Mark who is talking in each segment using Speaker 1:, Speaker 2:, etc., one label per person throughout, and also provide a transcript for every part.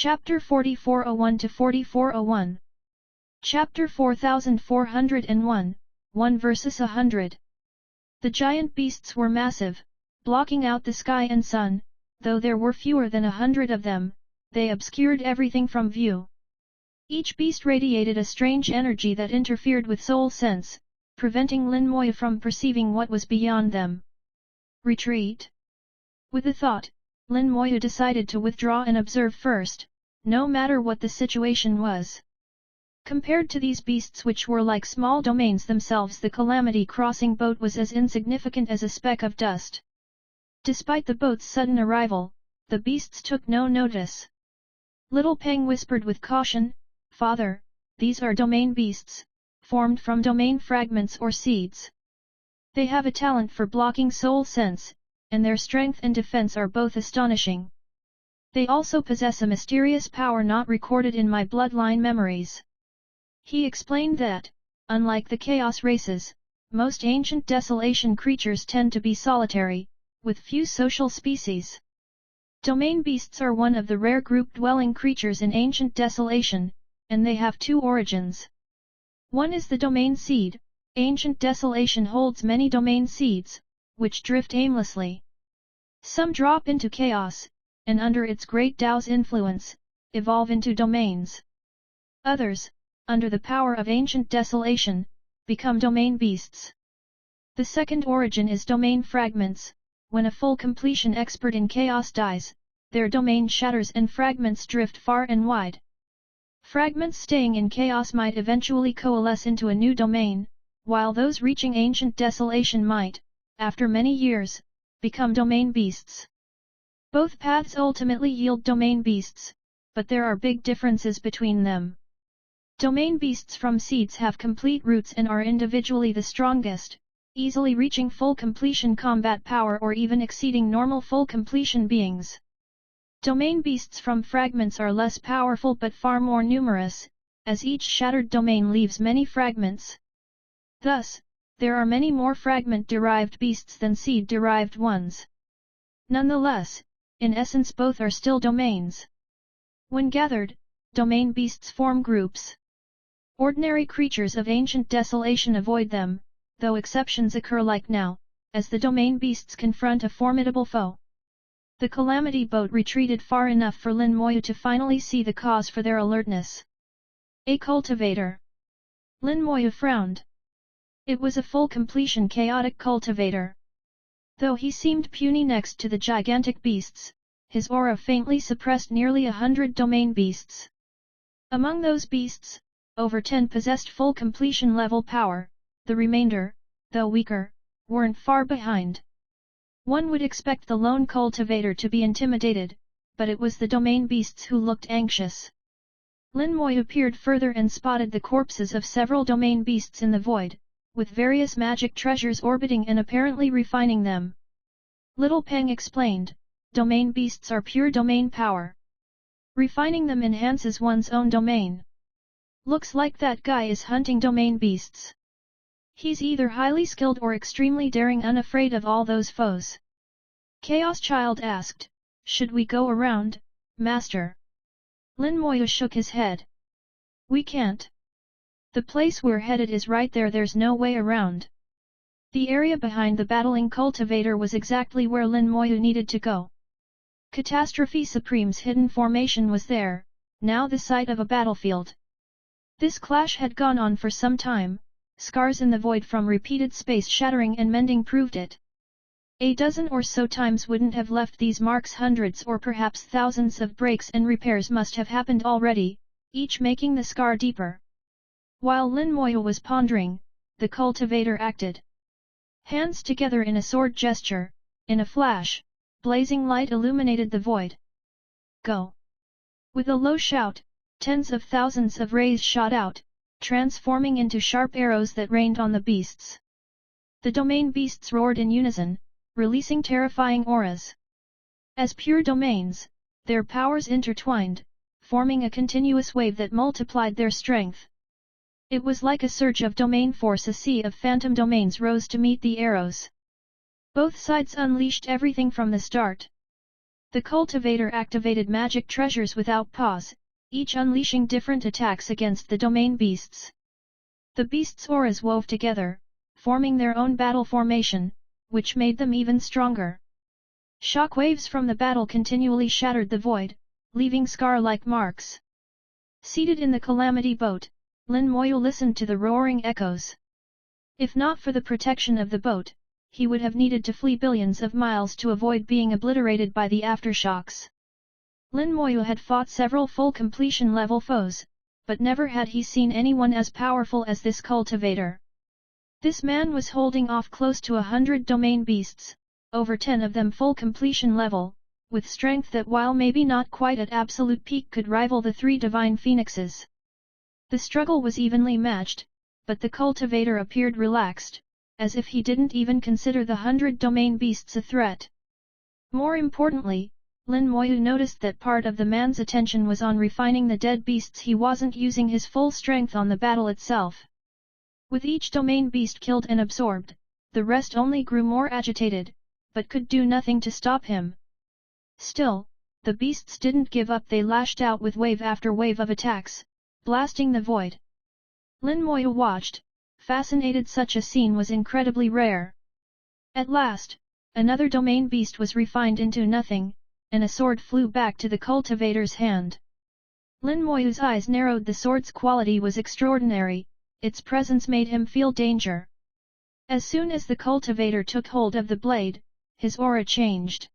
Speaker 1: Chapter 4401-4401. Chapter 4401, 1 versus 100. The giant beasts were massive, blocking out the sky and sun. Though there were fewer than 100 of them, they obscured everything from view. Each beast radiated a strange energy that interfered with soul sense, preventing Lin Moyu from perceiving what was beyond them. Retreat. With the thought, Lin Moyu decided to withdraw and observe first, no matter what the situation was. Compared to these beasts which were like small domains themselves, the Calamity crossing boat was as insignificant as a speck of dust. Despite the boat's sudden arrival, the beasts took no notice. Little Peng whispered with caution, "Father, these are domain beasts, formed from domain fragments or seeds. They have a talent for blocking soul sense, and their strength and defense are both astonishing. They also possess a mysterious power not recorded in my bloodline memories." He explained that, unlike the Chaos races, most ancient desolation creatures tend to be solitary, with few social species. Domain beasts are one of the rare group-dwelling creatures in ancient desolation, and they have two origins. One is the domain seed. Ancient desolation holds many domain seeds, which drift aimlessly. Some drop into chaos, and under its great Tao's influence, evolve into domains. Others, under the power of ancient desolation, become domain beasts. The second origin is domain fragments. When a full completion expert in chaos dies, their domain shatters and fragments drift far and wide. Fragments staying in chaos might eventually coalesce into a new domain, while those reaching ancient desolation might, after many years, become domain beasts. Both paths ultimately yield domain beasts, but there are big differences between them. Domain beasts from seeds have complete roots and are individually the strongest, easily reaching full completion combat power or even exceeding normal full completion beings. Domain beasts from fragments are less powerful but far more numerous, as each shattered domain leaves many fragments. Thus, there are many more fragment-derived beasts than seed-derived ones. Nonetheless, in essence both are still domains. When gathered, domain beasts form groups. Ordinary creatures of ancient desolation avoid them, though exceptions occur like now, as the domain beasts confront a formidable foe. The Calamity boat retreated far enough for Lin Moyu to finally see the cause for their alertness. A cultivator. Lin Moyu frowned. It was a full completion chaotic cultivator. Though he seemed puny next to the gigantic beasts, his aura faintly suppressed nearly 100 domain beasts. Among those beasts, over 10 possessed full completion level power. The remainder, though weaker, weren't far behind. One would expect the lone cultivator to be intimidated, but it was the domain beasts who looked anxious. Lin Moyu peered further and spotted the corpses of several domain beasts in the void, with various magic treasures orbiting and apparently refining them. Little Peng explained, domain beasts are pure domain power. Refining them enhances one's own domain. Looks like that guy is hunting domain beasts. He's either highly skilled or extremely daring, unafraid of all those foes. Chaos Child asked, "Should we go around, Master?" Lin Moyu shook his head. "We can't. The place we're headed is right there, there's no way around." The area behind the battling cultivator was exactly where Lin Moyu needed to go. Catastrophe Supreme's hidden formation was there, now the site of a battlefield. This clash had gone on for some time. Scars in the void from repeated space shattering and mending proved it. A dozen or so times wouldn't have left these marks. Hundreds or perhaps thousands of breaks and repairs must have happened already, each making the scar deeper. While Lin Moyu was pondering, the cultivator acted. Hands together in a sword gesture, in a flash, blazing light illuminated the void. "Go!" With a low shout, tens of thousands of rays shot out, transforming into sharp arrows that rained on the beasts. The domain beasts roared in unison, releasing terrifying auras. As pure domains, their powers intertwined, forming a continuous wave that multiplied their strength. It was like a surge of domain force. A sea of phantom domains rose to meet the arrows. Both sides unleashed everything from the start. The cultivator activated magic treasures without pause, each unleashing different attacks against the domain beasts. The beasts' auras wove together, forming their own battle formation, which made them even stronger. Shockwaves from the battle continually shattered the void, leaving scar-like marks. Seated in the Calamity boat, Lin Moyu listened to the roaring echoes. If not for the protection of the boat, he would have needed to flee billions of miles to avoid being obliterated by the aftershocks. Lin Moyu had fought several full completion level foes, but never had he seen anyone as powerful as this cultivator. This man was holding off close to 100 domain beasts, over 10 of them full completion level, with strength that while maybe not quite at absolute peak could rival the 3 divine phoenixes. The struggle was evenly matched, but the cultivator appeared relaxed, as if he didn't even consider the 100 domain beasts a threat. More importantly, Lin Moyu noticed that part of the man's attention was on refining the dead beasts. He wasn't using his full strength on the battle itself. With each domain beast killed and absorbed, the rest only grew more agitated, but could do nothing to stop him. Still, the beasts didn't give up. They lashed out with wave after wave of attacks, blasting the void. Lin Moyu watched, fascinated. Such a scene was incredibly rare. At last, another domain beast was refined into nothing, and a sword flew back to the cultivator's hand. Lin Moyu's eyes narrowed. The sword's quality was extraordinary, its presence made him feel danger. As soon as the cultivator took hold of the blade, his aura changed.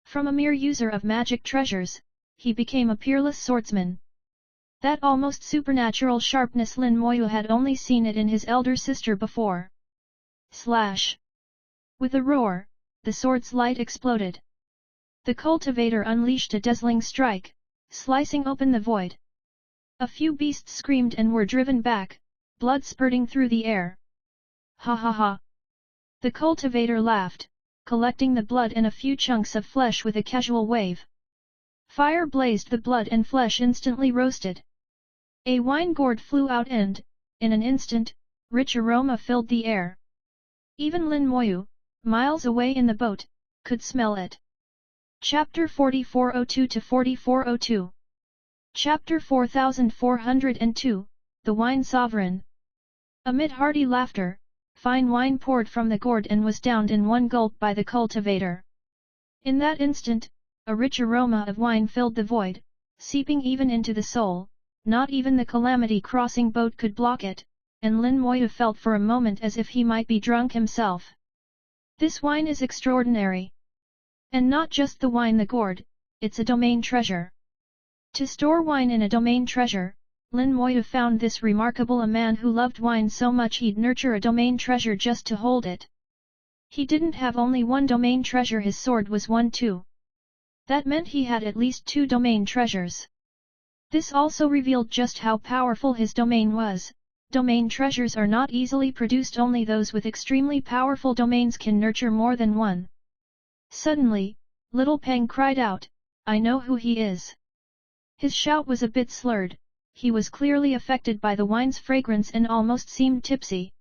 Speaker 1: From a mere user of magic treasures, he became a peerless swordsman. That almost supernatural sharpness, Lin Moyu had only seen it in his elder sister before. Slash! With a roar, the sword's light exploded. The cultivator unleashed a dazzling strike, slicing open the void. A few beasts screamed and were driven back, blood spurting through the air. Ha ha ha! The cultivator laughed, collecting the blood and a few chunks of flesh with a casual wave. Fire blazed. The blood and flesh instantly roasted. A wine gourd flew out and, in an instant, rich aroma filled the air. Even Lin Moyu, miles away in the boat, could smell it. Chapter 4402-4402. Chapter 4402, The Wine Sovereign. Amid hearty laughter, fine wine poured from the gourd and was downed in one gulp by the cultivator. In that instant, a rich aroma of wine filled the void, seeping even into the soul. Not even the Calamity crossing boat could block it, and Lin Moyu felt for a moment as if he might be drunk himself. This wine is extraordinary. And not just the wine, the gourd, it's a domain treasure. To store wine in a domain treasure, Lin Moyu found this remarkable. A man who loved wine so much he'd nurture a domain treasure just to hold it. He didn't have only one domain treasure, his sword was one too. That meant he had at least 2 domain treasures. This also revealed just how powerful his domain was. Domain treasures are not easily produced, only those with extremely powerful domains can nurture more than one. Suddenly, Little Peng cried out, "I know who he is." His shout was a bit slurred, he was clearly affected by the wine's fragrance and almost seemed tipsy.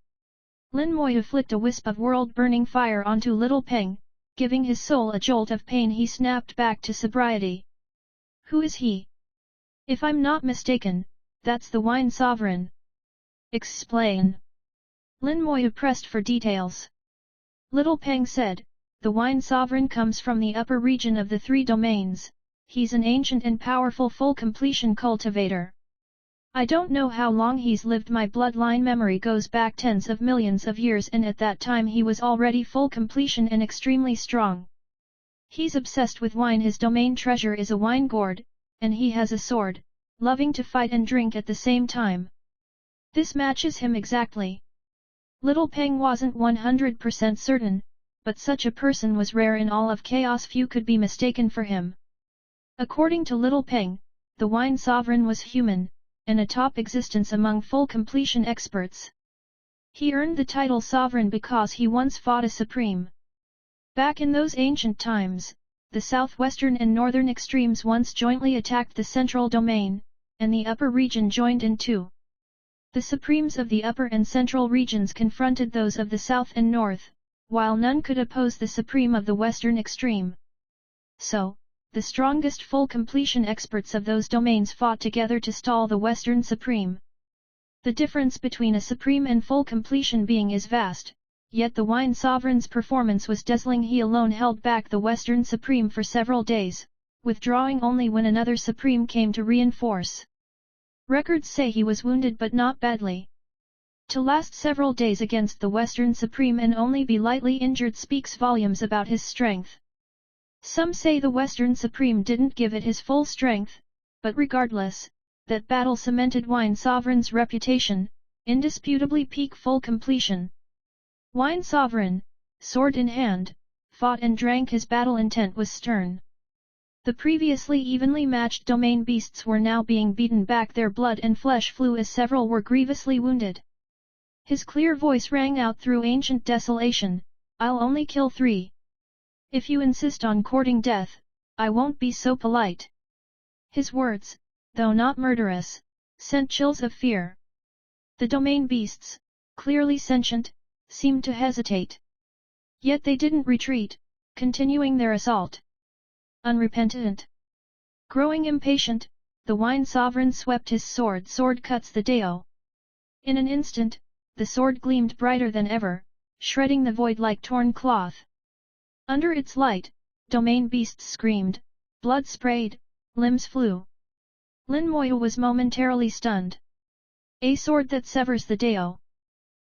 Speaker 1: Lin Moyu flicked a wisp of world-burning fire onto Little Peng, giving his soul a jolt of pain. He snapped back to sobriety. "Who is he? If I'm not mistaken, that's the Wine Sovereign." "Explain." Lin Moyu pressed for details. Little Peng said, "The Wine Sovereign comes from the upper region of the 3 domains. He's an ancient and powerful full completion cultivator. I don't know how long he's lived. My bloodline memory goes back tens of millions of years, and at that time he was already full completion and extremely strong. He's obsessed with wine. His domain treasure is a wine gourd, and he has a sword, loving to fight and drink at the same time. This matches him exactly." Little Peng wasn't 100% certain, but such a person was rare in all of Chaos. Few could be mistaken for him. According to Little Peng, the Wine Sovereign was human, and a top existence among full completion experts. He earned the title Sovereign because he once fought a supreme. Back in those ancient times, the southwestern and northern extremes once jointly attacked the central domain, and the upper region joined in too. The supremes of the upper and central regions confronted those of the south and north, while none could oppose the supreme of the western extreme. So, the strongest full completion experts of those domains fought together to stall the Western Supreme. The difference between a Supreme and full completion being is vast, yet the Wine Sovereign's performance was dazzling. He alone held back the Western Supreme for several days, withdrawing only when another Supreme came to reinforce. Records say he was wounded but not badly. To last several days against the Western Supreme and only be lightly injured speaks volumes about his strength. Some say the Western Supreme didn't give it his full strength, but regardless, that battle cemented Wine Sovereign's reputation, indisputably peak full completion. Wine Sovereign, sword in hand, fought and drank. His battle intent was stern. The previously evenly matched domain beasts were now being beaten back. Their blood and flesh flew as several were grievously wounded. His clear voice rang out through ancient desolation, "I'll only kill 3. If you insist on courting death, I won't be so polite." His words, though not murderous, sent chills of fear. The domain beasts, clearly sentient, seemed to hesitate. Yet they didn't retreat, continuing their assault. Unrepentant. Growing impatient, the Wine Sovereign swept his sword. Sword cuts the Dao. In an instant, the sword gleamed brighter than ever, shredding the void like torn cloth. Under its light, domain beasts screamed, blood sprayed, limbs flew. Lin Moyu was momentarily stunned. A sword that severs the Dao.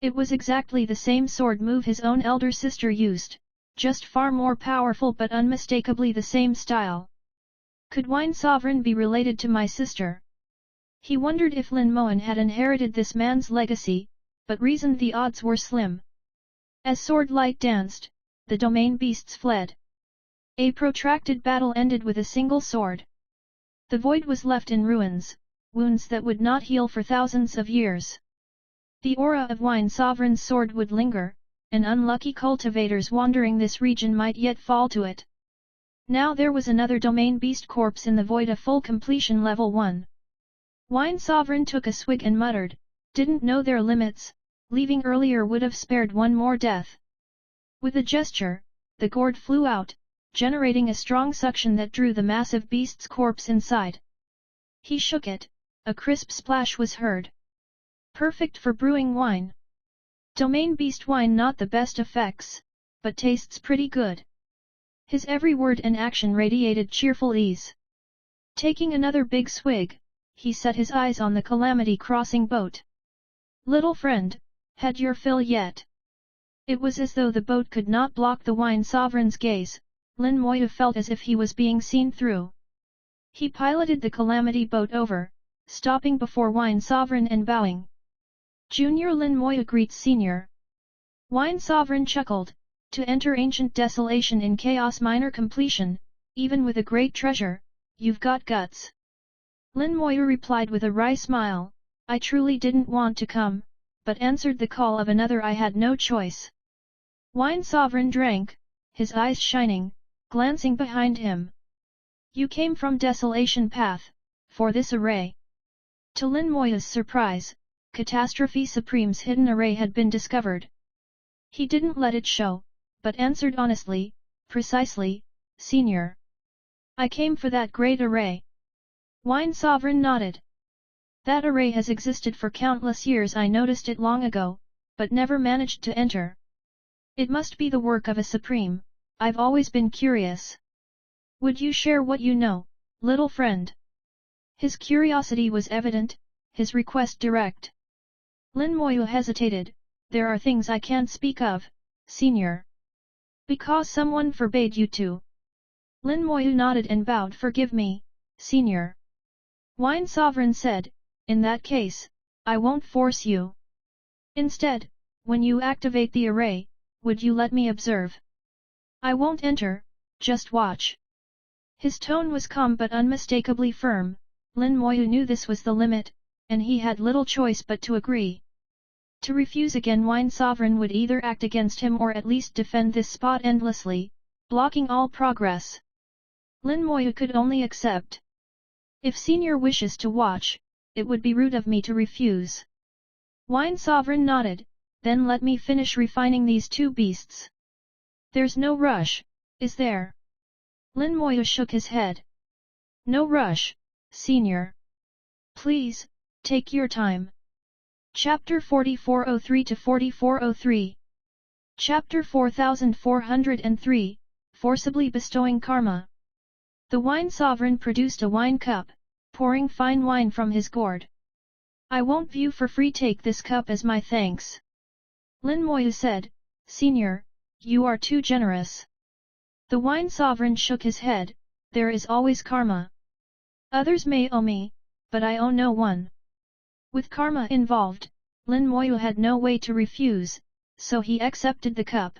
Speaker 1: It was exactly the same sword move his own elder sister used, just far more powerful but unmistakably the same style. Could Wine Sovereign be related to my sister? He wondered if Lin Moyu had inherited this man's legacy, but reasoned the odds were slim. As sword light danced, the domain beasts fled. A protracted battle ended with a single sword. The void was left in ruins, wounds that would not heal for thousands of years. The aura of Wine Sovereign's sword would linger, and unlucky cultivators wandering this region might yet fall to it. Now there was another domain beast corpse in the void, a full completion level 1. Wine Sovereign took a swig and muttered, "Didn't know their limits, leaving earlier would have spared one more death." With a gesture, the gourd flew out, generating a strong suction that drew the massive beast's corpse inside. He shook it, a crisp splash was heard. Perfect for brewing wine. Domain beast wine, not the best effects, but tastes pretty good. His every word and action radiated cheerful ease. Taking another big swig, he set his eyes on the Calamity crossing boat. "Little friend, had your fill yet?" It was as though the boat could not block the Wine Sovereign's gaze. Lin Moyu felt as if he was being seen through. He piloted the Calamity boat over, stopping before Wine Sovereign and bowing. "Junior Lin Moyu greets Senior." Wine Sovereign chuckled, "To enter ancient desolation in chaos minor completion, even with a great treasure, you've got guts." Lin Moyu replied with a wry smile, "I truly didn't want to come, but answered the call of another. I had no choice." Wine Sovereign drank, his eyes shining, glancing behind him. "You came from Desolation Path, for this array." To Lin Moyu's surprise, Catastrophe Supreme's hidden array had been discovered. He didn't let it show, but answered honestly, "Precisely, Senior. I came for that great array." Wine Sovereign nodded. "That array has existed for countless years. I noticed it long ago, but never managed to enter. It must be the work of a Supreme. I've always been curious. Would you share what you know, little friend?" His curiosity was evident, his request direct. Lin Moyu hesitated, "There are things I can't speak of, Senior." "Because someone forbade you to?" Lin Moyu nodded and bowed. "Forgive me, Senior." Wine Sovereign said, "In that case, I won't force you. Instead, when you activate the array, would you let me observe? I won't enter, just watch." His tone was calm but unmistakably firm. Lin Moyu knew this was the limit, and he had little choice but to agree. To refuse again, Wine Sovereign would either act against him or at least defend this spot endlessly, blocking all progress. Lin Moyu could only accept. "If Senior wishes to watch, it would be rude of me to refuse." Wine Sovereign nodded, "Then let me finish refining these two beasts." "There's no rush, is there?" Lin Moyu shook his head. No rush, senior. Please, take your time. Chapter 4403 to 4403. Chapter 4403, Forcibly Bestowing Karma. The wine sovereign produced a wine cup, pouring fine wine from his gourd. I won't view for free, take this cup as my thanks. Lin Moyu said, Senior, you are too generous. The wine sovereign shook his head, there is always karma. Others may owe me, but I owe no one. With karma involved, Lin Moyu had no way to refuse, so he accepted the cup.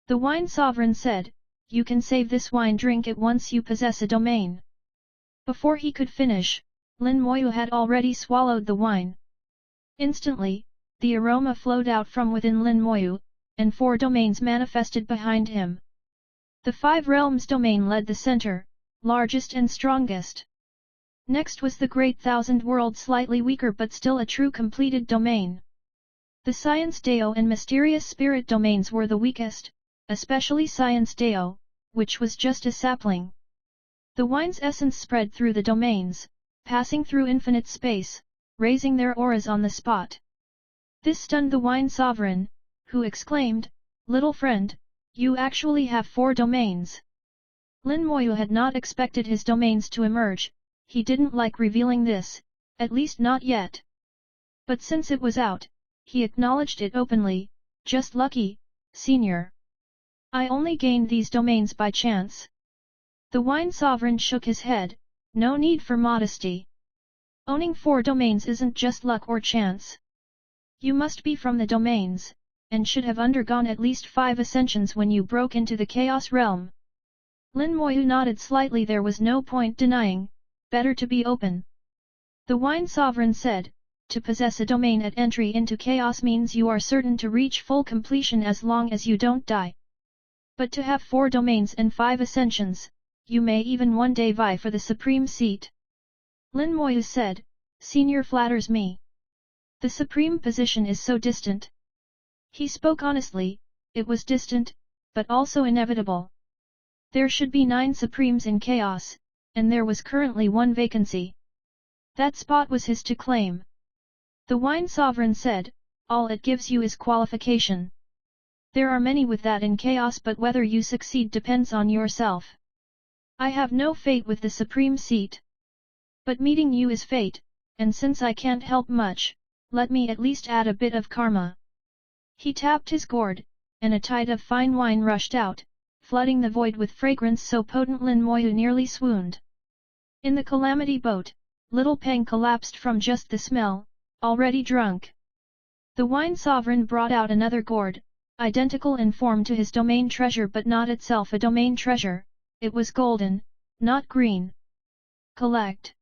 Speaker 1: The wine sovereign said, you can save this wine, drink it once you possess a domain. Before he could finish, Lin Moyu had already swallowed the wine. Instantly, the aroma flowed out from within Lin Moyu, and 4 domains manifested behind him. The 5 realms domain led the center, largest and strongest. Next was the Great Thousand World, slightly weaker but still a true completed domain. The Science Dao and Mysterious Spirit domains were the weakest, especially Science Dao, which was just a sapling. The wine's essence spread through the domains, passing through infinite space, raising their auras on the spot. This stunned the wine sovereign, who exclaimed, Little friend, you actually have 4 domains. Lin Moyu had not expected his domains to emerge, he didn't like revealing this, at least not yet. But since it was out, he acknowledged it openly, just lucky, senior. I only gained these domains by chance. The wine sovereign shook his head, no need for modesty. Owning 4 domains isn't just luck or chance. You must be from the domains, and should have undergone at least 5 ascensions when you broke into the Chaos Realm. Lin Moyu nodded slightly, there was no point denying, better to be open. The wine sovereign said, to possess a domain at entry into chaos means you are certain to reach full completion as long as you don't die. But to have 4 domains and 5 ascensions, you may even one day vie for the supreme seat. Lin Moyu said, Senior flatters me. The supreme position is so distant. He spoke honestly, it was distant, but also inevitable. There should be 9 supremes in chaos, and there was currently 1 vacancy. That spot was his to claim. The wine sovereign said, all it gives you is qualification. There are many with that in chaos, but whether you succeed depends on yourself. I have no fate with the supreme seat. But meeting you is fate, and since I can't help much, let me at least add a bit of karma. He tapped his gourd, and a tide of fine wine rushed out, flooding the void with fragrance so potent Lin Moyu nearly swooned. In the Calamity boat, little Peng collapsed from just the smell, already drunk. The wine sovereign brought out another gourd, identical in form to his domain treasure but not itself a domain treasure, it was golden, not green. Collect.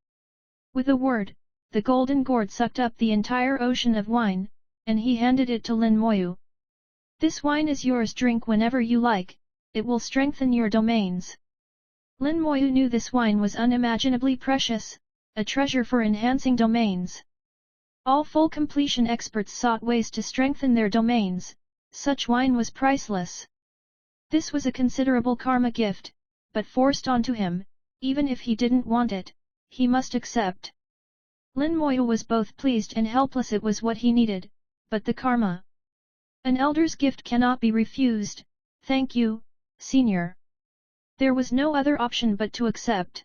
Speaker 1: With a word, the golden gourd sucked up the entire ocean of wine, and he handed it to Lin Moyu. This wine is yours, drink whenever you like, it will strengthen your domains. Lin Moyu knew this wine was unimaginably precious, a treasure for enhancing domains. All full completion experts sought ways to strengthen their domains, such wine was priceless. This was a considerable karma gift, but forced onto him, even if he didn't want it, he must accept. Lin Moyu was both pleased and helpless, it was what he needed, but the karma. An elder's gift cannot be refused, thank you, senior. There was no other option but to accept.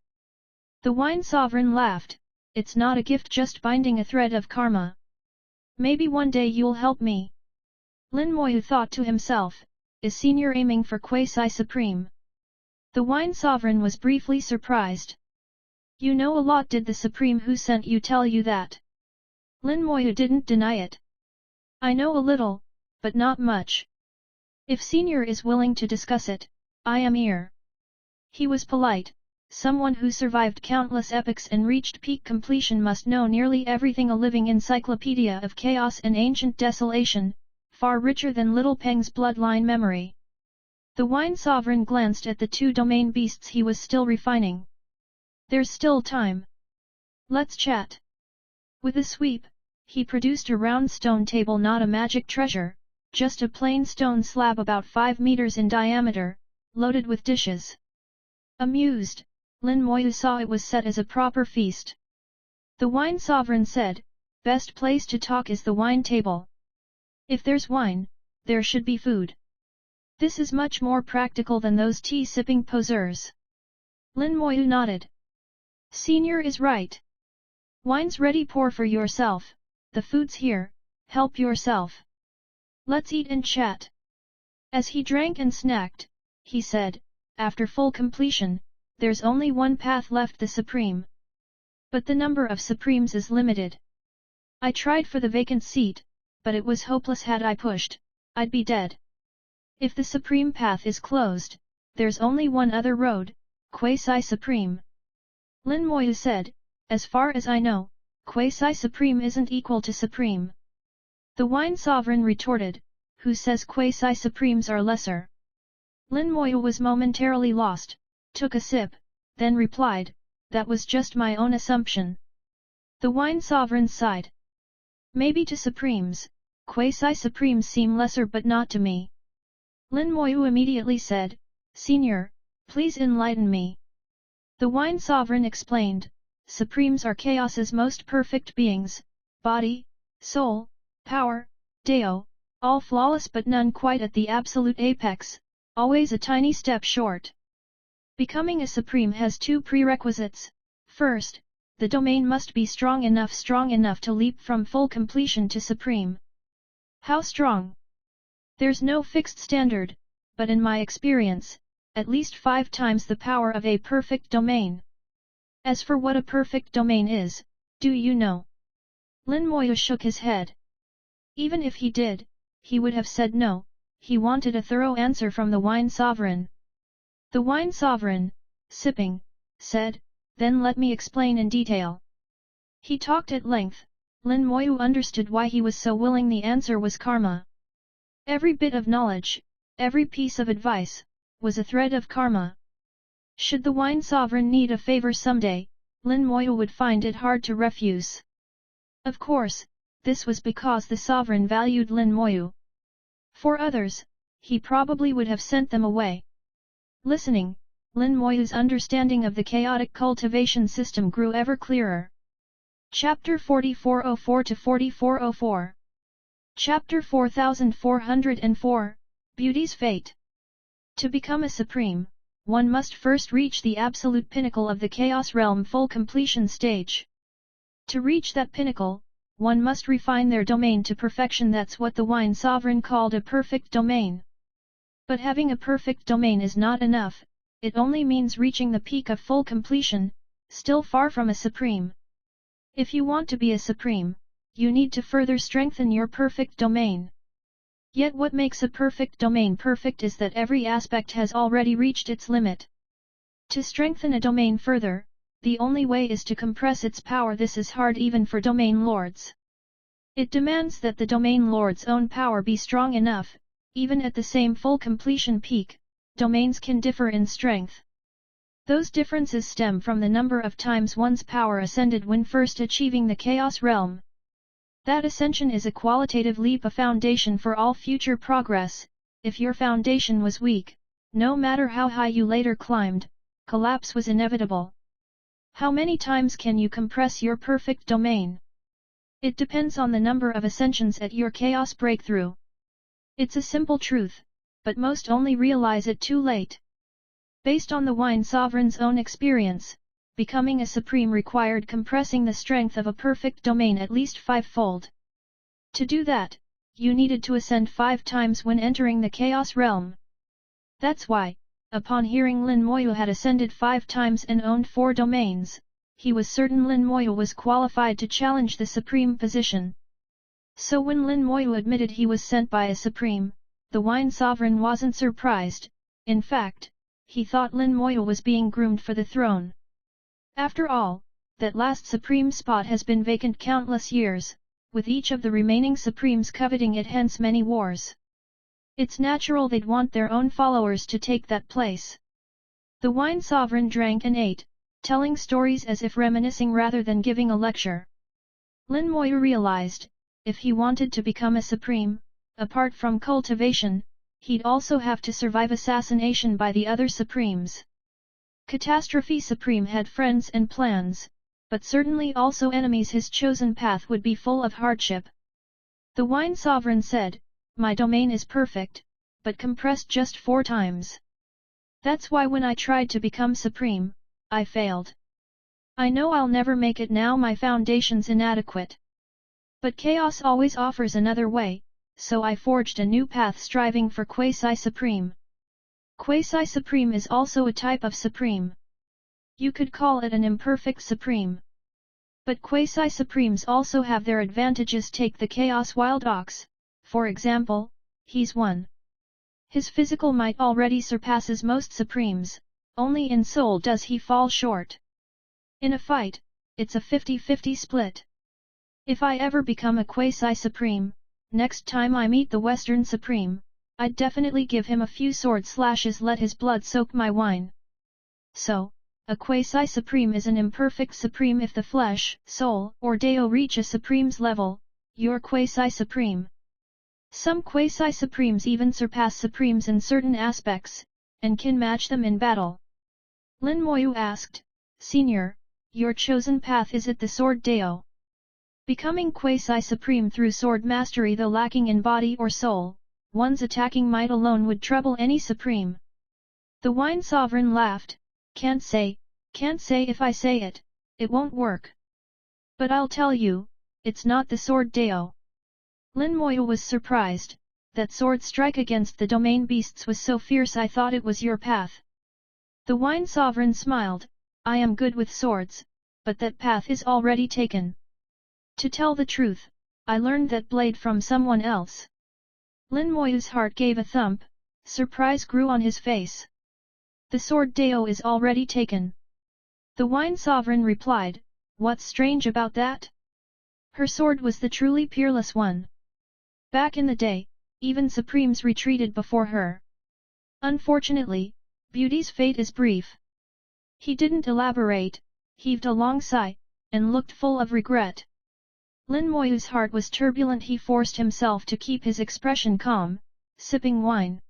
Speaker 1: The wine sovereign laughed, it's not a gift, just binding a thread of karma. Maybe one day you'll help me. Lin Moyu thought to himself, is senior aiming for quasi-supreme? The wine sovereign was briefly surprised. You know a lot, did the supreme who sent you tell you that? Lin Moyu didn't deny it. I know a little, but not much. If senior is willing to discuss it, I am here. He was polite. Someone who survived countless epochs and reached peak completion must know nearly everything, a living encyclopedia of chaos and ancient desolation, far richer than little Peng's bloodline memory. The wine sovereign glanced at the 2 domain beasts he was still refining. There's still time. Let's chat. With a sweep, he produced a round stone table, not a magic treasure, just a plain stone slab about 5 meters in diameter, loaded with dishes. Amused, Lin Moyu saw it was set as a proper feast. The wine sovereign said, "Best place to talk is the wine table. If there's wine, there should be food. This is much more practical than those tea-sipping poseurs." Lin Moyu nodded. "Senior is right. Wine's ready, pour for yourself, the food's here, help yourself. Let's eat and chat." As he drank and snacked, he said, "After full completion, there's only one path left, the Supreme. But the number of Supremes is limited. I tried for the vacant seat, but it was hopeless. Had I pushed, I'd be dead. If the Supreme path is closed, there's only one other road, Quasi-Supreme." Lin Moyu said, "As far as I know, Quasi-Supreme isn't equal to Supreme." The wine sovereign retorted, "Who says Quasi-Supremes are lesser?" Lin Moyu was momentarily lost, took a sip, then replied, "That was just my own assumption." The wine sovereign sighed. "Maybe to Supremes, Quasi-Supremes seem lesser, but not to me." Lin Moyu immediately said, "Senior, please enlighten me." The wine sovereign explained, "Supremes are chaos's most perfect beings, body, soul, power, Dao, all flawless but none quite at the absolute apex, always a tiny step short. Becoming a Supreme has two prerequisites. First, the domain must be strong enough to leap from full completion to Supreme. How strong? There's no fixed standard, but in my experience, at least 5 times the power of a perfect domain. As for what a perfect domain is, do you know?" Lin Moyu shook his head. Even if he did, he would have said no. He wanted a thorough answer from the wine sovereign. The wine sovereign, sipping, said, "Then let me explain in detail." He talked at length. Lin Moyu understood why he was so willing. The answer was karma. Every bit of knowledge, every piece of advice, was a thread of karma. Should the wine sovereign need a favor someday, Lin Moyu would find it hard to refuse. Of course, this was because the sovereign valued Lin Moyu. For others, he probably would have sent them away. Listening, Lin Moyu's understanding of the chaotic cultivation system grew ever clearer. Chapter 4404-4404. Chapter 4404, Beauty's Fate. To become a Supreme, one must first reach the absolute pinnacle of the Chaos Realm full completion stage. To reach that pinnacle, one must refine their domain to perfection. That's what the wine sovereign called a perfect domain. But having a perfect domain is not enough, it only means reaching the peak of full completion, still far from a Supreme. If you want to be a Supreme, you need to further strengthen your perfect domain. Yet what makes a perfect domain perfect is that every aspect has already reached its limit. To strengthen a domain further, the only way is to compress its power. This is hard even for domain lords. It demands that the domain lord's own power be strong enough. Even at the same full completion peak, domains can differ in strength. Those differences stem from the number of times one's power ascended when first achieving the Chaos Realm. That ascension is a qualitative leap, a foundation for all future progress. If your foundation was weak, no matter how high you later climbed, collapse was inevitable. How many times can you compress your perfect domain? It depends on the number of ascensions at your chaos breakthrough. It's a simple truth, but most only realize it too late. Based on the wine sovereign's own experience, becoming a Supreme required compressing the strength of a perfect domain at least 5-fold. To do that, you needed to ascend 5 times when entering the Chaos Realm. That's why, upon hearing Lin Moyu had ascended 5 times and owned 4 domains, he was certain Lin Moyu was qualified to challenge the Supreme position. So when Lin Moyu admitted he was sent by a Supreme, the wine sovereign wasn't surprised. In fact, he thought Lin Moyu was being groomed for the throne. After all, that last Supreme spot has been vacant countless years, with each of the remaining Supremes coveting it, hence many wars. It's natural they'd want their own followers to take that place. The wine sovereign drank and ate, telling stories as if reminiscing rather than giving a lecture. Lin Moyu realized, if he wanted to become a Supreme, apart from cultivation, he'd also have to survive assassination by the other Supremes. Catastrophe Supreme had friends and plans, but certainly also enemies. His chosen path would be full of hardship. The Wine Sovereign said, "My domain is perfect, but compressed just 4 times. That's why when I tried to become supreme, I failed. I know I'll never make it now. My foundation's inadequate. But chaos always offers another way, so I forged a new path striving for quasi-supreme. Quasi-supreme is also a type of supreme. You could call it an imperfect supreme. But quasi-supremes also have their advantages. Take the Chaos Wild Ox, for example, he's one. His physical might already surpasses most supremes, only in soul does he fall short. In a fight, it's a 50-50 split. If I ever become a quasi-supreme, next time I meet the Western Supreme, I'd definitely give him a few sword slashes, let his blood soak my wine." So, a quasi-supreme is an imperfect supreme. If the flesh, soul, or Deo reach a supreme's level, you're quasi-supreme. Some quasi-supremes even surpass supremes in certain aspects, and can match them in battle. Lin Moyu asked, "Senior, your chosen path is it the sword Deo? Becoming quasi-supreme through sword mastery, though lacking in body or soul, one's attacking might alone would trouble any supreme." The Wine Sovereign laughed, can't say if I say it, it won't work. But I'll tell you, it's not the sword Deo." Lin Moyu was surprised, that sword strike against the domain beasts was so fierce. "I thought it was your path." The Wine Sovereign smiled, "I am good with swords, but that path is already taken. To tell the truth, I learned that blade from someone else." Lin Moyu's heart gave a thump, surprise grew on his face. "The sword Deo is already taken?" The Wine Sovereign replied, "What's strange about that? Her sword was the truly peerless one. Back in the day, even supremes retreated before her. Unfortunately, beauty's fate is brief." He didn't elaborate, heaved a long sigh, and looked full of regret. Lin Moyu's heart was turbulent. He forced himself to keep his expression calm, sipping wine.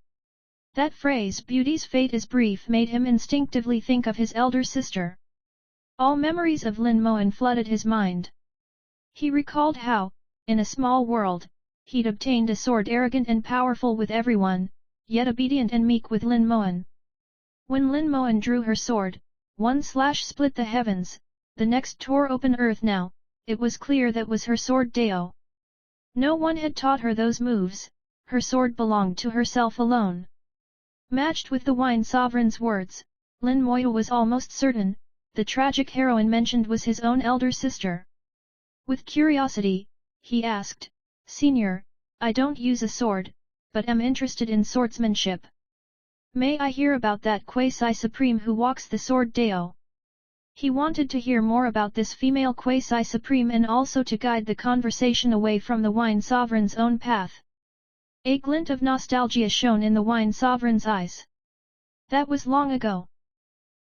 Speaker 1: That phrase, "beauty's fate is brief," made him instinctively think of his elder sister. All memories of Lin Moyu flooded his mind. He recalled how, in a small world, he'd obtained a sword arrogant and powerful with everyone, yet obedient and meek with Lin Moyu. When Lin Moyu drew her sword, one slash split the heavens, the next tore open earth. Now, it was clear that was her sword Deo. No one had taught her those moves, her sword belonged to herself alone. Matched with the Wine Sovereign's words, Lin Moyu was almost certain, the tragic heroine mentioned was his own elder sister. With curiosity, he asked, "Senior, I don't use a sword, but am interested in swordsmanship. May I hear about that quasi-supreme who walks the sword Deo?" He wanted to hear more about this female quasi-supreme and also to guide the conversation away from the Wine Sovereign's own path. A glint of nostalgia shone in the Wine Sovereign's eyes. That was long ago.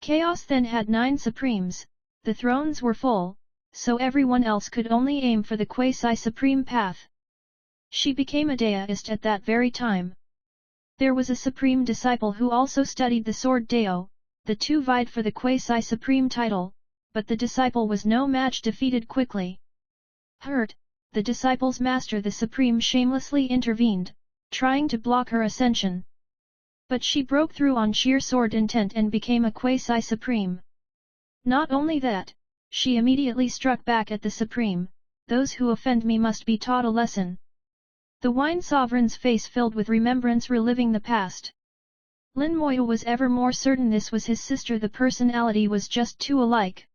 Speaker 1: Chaos then had 9 supremes, the thrones were full, so everyone else could only aim for the quasi-supreme path. She became a deist at that very time. There was a supreme disciple who also studied the sword Deo, the two vied for the quasi-supreme title, but the disciple was no match, defeated quickly. Hurt, the disciple's master the supreme shamelessly intervened, trying to block her ascension. But she broke through on sheer sword intent and became a quasi-supreme. Not only that, she immediately struck back at the supreme, "Those who offend me must be taught a lesson." The Wine Sovereign's face filled with remembrance, reliving the past. Lin Moyu was ever more certain this was his sister. The personality was just too alike.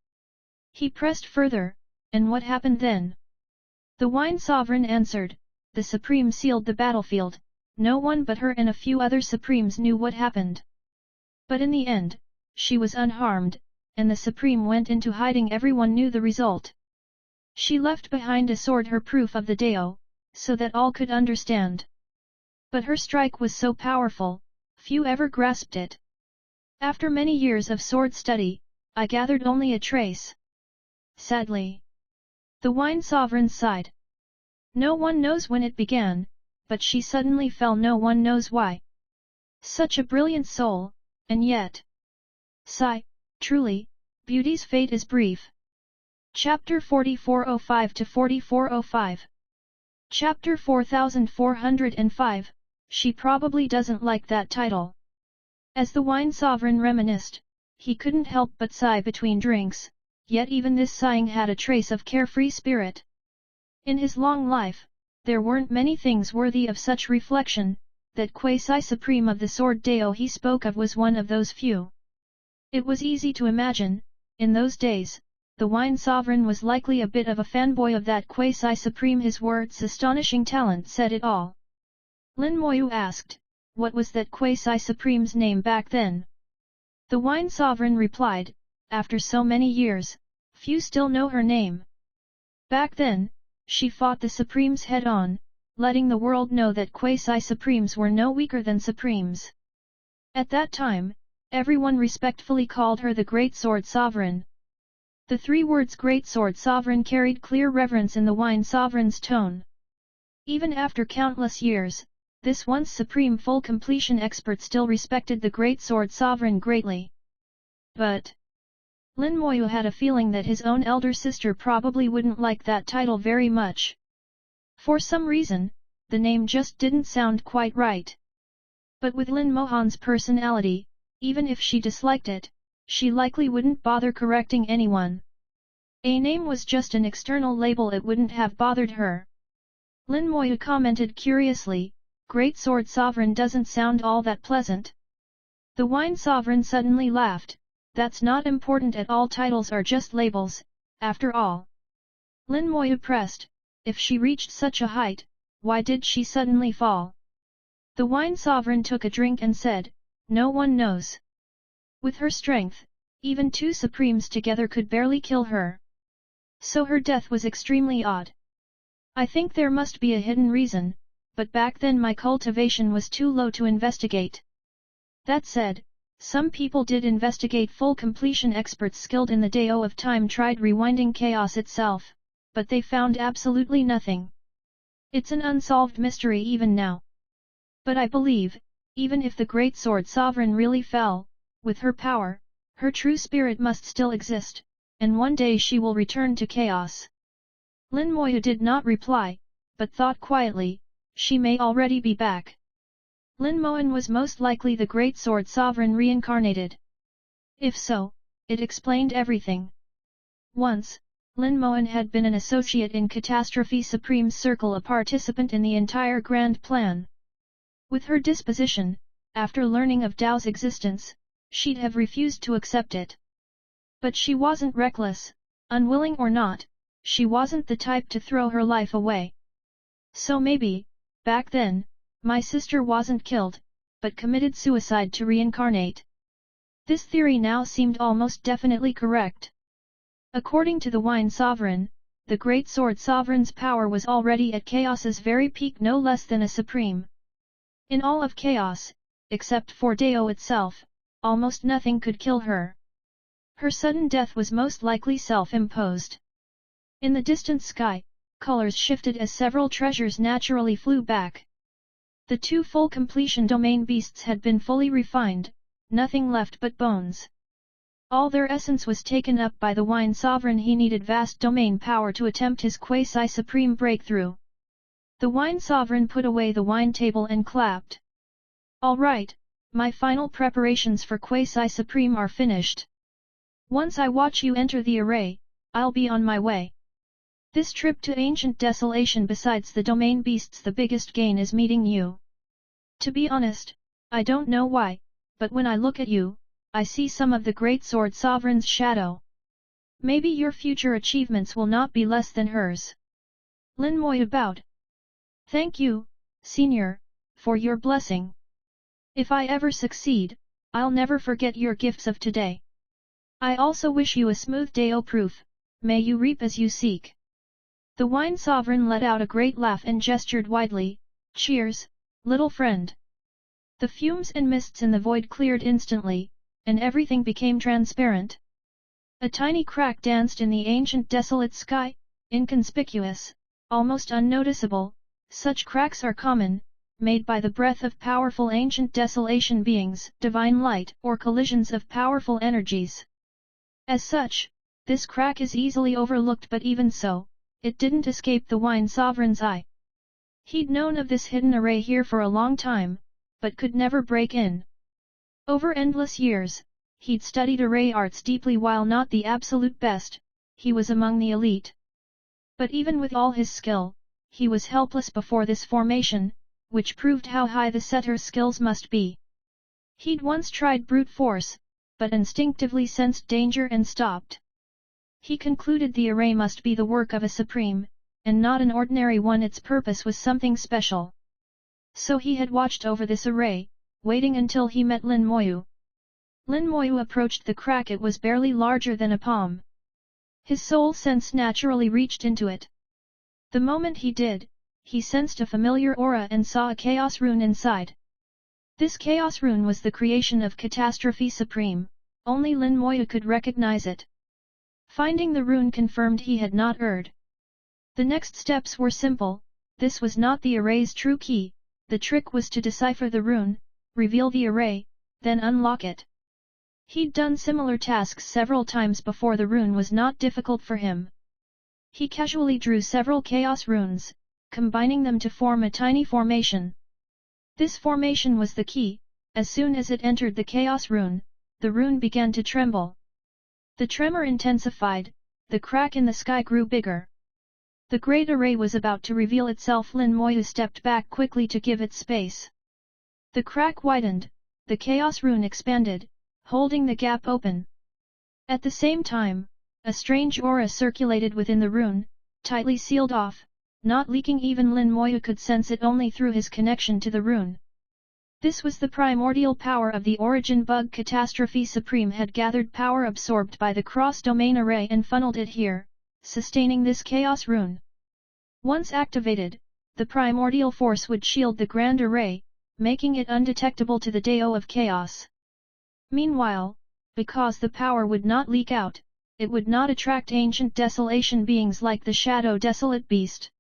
Speaker 1: He pressed further, "And what happened then?" The Wine Sovereign answered, "The supreme sealed the battlefield. No one but her and a few other supremes knew what happened. But in the end, she was unharmed, and the supreme went into hiding. Everyone knew the result. She left behind a sword, her proof of the Deo, so that all could understand. But her strike was so powerful, few ever grasped it. After many years of sword study, I gathered only a trace." Sadly, the Wine Sovereign sighed. No one knows when it began, but she suddenly fell. No one knows why. Such a brilliant soul, and yet... Sigh, Truly, beauty's fate is brief. Chapter 4405-4405. Chapter 4405, she probably doesn't like that title. As the wine sovereign reminisced, he couldn't help but sigh between drinks, yet even this sighing had a trace of carefree spirit. In his long life, there weren't many things worthy of such reflection, that quasi-supreme of the sword Dao he spoke of was one of those few. It was easy to imagine, in those days, the wine sovereign was likely a bit of a fanboy of that quasi-supreme. His words' astonishing talent said it all. Lin Moyu asked, what was that quasi-supreme's name back then? The wine sovereign replied, after so many years, few still know her name. Back then, she fought the supremes head-on, letting the world know that quasi-supremes were no weaker than supremes. At that time, everyone respectfully called her the Great Sword Sovereign. The three words Great Sword Sovereign carried clear reverence in the wine sovereign's tone. Even after countless years, this once supreme full completion expert still respected the Great Sword Sovereign greatly. But Lin Moyu had a feeling that his own elder sister probably wouldn't like that title very much. For some reason, the name just didn't sound quite right. But with Lin Mohan's personality, even if she disliked it, she likely wouldn't bother correcting anyone. A name was just an external label, it wouldn't have bothered her. Lin Moyu commented curiously, Great Sword Sovereign doesn't sound all that pleasant. The wine sovereign suddenly laughed, that's not important at all, titles are just labels, after all. Lin Moyu pressed, if she reached such a height, why did she suddenly fall? The wine sovereign took a drink and said, no one knows. With her strength, even two supremes together could barely kill her. So her death was extremely odd. I think there must be a hidden reason, but back then my cultivation was too low to investigate. That said, some people did investigate. Full completion experts skilled in the Dao of time tried rewinding chaos itself, but they found absolutely nothing. It's an unsolved mystery even now. But I believe, even if the Great Sword Sovereign really fell, with her power, her true spirit must still exist, and one day she will return to chaos. Lin Moyu did not reply, but thought quietly, she may already be back. Lin Mohan was most likely the Great Sword Sovereign reincarnated. If so, it explained everything. Once, Lin Mohan had been an associate in Catastrophe Supreme's circle, a participant in the entire grand plan. With her disposition, after learning of Dao's existence, she'd have refused to accept it. But she wasn't reckless, unwilling or not, she wasn't the type to throw her life away. So maybe, back then, my sister wasn't killed, but committed suicide to reincarnate. This theory now seemed almost definitely correct. According to the wine sovereign, the Great Sword Sovereign's power was already at chaos's very peak, no less than a supreme. In all of chaos, except for Dao itself, almost nothing could kill her. Her sudden death was most likely self-imposed. In the distant sky, colors shifted as several treasures naturally flew back. The two full completion domain beasts had been fully refined, nothing left but bones. All their essence was taken up by the wine sovereign. He needed vast domain power to attempt his quasi-supreme breakthrough. The wine sovereign put away the wine table and clapped. All right, my final preparations for quasi-supreme are finished. Once I watch you enter the array, I'll be on my way. This trip to ancient desolation, besides the domain beasts, the biggest gain is meeting you. To be honest, I don't know why, but when I look at you, I see some of the Great Sword Sovereign's shadow. Maybe your future achievements will not be less than hers. Lin Moyu bowed. Thank you, Senior, for your blessing. If I ever succeed, I'll never forget your gifts of today. I also wish you a smooth Dao proof, may you reap as you seek. The wine sovereign let out a great laugh and gestured widely, cheers, little friend. The fumes and mists in the void cleared instantly, and everything became transparent. A tiny crack danced in the ancient desolate sky, inconspicuous, almost unnoticeable. Such cracks are common, made by the breath of powerful ancient desolation beings, divine light, or collisions of powerful energies. As such, this crack is easily overlooked, but even so, it didn't escape the Wine Sovereign's eye. He'd known of this hidden array here for a long time, but could never break in. Over endless years, he'd studied array arts deeply. While not the absolute best, he was among the elite. But even with all his skill, he was helpless before this formation, which proved how high the setter's skills must be. He'd once tried brute force, but instinctively sensed danger and stopped. He concluded the array must be the work of a supreme, and not an ordinary one. Its purpose was something special. So he had watched over this array, waiting until he met Lin Moyu. Lin Moyu approached the crack. It was barely larger than a palm. His soul sense naturally reached into it. The moment he did, he sensed a familiar aura and saw a chaos rune inside. This chaos rune was the creation of Catastrophe Supreme. Only Lin Moyu could recognize it. Finding the rune confirmed he had not erred. The next steps were simple. This was not the array's true key. The trick was to decipher the rune, reveal the array, then unlock it. He'd done similar tasks several times before. The rune was not difficult for him. He casually drew several chaos runes, combining them to form a tiny formation. This formation was the key. As soon as it entered the chaos rune, the rune began to tremble. The tremor intensified, the crack in the sky grew bigger. The great array was about to reveal itself. Lin Moyu stepped back quickly to give it space. The crack widened, the chaos rune expanded, holding the gap open. At the same time, a strange aura circulated within the rune, tightly sealed off, not leaking. Even Lin Moyu could sense it only through his connection to the rune. This was the primordial power of the origin bug. Catastrophe Supreme had gathered power absorbed by the cross-domain array and funneled it here, sustaining this chaos rune. Once activated, the primordial force would shield the grand array, making it undetectable to the Dao of Chaos. Meanwhile, because the power would not leak out, it would not attract ancient desolation beings like the Shadow Desolate Beast.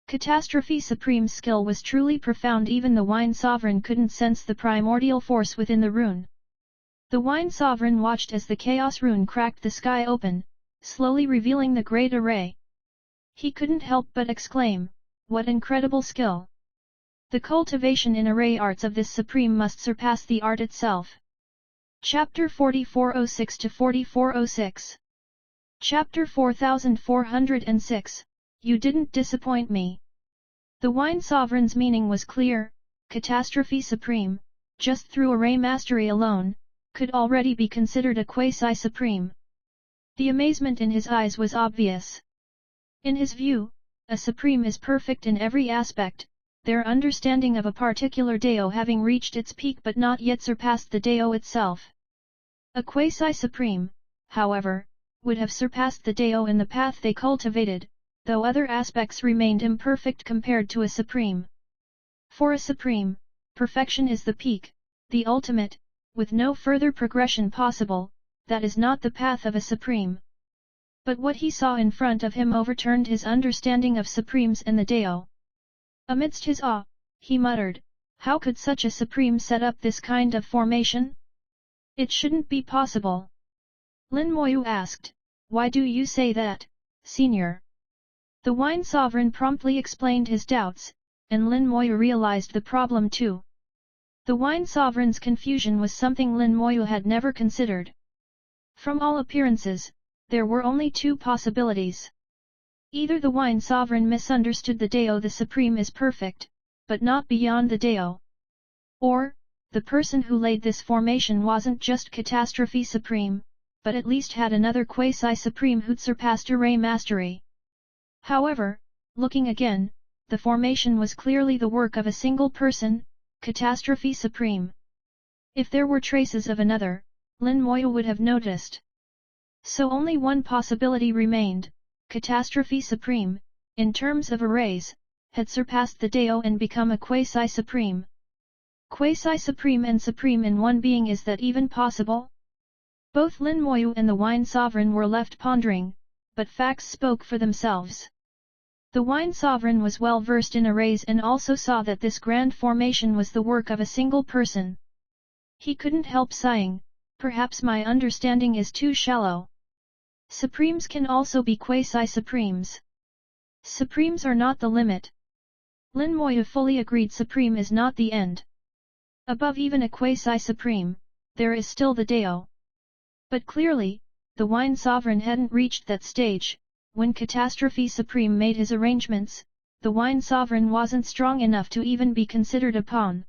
Speaker 1: Catastrophe Supreme's skill was truly profound. Even the Wine Sovereign couldn't sense the primordial force within the rune. The Wine Sovereign watched as the Chaos Rune cracked the sky open, slowly revealing the great array. He couldn't help but exclaim, "What incredible skill! The cultivation in array arts of this Supreme must surpass the art itself." Chapter 4406-4406. Chapter 4406. You didn't disappoint me. The Wine Sovereign's meaning was clear. Catastrophe Supreme, just through array mastery alone, could already be considered a quasi-supreme. The amazement in his eyes was obvious. In his view, a supreme is perfect in every aspect, their understanding of a particular Dao having reached its peak but not yet surpassed the Dao itself. A quasi-supreme, however, would have surpassed the Dao in the path they cultivated, though other aspects remained imperfect compared to a supreme. For a supreme, perfection is the peak, the ultimate, with no further progression possible. That is not the path of a supreme. But what he saw in front of him overturned his understanding of supremes and the Dao. Amidst his awe, he muttered, "How could such a supreme set up this kind of formation? It shouldn't be possible." Lin Moyu asked, "Why do you say that, senior?" The Wine Sovereign promptly explained his doubts, and Lin Moyu realized the problem too. The Wine Sovereign's confusion was something Lin Moyu had never considered. From all appearances, there were only two possibilities. Either the Wine Sovereign misunderstood the Dao, the Supreme is perfect, but not beyond the Dao. Or, the person who laid this formation wasn't just Catastrophe Supreme, but at least had another quasi-supreme who'd surpassed array mastery. However, looking again, the formation was clearly the work of a single person, Catastrophe Supreme. If there were traces of another, Lin Moyu would have noticed. So only one possibility remained. Catastrophe Supreme, in terms of arrays, had surpassed the Dao and become a quasi-supreme. Quasi-supreme and supreme in one being, is that even possible? Both Lin Moyu and the Wine Sovereign were left pondering, but facts spoke for themselves. The Wine Sovereign was well versed in arrays and also saw that this grand formation was the work of a single person. He couldn't help sighing, Perhaps my understanding is too shallow. Supremes can also be quasi-supremes. Supremes are not the limit. Lin Moyu fully agreed supreme is not the end. Above even a quasi-supreme, there is still the Dao. But clearly, the Wine Sovereign hadn't reached that stage. When Catastrophe Supreme made his arrangements, the Wine Sovereign wasn't strong enough to even be considered a pawn.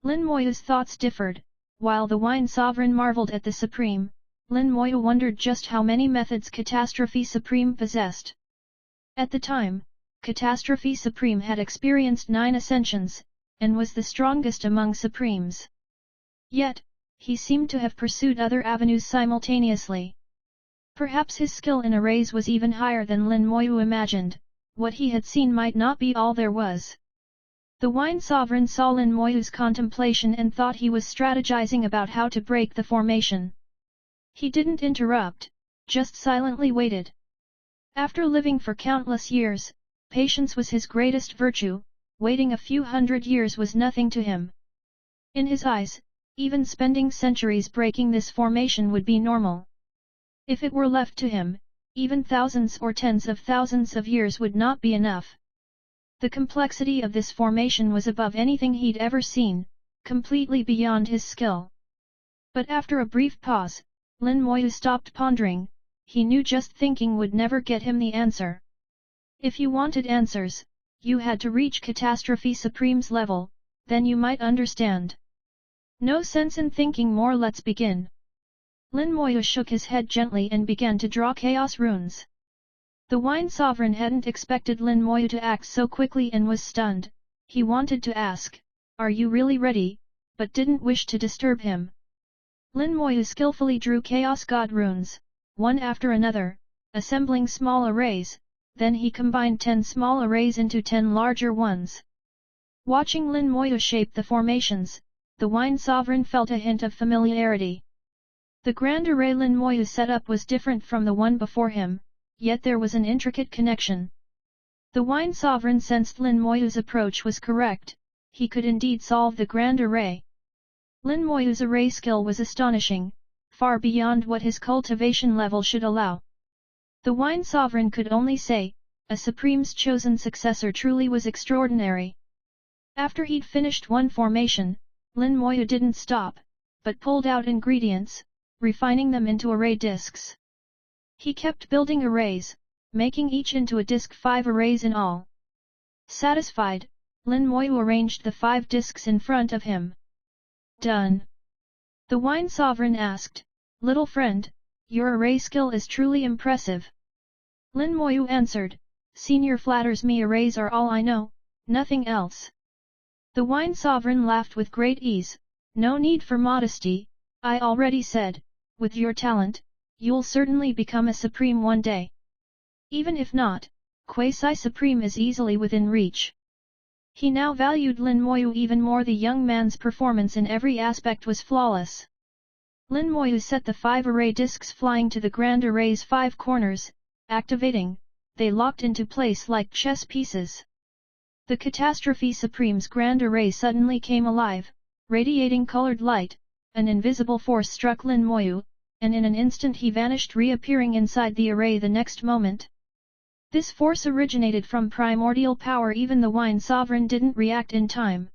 Speaker 1: Lin Moyu's thoughts differed. While the Wine Sovereign marveled at the Supreme, Lin Moyu wondered just how many methods Catastrophe Supreme possessed. At the time, Catastrophe Supreme had experienced 9 ascensions, and was the strongest among Supremes. Yet, he seemed to have pursued other avenues simultaneously. Perhaps his skill in arrays was even higher than Lin Moyu imagined. What he had seen might not be all there was. The Wine Sovereign saw Lin Moyu's contemplation and thought he was strategizing about how to break the formation. He didn't interrupt, just silently waited. After living for countless years, patience was his greatest virtue. Waiting a few hundred years was nothing to him. In his eyes, even spending centuries breaking this formation would be normal. If it were left to him, even thousands or tens of thousands of years would not be enough. The complexity of this formation was above anything he'd ever seen, completely beyond his skill. But after a brief pause, Lin Moyu stopped pondering. He knew just thinking would never get him the answer. If you wanted answers, you had to reach Catastrophe Supreme's level, then you might understand. No sense in thinking more, let's begin. Lin Moyu shook his head gently and began to draw chaos runes. The Wine Sovereign hadn't expected Lin Moyu to act so quickly and was stunned. He wanted to ask, "Are you really ready?" but didn't wish to disturb him. Lin Moyu skillfully drew Chaos God runes, one after another, assembling small arrays, then he combined 10 small arrays into 10 larger ones. Watching Lin Moyu shape the formations, the Wine Sovereign felt a hint of familiarity. The grand array Lin Moyu set up was different from the one before him, yet there was an intricate connection. The Wine Sovereign sensed Lin Moyu's approach was correct. He could indeed solve the grand array. Lin Moyu's array skill was astonishing, far beyond what his cultivation level should allow. The Wine Sovereign could only say, a Supreme's chosen successor truly was extraordinary. After he'd finished one formation, Lin Moyu didn't stop, but pulled out ingredients, refining them into array discs. He kept building arrays, making each into a disc 5 arrays in all. Satisfied, Lin Moyu arranged the 5 discs in front of him. Done. The Wine Sovereign asked, "Little friend, your array skill is truly impressive." Lin Moyu answered, "Senior flatters me, arrays are all I know, nothing else." The Wine Sovereign laughed with great ease, "No need for modesty, I already said, with your talent, you'll certainly become a Supreme one day. Even if not, Quasi-Supreme is easily within reach." He now valued Lin Moyu even more. The young man's performance in every aspect was flawless. Lin Moyu set the 5 array discs flying to the grand array's 5 corners, activating, they locked into place like chess pieces. The Catastrophe Supreme's grand array suddenly came alive, radiating colored light. An invisible force struck Lin Moyu, and in an instant he vanished, reappearing inside the array the next moment. This force originated from primordial power. Even the Wine Sovereign didn't react in time.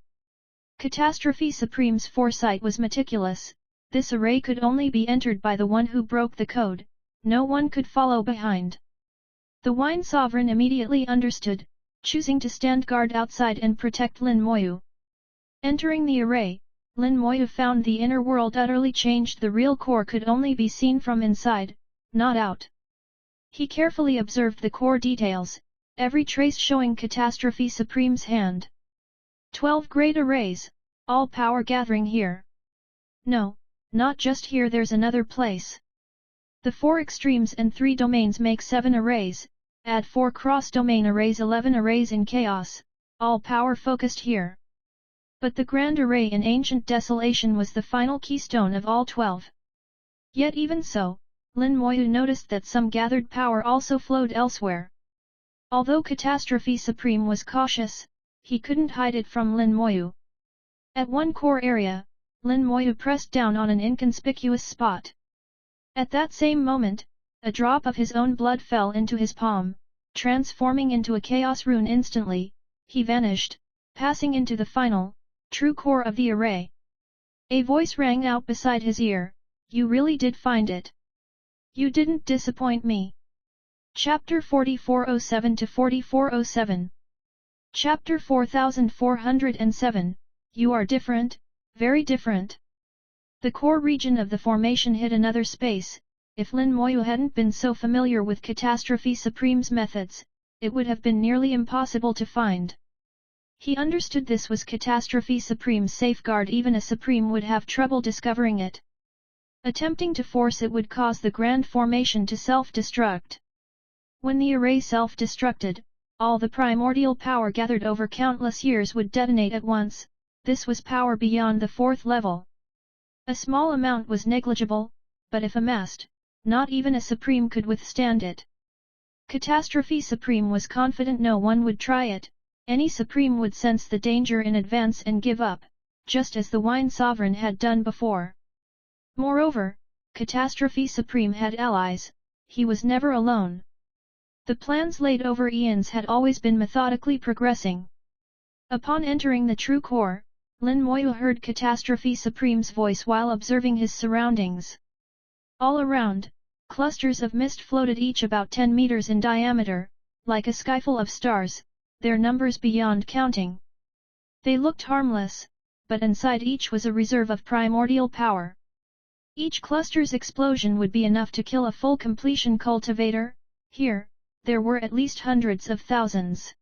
Speaker 1: Catastrophe Supreme's foresight was meticulous. This array could only be entered by the one who broke the code, no one could follow behind. The Wine Sovereign immediately understood, choosing to stand guard outside and protect Lin Moyu. Entering the array, Lin Moyu found the inner world utterly changed. The real core could only be seen from inside, not out. He carefully observed the core details, every trace showing Catastrophe Supreme's hand. 12 great arrays, all power gathering here. No, not just here, there's another place. The 4 extremes and 3 domains make 7 arrays, add 4 cross-domain arrays, 11 arrays in chaos, all power focused here. But the grand array in ancient desolation was the final keystone of all 12. Yet even so, Lin Moyu noticed that some gathered power also flowed elsewhere. Although Catastrophe Supreme was cautious, he couldn't hide it from Lin Moyu. At one core area, Lin Moyu pressed down on an inconspicuous spot. At that same moment, a drop of his own blood fell into his palm, transforming into a chaos rune instantly. He vanished, passing into the final, true core of the array. A voice rang out beside his ear, "You really did find it. You didn't disappoint me." Chapter 4407-4407. Chapter 4407, You are different, very different. The core region of the formation hid another space. If Lin Moyu hadn't been so familiar with Catastrophe Supreme's methods, it would have been nearly impossible to find. He understood this was Catastrophe Supreme's safeguard. Even a Supreme would have trouble discovering it. Attempting to force it would cause the grand formation to self-destruct. When the array self-destructed, all the primordial power gathered over countless years would detonate at once. This was power beyond the 4th level. A small amount was negligible, but if amassed, not even a Supreme could withstand it. Catastrophe Supreme was confident no one would try it. Any Supreme would sense the danger in advance and give up, just as the Wine Sovereign had done before. Moreover, Catastrophe Supreme had allies. He was never alone. The plans laid over eons had always been methodically progressing. Upon entering the true core, Lin Moyu heard Catastrophe Supreme's voice while observing his surroundings. All around, clusters of mist floated, each about 10 meters in diameter, like a skyful of stars, their numbers beyond counting. They looked harmless, but inside each was a reserve of primordial power. Each cluster's explosion would be enough to kill a full completion cultivator. Here, there were at least hundreds of thousands.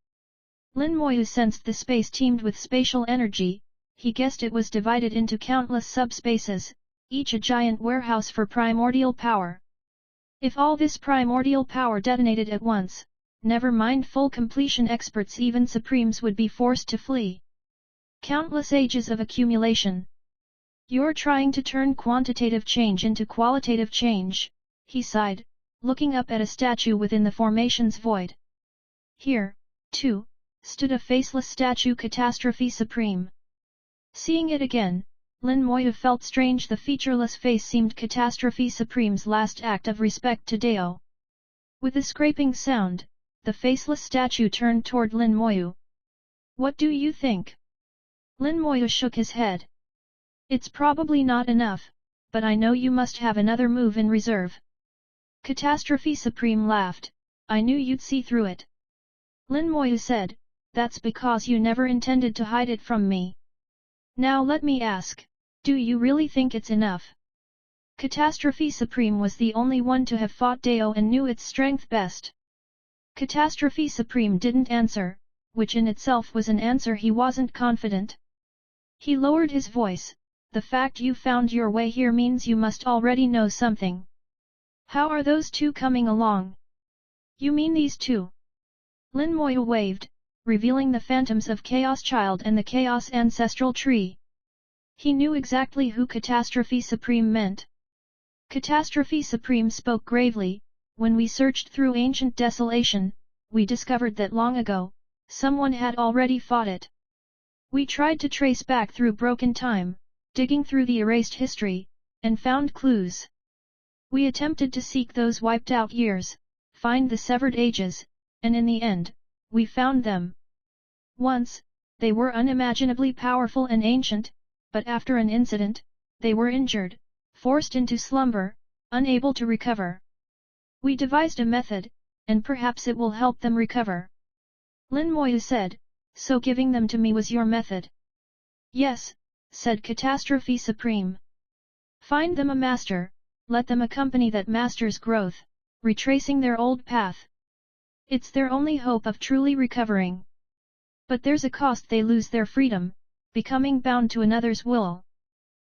Speaker 1: Lin Moyu sensed the space teemed with spatial energy. He guessed it was divided into countless subspaces, each a giant warehouse for primordial power. If all this primordial power detonated at once, never mind full completion experts, even Supremes would be forced to flee. Countless ages of accumulation. You're trying to turn quantitative change into qualitative change, he sighed, looking up at a statue within the formation's void. Here, too, stood a faceless statue, Catastrophe Supreme. Seeing it again, Lin Moyu felt strange. The featureless face seemed Catastrophe Supreme's last act of respect to Dao. With a scraping sound, the faceless statue turned toward Lin Moyu. "What do you think?" Lin Moyu shook his head. "It's probably not enough, but I know you must have another move in reserve." Catastrophe Supreme laughed. "I knew you'd see through it." Lin Moyu said, "That's because you never intended to hide it from me. Now let me ask, do you really think it's enough?" Catastrophe Supreme was the only one to have fought Dao and knew its strength best. Catastrophe Supreme didn't answer, which in itself was an answer he wasn't confident. He lowered his voice. "The fact you found your way here means you must already know something. How are those two coming along?" "You mean these two?" Lin Moyu waved, revealing the phantoms of Chaos Child and the Chaos Ancestral Tree. He knew exactly who Catastrophe Supreme meant. Catastrophe Supreme spoke gravely, "When we searched through ancient desolation, we discovered that long ago, someone had already fought it. We tried to trace back through broken time, digging through the erased history, and found clues. We attempted to seek those wiped out years, find the severed ages, and in the end, we found them. Once, they were unimaginably powerful and ancient, but after an incident, they were injured, forced into slumber, unable to recover. We devised a method, and perhaps it will help them recover." Lin Moyu said, "So giving them to me was your method?" "Yes," said Catastrophe Supreme. "Find them a master, let them accompany that master's growth, retracing their old path. It's their only hope of truly recovering. But there's a cost: they lose their freedom, becoming bound to another's will."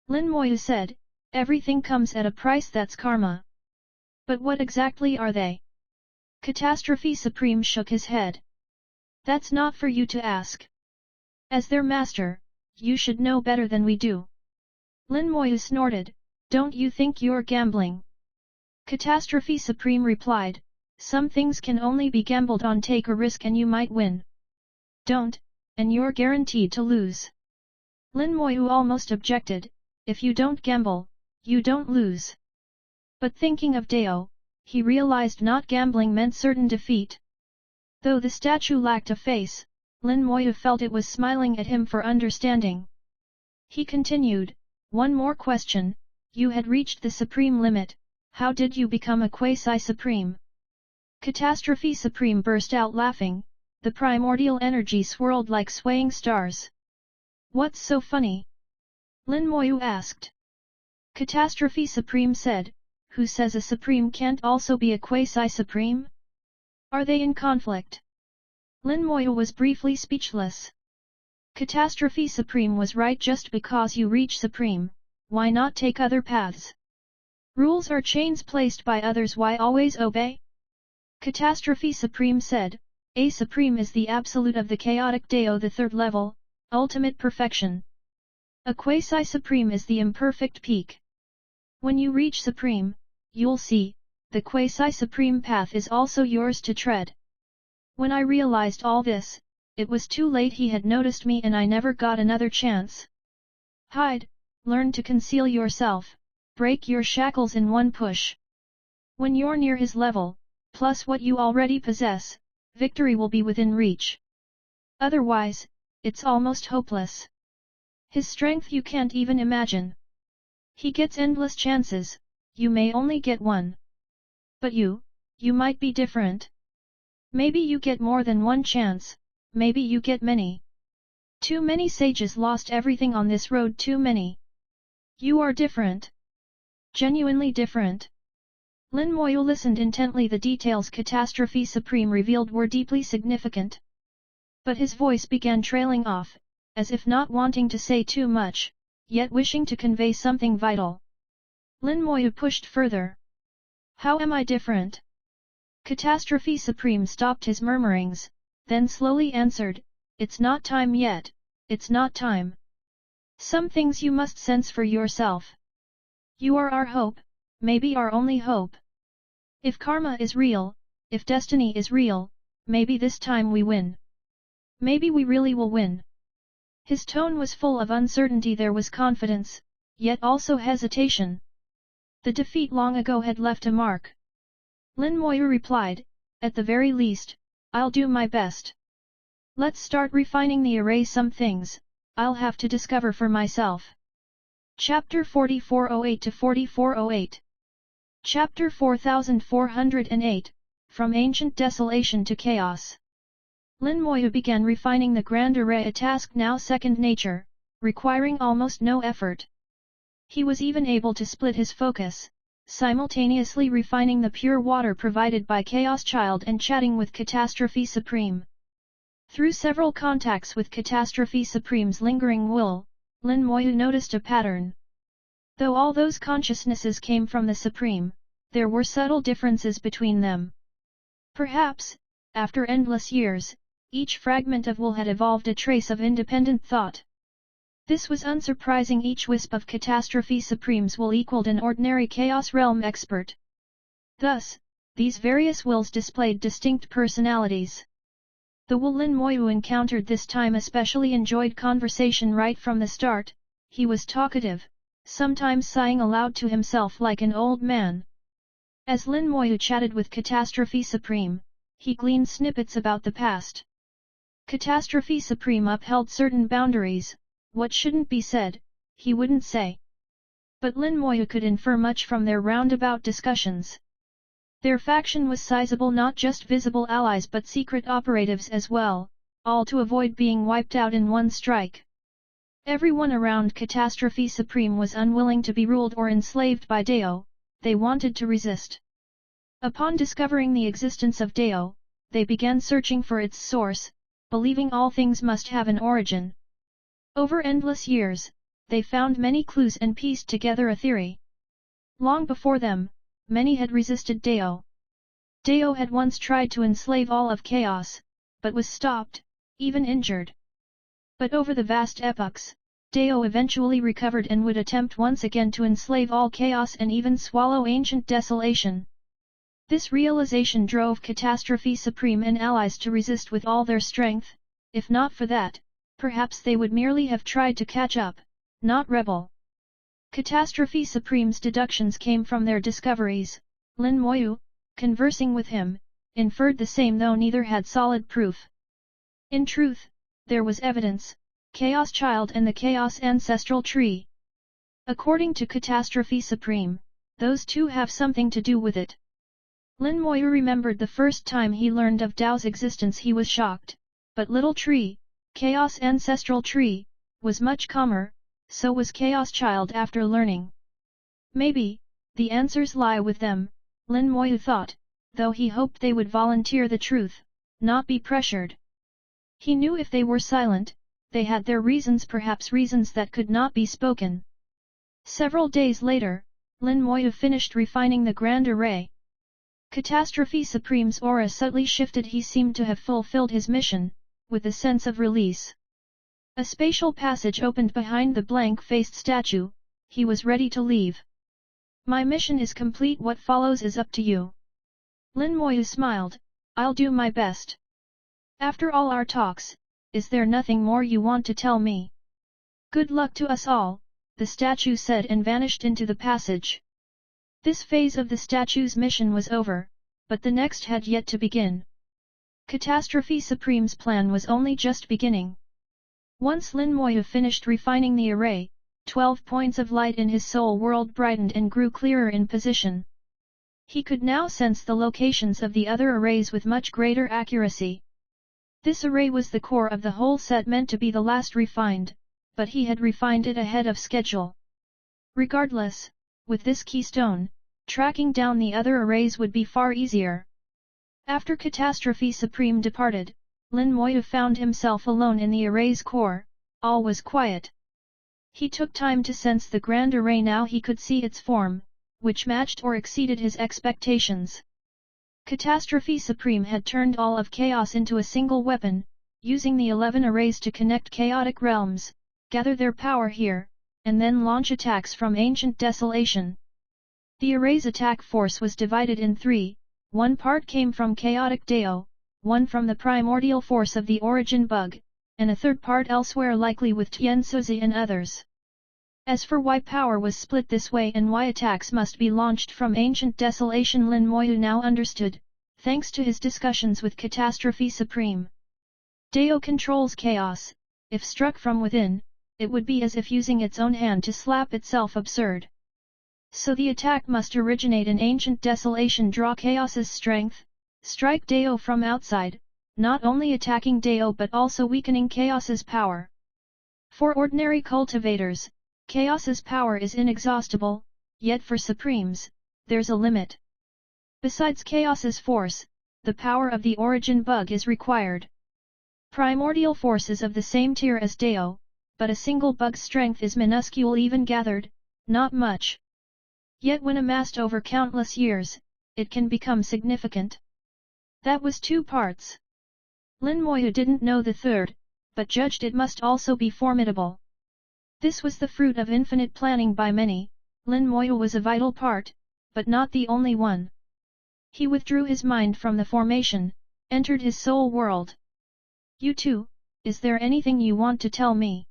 Speaker 1: Lin Moyu said, "Everything comes at a price, that's karma. But what exactly are they?" Catastrophe Supreme shook his head. "That's not for you to ask. As their master, you should know better than we do." Lin Moyu snorted, "Don't you think you're gambling?" Catastrophe Supreme replied, "Some things can only be gambled on. Take a risk and you might win. Don't, and you're guaranteed to lose." Lin Moyu almost objected, if you don't gamble, you don't lose. But thinking of Dao, he realized not gambling meant certain defeat. Though the statue lacked a face, Lin Moyu felt it was smiling at him for understanding. He continued, one more question, you had reached the supreme limit, how did you become a quasi-supreme? Catastrophe Supreme burst out laughing, the primordial energy swirled like swaying stars. What's so funny? Lin Moyu asked. Catastrophe Supreme said, who says a supreme can't also be a quasi-supreme? Are they in conflict? Lin Moyu was briefly speechless. Catastrophe Supreme was right, just because you reach supreme, why not take other paths? Rules are chains placed by others, why always obey? Catastrophe Supreme said, a supreme is the absolute of the chaotic Dao, the third level, ultimate perfection. A quasi-supreme is the imperfect peak. When you reach supreme, you'll see, the quasi-supreme path is also yours to tread. When I realized all this, it was too late. He had noticed me and I never got another chance. Hide, learn to conceal yourself, break your shackles in one push. When you're near his level, plus what you already possess, victory will be within reach. Otherwise, it's almost hopeless. His strength you can't even imagine. He gets endless chances, you may only get one. But you might be different. Maybe you get more than one chance, maybe you get many. Too many sages lost everything on this road, too many. You are different. Genuinely different. Lin Moyu listened intently. The details Catastrophe Supreme revealed were deeply significant. But his voice began trailing off, as if not wanting to say too much, yet wishing to convey something vital. Lin Moyu pushed further. How am I different? Catastrophe Supreme stopped his murmurings, then slowly answered, it's not time yet, it's not time. Some things you must sense for yourself. You are our hope, maybe our only hope. If karma is real, if destiny is real, maybe this time we win. Maybe we really will win. His tone was full of uncertainty. There was confidence, yet also hesitation. The defeat long ago had left a mark. Lin Moyu replied, at the very least, I'll do my best. Let's start refining the array. Some things, I'll have to discover for myself. Chapter 4408-4408. Chapter 4408, From Ancient Desolation to Chaos. Lin Moyu began refining the grand array, a task now second nature, requiring almost no effort. He was even able to split his focus, simultaneously refining the pure water provided by Chaos Child and chatting with Catastrophe Supreme. Through several contacts with Catastrophe Supreme's lingering will, Lin Moyu noticed a pattern. Though all those consciousnesses came from the Supreme, there were subtle differences between them. Perhaps, after endless years, each fragment of will had evolved a trace of independent thought. This was unsurprising. Each wisp of Catastrophe Supreme's will equaled an ordinary Chaos Realm expert. Thus, these various wills displayed distinct personalities. The will Lin Moyu encountered this time especially enjoyed conversation right from the start. He was talkative, sometimes sighing aloud to himself like an old man. As Lin Moyu chatted with Catastrophe Supreme, he gleaned snippets about the past. Catastrophe Supreme upheld certain boundaries. What shouldn't be said, he wouldn't say. But Lin Moyu could infer much from their roundabout discussions. Their faction was sizable, not just visible allies but secret operatives as well, all to avoid being wiped out in one strike. Everyone around Catastrophe Supreme was unwilling to be ruled or enslaved by Dao, they wanted to resist. Upon discovering the existence of Dao, they began searching for its source, believing all things must have an origin. Over endless years, they found many clues and pieced together a theory. Long before them, many had resisted Dao. Dao had once tried to enslave all of chaos, but was stopped, even injured. But over the vast epochs, Dao eventually recovered and would attempt once again to enslave all chaos and even swallow ancient desolation. This realization drove Catastrophe Supreme and allies to resist with all their strength. If not for that, perhaps they would merely have tried to catch up, not rebel. Catastrophe Supreme's deductions came from their discoveries. Lin Moyu, conversing with him, inferred the same though neither had solid proof. In truth, there was evidence, Chaos Child and the Chaos Ancestral Tree. According to Catastrophe Supreme, those two have something to do with it. Lin Moyu remembered the first time he learned of Tao's existence he was shocked, but Little Tree, Chaos Ancestral Tree, was much calmer, so was Chaos Child after learning. Maybe, the answers lie with them, Lin Moyu thought, though he hoped they would volunteer the truth, not be pressured. He knew if they were silent, they had their reasons, perhaps reasons that could not be spoken. Several days later, Lin Moyu finished refining the Grand Array. Catastrophe Supreme's aura subtly shifted. He seemed to have fulfilled his mission, with a sense of release. A spatial passage opened behind the blank-faced statue. He was ready to leave. My mission is complete. What follows is up to you. Lin Moyu smiled. I'll do my best. After all our talks, is there nothing more you want to tell me? Good luck to us all, the statue said and vanished into the passage. This phase of the statue's mission was over, but the next had yet to begin. Catastrophe Supreme's plan was only just beginning. Once Lin Moyu finished refining the array, 12 points of light in his soul world brightened and grew clearer in position. He could now sense the locations of the other arrays with much greater accuracy. This array was the core of the whole set, meant to be the last refined, but he had refined it ahead of schedule. Regardless, with this keystone, tracking down the other arrays would be far easier. After Catastrophe Supreme departed, Lin Moyu found himself alone in the array's core. All was quiet. He took time to sense the grand array. Now he could see its form, which matched or exceeded his expectations. Catastrophe Supreme had turned all of chaos into a single weapon, using the 11 arrays to connect chaotic realms, gather their power here, and then launch attacks from ancient desolation. The array's attack force was divided in three: one part came from chaotic Dao, one from the primordial force of the origin bug, and a third part elsewhere, likely with Tiansuzi and others. As for why power was split this way and why attacks must be launched from ancient desolation, Lin Moyu now understood, thanks to his discussions with Catastrophe Supreme. Dao controls chaos. If struck from within, it would be as if using its own hand to slap itself. Absurd. So the attack must originate in ancient desolation, draw chaos's strength, strike Dao from outside, not only attacking Dao but also weakening chaos's power. For ordinary cultivators, chaos's power is inexhaustible, yet for Supremes, there's a limit. Besides chaos's force, the power of the origin bug is required. Primordial force is of the same tier as Dao, but a single bug's strength is minuscule even gathered, not much. Yet when amassed over countless years, it can become significant. That was 2 parts. Lin Moyu didn't know the third, but judged it must also be formidable. This was the fruit of infinite planning by many. Lin Moyu was a vital part, but not the only one. He withdrew his mind from the formation, entered his soul world. You too, is there anything you want to tell me?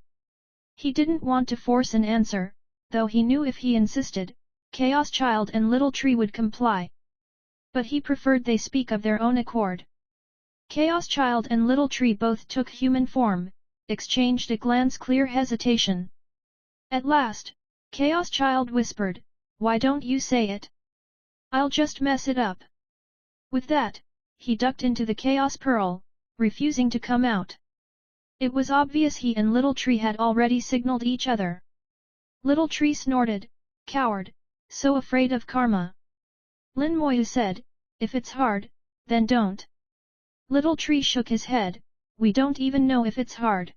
Speaker 1: He didn't want to force an answer, though he knew if he insisted, Chaos Child and Little Tree would comply. But he preferred they speak of their own accord. Chaos Child and Little Tree both took human form, exchanged a glance, clear hesitation. At last, Chaos Child whispered, "Why don't you say it? I'll just mess it up." With that, he ducked into the Chaos Pearl, refusing to come out. It was obvious he and Little Tree had already signaled each other. Little Tree snorted, "Coward, so afraid of karma." Lin Moyu said, "If it's hard, then don't." Little Tree shook his head, "We don't even know if it's hard.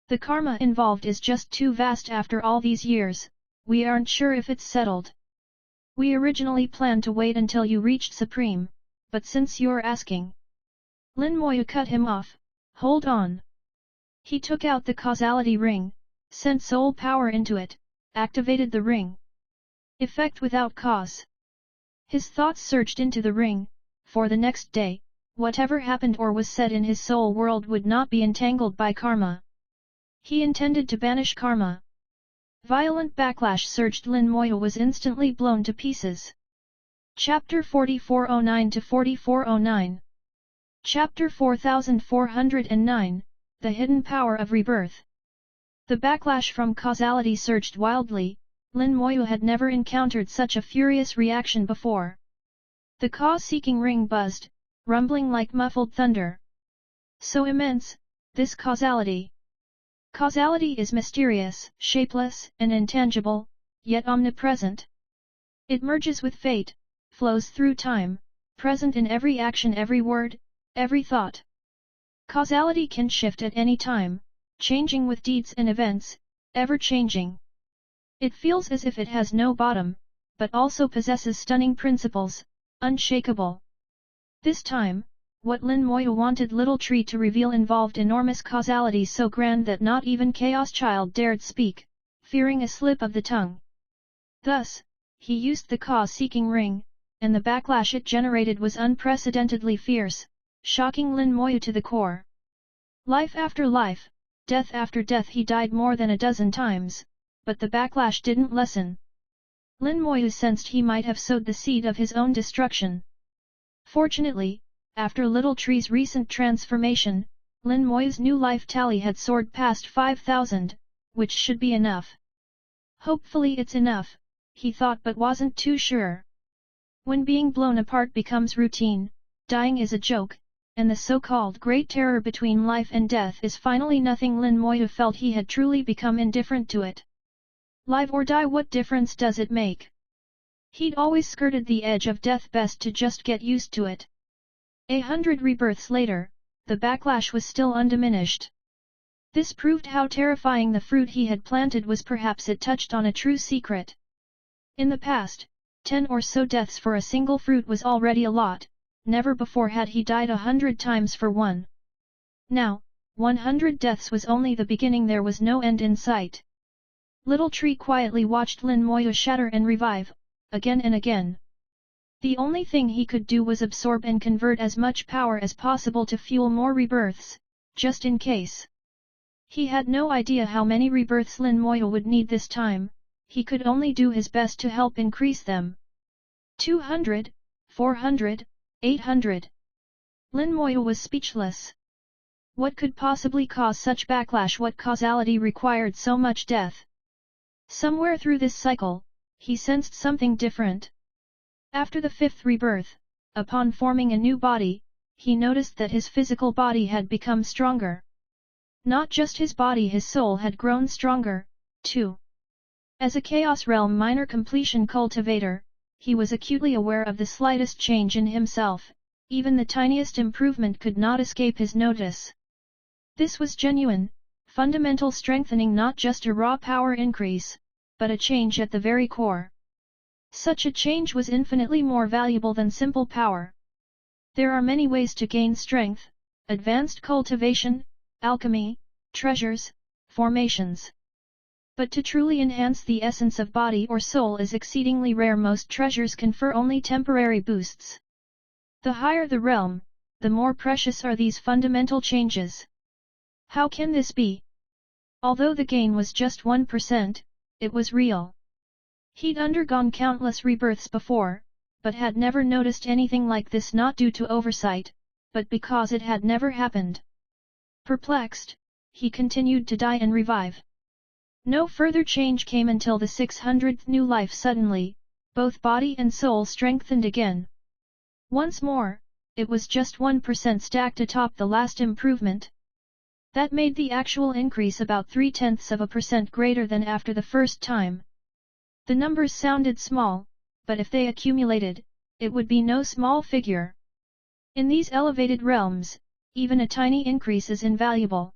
Speaker 1: The karma involved is just too vast. After all these years, we aren't sure if it's settled. We originally planned to wait until you reached Supreme, but since you're asking..." Lin Moyu cut him off, "Hold on." He took out the causality ring, sent soul power into it, activated the ring. Effect without cause. His thoughts surged into the ring. For the next day, whatever happened or was said in his soul world would not be entangled by karma. He intended to banish karma. Violent backlash surged. Lin Moyu was instantly blown to pieces. Chapter 4409-4409. Chapter 4409, The Hidden Power of Rebirth. The backlash from causality surged wildly. Lin Moyu had never encountered such a furious reaction before. The cause-seeking ring buzzed, rumbling like muffled thunder. So immense, this causality. Causality is mysterious, shapeless, and intangible, yet omnipresent. It merges with fate, flows through time, present in every action, every word, every thought. Causality can shift at any time, changing with deeds and events, ever changing. It feels as if it has no bottom, but also possesses stunning principles, unshakable. This time, what Lin Moyu wanted Little Tree to reveal involved enormous causality so grand that not even Chaos Child dared speak, fearing a slip of the tongue. Thus, he used the cause-seeking ring, and the backlash it generated was unprecedentedly fierce, shocking Lin Moyu to the core. Life after life, death after death, he died more than a dozen times, but the backlash didn't lessen. Lin Moyu sensed he might have sowed the seed of his own destruction. Fortunately, after Little Tree's recent transformation, Lin Moyu's new life tally had soared past 5,000, which should be enough. Hopefully it's enough, he thought, but wasn't too sure. When being blown apart becomes routine, dying is a joke, and the so-called great terror between life and death is finally nothing, Lin Moyu felt he had truly become indifferent to it. Live or die, what difference does it make? He'd always skirted the edge of death, best to just get used to it. 100 rebirths later, the backlash was still undiminished. This proved how terrifying the fruit he had planted was. Perhaps it touched on a true secret. In the past, 10 or so deaths for a single fruit was already a lot. Never before had he died 100 times for one. Now, 100 deaths was only the beginning, there was no end in sight. Little Tree quietly watched Lin Moyu shatter and revive, again and again. The only thing he could do was absorb and convert as much power as possible to fuel more rebirths, just in case. He had no idea how many rebirths Lin Moyu would need this time, he could only do his best to help increase them. 200, 400, 800. Lin Moyu was speechless. What could possibly cause such backlash? What causality required so much death? Somewhere through this cycle, he sensed something different. After the 5th rebirth, upon forming a new body, he noticed that his physical body had become stronger. Not just his body, his soul had grown stronger, too. As a Chaos Realm minor completion cultivator, he was acutely aware of the slightest change in himself, even the tiniest improvement could not escape his notice. This was genuine, fundamental strengthening, not just a raw power increase, but a change at the very core. Such a change was infinitely more valuable than simple power. There are many ways to gain strength: advanced cultivation, alchemy, treasures, formations. But to truly enhance the essence of body or soul is exceedingly rare. Most treasures confer only temporary boosts. The higher the realm, the more precious are these fundamental changes. How can this be? Although the gain was just 1%, it was real. He'd undergone countless rebirths before, but had never noticed anything like this, not due to oversight, but because it had never happened. Perplexed, he continued to die and revive. No further change came until the 600th new life. Suddenly, both body and soul strengthened again. Once more, it was just 1% stacked atop the last improvement. That made the actual increase about 0.3% greater than after the first time. The numbers sounded small, but if they accumulated, it would be no small figure. In these elevated realms, even a tiny increase is invaluable.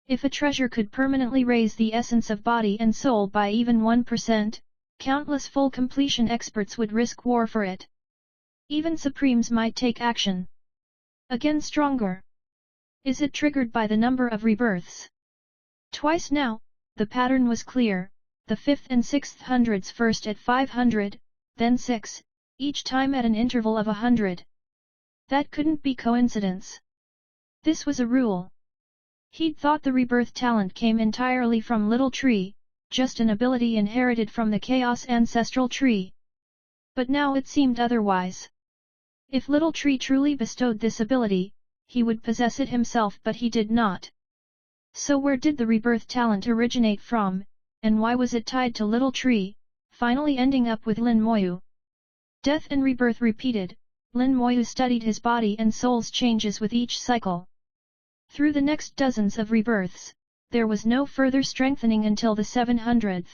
Speaker 1: If a treasure could permanently raise the essence of body and soul by even 1%, countless full completion experts would risk war for it. Even Supremes might take action. Again stronger. Is it triggered by the number of rebirths? Twice now, the pattern was clear. The 5th and 6th hundreds, first at 500, then 6, each time at an interval of 100. That couldn't be coincidence. This was a rule. He'd thought the rebirth talent came entirely from Little Tree, just an ability inherited from the Chaos Ancestral Tree. But now it seemed otherwise. If Little Tree truly bestowed this ability, he would possess it himself, but he did not. So where did the rebirth talent originate from, and why was it tied to Little Tree, finally ending up with Lin Moyu? Death and rebirth repeated. Lin Moyu studied his body and soul's changes with each cycle. Through the next dozens of rebirths, there was no further strengthening until the 700th.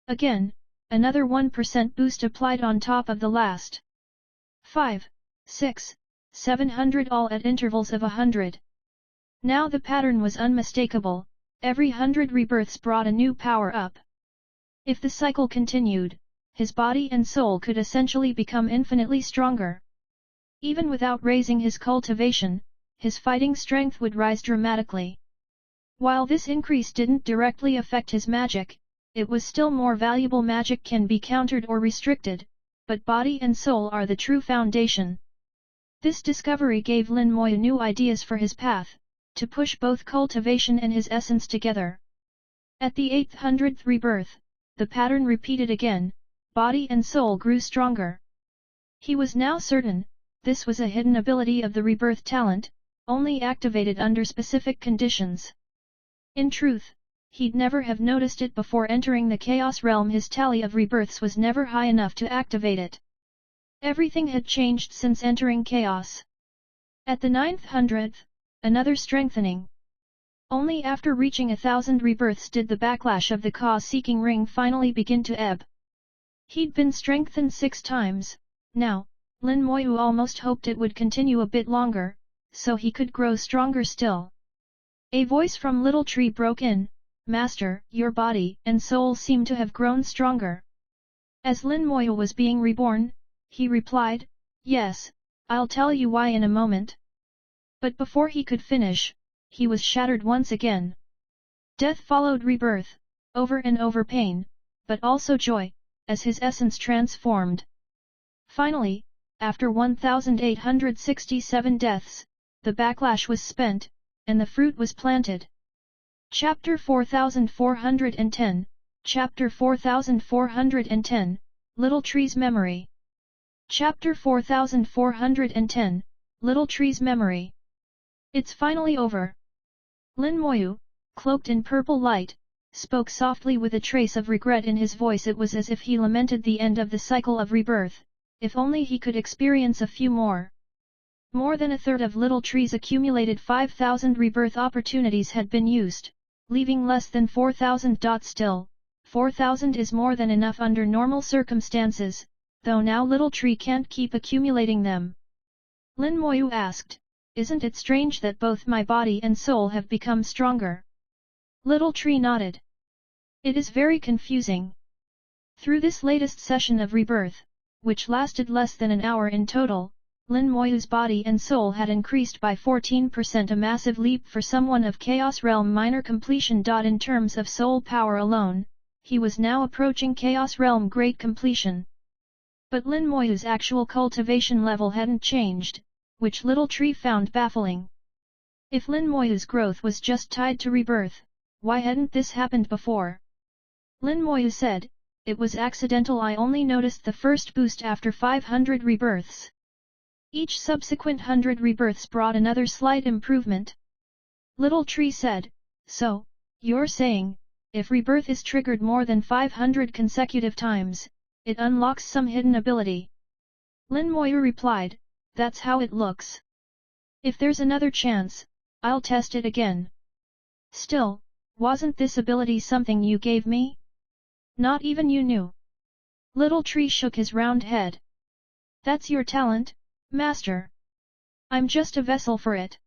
Speaker 1: Again, another 1% boost applied on top of the last. 5, 6, 700 all at intervals of 100. Now the pattern was unmistakable, every 100 rebirths brought a new power up. If the cycle continued, his body and soul could essentially become infinitely stronger. Even without raising his cultivation, his fighting strength would rise dramatically. While this increase didn't directly affect his magic, it was still more valuable. Magic can be countered or restricted, but body and soul are the true foundation. This discovery gave Lin Moyu new ideas for his path, to push both cultivation and his essence together. At the 800th rebirth, the pattern repeated again, body and soul grew stronger. He was now certain, this was a hidden ability of the rebirth talent, only activated under specific conditions. In truth, he'd never have noticed it before entering the Chaos Realm. His tally of rebirths was never high enough to activate it. Everything had changed since entering Chaos. At the 900th, another strengthening. Only after reaching 1,000 rebirths did the backlash of the cause-seeking ring finally begin to ebb. He'd been strengthened 6 times, now, Lin Moyu almost hoped it would continue a bit longer, so he could grow stronger still. A voice from Little Tree broke in, "Master, your body and soul seem to have grown stronger." As Lin Moyu was being reborn, he replied, "Yes, I'll tell you why in a moment." But before he could finish, he was shattered once again. Death followed rebirth, over and over pain, but also joy, as his essence transformed. Finally, after 1,867 deaths, the backlash was spent, and the fruit was planted. Chapter 4410, Chapter 4410, Little Tree's Memory. Chapter 4410, Little Tree's Memory. It's finally over. Lin Moyu, cloaked in purple light, spoke softly with a trace of regret in his voice. It was as if he lamented the end of the cycle of rebirth. If only he could experience a few more. More than a third of Little Tree's accumulated 5,000 rebirth opportunities had been used, leaving less than 4,000. Still, 4,000 is more than enough under normal circumstances, though now Little Tree can't keep accumulating them. Lin Moyu asked, "Isn't it strange that both my body and soul have become stronger?" Little Tree nodded. "It is very confusing." Through this latest session of rebirth, which lasted less than an hour in total, Lin Moyu's body and soul had increased by 14%, a massive leap for someone of Chaos Realm minor completion. In terms of soul power alone, he was now approaching Chaos Realm great completion. But Lin Moyu's actual cultivation level hadn't changed, which Little Tree found baffling. If Lin Moyu's growth was just tied to rebirth, why hadn't this happened before? Lin Moyu said, "It was accidental. I only noticed the first boost after 500 rebirths. Each subsequent 100 rebirths brought another slight improvement." Little Tree said, "So, you're saying, if rebirth is triggered more than 500 consecutive times, it unlocks some hidden ability?" Lin Moyu replied, "That's how it looks. If there's another chance, I'll test it again." "Still, wasn't this ability something you gave me? Not even you knew?" Little Tree shook his round head. "That's your talent, Master. I'm just a vessel for it."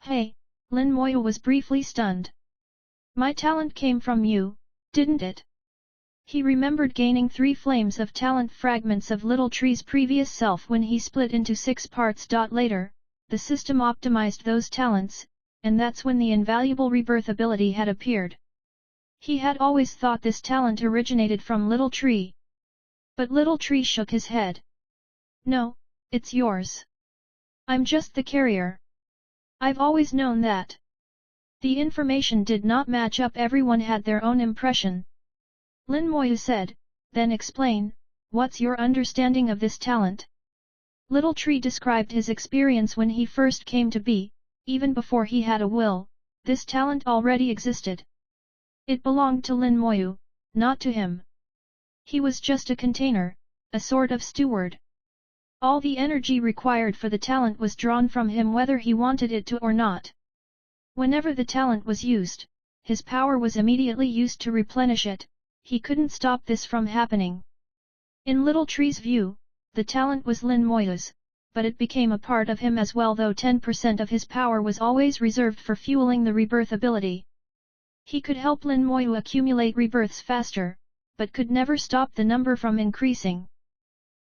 Speaker 1: "Hey," Lin Moyu was briefly stunned. "My talent came from you, didn't it?" He remembered gaining 3 flames of talent fragments of Little Tree's previous self when he split into 6 parts. Later, the system optimized those talents, and that's when the invaluable rebirth ability had appeared. He had always thought this talent originated from Little Tree. But Little Tree shook his head. "No, it's yours. I'm just the carrier. I've always known that." The information did not match up. Everyone had their own impression. Lin Moyu said, then explain, what's your understanding of this talent? Little Tree described his experience when he first came to be, even before he had a will, this talent already existed. It belonged to Lin Moyu, not to him. He was just a container, a sort of steward. All the energy required for the talent was drawn from him whether he wanted it to or not. Whenever the talent was used, his power was immediately used to replenish it. He couldn't stop this from happening. In Little Tree's view, the talent was Lin Moyu's, but it became a part of him as well, though 10% of his power was always reserved for fueling the rebirth ability. He could help Lin Moyu accumulate rebirths faster, but could never stop the number from increasing.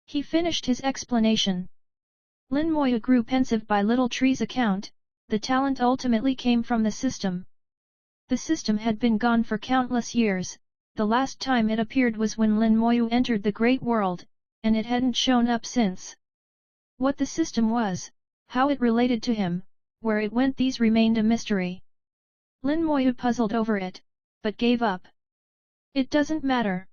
Speaker 1: He finished his explanation. Lin Moyu grew pensive by Little Tree's account. The talent ultimately came from the system. The system had been gone for countless years. The last time it appeared was when Lin Moyu entered the Great World, and it hadn't shown up since. What the system was, how it related to him, where it went, these remained a mystery. Lin Moyu puzzled over it, but gave up. It doesn't matter.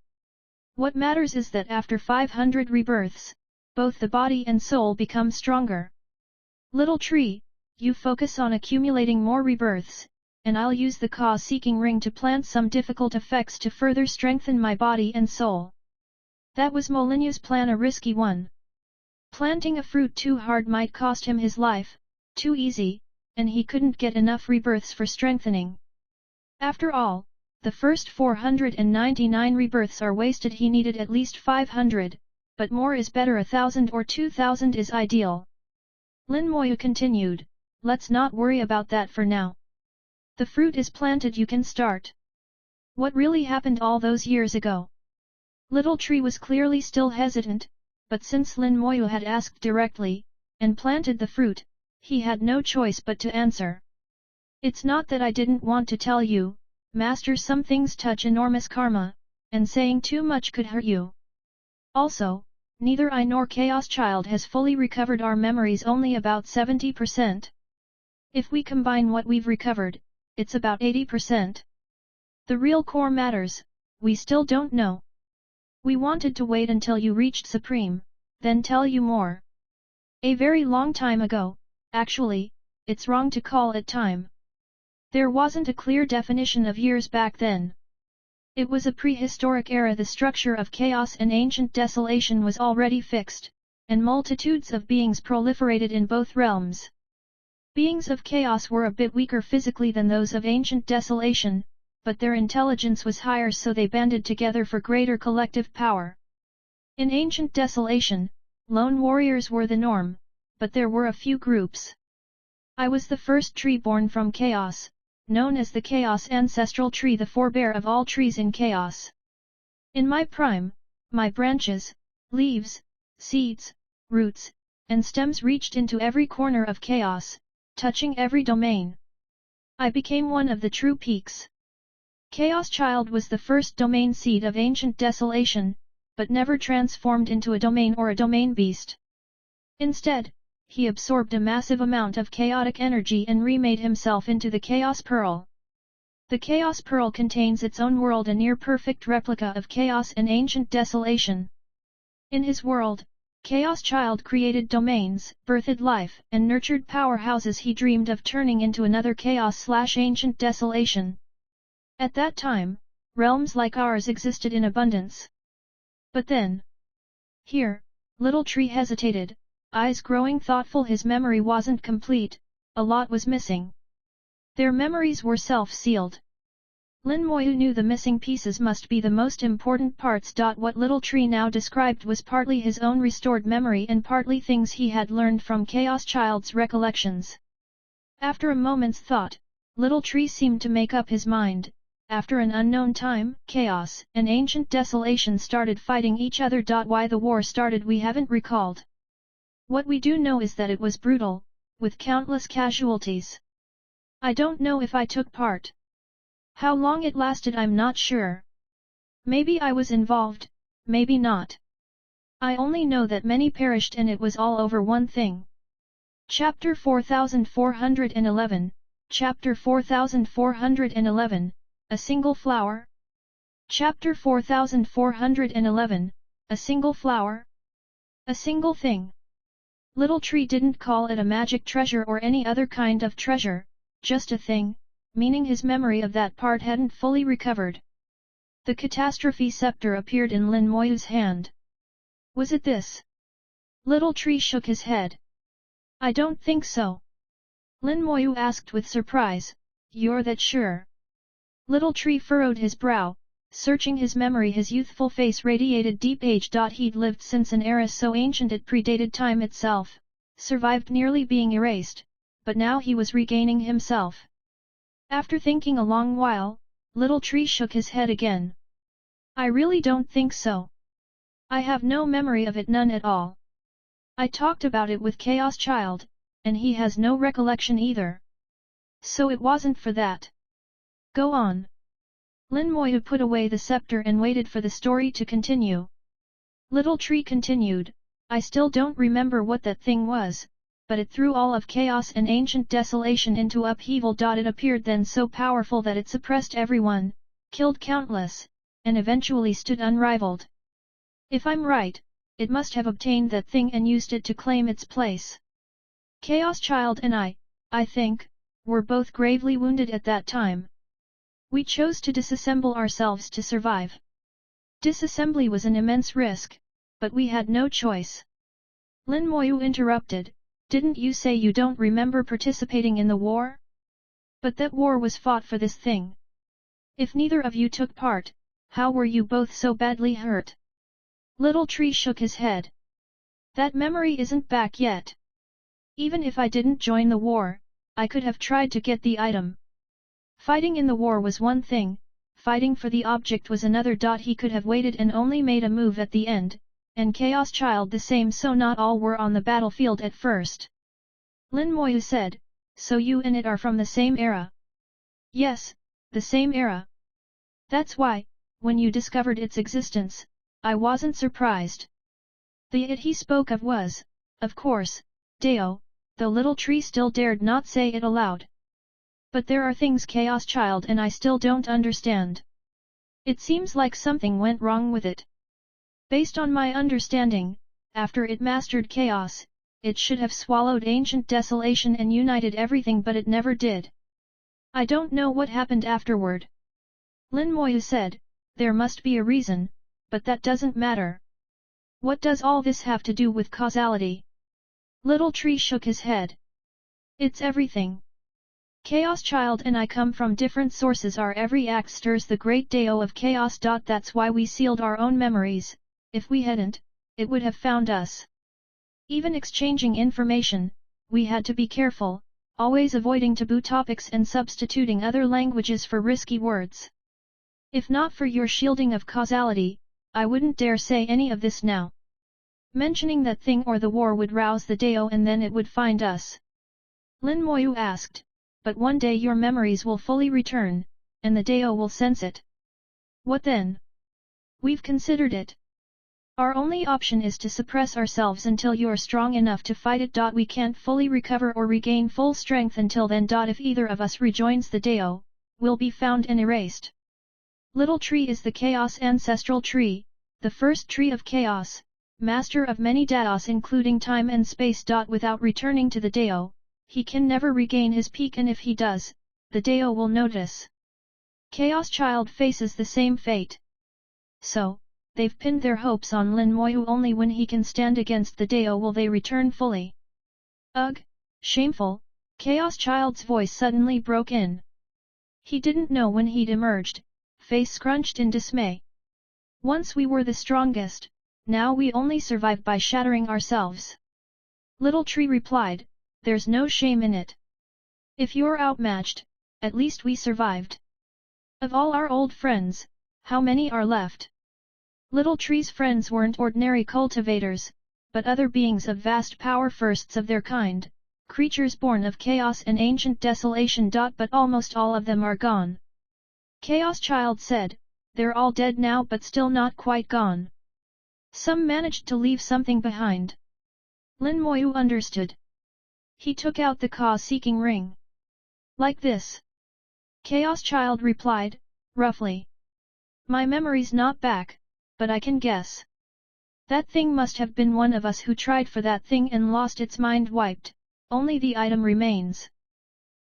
Speaker 1: What matters is that after 500 rebirths, both the body and soul become stronger. Little Tree, you focus on accumulating more rebirths, and I'll use the cause-seeking ring to plant some difficult effects to further strengthen my body and soul. That was Molinu's plan, a risky one. Planting a fruit too hard might cost him his life, too easy, and he couldn't get enough rebirths for strengthening. After all, the first 499 rebirths are wasted. He needed at least 500, but more is better. 1,000 or 2,000 is ideal. Lin Moyu continued, let's not worry about that for now. The fruit is planted, you can start. What really happened all those years ago? Little Tree was clearly still hesitant, but since Lin Moyu had asked directly, and planted the fruit, he had no choice but to answer. It's not that I didn't want to tell you, Master. Some things touch enormous karma, and saying too much could hurt you. Also, neither I nor Chaos Child has fully recovered our memories, only about 70%. If we combine what we've recovered, it's about 80%. The real core matters, we still don't know. We wanted to wait until you reached Supreme, then tell you more. A very long time ago, actually, it's wrong to call it time. There wasn't a clear definition of years back then. It was a prehistoric era. The structure of chaos and ancient desolation was already fixed, and multitudes of beings proliferated in both realms. Beings of chaos were a bit weaker physically than those of ancient desolation, but their intelligence was higher, so they banded together for greater collective power. In ancient desolation, lone warriors were the norm, but there were a few groups. I was the first tree born from chaos, known as the Chaos Ancestral Tree, the forebear of all trees in chaos. In my prime, my branches, leaves, seeds, roots, and stems reached into every corner of chaos, touching every domain. I became one of the true peaks. Chaos Child was the first domain seed of ancient desolation, but never transformed into a domain or a domain beast. Instead, he absorbed a massive amount of chaotic energy and remade himself into the Chaos Pearl. The Chaos Pearl contains its own world, a near-perfect replica of chaos and ancient desolation. In his world, Chaos Child created domains, birthed life, and nurtured powerhouses he dreamed of turning into another chaos/ancient desolation. At that time, realms like ours existed in abundance. But then... Here, Little Tree hesitated, eyes growing thoughtful. His memory wasn't complete, a lot was missing. Their memories were self-sealed. Lin Moyu knew the missing pieces must be the most important parts. What Little Tree now described was partly his own restored memory and partly things he had learned from Chaos Child's recollections. After a moment's thought, Little Tree seemed to make up his mind. After an unknown time, chaos and ancient desolation started fighting each other. Why the war started we haven't recalled. What we do know is that it was brutal, with countless casualties. I don't know if I took part. How long it lasted I'm not sure. Maybe I was involved, maybe not. I only know that many perished and it was all over one thing. Chapter 4411, Chapter 4411, A Single Flower? Chapter 4411, A Single Flower? A single thing. Little Tree didn't call it a magic treasure or any other kind of treasure, just a thing, meaning his memory of that part hadn't fully recovered. The Catastrophe Scepter appeared in Lin Moyu's hand. Was it this? Little Tree shook his head. I don't think so. Lin Moyu asked with surprise, You're that sure? Little Tree furrowed his brow, searching his memory. His youthful face radiated deep age. He'd lived since an era so ancient it predated time itself, survived nearly being erased, but now he was regaining himself. After thinking a long while, Little Tree shook his head again. I really don't think so. I have no memory of it, none at all. I talked about it with Chaos Child, and he has no recollection either. So it wasn't for that. Go on. Lin Moyu put away the scepter and waited for the story to continue. Little Tree continued, I still don't remember what that thing was, but it threw all of chaos and ancient desolation into upheaval. It appeared then so powerful that it suppressed everyone, killed countless, and eventually stood unrivaled. If I'm right, it must have obtained that thing and used it to claim its place. Chaos Child and I think, were both gravely wounded at that time. We chose to disassemble ourselves to survive. Disassembly was an immense risk, but we had no choice. Lin Moyu interrupted, Didn't you say you don't remember participating in the war? But that war was fought for this thing. If neither of you took part, how were you both so badly hurt? Little Tree shook his head. That memory isn't back yet. Even if I didn't join the war, I could have tried to get the item. Fighting in the war was one thing, fighting for the object was another. He could have waited and only made a move at the end, and Chaos Child the same, so not all were on the battlefield at first. Lin Moyu said, So you and it are from the same era? Yes, the same era. That's why, when you discovered its existence, I wasn't surprised. The it he spoke of was, of course, Dao, though Little Tree still dared not say it aloud. But there are things Chaos Child and I still don't understand. It seems like something went wrong with it. Based on my understanding, after it mastered chaos, it should have swallowed ancient desolation and united everything, but it never did. I don't know what happened afterward. Lin Moyu said, There must be a reason, but that doesn't matter. What does all this have to do with causality? Little Tree shook his head. It's everything. Chaos Child and I come from different sources. Our every act stirs the great Dao of chaos. That's why we sealed our own memories. If we hadn't, it would have found us. Even exchanging information, we had to be careful, always avoiding taboo topics and substituting other languages for risky words. If not for your shielding of causality, I wouldn't dare say any of this now. Mentioning that thing or the war would rouse the Dao and then it would find us. Lin Moyu asked, But one day your memories will fully return, and the Dao will sense it. What then? We've considered it. Our only option is to suppress ourselves until you're strong enough to fight it. We can't fully recover or regain full strength until then. If either of us rejoins the Dao, we'll be found and erased. Little Tree is the Chaos Ancestral Tree, the first tree of chaos, master of many Daos including time and space. Without returning to the Dao, he can never regain his peak, and if he does, the Dao will notice. Chaos Child faces the same fate. So, they've pinned their hopes on Lin Moyu. Only when he can stand against the Dao will they return fully. Ugh, shameful, Chaos Child's voice suddenly broke in. He didn't know when he'd emerged, face scrunched in dismay. Once we were the strongest, now we only survive by shattering ourselves. Little Tree replied, There's no shame in it. If you're outmatched, at least we survived. Of all our old friends, how many are left? Little Tree's friends weren't ordinary cultivators, but other beings of vast power, firsts of their kind, creatures born of chaos and ancient desolation. But almost all of them are gone. Chaos Child said, They're all dead now, but still not quite gone. Some managed to leave something behind. Lin Moyu understood. He took out the cause-seeking ring. Like this. Chaos Child replied, roughly. My memory's not back, but I can guess. That thing must have been one of us who tried for that thing and lost its mind wiped, only the item remains.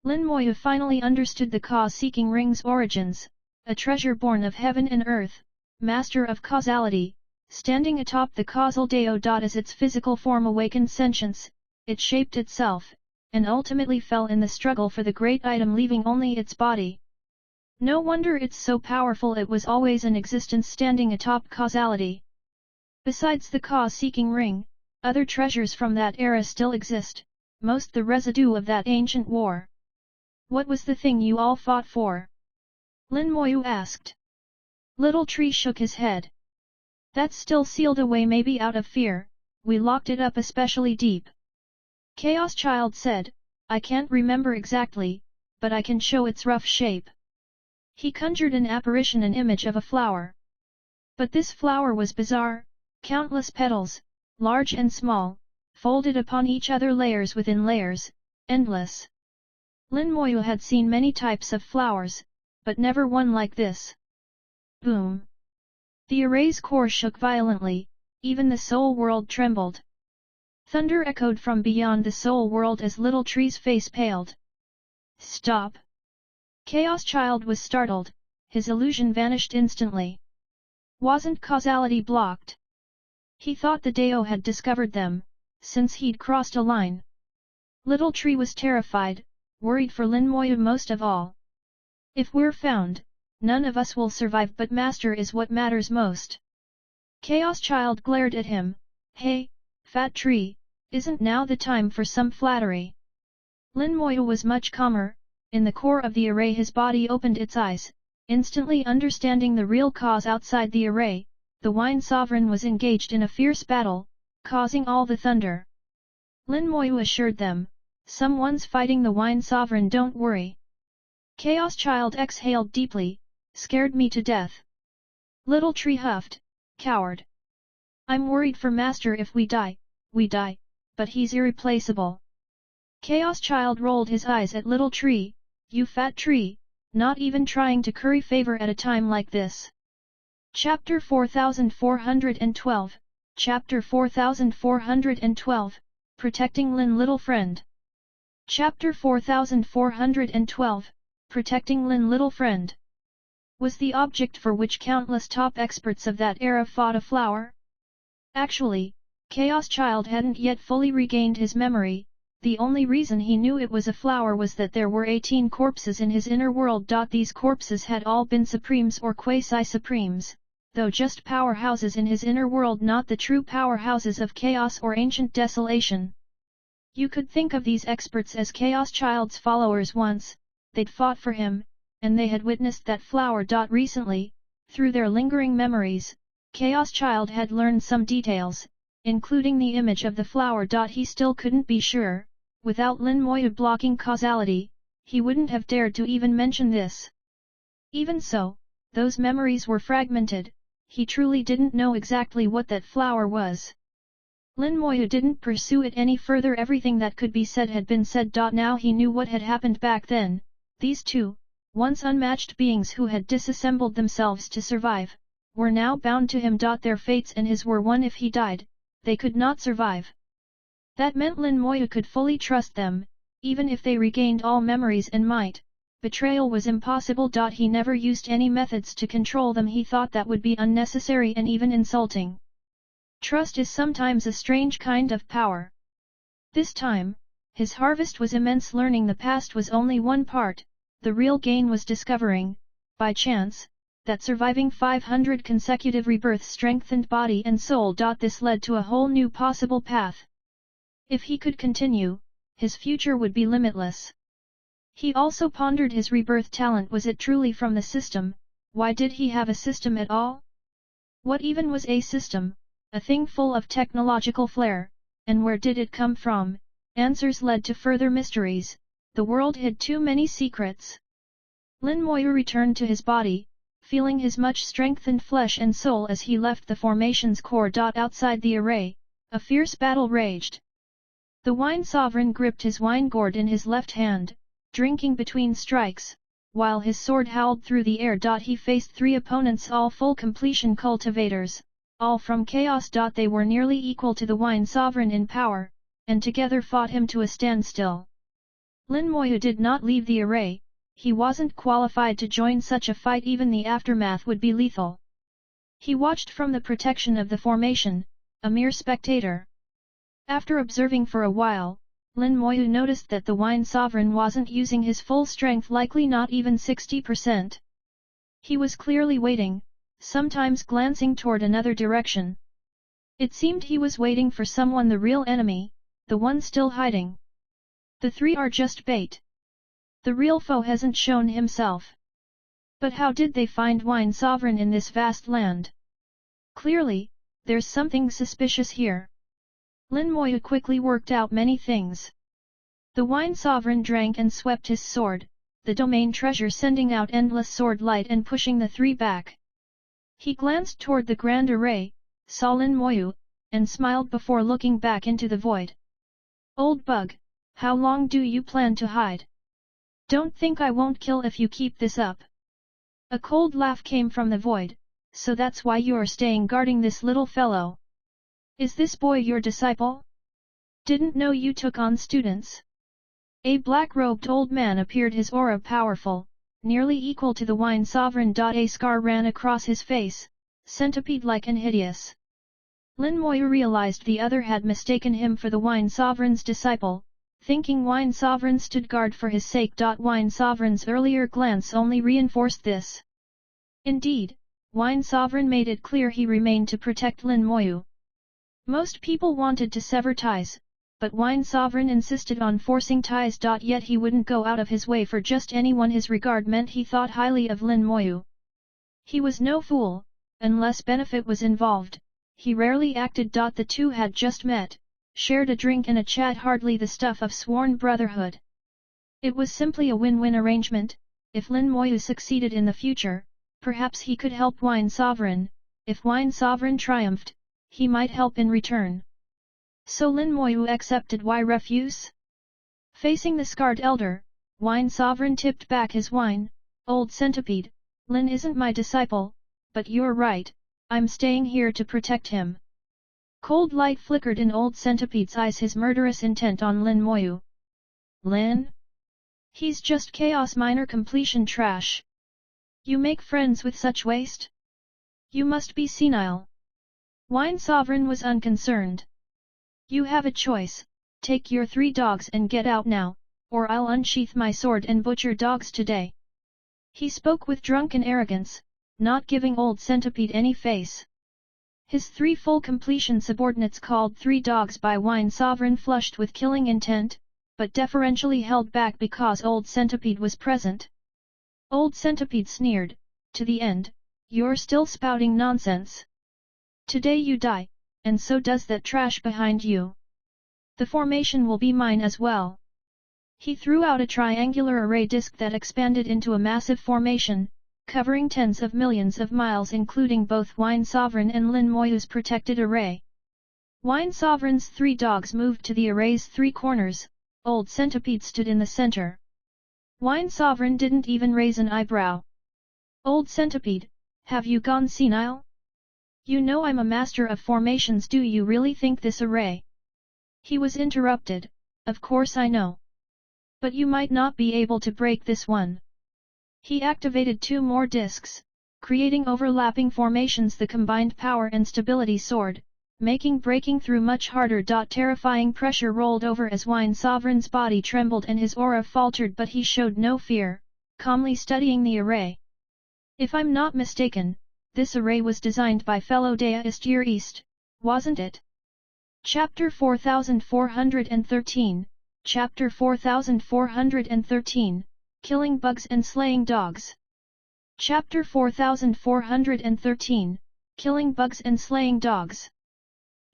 Speaker 1: Lin Moyu finally understood the cause-seeking ring's origins, a treasure born of heaven and earth, master of causality, standing atop the causal Dao. As its physical form awakened sentience, it shaped itself, and ultimately fell in the struggle for the great item, leaving only its body. No wonder it's so powerful. It was always an existence standing atop causality. Besides the cause-seeking ring, other treasures from that era still exist, most the residue of that ancient war. What was the thing you all fought for? Lin Moyu asked. Little Tree shook his head. That's still sealed away, maybe out of fear, we locked it up especially deep. Chaos Child said, I can't remember exactly, but I can show its rough shape. He conjured an apparition, an image of a flower. But this flower was bizarre, countless petals, large and small, folded upon each other, layers within layers, endless. Lin Moyu had seen many types of flowers, but never one like this. Boom! The array's core shook violently, even the soul world trembled. Thunder echoed from beyond the soul world as Little Tree's face paled. Stop! Chaos Child was startled, his illusion vanished instantly. Wasn't causality blocked? He thought the Dao had discovered them, since he'd crossed a line. Little Tree was terrified, worried for Lin Moyu most of all. If we're found, none of us will survive, but Master is what matters most. Chaos Child glared at him. Hey, Fat Tree, isn't now the time for some flattery? Lin Moyu was much calmer. In the core of the array his body opened its eyes, instantly understanding the real cause outside the array. The Wine Sovereign was engaged in a fierce battle, causing all the thunder. Lin Moyu assured them, someone's fighting the Wine Sovereign, don't worry. Chaos Child exhaled deeply, scared me to death. Little Tree huffed, coward. I'm worried for Master. If we die, but he's irreplaceable. Chaos Child rolled his eyes at Little Tree. You fat tree, not even trying to curry favor at a time like this. Chapter 4412, Chapter 4412, Protecting Lin Little Friend. Chapter 4412, Protecting Lin Little Friend. Was the object for which countless top experts of that era fought a flower? Actually, Chaos Child hadn't yet fully regained his memory. The only reason he knew it was a flower was that there were 18 corpses in his inner world. These corpses had all been supremes or quasi-supremes, though just powerhouses in his inner world, not the true powerhouses of chaos or ancient desolation. You could think of these experts as Chaos Child's followers. Once, they'd fought for him, and they had witnessed that flower. Recently, through their lingering memories, Chaos Child had learned some details, including the image of the flower. He still couldn't be sure. Without Lin Moyu blocking causality, he wouldn't have dared to even mention this. Even so, those memories were fragmented. He truly didn't know exactly what that flower was. Lin Moyu didn't pursue it any further. Everything that could be said had been said. Now he knew what had happened back then. These two, once unmatched beings who had disassembled themselves to survive, were now bound to him. Their fates and his were one. If he died, they could not survive. That meant Lin Moyu could fully trust them, even if they regained all memories and might. Betrayal was impossible. He never used any methods to control them. He thought that would be unnecessary and even insulting. Trust is sometimes a strange kind of power. This time, his harvest was immense. Learning the past was only one part. The real gain was discovering, by chance, that surviving 500 consecutive rebirths strengthened body and soul. This led to a whole new possible path. If he could continue, his future would be limitless. He also pondered his rebirth talent. Was it truly from the system? Why did he have a system at all? What even was a system? A thing full of technological flair, and where did it come from? Answers led to further mysteries. The world hid too many secrets. Lin Moyu returned to his body, feeling his much strengthened flesh and soul as he left the formation's core. Outside the array, a fierce battle raged. The Wine Sovereign gripped his wine gourd in his left hand, drinking between strikes, while his sword howled through the air. He faced 3 opponents, all full completion cultivators, all from chaos. They were nearly equal to the Wine Sovereign in power, and together fought him to a standstill. Lin Moyu did not leave the array. He wasn't qualified to join such a fight. Even the aftermath would be lethal. He watched from the protection of the formation, a mere spectator. After observing for a while, Lin Moyu noticed that the Wine Sovereign wasn't using his full strength, likely not even 60%. He was clearly waiting, sometimes glancing toward another direction. It seemed he was waiting for someone, the real enemy, the one still hiding. The 3 are just bait. The real foe hasn't shown himself. But how did they find Wine Sovereign in this vast land? Clearly, there's something suspicious here. Lin Moyu quickly worked out many things. The Wine Sovereign drank and swept his sword, the domain treasure sending out endless sword light and pushing the 3 back. He glanced toward the grand array, saw Lin Moyu, and smiled before looking back into the void. Old bug, how long do you plan to hide? Don't think I won't kill if you keep this up. A cold laugh came from the void. So that's why you're staying guarding this little fellow? Is this boy your disciple? Didn't know you took on students. A black-robed old man appeared, his aura powerful, nearly equal to the Wine Sovereign. A scar ran across his face, centipede-like and hideous. Lin Moyu realized the other had mistaken him for the Wine Sovereign's disciple, thinking Wine Sovereign stood guard for his sake. Wine Sovereign's earlier glance only reinforced this. Indeed, Wine Sovereign made it clear he remained to protect Lin Moyu. Most people wanted to sever ties, but Wine Sovereign insisted on forcing ties. Yet he wouldn't go out of his way for just anyone. His regard meant he thought highly of Lin Moyu. He was no fool, unless benefit was involved. He rarely acted. The 2 had just met, shared a drink and a chat, hardly the stuff of sworn brotherhood. It was simply a win-win arrangement. If Lin Moyu succeeded in the future, perhaps he could help Wine Sovereign. If Wine Sovereign triumphed, he might help in return. So Lin Moyu accepted. Why refuse? Facing the scarred elder, Wine Sovereign tipped back his wine. Old centipede, Lin isn't my disciple, but you're right, I'm staying here to protect him. Cold light flickered in Old Centipede's eyes, his murderous intent on Lin Moyu. Lin? He's just chaos minor completion trash. You make friends with such waste? You must be senile. Wine Sovereign was unconcerned. You have a choice, take your 3 dogs and get out now, or I'll unsheath my sword and butcher dogs today. He spoke with drunken arrogance, not giving Old Centipede any face. His 3 full completion subordinates, called 3 dogs by Wine Sovereign, flushed with killing intent, but deferentially held back because Old Centipede was present. Old Centipede sneered, to the end, you're still spouting nonsense. Today you die, and so does that trash behind you. The formation will be mine as well. He threw out a triangular array disk that expanded into a massive formation, covering tens of millions of miles, including both Wine Sovereign and Lin Moyu's protected array. Wine Sovereign's 3 dogs moved to the array's 3 corners. Old Centipede stood in the center. Wine Sovereign didn't even raise an eyebrow. Old Centipede, have you gone senile? You know I'm a master of formations. Do you really think this array? He was interrupted. Of course I know. But you might not be able to break this one. He activated 2 more discs, creating overlapping formations. The combined power and stability soared, making breaking through much harder. Terrifying pressure rolled over as Wine Sovereign's body trembled and his aura faltered, but he showed no fear, calmly studying the array. If I'm not mistaken, this array was designed by fellow deist Year East, wasn't it? Chapter 4413, Chapter 4413, Killing Bugs and Slaying Dogs. Chapter 4413, Killing Bugs and Slaying Dogs.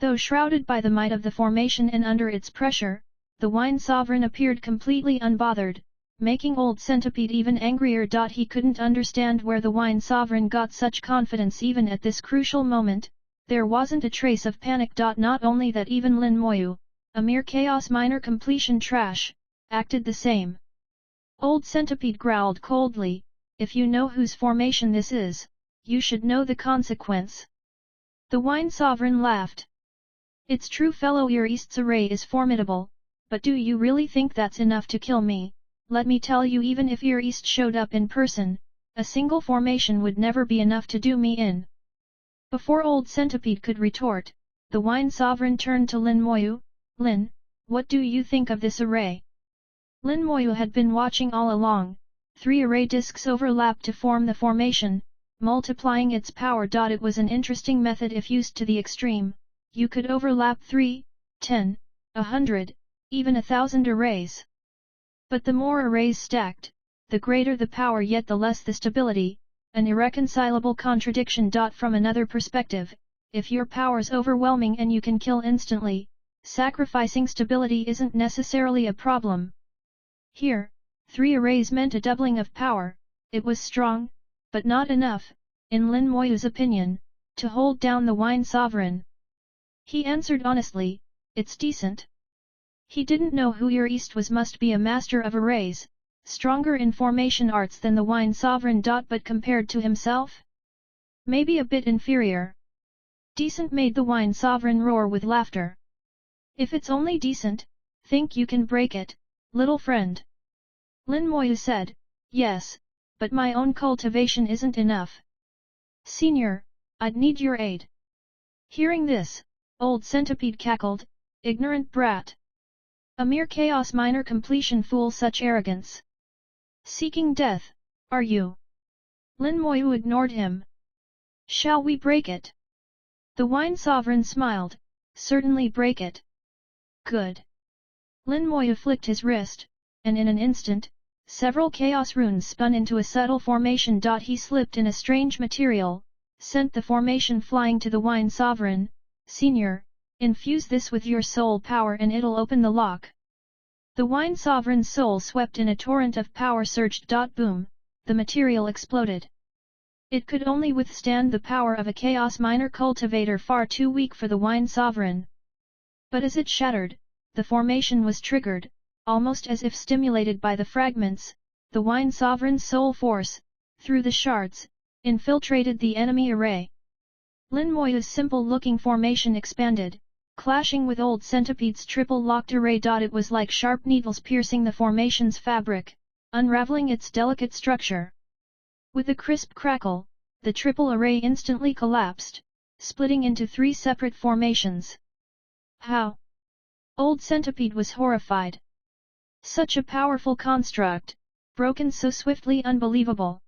Speaker 1: Though shrouded by the might of the formation and under its pressure, the Wine Sovereign appeared completely unbothered, making Old Centipede even angrier. He couldn't understand where the Wine Sovereign got such confidence even at this crucial moment. There wasn't a trace of panic. Not only that, even Lin Moyu, a mere chaos minor completion trash, acted the same. Old Centipede growled coldly, if you know whose formation this is, you should know the consequence. The Wine Sovereign laughed. It's true fellow your East's array is formidable, but do you really think that's enough to kill me? Let me tell you, even if your East showed up in person, a single formation would never be enough to do me in. Before Old Centipede could retort, the Wine Sovereign turned to Lin Moyu. Lin, what do you think of this array? Lin Moyu had been watching all along. 3 array discs overlapped to form the formation, multiplying its power. It was an interesting method if used to the extreme. You could overlap 3, 10, 100, even 1,000 arrays. But the more arrays stacked, the greater the power, yet the less the stability, an irreconcilable contradiction. From another perspective, if your power's overwhelming and you can kill instantly, sacrificing stability isn't necessarily a problem. Here, 3 arrays meant a doubling of power. It was strong, but not enough, in Lin Moyu's opinion, to hold down the Wine Sovereign. He answered honestly, it's decent. He didn't know who your East was, must be a master of arrays, stronger in formation arts than the Wine Sovereign. But compared to himself? Maybe a bit inferior. Decent made the Wine Sovereign roar with laughter. If it's only decent, think you can break it, little friend? Lin Moyu said, yes, but my own cultivation isn't enough. Senior, I'd need your aid. Hearing this, Old Centipede cackled, ignorant brat. A mere chaos minor completion, fool, such arrogance. Seeking death, are you? Lin Moyu ignored him. Shall we break it? The Wine Sovereign smiled, certainly break it. Good. Lin Moyu flicked his wrist, and in an instant, several chaos runes spun into a subtle formation. He slipped in a strange material, sent the formation flying to the Wine Sovereign. Senior, infuse this with your soul power and it'll open the lock. The Wine Sovereign's soul swept in a torrent of power surged. Boom, the material exploded. It could only withstand the power of a chaos minor cultivator, far too weak for the Wine Sovereign. But as it shattered, the formation was triggered, almost as if stimulated by the fragments. The Wine Sovereign's soul force, through the shards, infiltrated the enemy array. Lin Moyu's simple-looking formation expanded, clashing with Old Centipede's triple-locked array. It was like sharp needles piercing the formation's fabric, unraveling its delicate structure. With a crisp crackle, the triple array instantly collapsed, splitting into 3 separate formations. How? Old Centipede was horrified. Such a powerful construct, broken so swiftly, unbelievable.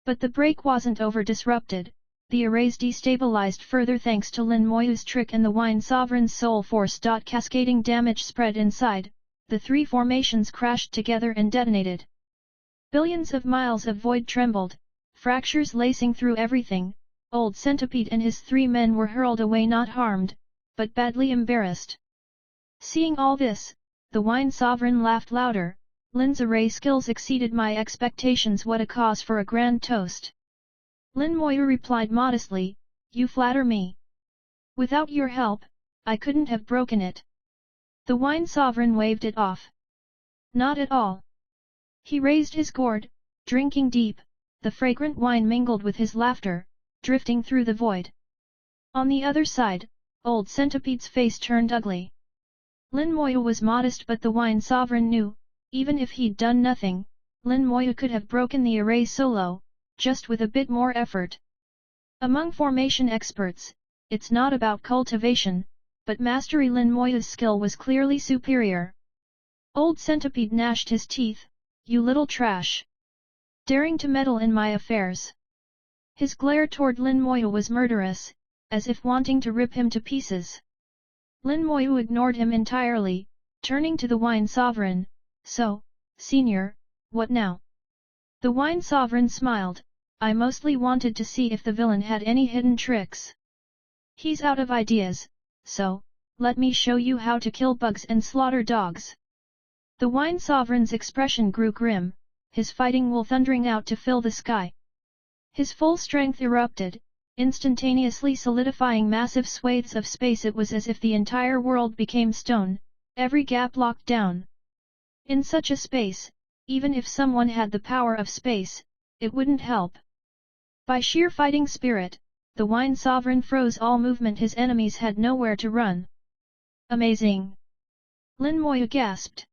Speaker 1: But the break wasn't over. Disrupted, the arrays destabilized further thanks to Lin Moyu's trick and the Wine Sovereign's soul force. Cascading damage spread inside, the 3 formations crashed together and detonated. Billions of miles of void trembled, fractures lacing through everything. Old Centipede and his 3 men were hurled away, not harmed, but badly embarrassed. Seeing all this, the Wine Sovereign laughed louder. Lin's array skills exceeded my expectations. What a cause for a grand toast. Lin Moyu replied modestly, you flatter me. Without your help, I couldn't have broken it. The Wine Sovereign waved it off. Not at all. He raised his gourd, drinking deep. The fragrant wine mingled with his laughter, drifting through the void. On the other side, Old Centipede's face turned ugly. Lin Moyu was modest, but the Wine Sovereign knew, even if he'd done nothing, Lin Moyu could have broken the array solo, just with a bit more effort. Among formation experts, it's not about cultivation, but mastery. Lin Moyu's skill was clearly superior. Old Centipede gnashed his teeth, you little trash. Daring to meddle in my affairs. His glare toward Lin Moyu was murderous, as if wanting to rip him to pieces. Lin Moyu ignored him entirely, turning to the Wine Sovereign. So, Senior, what now? The Wine Sovereign smiled, I mostly wanted to see if the villain had any hidden tricks. He's out of ideas, so, let me show you how to kill bugs and slaughter dogs. The Wine Sovereign's expression grew grim, his fighting will thundering out to fill the sky. His full strength erupted, instantaneously solidifying massive swathes of space. It was as if the entire world became stone, every gap locked down. In such a space, even if someone had the power of space, it wouldn't help. By sheer fighting spirit, the Wine Sovereign froze all movement. His enemies had nowhere to run. Amazing! Lin Moyu gasped.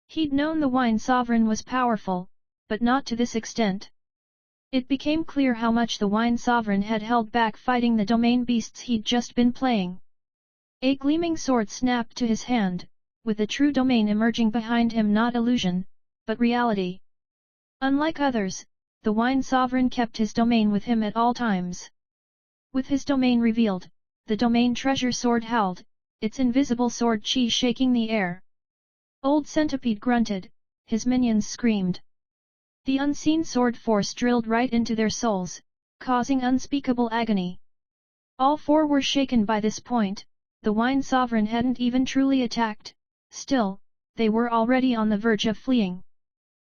Speaker 1: He'd known the Wine Sovereign was powerful, but not to this extent. It became clear how much the Wine Sovereign had held back fighting the domain beasts he'd just been playing. A gleaming sword snapped to his hand, with the true domain emerging behind him, not illusion, but reality. Unlike others, the Wine Sovereign kept his domain with him at all times. With his domain revealed, the domain treasure sword howled, its invisible sword chi shaking the air. Old Centipede grunted, his minions screamed. The unseen sword force drilled right into their souls, causing unspeakable agony. All four were shaken by this point. The Wine Sovereign hadn't even truly attacked, still, they were already on the verge of fleeing.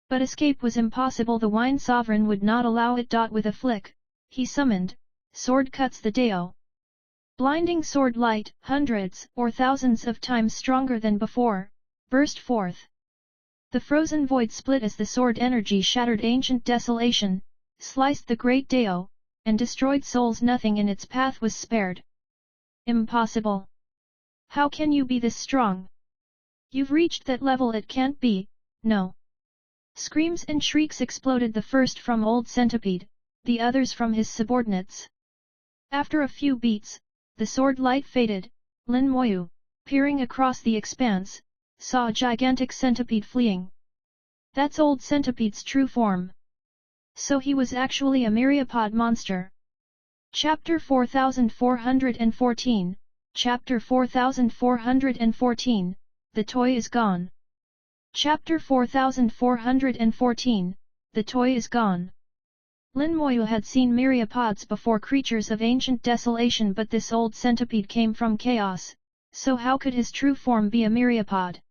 Speaker 1: But escape was impossible. The Wine Sovereign would not allow it. With a flick, he summoned, Sword Cuts the Dao. Blinding sword light, hundreds or thousands of times stronger than before, burst forth. The frozen void split as the sword energy shattered ancient desolation, sliced the great Dao, and destroyed souls. Nothing in its path was spared. Impossible! How can you be this strong? You've reached that level. It can't be, no. Screams and shrieks exploded, the first from Old Centipede, the others from his subordinates. After a few beats, the sword light faded. Lin Moyu, peering across the expanse, saw a gigantic centipede fleeing. That's Old Centipede's true form. So he was actually a myriapod monster. Chapter 4414, Chapter 4414, The Toy is Gone. Chapter 4414, The Toy is Gone. Lin Moyu had seen myriapods before, creatures of ancient desolation, but this old centipede came from chaos, so how could his true form be a myriapod?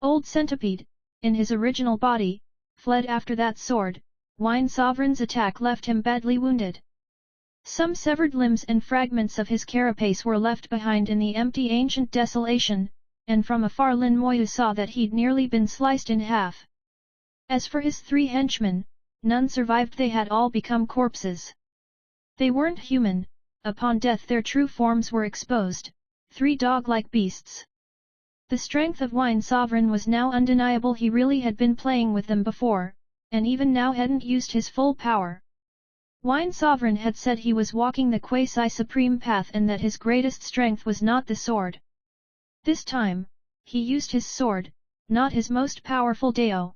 Speaker 1: Old Centipede, in his original body, fled after that sword. Wine Sovereign's attack left him badly wounded. Some severed limbs and fragments of his carapace were left behind in the empty ancient desolation, and from afar Lin Moyu saw that he'd nearly been sliced in half. As for his three henchmen, none survived. They had all become corpses. They weren't human. Upon death their true forms were exposed, three dog-like beasts. The strength of Wine Sovereign was now undeniable. He really had been playing with them before, and even now hadn't used his full power. Wine Sovereign had said he was walking the quasi-supreme path and that his greatest strength was not the sword. This time, he used his sword, not his most powerful Dao.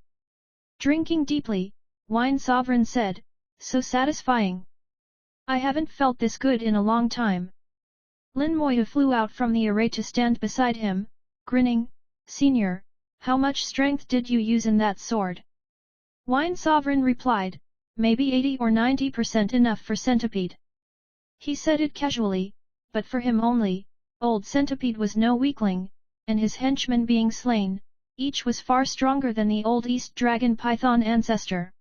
Speaker 1: Drinking deeply, Wine Sovereign said, "So satisfying. I haven't felt this good in a long time." Lin Moyu flew out from the array to stand beside him, grinning. "Senior, how much strength did you use in that sword?" Wine Sovereign replied, "Maybe 80 or 90% enough for Centipede." He said it casually, but for him only. Old Centipede was no weakling, and his henchmen being slain, each was far stronger than the old East Dragon Python ancestor.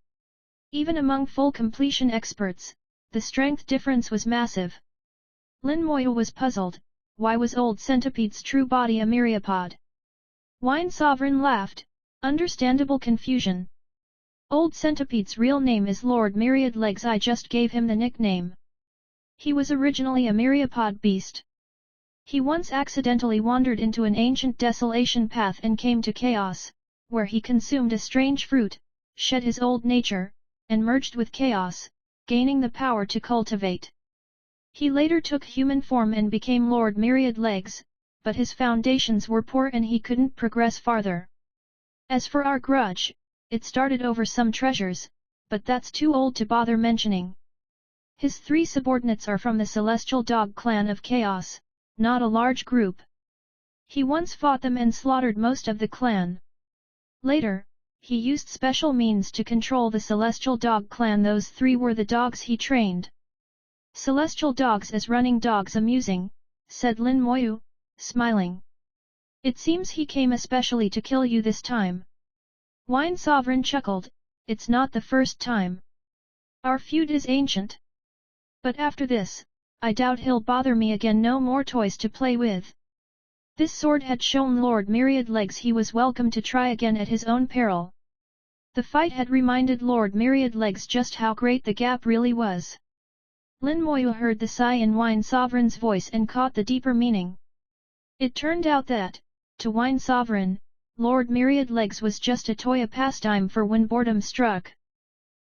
Speaker 1: Even among full completion experts, the strength difference was massive. Lin Moyu was puzzled. Why was Old Centipede's true body a myriapod? Wine Sovereign laughed. Understandable confusion. Old Centipede's real name is Lord Myriad Legs. I just gave him the nickname. He was originally a myriapod beast. He once accidentally wandered into an ancient desolation path and came to chaos, where he consumed a strange fruit, shed his old nature, and merged with chaos, gaining the power to cultivate. He later took human form and became Lord Myriad Legs, but his foundations were poor and he couldn't progress farther. As for our grudge, it started over some treasures, but that's too old to bother mentioning. His three subordinates are from the Celestial Dog clan of Chaos, not a large group. He once fought them and slaughtered most of the clan. Later, he used special means to control the Celestial Dog clan. Those three were the dogs he trained. Celestial dogs as running dogs. Amusing, said Lin Moyu, smiling. It seems he came especially to kill you this time. Wine Sovereign chuckled. It's not the first time. Our feud is ancient. But after this, I doubt he'll bother me again. No more toys to play with. This sword had shown Lord Myriad Legs he was welcome to try again at his own peril. The fight had reminded Lord Myriad Legs just how great the gap really was. Lin Moyu heard the sigh in Wine Sovereign's voice and caught the deeper meaning. It turned out that, to Wine Sovereign, Lord Myriad Legs was just a toy, a pastime for when boredom struck.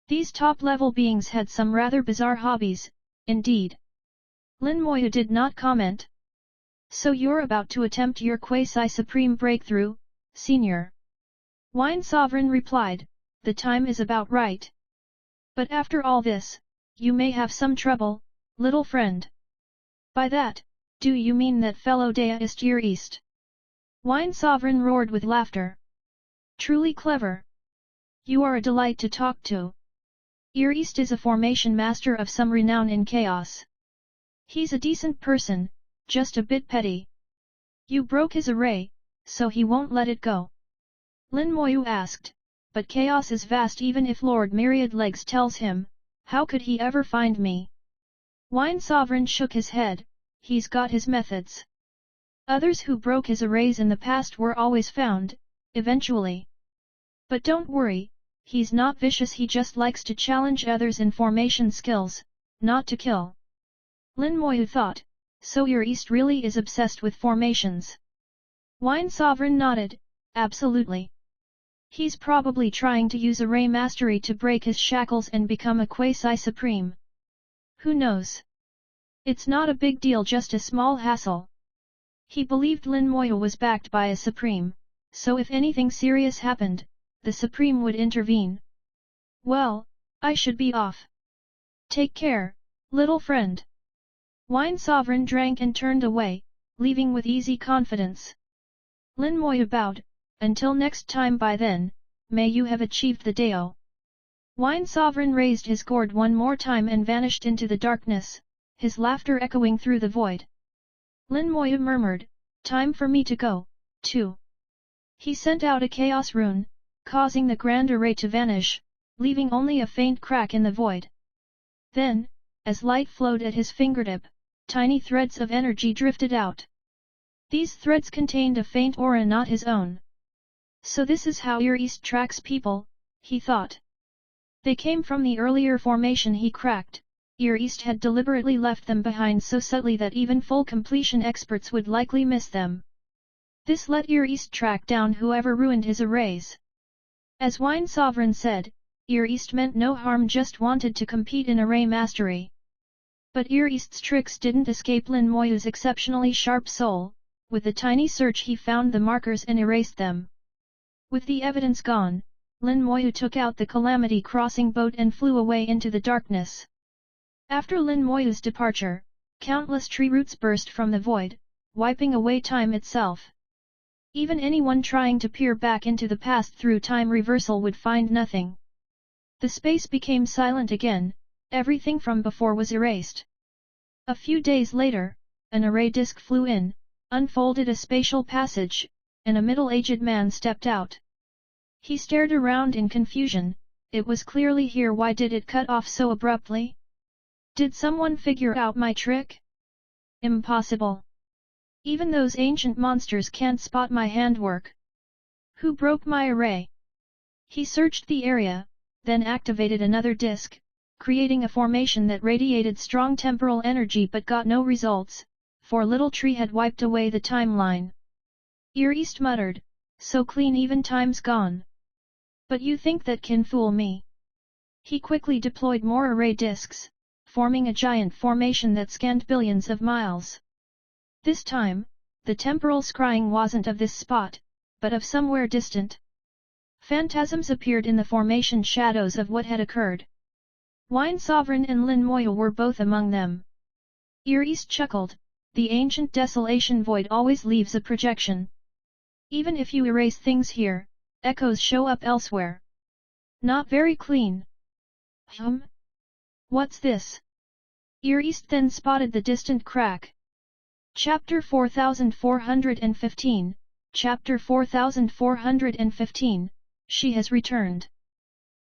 Speaker 1: These top-level beings had some rather bizarre hobbies, indeed. Lin Moyu did not comment. So you're about to attempt your quasi-supreme breakthrough, senior? Wine Sovereign replied, the time is about right. But after all this, you may have some trouble, little friend. By that, do you mean that fellow deist Ear East? Wine Sovereign roared with laughter. Truly clever. You are a delight to talk to. Ear East is a formation master of some renown in chaos. He's a decent person, just a bit petty. You broke his array, so he won't let it go. Lin Moyu asked, but chaos is vast. Even if Lord Myriad Legs tells him, how could he ever find me? Wine Sovereign shook his head, he's got his methods. Others who broke his arrays in the past were always found, eventually. But don't worry, he's not vicious, he just likes to challenge others in formation skills, not to kill. Lin Moyu thought, so Ear East really is obsessed with formations. Wine Sovereign nodded, absolutely. He's probably trying to use array mastery to break his shackles and become a quasi-supreme. Who knows? It's not a big deal, just a small hassle. He believed Lin Moyu was backed by a supreme, so if anything serious happened, the supreme would intervene. Well, I should be off. Take care, little friend. Wine Sovereign drank and turned away, leaving with easy confidence. Lin Moyu bowed, until next time. By then, may you have achieved the Dao. Wine Sovereign raised his gourd one more time and vanished into the darkness, his laughter echoing through the void. Lin Moyu murmured, time for me to go, too. He sent out a chaos rune, causing the grand array to vanish, leaving only a faint crack in the void. Then, as light flowed at his fingertip, tiny threads of energy drifted out. These threads contained a faint aura not his own. So this is how Ear East tracks people, he thought. They came from the earlier formation he cracked. Ear East had deliberately left them behind so subtly that even full completion experts would likely miss them. This let Ear East track down whoever ruined his arrays. As Wine Sovereign said, Ear East meant no harm, just wanted to compete in array mastery. But Ear East's tricks didn't escape Lin Moyu's exceptionally sharp soul. With a tiny search he found the markers and erased them. With the evidence gone, Lin Moyu took out the Calamity crossing boat and flew away into the darkness. After Lin Moyu's departure, countless tree roots burst from the void, wiping away time itself. Even anyone trying to peer back into the past through time reversal would find nothing. The space became silent again, everything from before was erased. A few days later, an array disk flew in, unfolded a spatial passage, and a middle-aged man stepped out. He stared around in confusion. It was clearly here. Why did it cut off so abruptly? Did someone figure out my trick? Impossible. Even those ancient monsters can't spot my handwork. Who broke my array? He searched the area, then activated another disc, creating a formation that radiated strong temporal energy but got no results, for Little Tree had wiped away the timeline. Ear East muttered, so clean, even time's gone. But you think that can fool me? He quickly deployed more array discs, forming a giant formation that scanned billions of miles. This time, the temporal scrying wasn't of this spot, but of somewhere distant. Phantasms appeared in the formation shadows of what had occurred. Wine Sovereign and Lin Moyu were both among them. Ear East chuckled, the ancient desolation void always leaves a projection. Even if you erase things here, echoes show up elsewhere. Not very clean. What's this? Ear East then spotted the distant crack. Chapter 4415, Chapter 4415, She has returned.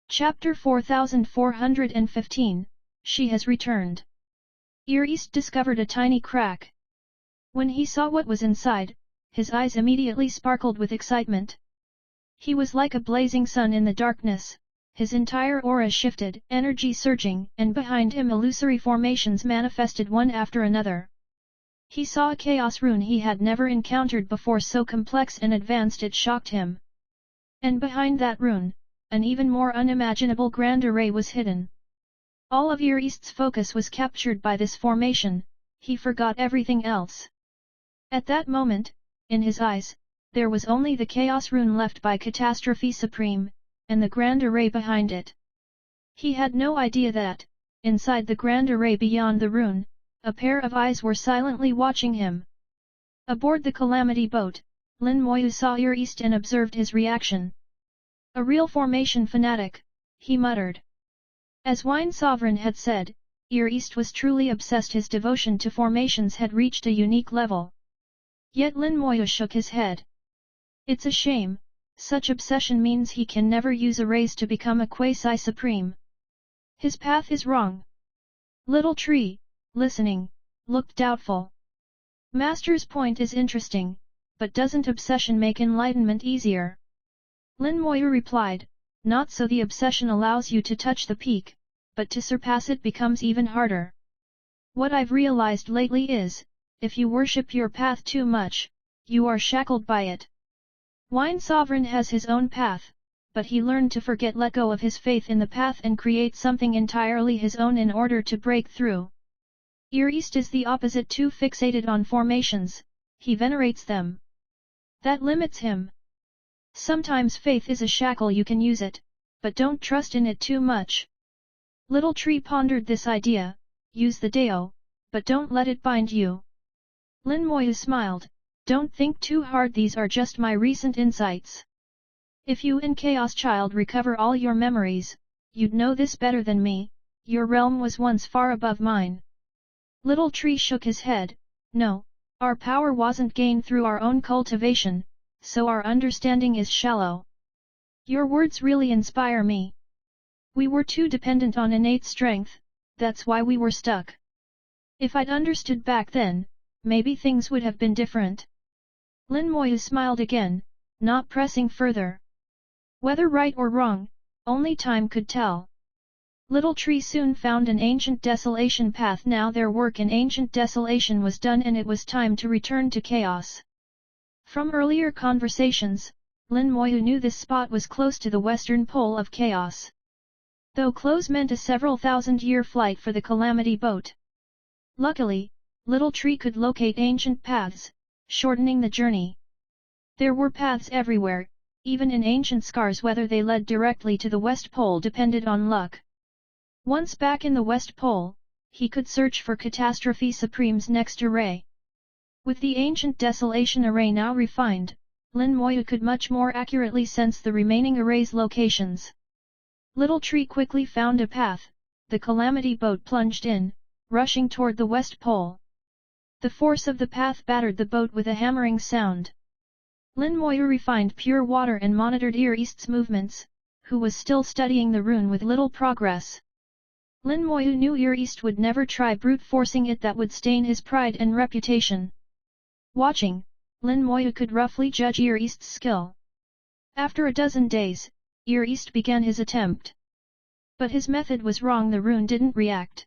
Speaker 1: Chapter 4415, She has returned. Ear East discovered a tiny crack. When he saw what was inside, his eyes immediately sparkled with excitement. He was like a blazing sun in the darkness, his entire aura shifted, energy surging, and behind him illusory formations manifested one after another. He saw a chaos rune he had never encountered before, so complex and advanced it shocked him. And behind that rune, an even more unimaginable grand array was hidden. All of East's focus was captured by this formation, he forgot everything else. At that moment, in his eyes, there was only the chaos rune left by Catastrophe Supreme, and the grand array behind it. He had no idea that, inside the grand array beyond the rune, a pair of eyes were silently watching him. Aboard the Calamity boat, Lin Moyu saw East and observed his reaction. A real formation fanatic, he muttered. As Wine Sovereign had said, East was truly obsessed. His devotion to formations had reached a unique level. Yet Lin Moyu shook his head. It's a shame, such obsession means he can never use arrays to become a quasi-supreme. His path is wrong. Little Tree, listening, looked doubtful. Master's point is interesting, but doesn't obsession make enlightenment easier? Lin Moyu replied, not so. The obsession allows you to touch the peak, but to surpass it becomes even harder. What I've realized lately is, if you worship your path too much, you are shackled by it. Wine Sovereign has his own path, but he learned to let go of his faith in the path and create something entirely his own in order to break through. East is the opposite, too fixated on formations, he venerates them. That limits him. Sometimes faith is a shackle, you can use it, but don't trust in it too much. Little Tree pondered this idea, use the Dao, but don't let it bind you. Lin Moyu smiled, don't think too hard, these are just my recent insights. If you and Chaos Child recover all your memories, you'd know this better than me, your realm was once far above mine. Little Tree shook his head, no, our power wasn't gained through our own cultivation, so our understanding is shallow. Your words really inspire me. We were too dependent on innate strength, that's why we were stuck. If I'd understood back then, maybe things would have been different. Lin Moyu smiled again, not pressing further. Whether right or wrong, only time could tell. Little Tree soon found an ancient desolation path. Now their work in ancient desolation was done and it was time to return to chaos. From earlier conversations, Lin Moyu knew this spot was close to the western pole of chaos. Though close meant a several thousand-year flight for the Calamity boat. Luckily, Little Tree could locate ancient paths, shortening the journey. There were paths everywhere, even in ancient scars. Whether they led directly to the West Pole depended on luck. Once back in the West Pole, he could search for Catastrophe Supreme's next array. With the ancient desolation array now refined, Lin Moyu could much more accurately sense the remaining array's locations. Little Tree quickly found a path, the Calamity boat plunged in, rushing toward the West Pole. The force of the path battered the boat with a hammering sound. Lin Moyu refined pure water and monitored East's movements, who was still studying the rune with little progress. Lin Moyu knew East would never try brute forcing it, that would stain his pride and reputation. Watching, Lin Moyu could roughly judge East's skill. After a dozen days, East began his attempt. But his method was wrong, the rune didn't react.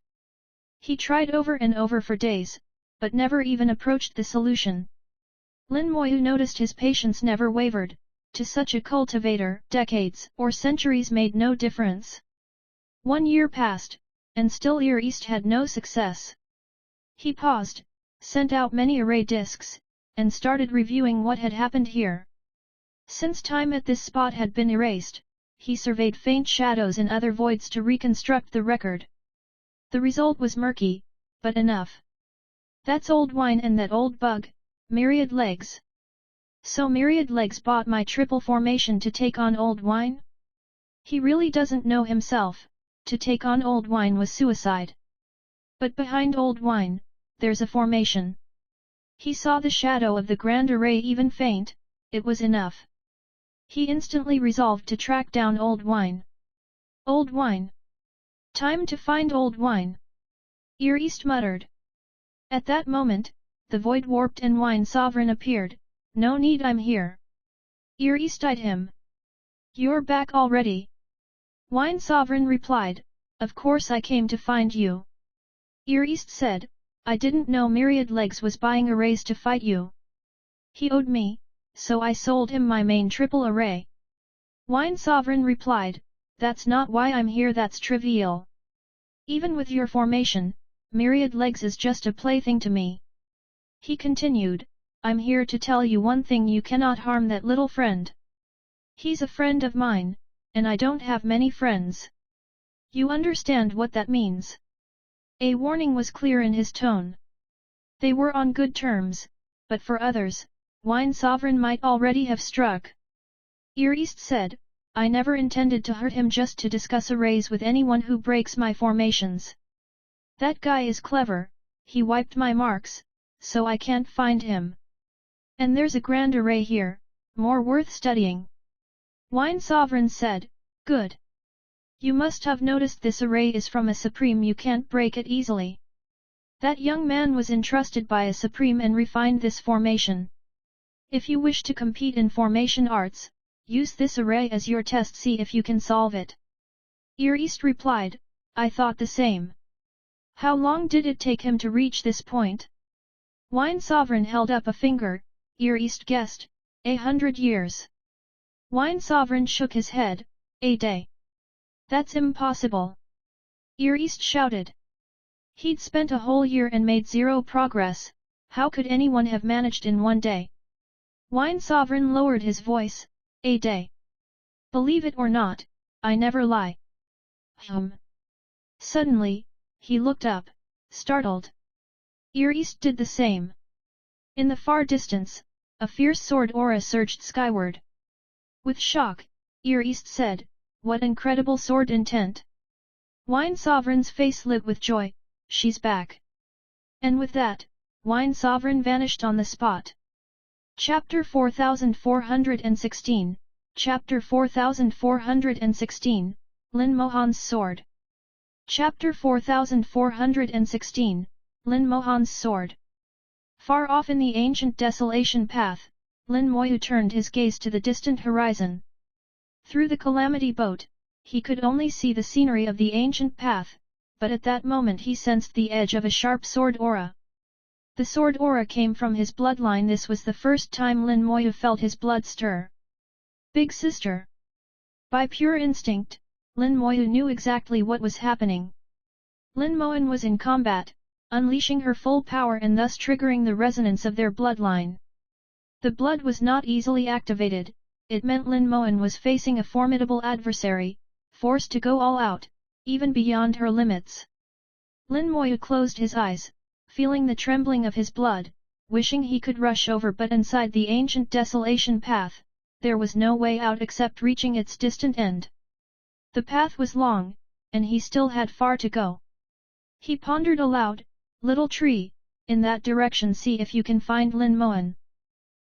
Speaker 1: He tried over and over for days, but never even approached the solution. Lin Moyu noticed his patience never wavered. To such a cultivator, decades or centuries made no difference. 1 year passed, and still East had no success. He paused, sent out many array discs, and started reviewing what had happened here. Since time at this spot had been erased, he surveyed faint shadows in other voids to reconstruct the record. The result was murky, but enough. That's old wine and that old bug, Myriad Legs. So Myriad Legs bought my triple formation to take on old wine? He really doesn't know himself, to take on old wine was suicide. But behind old wine, there's a formation. He saw the shadow of the grand array even faint, it was enough. He instantly resolved to track down old wine. Old wine. Time to find old wine. East muttered. At that moment, the void warped and Wine Sovereign appeared. No need, I'm here. East eyed him. You're back already? Wine Sovereign replied, of course I came to find you. East said, I didn't know Myriad Legs was buying arrays to fight you. He owed me, so I sold him my main triple array. Wine Sovereign replied, that's not why I'm here, that's trivial. Even with your formation, Myriad Legs is just a plaything to me. He continued, I'm here to tell you one thing, you cannot harm that little friend. He's a friend of mine, and I don't have many friends. You understand what that means? A warning was clear in his tone. They were on good terms, but for others, Wine Sovereign might already have struck. East said, I never intended to hurt him, just to discuss arrays with anyone who breaks my formations. That guy is clever, he wiped my marks, so I can't find him. And there's a grand array here, more worth studying. Wine Sovereign said, good. You must have noticed this array is from a supreme, you can't break it easily. That young man was entrusted by a supreme and refined this formation. If you wish to compete in formation arts, use this array as your test, see if you can solve it. East replied, I thought the same. How long did it take him to reach this point? Wine Sovereign held up a finger. East guessed, 100 years. Wine Sovereign shook his head, a day. That's impossible. East shouted. He'd spent a whole year and made zero progress, how could anyone have managed in one day? Wine Sovereign lowered his voice, a day. Believe it or not, I never lie. Suddenly, he looked up, startled. East did the same. In the far distance, a fierce sword aura surged skyward. With shock, East said, what incredible sword intent! Wine Sovereign's face lit with joy, she's back. And with that, Wine Sovereign vanished on the spot. Chapter 4416, Chapter 4416, Lin Mohan's Sword. Chapter 4416, Lin Mohan's Sword. Far off in the ancient desolation path, Lin Moyu turned his gaze to the distant horizon. Through the Calamity boat, he could only see the scenery of the ancient path, but at that moment he sensed the edge of a sharp sword aura. The sword aura came from his bloodline. This was the first time Lin Moyu felt his blood stir. Big sister! By pure instinct, Lin Moyu knew exactly what was happening. Lin Moan was in combat, unleashing her full power and thus triggering the resonance of their bloodline. The blood was not easily activated, it meant Lin Moan was facing a formidable adversary, forced to go all out, even beyond her limits. Lin Moyu closed his eyes, feeling the trembling of his blood, wishing he could rush over, but inside the ancient desolation path, there was no way out except reaching its distant end. The path was long, and he still had far to go. He pondered aloud, little tree, in that direction, see if you can find Lin Moan.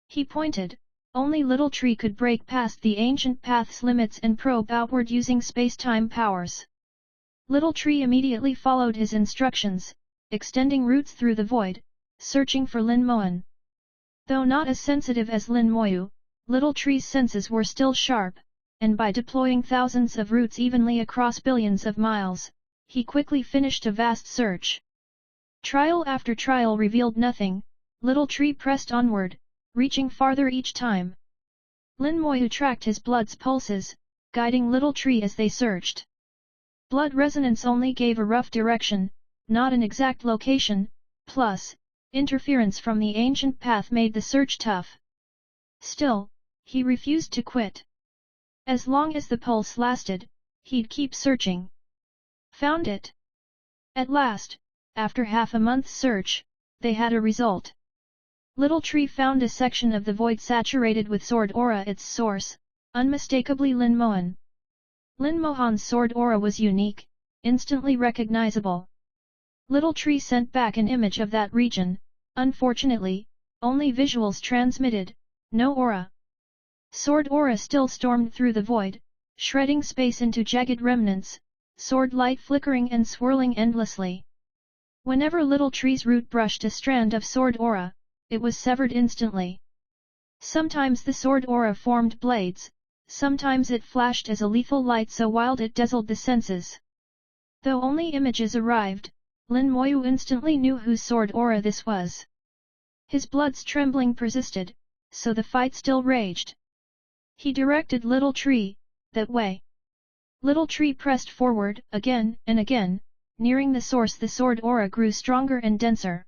Speaker 1: He pointed, only little tree could break past the ancient path's limits and probe outward using space-time powers. Little tree immediately followed his instructions, extending roots through the void, searching for Lin Moan. Though not as sensitive as Lin Moyu, little tree's senses were still sharp, and by deploying thousands of roots evenly across billions of miles, he quickly finished a vast search. Trial after trial revealed nothing, little tree pressed onward, reaching farther each time. Lin Moyu tracked his blood's pulses, guiding little tree as they searched. Blood resonance only gave a rough direction, not an exact location, plus, interference from the ancient path made the search tough. Still, he refused to quit. As long as the pulse lasted, he'd keep searching. Found it. At last, after half a month's search, they had a result. Little tree found a section of the void saturated with sword aura, its source, unmistakably Lin Moan. Lin Mohan's sword aura was unique, instantly recognizable. Little tree sent back an image of that region, unfortunately, only visuals transmitted, no aura. Sword aura still stormed through the void, shredding space into jagged remnants, sword light flickering and swirling endlessly. Whenever little tree's root brushed a strand of sword aura, it was severed instantly. Sometimes the sword aura formed blades, sometimes it flashed as a lethal light so wild it dazzled the senses. Though only images arrived, Lin Moyu instantly knew whose sword aura this was. His blood's trembling persisted, so the fight still raged. He directed Little Tree, that way. Little Tree pressed forward, again and again, nearing the source. The sword aura grew stronger and denser.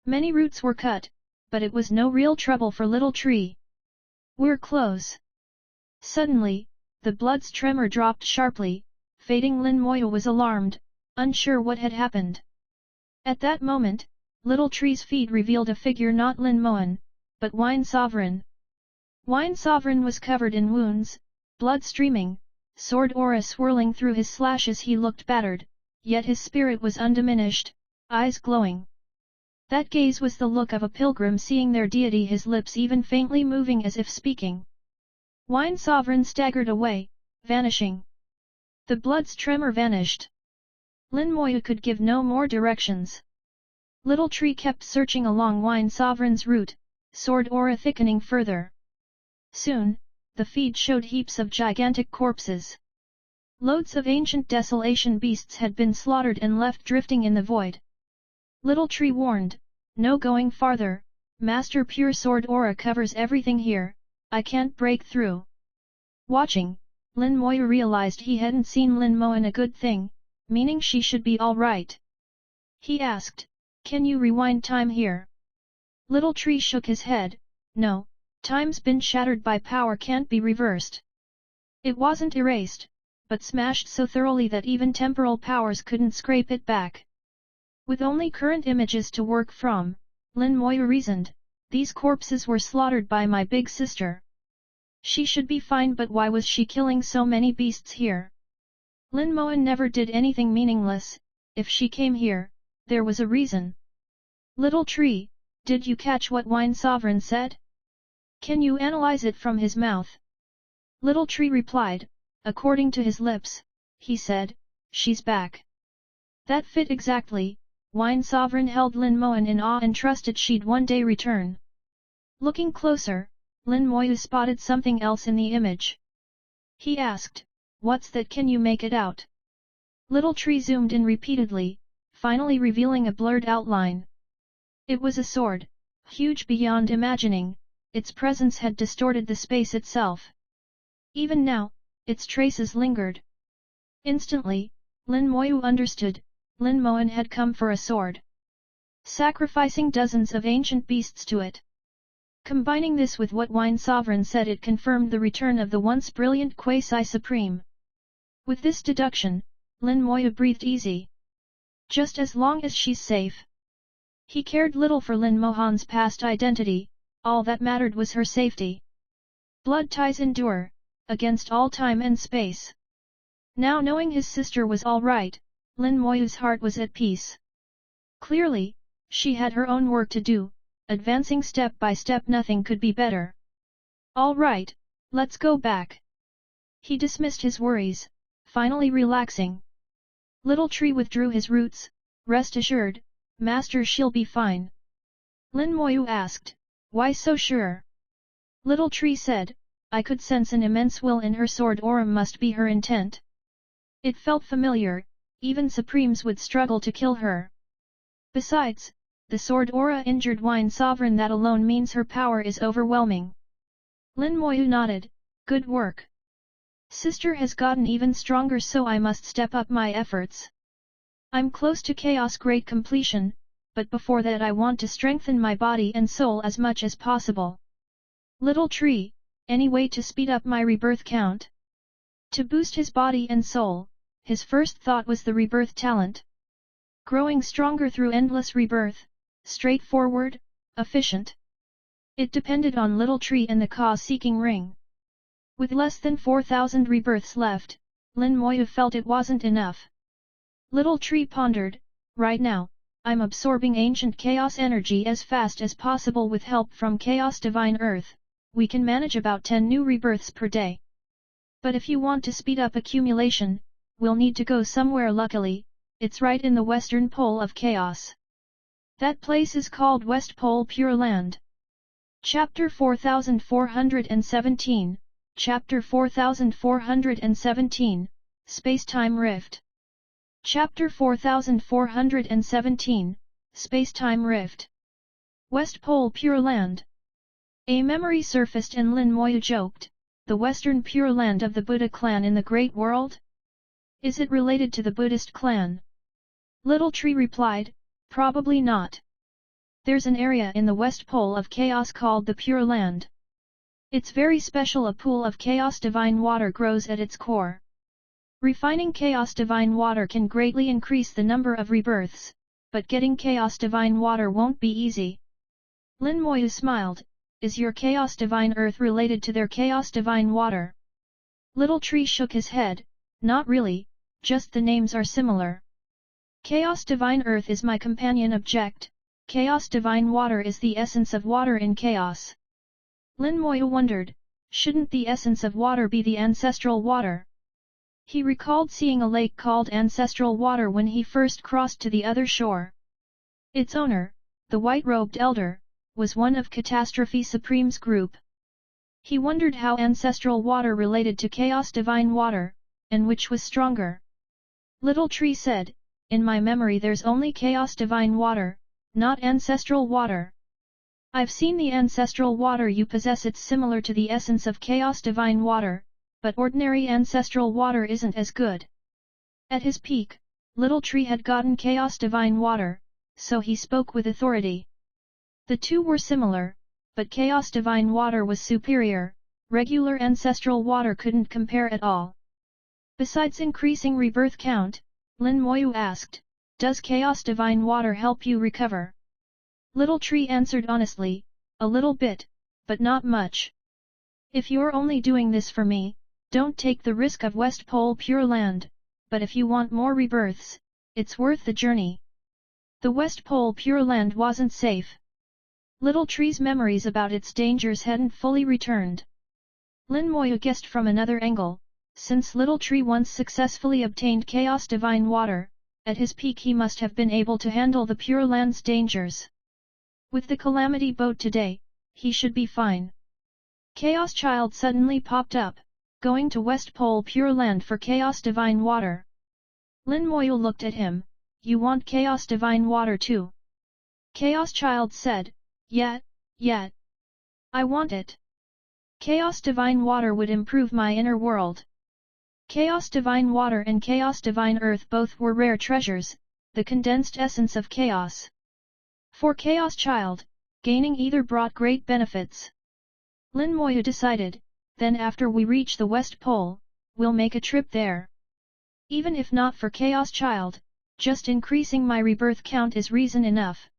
Speaker 1: Many roots were cut, but it was no real trouble for Little Tree. We're close. Suddenly, the blood's tremor dropped sharply, fading. Lin Moyu was alarmed, unsure what had happened. At that moment, Little Tree's feet revealed a figure not Lin Moyu, but Wine Sovereign. Wine Sovereign was covered in wounds, blood streaming, sword aura swirling through his slashes. He looked battered, yet his spirit was undiminished, eyes glowing. That gaze was the look of a pilgrim seeing their deity, his lips even faintly moving as if speaking. Wine Sovereign staggered away, vanishing. The blood's tremor vanished. Lin Moyu could give no more directions. Little Tree kept searching along Wine Sovereign's route, sword aura thickening further. Soon, the feed showed heaps of gigantic corpses. Loads of ancient desolation beasts had been slaughtered and left drifting in the void. Little Tree warned, "No going farther, Master. Pure sword aura covers everything here, I can't break through." Watching, Lin Moyu realized he hadn't seen Lin Moyu a good thing, meaning she should be alright. He asked, "Can you rewind time here?" Little Tree shook his head, "No, time's been shattered by power, can't be reversed." It wasn't erased, but smashed so thoroughly that even temporal powers couldn't scrape it back. With only current images to work from, Lin Moyu reasoned, these corpses were slaughtered by my big sister. She should be fine, but why was she killing so many beasts here? Lin Moyu never did anything meaningless. If she came here, there was a reason. Little Tree, did you catch what Wine Sovereign said? Can you analyze it from his mouth? Little Tree replied, according to his lips, he said, she's back. That fit exactly. Wine Sovereign held Lin Moyu in awe and trusted she'd one day return. Looking closer, Lin Moyu spotted something else in the image. He asked, "What's that? Can you make it out?" Little Tree zoomed in repeatedly, finally revealing a blurred outline. It was a sword, huge beyond imagining. Its presence had distorted the space itself. Even now, its traces lingered. Instantly, Lin Moyu understood. Lin Moyu had come for a sword, sacrificing dozens of ancient beasts to it. Combining this with what Wine Sovereign said, it confirmed the return of the once brilliant Quasi-Supreme. With this deduction, Lin Moyu breathed easy. Just as long as she's safe. He cared little for Lin Mohan's past identity, all that mattered was her safety. Blood ties endure, against all time and space. Now knowing his sister was all right, Lin Moyu's heart was at peace. Clearly, she had her own work to do, advancing step by step. Nothing could be better. All right, let's go back. He dismissed his worries, finally relaxing. Little Tree withdrew his roots. Rest assured, Master, she'll be fine. Lin Moyu asked, why so sure? Little Tree said, I could sense an immense will in her. Sword aura must be her intent. It felt familiar. Even Supremes would struggle to kill her. Besides, the sword aura injured Wine Sovereign. That alone means her power is overwhelming. Lin Moyu nodded, good work. Sister has gotten even stronger, so I must step up my efforts. I'm close to chaos great completion, but before that I want to strengthen my body and soul as much as possible. Little Tree, any way to speed up my rebirth count? To boost his body and soul, his first thought was the rebirth talent. Growing stronger through endless rebirth, straightforward, efficient. It depended on Little Tree and the cause-seeking ring. With less than 4,000 rebirths left, Lin Moyu felt it wasn't enough. Little Tree pondered, right now, I'm absorbing ancient chaos energy as fast as possible with help from Chaos Divine Earth. We can manage about 10 new rebirths per day. But if you want to speed up accumulation, we'll need to go somewhere. Luckily, it's right in the western pole of chaos. That place is called West Pole Pure Land. Chapter 4417, Chapter 4417, Space-Time Rift. Chapter 4417, Space-Time Rift. West Pole Pure Land. A memory surfaced and Lin Moyu joked, the Western Pure Land of the Buddha clan in the Great World? Is it related to the Buddhist clan? Little Tree replied, probably not. There's an area in the West Pole of Chaos called the Pure Land. It's very special. A pool of Chaos Divine Water grows at its core. Refining Chaos Divine Water can greatly increase the number of rebirths, but getting Chaos Divine Water won't be easy. Lin Moyu smiled, is your Chaos Divine Earth related to their Chaos Divine Water? Little Tree shook his head, not really, just the names are similar. Chaos Divine Earth is my companion object, Chaos Divine Water is the essence of water in chaos. Lin Moyu wondered, shouldn't the essence of water be the ancestral water? He recalled seeing a lake called Ancestral Water when he first crossed to the other shore. Its owner, the white-robed elder, was one of Catastrophe Supreme's group. He wondered how Ancestral Water related to Chaos Divine Water, and which was stronger. Little Tree said, in my memory there's only Chaos Divine Water, not Ancestral Water. I've seen the Ancestral Water you possess. It's similar to the essence of Chaos Divine Water, but ordinary Ancestral Water isn't as good. At his peak, Little Tree had gotten Chaos Divine Water, so he spoke with authority. The two were similar, but Chaos Divine Water was superior, regular Ancestral Water couldn't compare at all. Besides increasing rebirth count, Lin Moyu asked, does Chaos Divine Water help you recover? Little Tree answered honestly, a little bit, but not much. If you're only doing this for me, don't take the risk of West Pole Pure Land, but if you want more rebirths, it's worth the journey. The West Pole Pure Land wasn't safe. Little Tree's memories about its dangers hadn't fully returned. Lin Moyu guessed from another angle, since Little Tree once successfully obtained Chaos Divine Water, at his peak he must have been able to handle the Pure Land's dangers. With the Calamity boat today, he should be fine. Chaos Child suddenly popped up, going to West Pole Pure Land for Chaos Divine Water. Lin Moyu looked at him, you want Chaos Divine Water too? Chaos Child said, yeah. I want it. Chaos Divine Water would improve my inner world. Chaos Divine Water and Chaos Divine Earth both were rare treasures, the condensed essence of chaos. For Chaos Child, gaining either brought great benefits. Lin Moyu decided, then after we reach the West Pole, we'll make a trip there. Even if not for Chaos Child, just increasing my rebirth count is reason enough.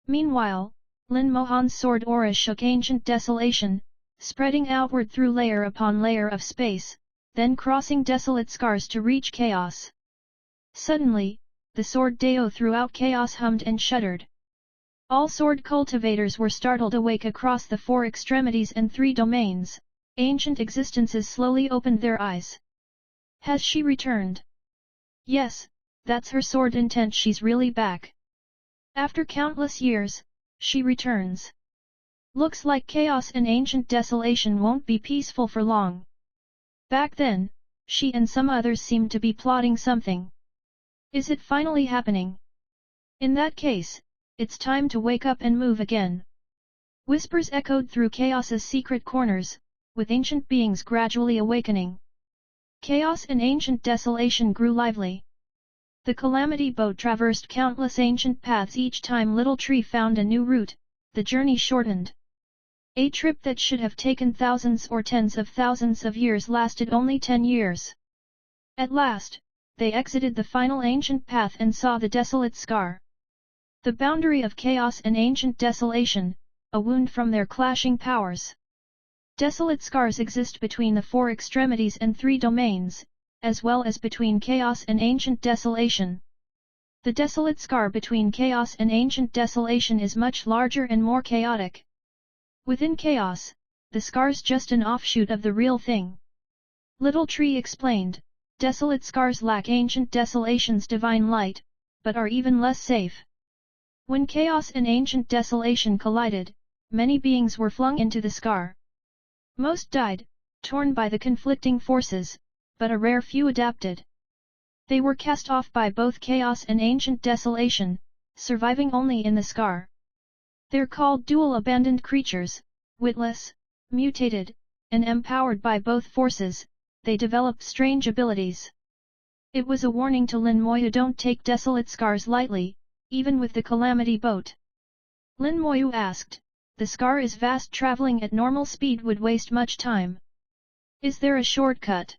Speaker 1: Meanwhile, Lin Mohan's sword aura shook ancient desolation, spreading outward through layer upon layer of space, then crossing desolate scars to reach chaos. Suddenly, the sword Dao throughout chaos hummed and shuddered. All sword cultivators were startled awake across the four extremities and three domains. Ancient existences slowly opened their eyes. Has she returned? Yes, that's her sword intent. She's really back. After countless years, she returns. Looks like chaos and ancient desolation won't be peaceful for long. Back then, she and some others seemed to be plotting something. Is it finally happening? In that case, it's time to wake up and move again. Whispers echoed through chaos's secret corners, with ancient beings gradually awakening. Chaos and ancient desolation grew lively. The Calamity boat traversed countless ancient paths. Each time Little Tree found a new route, the journey shortened. A trip that should have taken thousands or tens of thousands of years lasted only 10 years. At last, they exited the final ancient path and saw the desolate scar. The boundary of chaos and ancient desolation, a wound from their clashing powers. Desolate scars exist between the four extremities and three domains, as well as between chaos and ancient desolation. The desolate scar between chaos and ancient desolation is much larger and more chaotic. Within chaos, the scar's just an offshoot of the real thing. Little Tree explained, desolate scars lack ancient desolation's divine light, but are even less safe. When chaos and ancient desolation collided, many beings were flung into the scar. Most died, torn by the conflicting forces, but a rare few adapted. They were cast off by both chaos and ancient desolation, surviving only in the scar. They're called dual abandoned creatures, witless, mutated, and empowered by both forces. They develop strange abilities. It was a warning to Lin Moyu: don't take desolate scars lightly, even with the Calamity boat. Lin Moyu asked, the scar is vast, traveling at normal speed would waste much time. Is there a shortcut?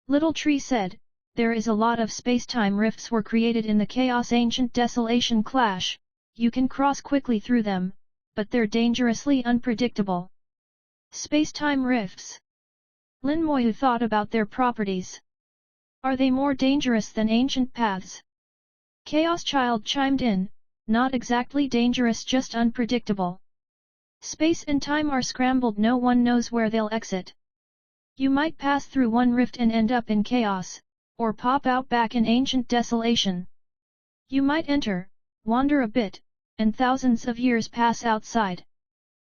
Speaker 1: Little Tree said, there is a lot of space-time rifts were created in the Chaos Ancient Desolation clash, you can cross quickly through them, but they're dangerously unpredictable. Space-time rifts. Lin Moyu thought about their properties. Are they more dangerous than ancient paths? Chaos Child chimed in, not exactly dangerous, just unpredictable. Space and time are scrambled, no one knows where they'll exit. You might pass through one rift and end up in chaos, or pop out back in ancient desolation. You might enter, wander a bit, and thousands of years pass outside.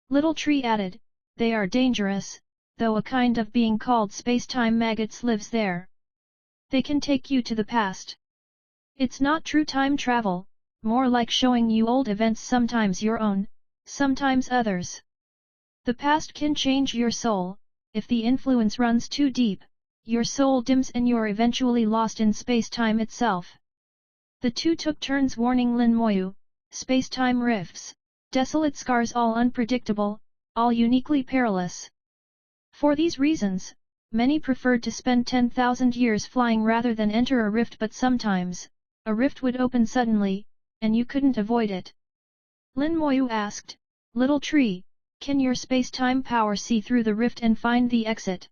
Speaker 1: Little Tree added, they are dangerous, though a kind of being called space-time maggots lives there. They can take you to the past. It's not true time travel, more like showing you old events, sometimes your own, sometimes others. The past can change your soul. If the influence runs too deep, your soul dims and you're eventually lost in space-time itself. The two took turns warning Lin Moyu, space-time rifts, desolate scars, all unpredictable, all uniquely perilous. For these reasons, many preferred to spend 10,000 years flying rather than enter a rift, but sometimes, a rift would open suddenly, and you couldn't avoid it. Lin Moyu asked, Little Tree, can your space-time power see through the rift and find the exit?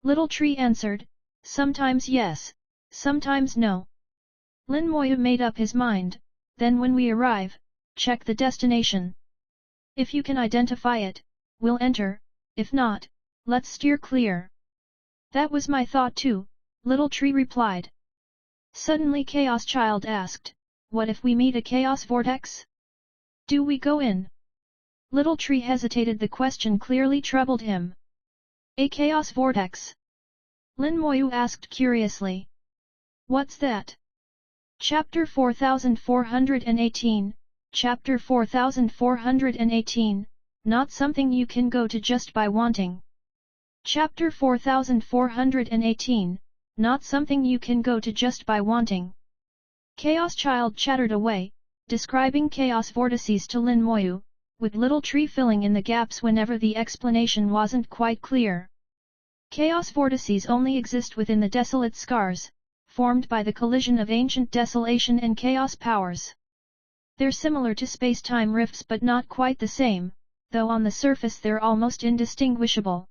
Speaker 1: Little Tree answered, sometimes yes, sometimes no. Lin Moyu made up his mind, then when we arrive, check the destination. If you can identify it, we'll enter, if not, let's steer clear. That was my thought too, Little Tree replied. Suddenly Chaos Child asked, what if we meet a chaos vortex? Do we go in? Little Tree hesitated, the question clearly troubled him. A chaos vortex? Lin Moyu asked curiously. What's that? Chapter 4418, Chapter 4418, not something you can go to just by wanting. Chapter 4418, not something you can go to just by wanting. Chaos Child chattered away, describing chaos vortices to Lin Moyu, with Little Tree filling in the gaps whenever the explanation wasn't quite clear. Chaos vortices only exist within the desolate scars, formed by the collision of ancient desolation and chaos powers. They're similar to space-time rifts but not quite the same, though on the surface they're almost indistinguishable.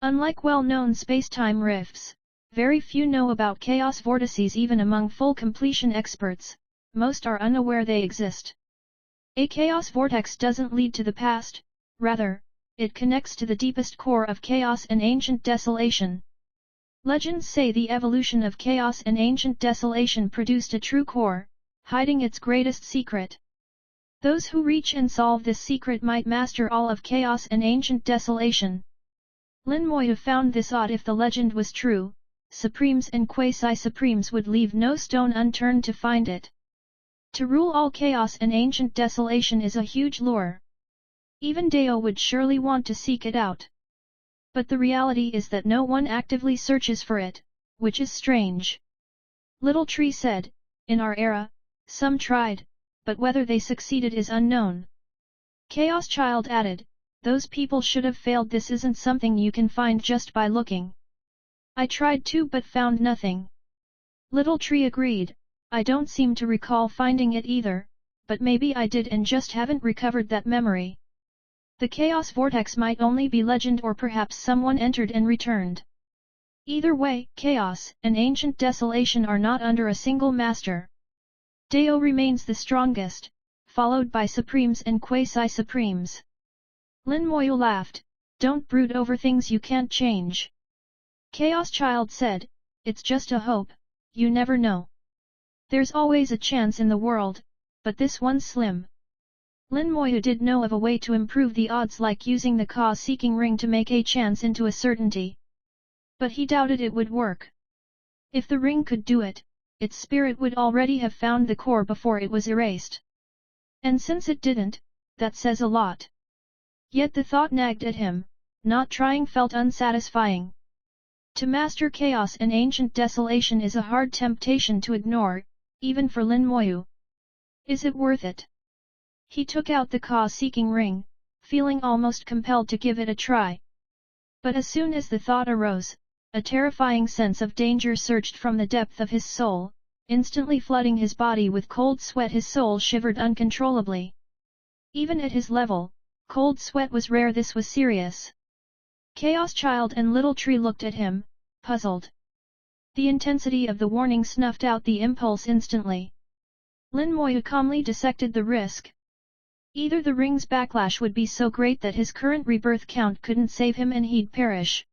Speaker 1: Unlike well-known space-time rifts, very few know about chaos vortices. Even among full completion experts, most are unaware they exist. A chaos vortex doesn't lead to the past, rather, it connects to the deepest core of chaos and ancient desolation. Legends say the evolution of chaos and ancient desolation produced a true core, hiding its greatest secret. Those who reach and solve this secret might master all of chaos and ancient desolation. Lin Moyu found this odd. If the legend was true, Supremes and Quasi-Supremes would leave no stone unturned to find it. To rule all chaos and ancient desolation is a huge lure. Even Dao would surely want to seek it out. But the reality is that no one actively searches for it, which is strange. Little Tree said, in our era, some tried, but whether they succeeded is unknown. Chaos Child added, those people should have failed. This isn't something you can find just by looking. I tried too but found nothing. Little Tree agreed, I don't seem to recall finding it either, but maybe I did and just haven't recovered that memory. The chaos vortex might only be legend, or perhaps someone entered and returned. Either way, chaos and ancient desolation are not under a single master. Dao remains the strongest, followed by Supremes and Quasi-Supremes. Lin Moyu laughed, don't brood over things you can't change. Chaos Child said, it's just a hope, you never know. There's always a chance in the world, but this one's slim. Lin Moyu did know of a way to improve the odds, like using the cause-seeking ring to make a chance into a certainty. But he doubted it would work. If the ring could do it, its spirit would already have found the core before it was erased. And since it didn't, that says a lot. Yet the thought nagged at him, not trying felt unsatisfying. To master chaos and ancient desolation is a hard temptation to ignore, even for Lin Moyu. Is it worth it? He took out the cause-seeking ring, feeling almost compelled to give it a try. But as soon as the thought arose, a terrifying sense of danger surged from the depth of his soul, instantly flooding his body with cold sweat. His soul shivered uncontrollably. Even at his level, cold sweat was rare. This was serious. Chaos Child and Little Tree looked at him, puzzled. The intensity of the warning snuffed out the impulse instantly. Lin Moyu calmly dissected the risk. Either the ring's backlash would be so great that his current rebirth count couldn't save him and he'd perish.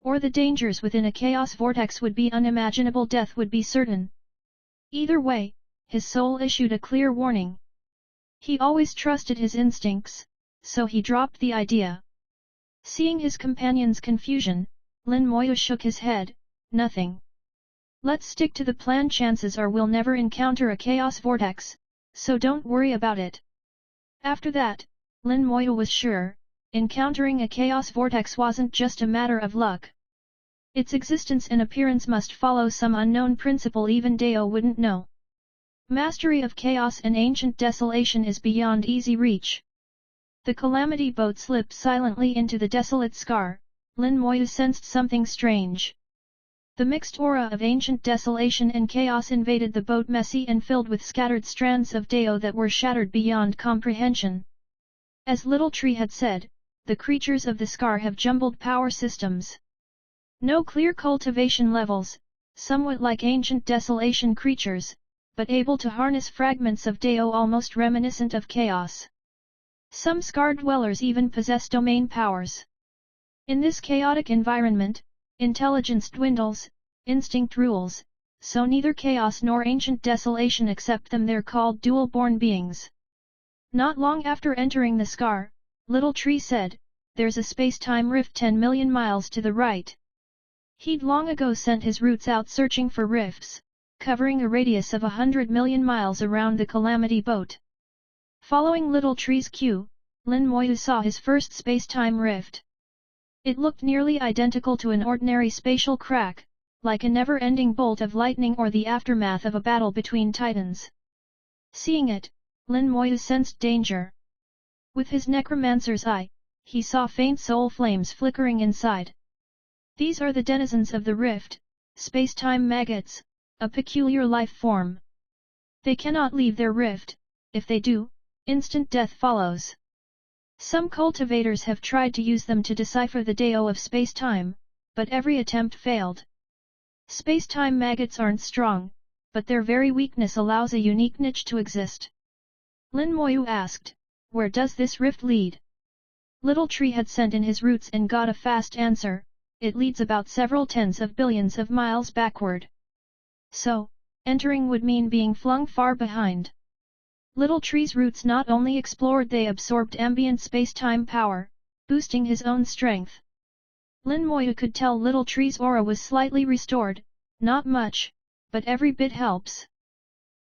Speaker 1: Or the dangers within a chaos vortex would be unimaginable. Death would be certain. Either way, his soul issued a clear warning. He always trusted his instincts, so he dropped the idea. Seeing his companion's confusion, Lin Moyu shook his head. Nothing. Let's stick to the plan. Chances are we'll never encounter a chaos vortex, so don't worry about it. After that, Lin Moyu was sure, encountering a chaos vortex wasn't just a matter of luck. Its existence and appearance must follow some unknown principle even Dao wouldn't know. Mastery of chaos and ancient desolation is beyond easy reach. The Calamity boat slipped silently into the desolate scar. Lin Moyu sensed something strange. The mixed aura of ancient desolation and chaos invaded the boat, messy and filled with scattered strands of Dao that were shattered beyond comprehension. As Little Tree had said, the creatures of the scar have jumbled power systems. No clear cultivation levels, somewhat like ancient desolation creatures, but able to harness fragments of Dao almost reminiscent of chaos. Some scar dwellers even possess domain powers. In this chaotic environment, intelligence dwindles, instinct rules, so neither chaos nor ancient desolation accept them. They're called dual-born beings. Not long after entering the scar, Little Tree said, "There's a space-time rift 10 million miles to the right." He'd long ago sent his roots out searching for rifts, covering a radius of 100 million miles around the Calamity boat. Following Little Tree's cue, Lin Moyu saw his first space-time rift. It looked nearly identical to an ordinary spatial crack, like a never-ending bolt of lightning or the aftermath of a battle between titans. Seeing it, Lin Moyu sensed danger. With his necromancer's eye, he saw faint soul flames flickering inside. These are the denizens of the rift, space-time maggots, a peculiar life form. They cannot leave their rift. If they do, instant death follows. Some cultivators have tried to use them to decipher the Dao of space-time, but every attempt failed. Space-time maggots aren't strong, but their very weakness allows a unique niche to exist. Lin Moyu asked, "Where does this rift lead?" Little Tree had sent in his roots and got a fast answer. It leads about several tens of billions of miles backward. So, entering would mean being flung far behind. Little Tree's roots not only explored, they absorbed ambient space-time power, boosting his own strength. Lin Moyu could tell Little Tree's aura was slightly restored, not much, but every bit helps.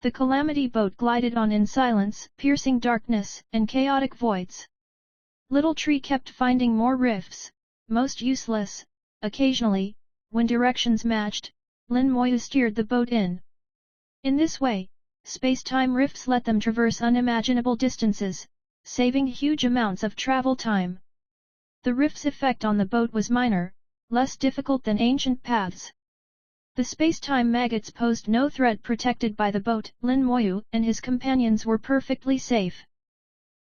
Speaker 1: The Calamity boat glided on in silence, piercing darkness and chaotic voids. Little Tree kept finding more rifts, most useless. Occasionally, when directions matched, Lin Moyu steered the boat in. In this way, space-time rifts let them traverse unimaginable distances, saving huge amounts of travel time. The rift's effect on the boat was minor, less difficult than ancient paths. The space-time maggots posed no threat. Protected by the boat, Lin Moyu and his companions were perfectly safe.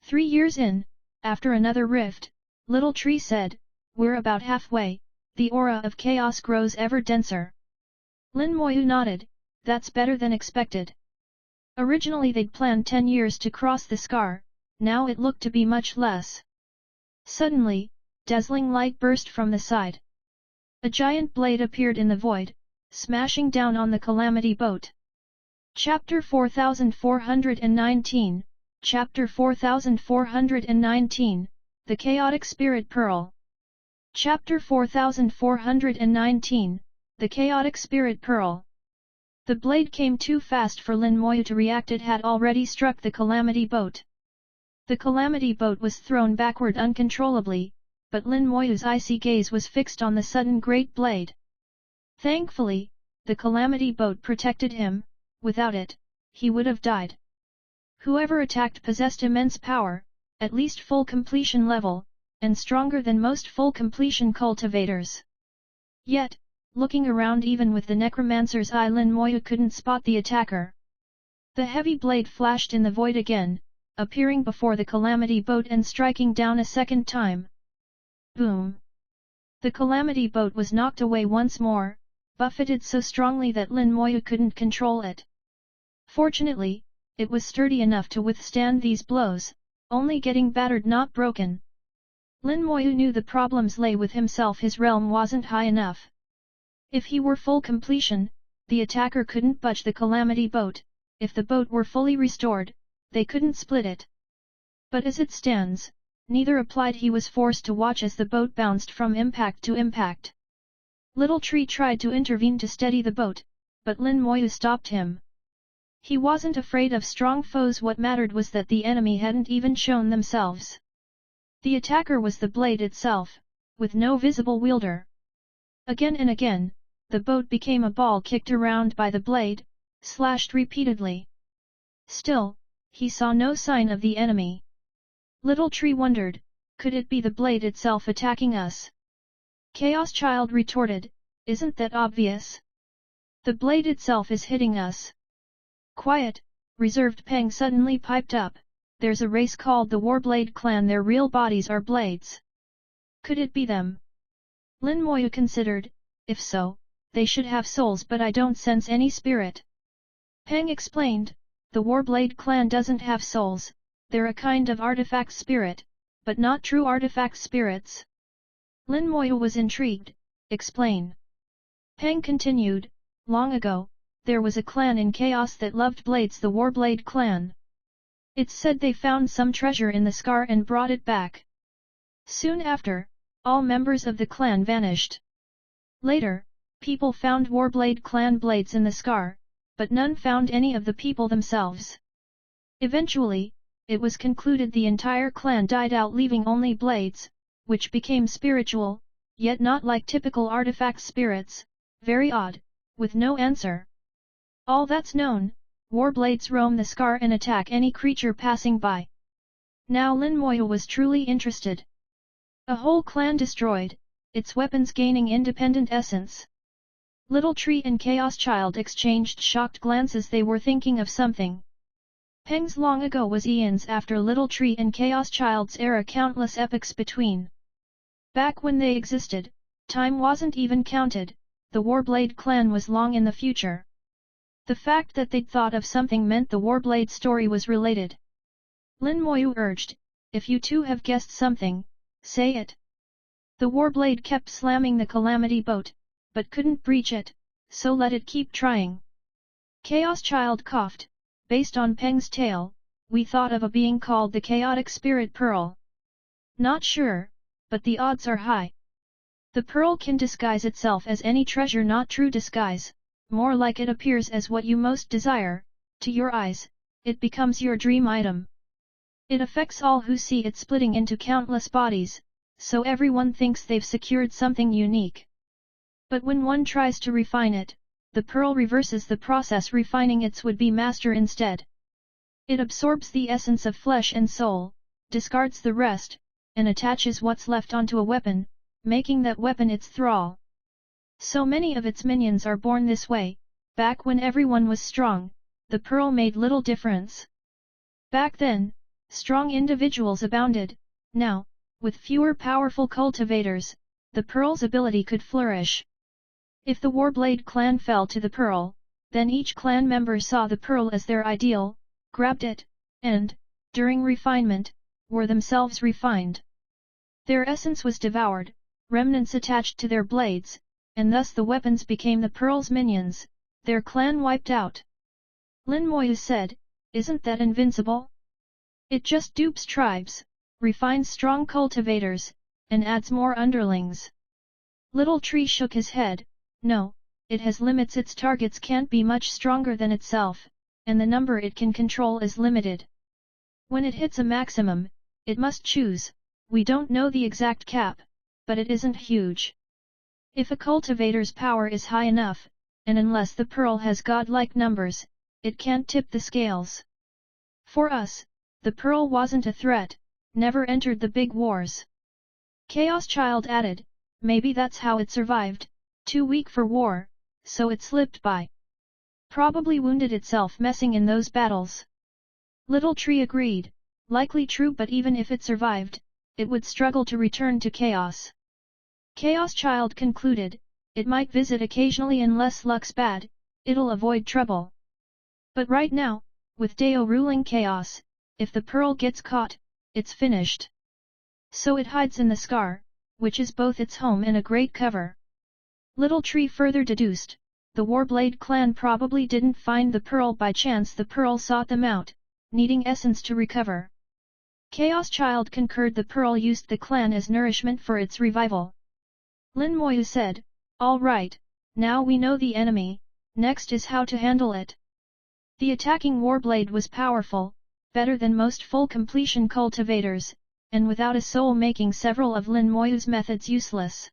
Speaker 1: 3 years in, after another rift, Little Tree said, "We're about halfway." The aura of chaos grows ever denser. Lin Moyu nodded, "That's better than expected." Originally they'd planned 10 years to cross the scar, now it looked to be much less. Suddenly, dazzling light burst from the side. A giant blade appeared in the void, smashing down on the Calamity boat. Chapter 4419, Chapter 4419, The Chaotic Spirit Pearl. Chapter 4419, The Chaotic Spirit Pearl. The blade came too fast for Lin Moyu to react. It had already struck the Calamity boat. The Calamity boat was thrown backward uncontrollably, but Lin Moyu's icy gaze was fixed on the sudden great blade. Thankfully, the Calamity boat protected him. Without it, he would have died. Whoever attacked possessed immense power, at least full completion level, and stronger than most full completion cultivators. Yet, looking around even with the necromancer's eye, Lin Moyu couldn't spot the attacker. The heavy blade flashed in the void again, appearing before the Calamity boat and striking down a second time. Boom! The Calamity boat was knocked away once more, buffeted so strongly that Lin Moyu couldn't control it. Fortunately, it was sturdy enough to withstand these blows, only getting battered not broken. Lin Moyu knew the problems lay with himself. His realm wasn't high enough. If he were full completion, the attacker couldn't budge the Calamity boat. If the boat were fully restored, they couldn't split it. But as it stands, neither applied. He was forced to watch as the boat bounced from impact to impact. Little Tree tried to intervene to steady the boat, but Lin Moyu stopped him. He wasn't afraid of strong foes. What mattered was that the enemy hadn't even shown themselves. The attacker was the blade itself, with no visible wielder. Again and again, the boat became a ball kicked around by the blade, slashed repeatedly. Still, he saw no sign of the enemy. Little Tree wondered, could it be the blade itself attacking us? Chaos Child retorted, isn't that obvious? The blade itself is hitting us. Quiet, reserved Peng suddenly piped up, there's a race called the Warblade clan. Their real bodies are blades. Could it be them? Lin Moyu considered, if so, they should have souls, but I don't sense any spirit. Peng explained, the Warblade clan doesn't have souls, they're a kind of artifact spirit, but not true artifact spirits. Lin Moyu was intrigued, explain. Peng continued, long ago, there was a clan in Chaos that loved blades, the Warblade clan. It's said they found some treasure in the scar and brought it back. Soon after, all members of the clan vanished. Later, people found Warblade clan blades in the scar, but none found any of the people themselves. Eventually, it was concluded the entire clan died out, leaving only blades, which became spiritual, yet not like typical artifact spirits, very odd, with no answer. All that's known, Warblades roam the scar and attack any creature passing by. Now Lin Moyu was truly interested. A whole clan destroyed, its weapons gaining independent essence. Little Tree and Chaos Child exchanged shocked glances. They were thinking of something. Peng's long ago was eons after Little Tree and Chaos Child's era, countless epochs between. Back when they existed, time wasn't even counted, the Warblade clan was long in the future. The fact that they'd thought of something meant the Warblade story was related. Lin Moyu urged, if you two have guessed something, say it. The Warblade kept slamming the Calamity boat, but couldn't breach it, so let it keep trying. Chaos Child coughed, based on Peng's tale, we thought of a being called the Chaotic Spirit Pearl. Not sure, but the odds are high. The pearl can disguise itself as any treasure, not true disguise. More like it appears as what you most desire, to your eyes, it becomes your dream item. It affects all who see it, splitting into countless bodies, so everyone thinks they've secured something unique. But when one tries to refine it, the pearl reverses the process, refining its would-be master instead. It absorbs the essence of flesh and soul, discards the rest, and attaches what's left onto a weapon, making that weapon its thrall. So many of its minions are born this way. Back when everyone was strong, the pearl made little difference. Back then, strong individuals abounded. Now, with fewer powerful cultivators, the pearl's ability could flourish. If the Warblade clan fell to the pearl, then each clan member saw the pearl as their ideal, grabbed it, and, during refinement, were themselves refined. Their essence was devoured, remnants attached to their blades, and thus the weapons became the pearl's minions, their clan wiped out. Lin Moyu said, isn't that invincible? It just dupes tribes, refines strong cultivators, and adds more underlings. Little Tree shook his head. No, it has limits. Its targets can't be much stronger than itself, and the number it can control is limited. When it hits a maximum, it must choose. We don't know the exact cap, but it isn't huge. If a cultivator's power is high enough, and unless the pearl has godlike numbers, it can't tip the scales. For us, the pearl wasn't a threat, never entered the big wars. Chaos Child added, maybe that's how it survived, too weak for war, so it slipped by. Probably wounded itself messing in those battles. Little Tree agreed, likely true, but even if it survived, it would struggle to return to chaos. Chaos Child concluded, it might visit occasionally unless luck's bad, it'll avoid trouble. But right now, with Dao ruling chaos, if the pearl gets caught, it's finished. So it hides in the scar, which is both its home and a great cover. Little Tree further deduced, the Warblade clan probably didn't find the pearl by chance. The pearl sought them out, needing essence to recover. Chaos Child concurred, the pearl used the clan as nourishment for its revival. Lin Moyu said, all right, now we know the enemy, next is how to handle it. The attacking Warblade was powerful, better than most full completion cultivators, and without a soul, making several of Lin Moyu's methods useless.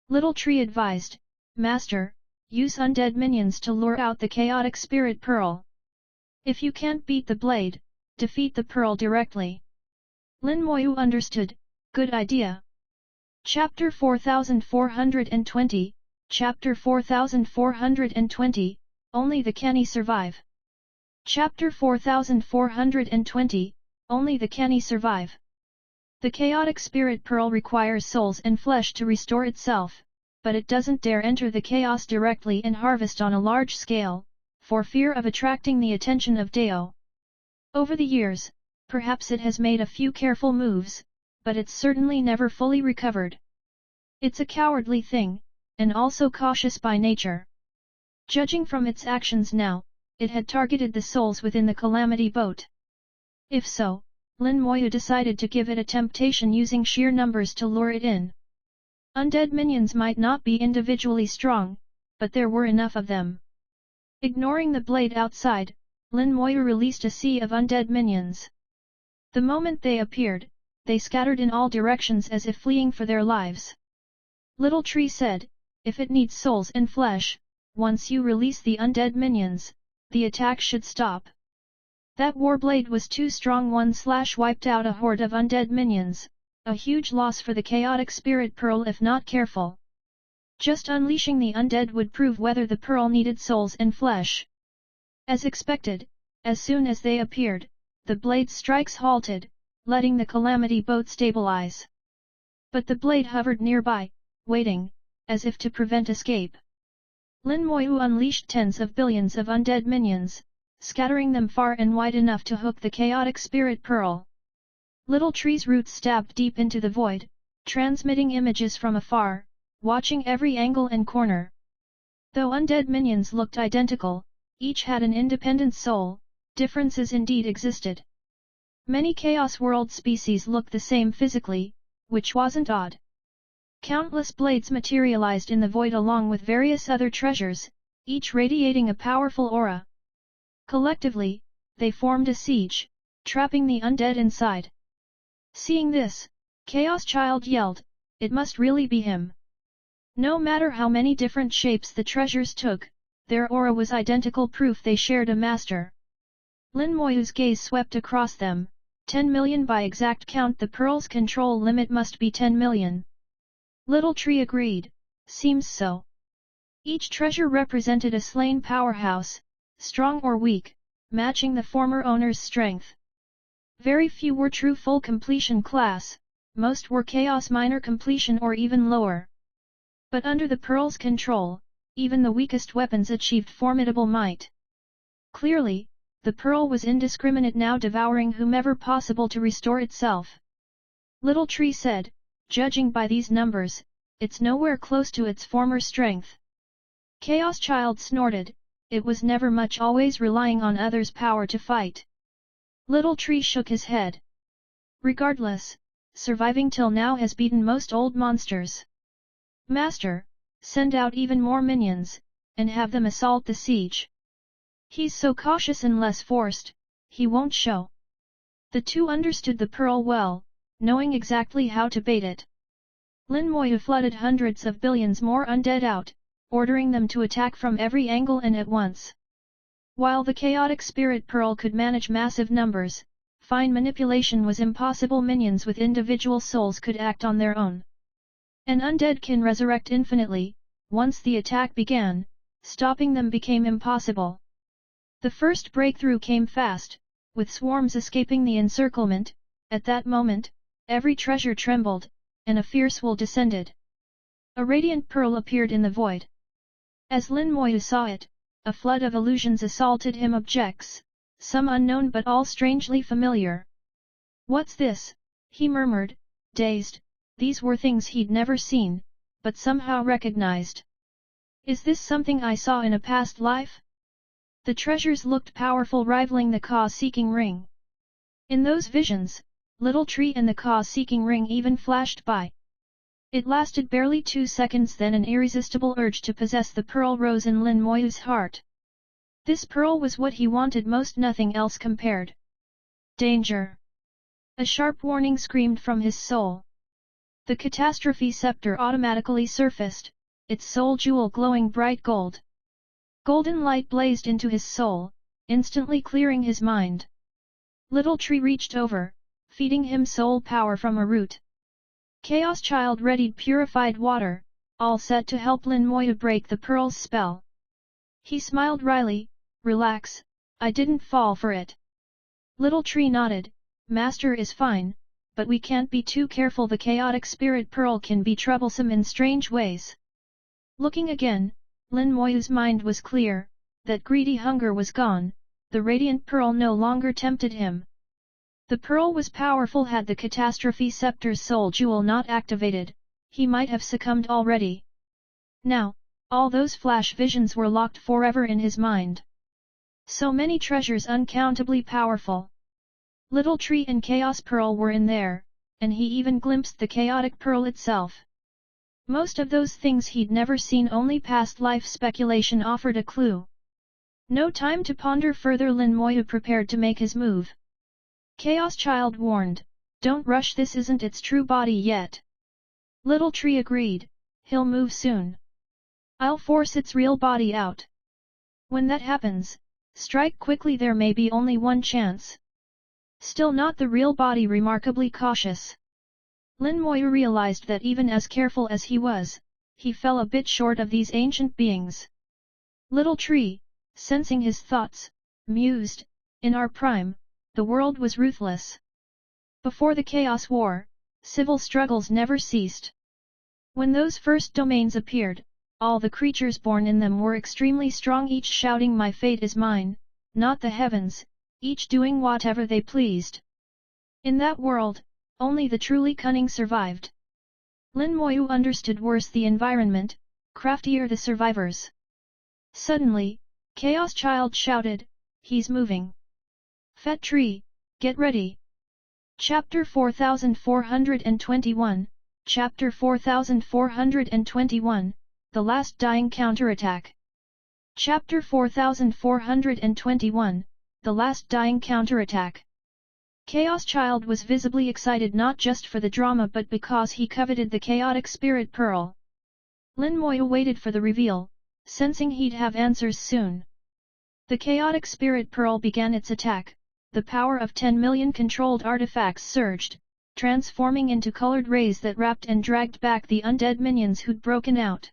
Speaker 1: Little Tree advised, Master, use undead minions to lure out the chaotic spirit pearl. If you can't beat the blade, defeat the pearl directly. Lin Moyu understood, good idea. Chapter 4420, Chapter 4420, Only the Canny Survive. Chapter 4420, Only the Canny Survive. The chaotic spirit pearl requires souls and flesh to restore itself, but it doesn't dare enter the chaos directly and harvest on a large scale, for fear of attracting the attention of Dao. Over the years, perhaps it has made a few careful moves, but it's certainly never fully recovered. It's a cowardly thing, and also cautious by nature. Judging from its actions now, it had targeted the souls within the Calamity boat. If so, Lin Moyu decided to give it a temptation using sheer numbers to lure it in. Undead minions might not be individually strong, but there were enough of them. Ignoring the blade outside, Lin Moyu released a sea of undead minions. The moment they appeared, they scattered in all directions as if fleeing for their lives. Little Tree said, if it needs souls and flesh, once you release the undead minions, the attack should stop. That Warblade was too strong. Wiped out a horde of undead minions, a huge loss for the chaotic spirit pearl if not careful. Just unleashing the undead would prove whether the pearl needed souls and flesh. As expected, as soon as they appeared, the blade's strikes halted, letting the Calamity boat stabilize. But the blade hovered nearby, waiting, as if to prevent escape. Lin Moyu unleashed tens of billions of undead minions, scattering them far and wide enough to hook the chaotic spirit pearl. Little Tree's roots stabbed deep into the void, transmitting images from afar, watching every angle and corner. Though undead minions looked identical, each had an independent soul, differences indeed existed. Many Chaos World species looked the same physically, which wasn't odd. Countless blades materialized in the void along with various other treasures, each radiating a powerful aura. Collectively, they formed a siege, trapping the undead inside. Seeing this, Chaos Child yelled, it must really be him. No matter how many different shapes the treasures took, their aura was identical, proof they shared a master. Lin Moyu's gaze swept across them, 10 million by exact count. The pearl's control limit must be 10 million. Little Tree agreed, seems so. Each treasure represented a slain powerhouse, strong or weak, matching the former owner's strength. Very few were true full completion class, most were chaos minor completion or even lower. But under the pearl's control, even the weakest weapons achieved formidable might. Clearly, the pearl was indiscriminate now, devouring whomever possible to restore itself. Little Tree said, judging by these numbers, it's nowhere close to its former strength. Chaos Child snorted, it was never much, always relying on others' power to fight. Little Tree shook his head. Regardless, surviving till now has beaten most old monsters. Master, send out even more minions, and have them assault the siege. He's so cautious and less forced, he won't show. The two understood the pearl well, knowing exactly how to bait it. Lin Moyu flooded hundreds of billions more undead out, ordering them to attack from every angle and at once. While the chaotic spirit pearl could manage massive numbers, fine manipulation was impossible. Minions with individual souls could act on their own. An undead can resurrect infinitely. Once the attack began, stopping them became impossible. The first breakthrough came fast, with swarms escaping the encirclement. At that moment, every treasure trembled, and a fierce will descended. A radiant pearl appeared in the void. As Lin Moyu saw it, a flood of illusions assaulted him. Objects, some unknown but all strangely familiar. What's this? He murmured, dazed. These were things he'd never seen, but somehow recognized. Is this something I saw in a past life? The treasures looked powerful, rivaling the Ka-seeking ring. In those visions, Little Tree and the Ka-seeking ring even flashed by. It lasted barely 2 seconds, then an irresistible urge to possess the pearl rose in Lin Moyu's heart. This pearl was what he wanted most, nothing else compared. Danger! A sharp warning screamed from his soul. The Catastrophe Scepter automatically surfaced, its soul jewel glowing bright gold. Golden light blazed into his soul, instantly clearing his mind. Little Tree reached over, feeding him soul power from a root. Chaos Child readied purified water, all set to help Lin Moyu break the pearl's spell. He smiled wryly, relax, I didn't fall for it. Little Tree nodded, Master is fine, but we can't be too careful. The chaotic spirit pearl can be troublesome in strange ways. Looking again, Lin Moyu's mind was clear, that greedy hunger was gone, the radiant pearl no longer tempted him. The pearl was powerful. Had the Catastrophe Scepter's soul jewel not activated, he might have succumbed already. Now, all those flash visions were locked forever in his mind. So many treasures uncountably powerful. Little Tree and Chaos Pearl were in there, and he even glimpsed the chaotic pearl itself. Most of those things he'd never seen, only past life speculation offered a clue. No time to ponder further. Lin Moyu prepared to make his move. Chaos Child warned, don't rush, this isn't its true body yet. Little Tree agreed, he'll move soon. I'll force its real body out. When that happens, strike quickly, there may be only one chance. Still not the real body. Remarkably cautious. Lin Moyu realized that even as careful as he was, he fell a bit short of these ancient beings. Little Tree, sensing his thoughts, mused, in our prime, the world was ruthless. Before the Chaos War, civil struggles never ceased. When those first domains appeared, all the creatures born in them were extremely strong, each shouting my fate is mine, not the heavens, each doing whatever they pleased. In that world, only the truly cunning survived. Lin Moyu understood worse the environment, craftier the survivors. Suddenly, Chaos Child shouted, he's moving. Fat Tree, get ready. Chapter 4421, Chapter 4421, The Last Dying Counterattack. Chapter 4421, The Last Dying Counterattack. Chaos Child was visibly excited, not just for the drama but because he coveted the chaotic spirit pearl. Lin Moyu waited for the reveal, sensing he'd have answers soon. The chaotic spirit pearl began its attack. The power of 10 million controlled artifacts surged, transforming into colored rays that wrapped and dragged back the undead minions who'd broken out.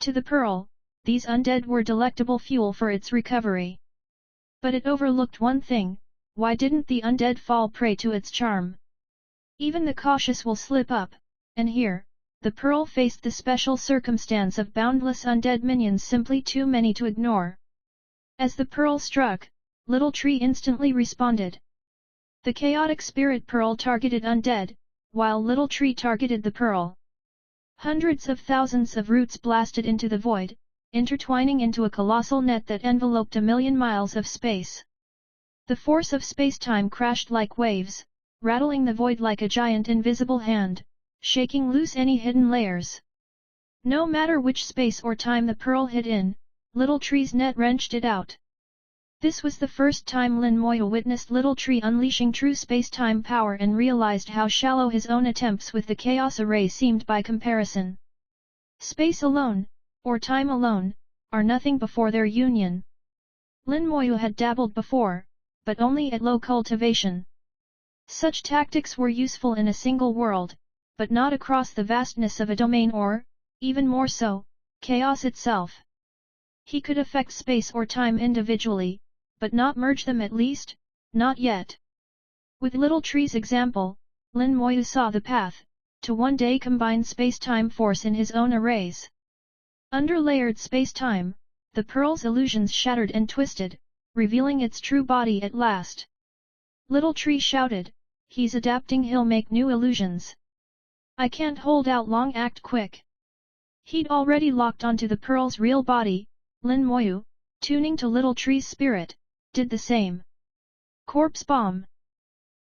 Speaker 1: To the pearl, these undead were delectable fuel for its recovery. But it overlooked one thing. Why didn't the undead fall prey to its charm? Even the cautious will slip up, and here, the pearl faced the special circumstance of boundless undead minions, simply too many to ignore. As the pearl struck, Little Tree instantly responded. The chaotic spirit pearl targeted undead, while Little Tree targeted the pearl. Hundreds of thousands of roots blasted into the void, intertwining into a colossal net that enveloped a million miles of space. The force of space-time crashed like waves, rattling the void like a giant invisible hand, shaking loose any hidden layers. No matter which space or time the pearl hid in, Little Tree's net wrenched it out. This was the first time Lin Moyu witnessed Little Tree unleashing true space-time power and realized how shallow his own attempts with the chaos array seemed by comparison. Space alone, or time alone, are nothing before their union. Lin Moyu had dabbled before, but only at low cultivation. Such tactics were useful in a single world, but not across the vastness of a domain or, even more so, chaos itself. He could affect space or time individually, but not merge them, at least, not yet. With Little Tree's example, Lin Moyu saw the path to one day combine space-time force in his own arrays. Under layered space-time, the pearl's illusions shattered and twisted, revealing its true body at last. Little Tree shouted, "He's adapting, he'll make new illusions. I can't hold out long, act quick." He'd already locked onto the pearl's real body. Lin Moyu, tuning to Little Tree's spirit, did the same. Corpse bomb.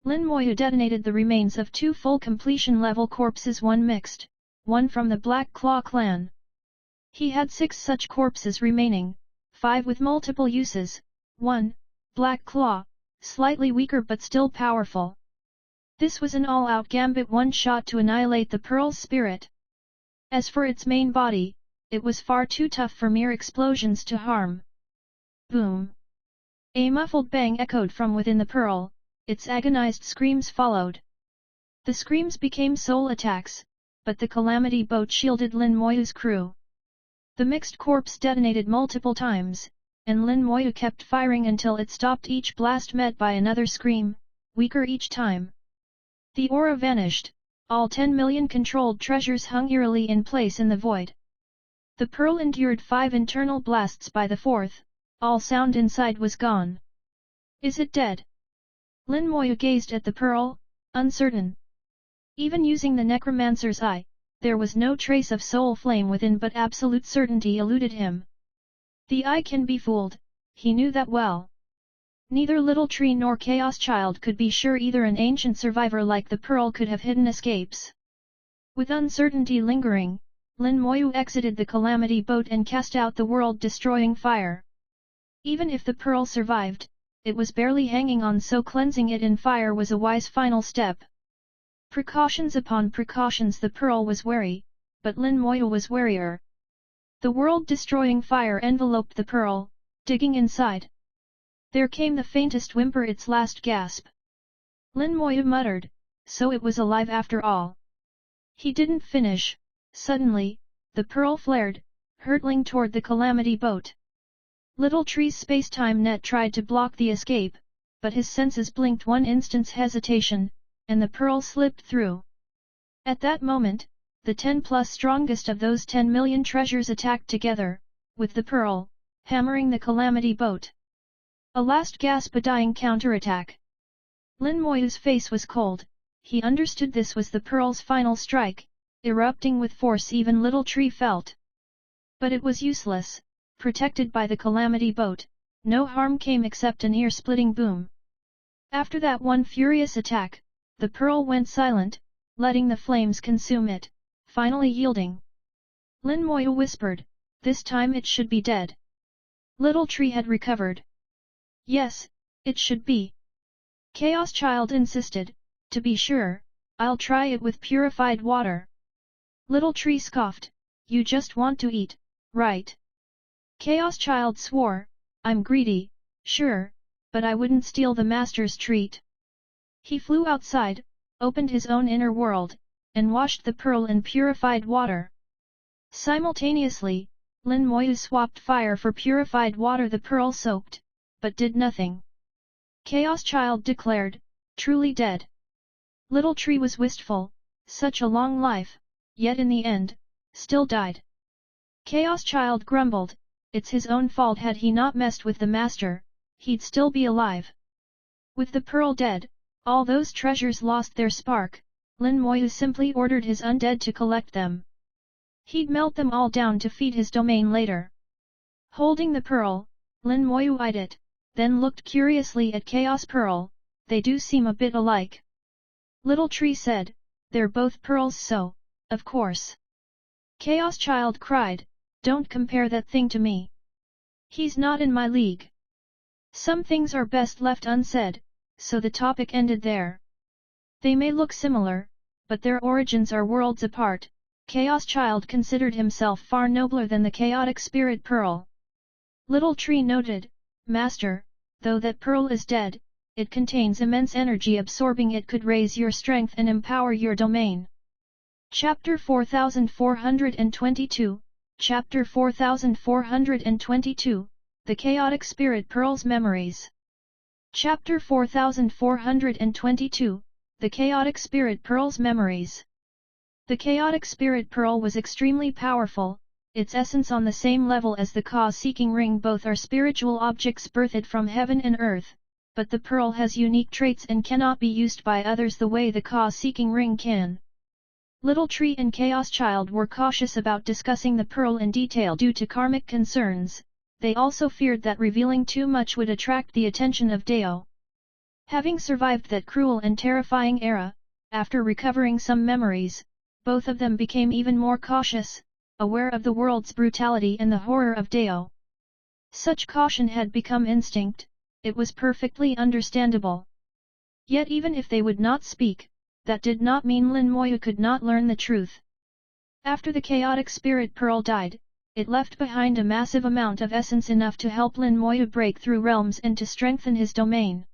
Speaker 1: Lin Moyu detonated the remains of 2 full completion level corpses, one mixed, one from the Black Claw clan. He had 6 such corpses remaining, 5 with multiple uses, 1, Black Claw, slightly weaker but still powerful. This was an all-out gambit, one shot to annihilate the pearl's spirit. As for its main body, it was far too tough for mere explosions to harm. Boom! A muffled bang echoed from within the pearl, its agonized screams followed. The screams became soul attacks, but the Calamity boat shielded Lin Moyu's crew. The mixed corpse detonated multiple times, and Lin Moyu kept firing until it stopped, each blast met by another scream, weaker each time. The aura vanished, all 10 million controlled treasures hung eerily in place in the void. The pearl endured 5 internal blasts, by the 4th, all sound inside was gone. Is it dead? Lin Moyu gazed at the pearl, uncertain. Even using the necromancer's eye, there was no trace of soul flame within, but absolute certainty eluded him. The eye can be fooled, he knew that well. Neither Little Tree nor Chaos Child could be sure either an ancient survivor like the pearl could have hidden escapes. With uncertainty lingering, Lin Moyu exited the Calamity boat and cast out the world-destroying fire. Even if the pearl survived, it was barely hanging on, so cleansing it in fire was a wise final step. Precautions upon precautions, the pearl was wary, but Lin Moyu was warier. The world-destroying fire enveloped the pearl, digging inside. There came the faintest whimper, its last gasp. Lin Moyu muttered, so it was alive after all. He didn't finish. Suddenly, the pearl flared, hurtling toward the Calamity boat. Little Tree's space-time net tried to block the escape, but his senses blinked one instant's hesitation, and the pearl slipped through. At that moment, the 10+ strongest of those 10 million treasures attacked together, with the pearl, hammering the Calamity boat. A last gasp, a dying counterattack. Lin Moyu's face was cold. He understood this was the pearl's final strike, erupting with force even Little Tree felt. But it was useless. Protected by the Calamity boat, no harm came except an ear-splitting boom. After that one furious attack, the pearl went silent, letting the flames consume it, finally yielding. Lin Moyu whispered, "This time it should be dead." Little Tree had recovered. "Yes, it should be." Chaos Child insisted, "To be sure, I'll try it with purified water." Little Tree scoffed, "You just want to eat, right?" Chaos Child swore, "I'm greedy, sure, but I wouldn't steal the master's treat." He flew outside, opened his own inner world, and washed the pearl in purified water. Simultaneously, Lin Moyu swapped fire for purified water. The pearl soaked, but did nothing. Chaos Child declared, "Truly dead." Little Tree was wistful, such a long life, yet in the end, still died. Chaos Child grumbled, it's his own fault. Had he not messed with the master, he'd still be alive. With the pearl dead, all those treasures lost their spark. Lin Moyu simply ordered his undead to collect them. He'd melt them all down to feed his domain later. Holding the pearl, Lin Moyu eyed it, then looked curiously at Chaos Pearl. They do seem a bit alike. Little Tree said, they're both pearls so, of course. Chaos Child cried, don't compare that thing to me. He's not in my league. Some things are best left unsaid, so the topic ended there. They may look similar, but their origins are worlds apart. Chaos Child considered himself far nobler than the chaotic spirit pearl. Little Tree noted, Master, though that pearl is dead, it contains immense energy absorbing it could raise your strength and empower your domain. Chapter 4422, Chapter 4422, The Chaotic Spirit Pearl's Memories. Chapter 4422, The Chaotic Spirit Pearl's Memories. The Chaotic Spirit Pearl was extremely powerful, its essence on the same level as the Cause-seeking ring. Both are spiritual objects birthed from heaven and earth, but the pearl has unique traits and cannot be used by others the way the Cause-seeking ring can. Little Tree and Chaos Child were cautious about discussing the pearl in detail due to karmic concerns. They also feared that revealing too much would attract the attention of Dao. Having survived that cruel and terrifying era, after recovering some memories, both of them became even more cautious, aware of the world's brutality and the horror of Dao. Such caution had become instinct, it was perfectly understandable. Yet even if they would not speak, that did not mean Lin Moyu could not learn the truth. After the chaotic spirit pearl died, it left behind a massive amount of essence enough to help Lin Moyu break through realms and to strengthen his domain.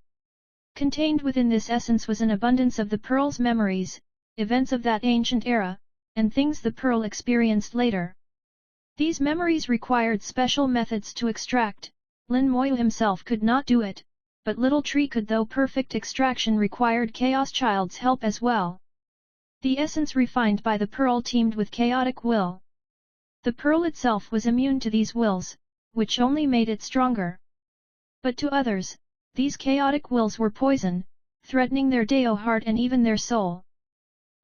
Speaker 1: Contained within this essence was an abundance of the pearl's memories, events of that ancient era, and things the pearl experienced later. These memories required special methods to extract. Lin Moyu himself could not do it, but Little Tree could, though perfect extraction required Chaos Child's help as well. The essence refined by the pearl teamed with chaotic will. The pearl itself was immune to these wills, which only made it stronger. But to others, these chaotic wills were poison, threatening their Dao heart and even their soul.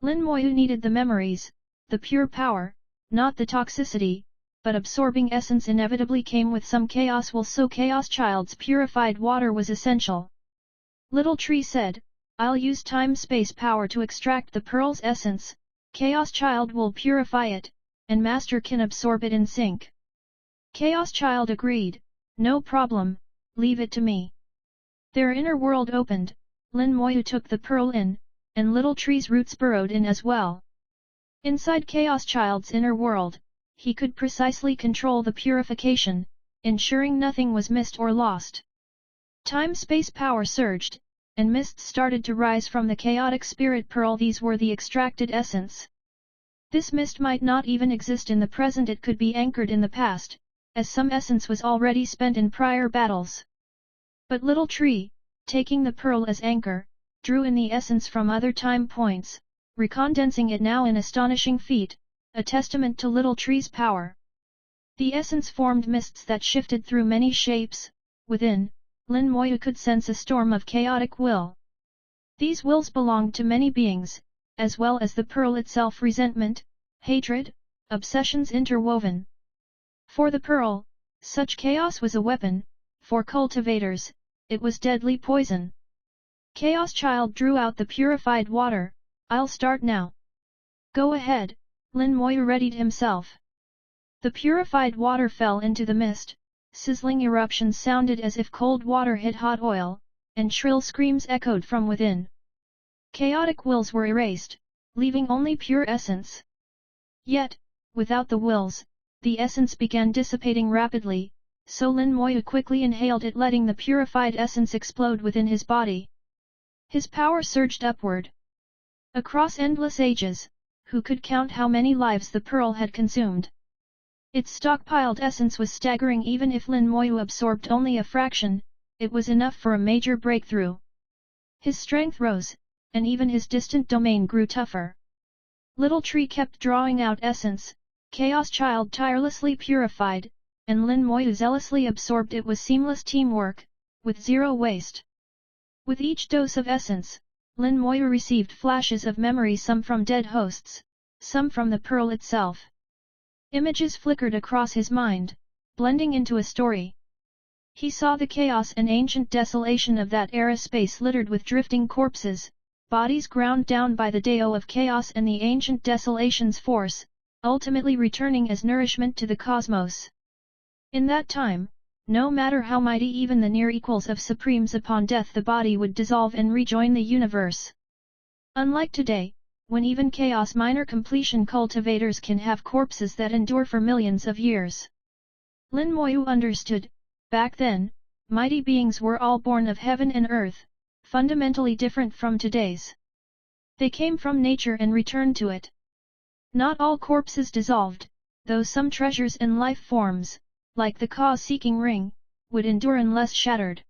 Speaker 1: Lin Moyu needed the memories, the pure power, not the toxicity, but absorbing essence inevitably came with some chaos will, so Chaos Child's purified water was essential. Little Tree said, I'll use time-space power to extract the pearl's essence, Chaos Child will purify it, and Master can absorb it in sync. Chaos Child agreed, no problem, leave it to me. Their inner world opened, Lin Moyu took the pearl in, and Little Tree's roots burrowed in as well. Inside Chaos Child's inner world, he could precisely control the purification, ensuring nothing was missed or lost. Time-space power surged, and mists started to rise from the chaotic spirit pearl. These were the extracted essence. This mist might not even exist in the present, it could be anchored in the past, as some essence was already spent in prior battles. But Little Tree, taking the pearl as anchor, drew in the essence from other time points, recondensing it now in astonishing feat, a testament to Little Tree's power. The essence formed mists that shifted through many shapes. Within, Lin Moyu could sense a storm of chaotic will. These wills belonged to many beings, as well as the pearl itself. Resentment, hatred, obsessions interwoven. For the pearl, such chaos was a weapon. For cultivators, it was deadly poison. Chaos Child drew out the purified water. I'll start now. Go ahead, Lin Moyu readied himself. The purified water fell into the mist, sizzling eruptions sounded as if cold water hit hot oil, and shrill screams echoed from within. Chaotic wills were erased, leaving only pure essence. Yet, without the wills, the essence began dissipating rapidly, so Lin Moyu quickly inhaled it, letting the purified essence explode within his body. His power surged upward. Across endless ages, who could count how many lives the pearl had consumed? Its stockpiled essence was staggering. Even if Lin Moyu absorbed only a fraction, it was enough for a major breakthrough. His strength rose, and even his distant domain grew tougher. Little Tree kept drawing out essence, Chaos Child tirelessly purified, and Lin Moyu zealously absorbed. It was seamless teamwork, with zero waste. With each dose of essence, Lin Moyu received flashes of memory, some from dead hosts, some from the pearl itself. Images flickered across his mind, blending into a story. He saw the chaos and ancient desolation of that era, space littered with drifting corpses, bodies ground down by the Dao of chaos and the ancient desolation's force, ultimately returning as nourishment to the cosmos. In that time, no matter how mighty even the near equals of supremes, upon death the body would dissolve and rejoin the universe. Unlike today, when even chaos minor completion cultivators can have corpses that endure for millions of years. Lin Moyu understood, back then, mighty beings were all born of heaven and earth, fundamentally different from today's. They came from nature and returned to it. Not all corpses dissolved, though some treasures and life forms, like the cause-seeking ring, would endure unless shattered.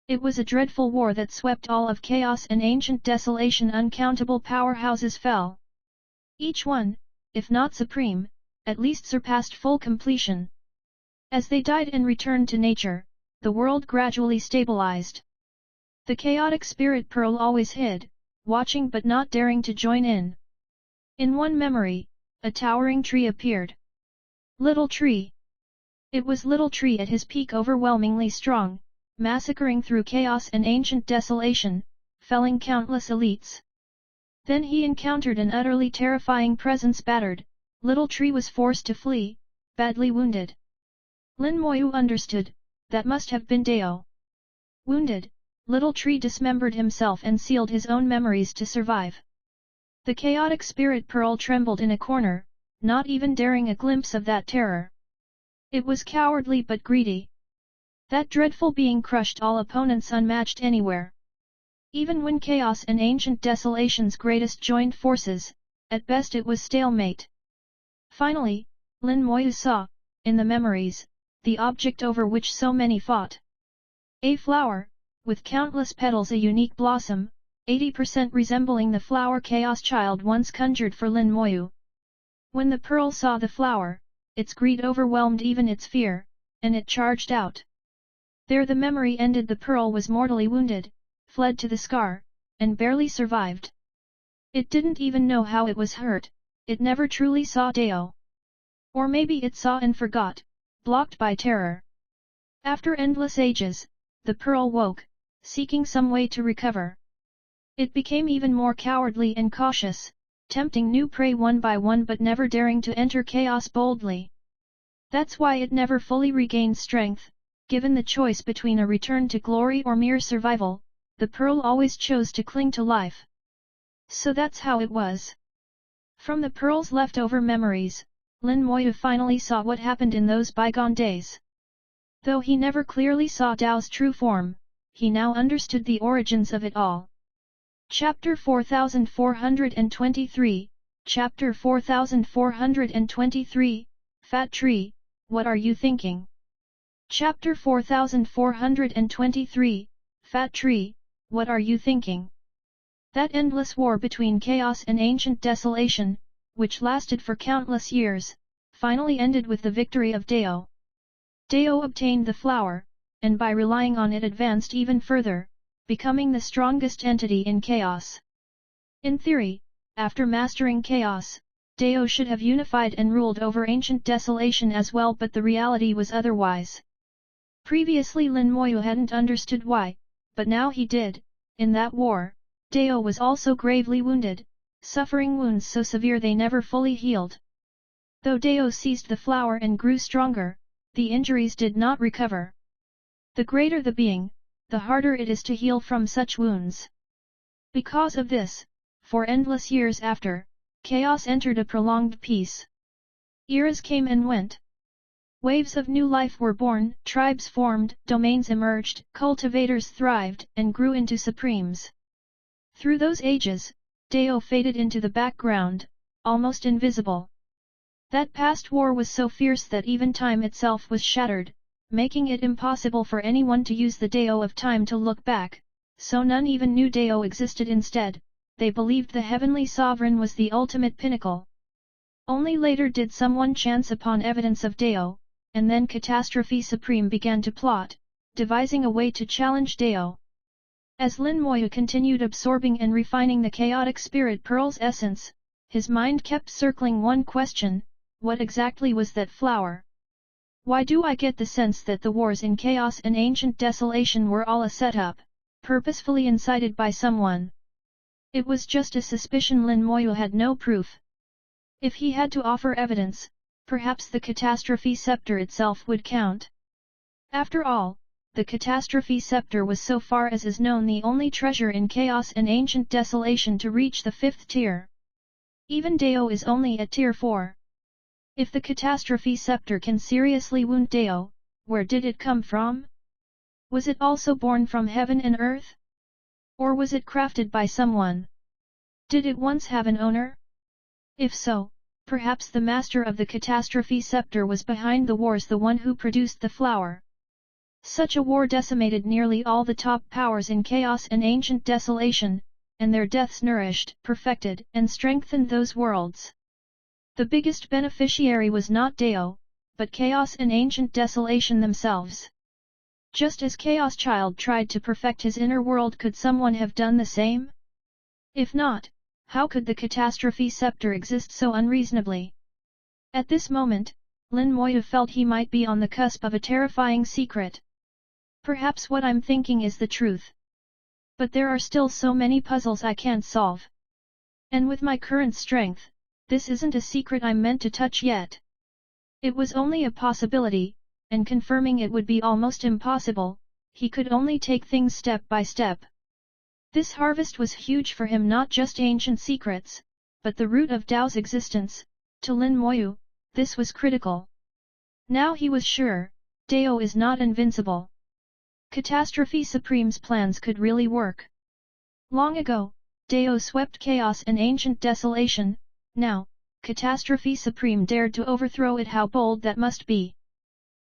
Speaker 1: It was a dreadful war that swept all of chaos and ancient desolation. Uncountable powerhouses fell. Each one, if not supreme, at least surpassed full completion. As they died and returned to nature, the world gradually stabilized. The chaotic spirit pearl always hid, watching but not daring to join in. In one memory, a towering tree appeared. Little Tree. It was Little Tree at his peak, overwhelmingly strong, massacring through chaos and ancient desolation, felling countless elites. Then he encountered an utterly terrifying presence. Battered, Little Tree was forced to flee, badly wounded. Lin Moyu understood, that must have been Dao. Wounded, Little Tree dismembered himself and sealed his own memories to survive. The chaotic spirit pearl trembled in a corner, not even daring a glimpse of that terror. It was cowardly but greedy. That dreadful being crushed all opponents unmatched anywhere. Even when chaos and ancient desolation's greatest joined forces, at best it was stalemate. Finally, Lin Moyu saw, in the memories, the object over which so many fought. A flower, with countless petals, a unique blossom, 80% resembling the flower Chaos Child once conjured for Lin Moyu. When the pearl saw the flower, its greed overwhelmed even its fear, and it charged out. There the memory ended. The pearl was mortally wounded, fled to the scar, and barely survived. It didn't even know how it was hurt, it never truly saw Dao. Or maybe it saw and forgot, blocked by terror. After endless ages, the pearl woke, seeking some way to recover. It became even more cowardly and cautious, tempting new prey one by one but never daring to enter chaos boldly. That's why it never fully regained strength. Given the choice between a return to glory or mere survival, the pearl always chose to cling to life. So that's how it was. From the pearl's leftover memories, Lin Moyu finally saw what happened in those bygone days. Though he never clearly saw Dao's true form, he now understood the origins of it all. Chapter 4423, Chapter 4423, Fat Tree, What Are You Thinking? Chapter 4423, Fat Tree, What Are You Thinking? That endless war between chaos and ancient desolation, which lasted for countless years, finally ended with the victory of Dao. Dao obtained the flower, and by relying on it advanced even further, becoming the strongest entity in chaos. In theory, after mastering chaos, Dao should have unified and ruled over ancient desolation as well, but the reality was otherwise. Previously Lin Moyu hadn't understood why, but now he did. In that war, Dao was also gravely wounded, suffering wounds so severe they never fully healed. Though Dao seized the flower and grew stronger, the injuries did not recover. The greater the being, the harder it is to heal from such wounds. Because of this, for endless years after, chaos entered a prolonged peace. Eras came and went. Waves of new life were born, tribes formed, domains emerged, cultivators thrived and grew into supremes. Through those ages, Dao faded into the background, almost invisible. That past war was so fierce that even time itself was shattered, making it impossible for anyone to use the Dao of time to look back, so none even knew Dao existed. Instead, they believed the heavenly sovereign was the ultimate pinnacle. Only later did someone chance upon evidence of Dao, and then Catastrophe Supreme began to plot, devising a way to challenge Dao. As Lin Moyu continued absorbing and refining the chaotic spirit pearl's essence, his mind kept circling one question: what exactly was that flower? Why do I get the sense that the wars in chaos and ancient desolation were all a setup, purposefully incited by someone? It was just a suspicion. Lin Moyu had no proof. If he had to offer evidence, perhaps the Catastrophe Scepter itself would count. After all, the Catastrophe Scepter was, so far as is known, the only treasure in chaos and ancient desolation to reach the 5th tier. Even Dao is only at tier 4. If the Catastrophe Scepter can seriously wound Dao, where did it come from? Was it also born from heaven and earth? Or was it crafted by someone? Did it once have an owner? If so, perhaps the master of the Catastrophe Scepter was behind the wars, the one who produced the flower. Such a war decimated nearly all the top powers in chaos and ancient desolation, and their deaths nourished, perfected, and strengthened those worlds. The biggest beneficiary was not Dao, but chaos and ancient desolation themselves. Just as Chaos Child tried to perfect his inner world, could someone have done the same? If not, how could the Catastrophe Scepter exist so unreasonably? At this moment, Lin Moyu felt he might be on the cusp of a terrifying secret. Perhaps what I'm thinking is the truth. But there are still so many puzzles I can't solve. And with my current strength, this isn't a secret I'm meant to touch yet. It was only a possibility, and confirming it would be almost impossible. He could only take things step by step. This harvest was huge for him, not just ancient secrets, but the root of Dao's existence. To Lin Moyu, this was critical. Now he was sure, Dao is not invincible. Catastrophe Supreme's plans could really work. Long ago, Dao swept chaos and ancient desolation. Now, Catastrophe Supreme dared to overthrow it. How bold that must be!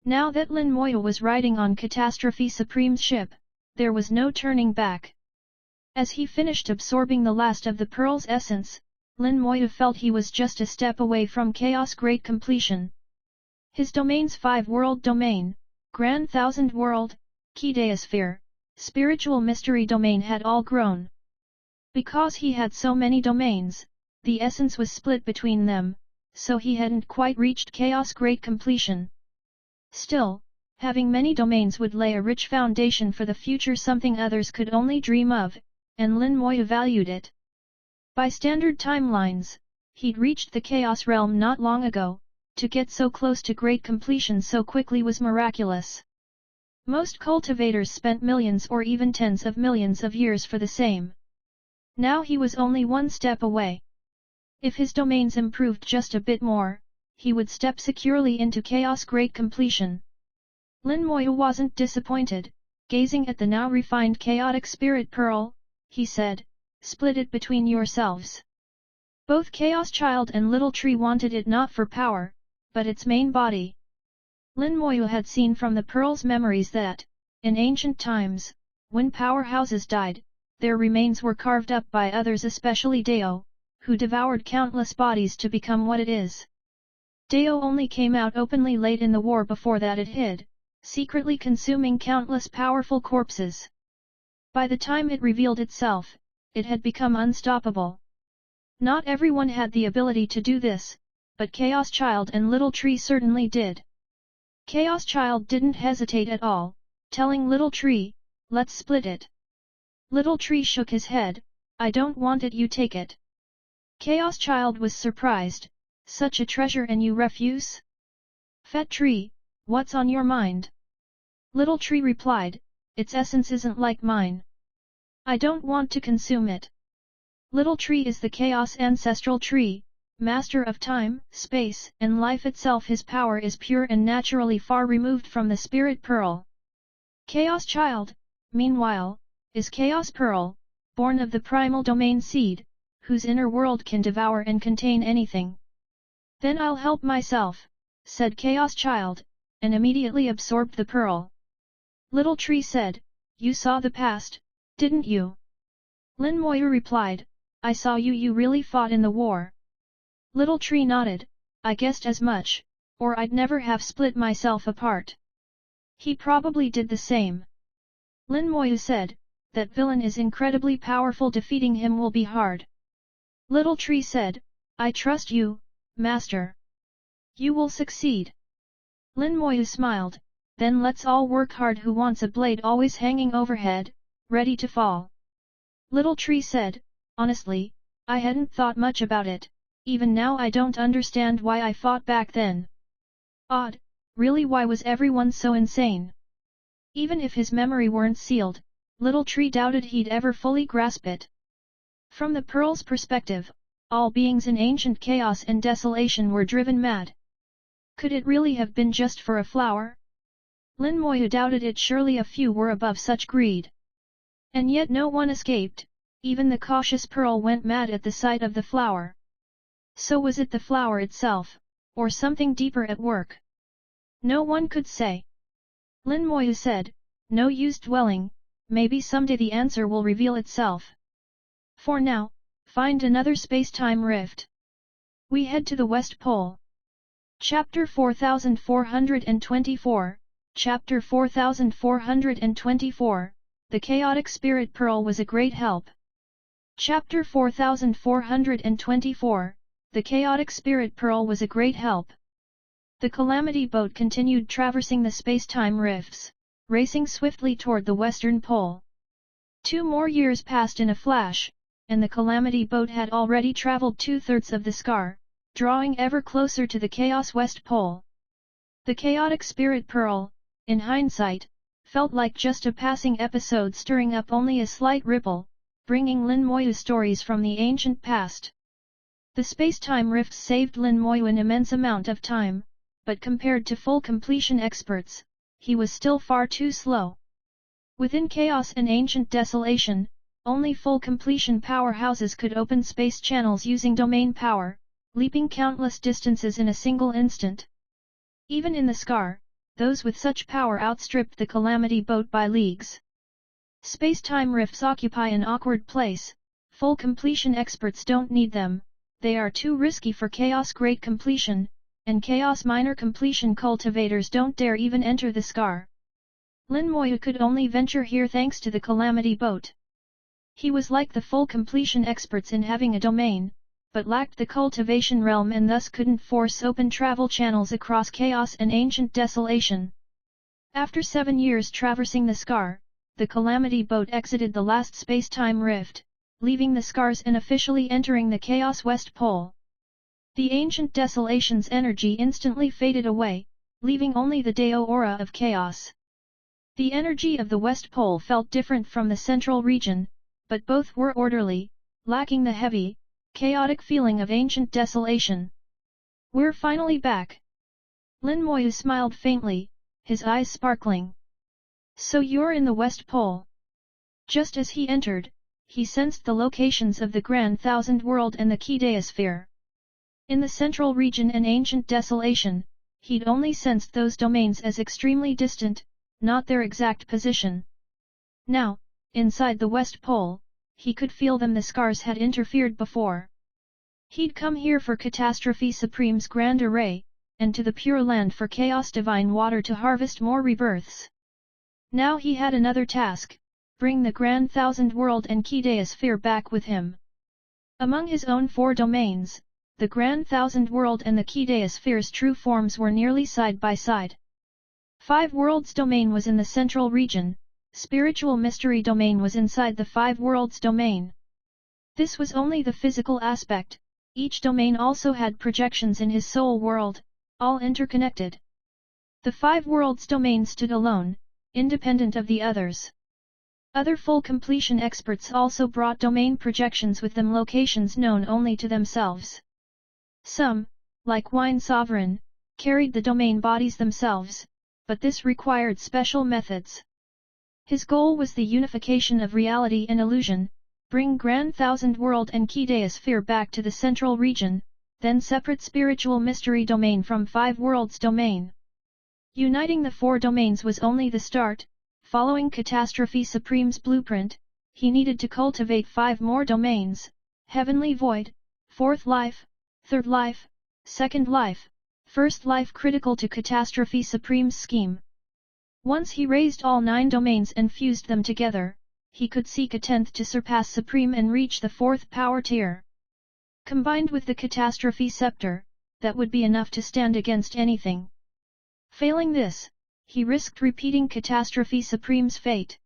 Speaker 1: Now that Lin Moyu was riding on Catastrophe Supreme's ship, there was no turning back. As he finished absorbing the last of the pearl's essence, Lin Moyu felt he was just a step away from chaos great completion. His domain's 5-world domain, Grand Thousand World, Key Daosphere, Spiritual Mystery Domain had all grown. Because he had so many domains, the essence was split between them, so he hadn't quite reached chaos great completion. Still, having many domains would lay a rich foundation for the future, something others could only dream of, and Lin Moyu valued it. By standard timelines, he'd reached the chaos realm not long ago. To get so close to great completion so quickly was miraculous. Most cultivators spent millions or even tens of millions of years for the same. Now he was only one step away. If his domains improved just a bit more, he would step securely into chaos great completion. Lin Moyu wasn't disappointed. Gazing at the now refined chaotic spirit pearl, he said, "Split it between yourselves." Both Chaos Child and Little Tree wanted it not for power, but its main body. Lin Moyu had seen from the pearl's memories that, in ancient times, when powerhouses died, their remains were carved up by others, especially Dao, who devoured countless bodies to become what it is. Dao only came out openly late in the war. Before that it hid, secretly consuming countless powerful corpses. By the time it revealed itself, it had become unstoppable. Not everyone had the ability to do this, but Chaos Child and Little Tree certainly did. Chaos Child didn't hesitate at all, telling Little Tree, "Let's split it." Little Tree shook his head, "I don't want it, you take it." Chaos Child was surprised, "Such a treasure and you refuse? Fat Tree, what's on your mind?" Little Tree replied, "Its essence isn't like mine. I don't want to consume it." Little Tree is the Chaos Ancestral Tree, master of time, space, and life itself. His power is pure and naturally far removed from the Spirit Pearl. Chaos Child, meanwhile, is Chaos Pearl, born of the primal domain seed, whose inner world can devour and contain anything. "Then I'll help myself," said Chaos Child, and immediately absorbed the pearl. Little Tree said, "You saw the past, didn't you?" Lin Moyu replied, "I saw you. You really fought in the war." Little Tree nodded, "I guessed as much, or I'd never have split myself apart." He probably did the same. Lin Moyu said, "That villain is incredibly powerful. Defeating him will be hard." Little Tree said, "I trust you, Master. You will succeed." Lin Moyu smiled, then let's all work hard. Who wants a blade always hanging overhead, ready to fall? Little Tree said, honestly, I hadn't thought much about it, even now I don't understand why I fought back then. Odd, really, why was everyone so insane? Even if his memory weren't sealed, Little Tree doubted he'd ever fully grasp it. From the Pearl's perspective, all beings in ancient chaos and desolation were driven mad. Could it really have been just for a flower? Lin Moyu doubted it. Surely a few were above such greed. And yet no one escaped, even the cautious Pearl went mad at the sight of the flower. So was it the flower itself, or something deeper at work? No one could say. Lin Moyu said, no use dwelling, maybe someday the answer will reveal itself. For now, find another space-time rift. We head to the West Pole. Chapter 4424, Chapter 4424, The Chaotic Spirit Pearl was a great help. Chapter 4424, The Chaotic Spirit Pearl was a great help. The Calamity boat continued traversing the space-time rifts, racing swiftly toward the Western Pole. 2 more years passed in a flash, and the Calamity boat had already traveled 2/3 of the scar, drawing ever closer to the Chaos West Pole. The Chaotic Spirit Pearl, in hindsight, felt like just a passing episode, stirring up only a slight ripple, bringing Lin Moyu stories from the ancient past. The space-time rifts saved Lin Moyu an immense amount of time, but compared to full completion experts, he was still far too slow. Within chaos and ancient desolation, only full completion powerhouses could open space channels using domain power, leaping countless distances in a single instant. Even in the scar, those with such power outstripped the Calamity boat by leagues. Space-time rifts occupy an awkward place. Full completion experts don't need them, they are too risky for Chaos Great Completion, and Chaos Minor Completion cultivators don't dare even enter the scar. Lin Moyu could only venture here thanks to the Calamity boat. He was like the full completion experts in having a domain, but lacked the cultivation realm and thus couldn't force open travel channels across chaos and ancient desolation. After 7 years traversing the scar, the Calamity boat exited the last space-time rift, leaving the scars and officially entering the Chaos West Pole. The ancient desolation's energy instantly faded away, leaving only the Dao aura of chaos. The energy of the West Pole felt different from the central region, but both were orderly, lacking the heavy, chaotic feeling of ancient desolation. We're finally back. Lin Moyu smiled faintly, his eyes sparkling. So you're in the West Pole. Just as he entered, he sensed the locations of the Grand Thousand World and the Kidaosphere. In the central region and ancient desolation, he'd only sensed those domains as extremely distant, not their exact position. Now, inside the West Pole, he could feel them. The scars had interfered before. He'd come here for Catastrophe Supreme's Grand Array, and to the Pure Land for Chaos Divine Water to harvest more rebirths. Now he had another task, bring the Grand Thousand World and Kidaosphere back with him. Among his own 4 domains, the Grand Thousand World and the Kidaosphere's true forms were nearly side by side. 5 Worlds domain was in the central region, Spiritual Mystery domain was inside the 5 Worlds domain. This was only the physical aspect, each domain also had projections in his soul world, all interconnected. The 5 Worlds domain stood alone, independent of the others. Other full completion experts also brought domain projections with them, locations known only to themselves. Some, like Wine Sovereign, carried the domain bodies themselves, but this required special methods. His goal was the unification of reality and illusion, bring Grand Thousand World and Kidaosphere back to the central region, then separate Spiritual Mystery domain from 5 Worlds domain. Uniting the 4 domains was only the start. Following Catastrophe Supreme's blueprint, he needed to cultivate 5 more domains: Heavenly Void, 4th Life, 3rd Life, 2nd Life, 1st Life, critical to Catastrophe Supreme's scheme. Once he raised all 9 domains and fused them together, he could seek a 10th to surpass Supreme and reach the 4th power tier. Combined with the Catastrophe Scepter, that would be enough to stand against anything. Failing this, he risked repeating Catastrophe Supreme's fate.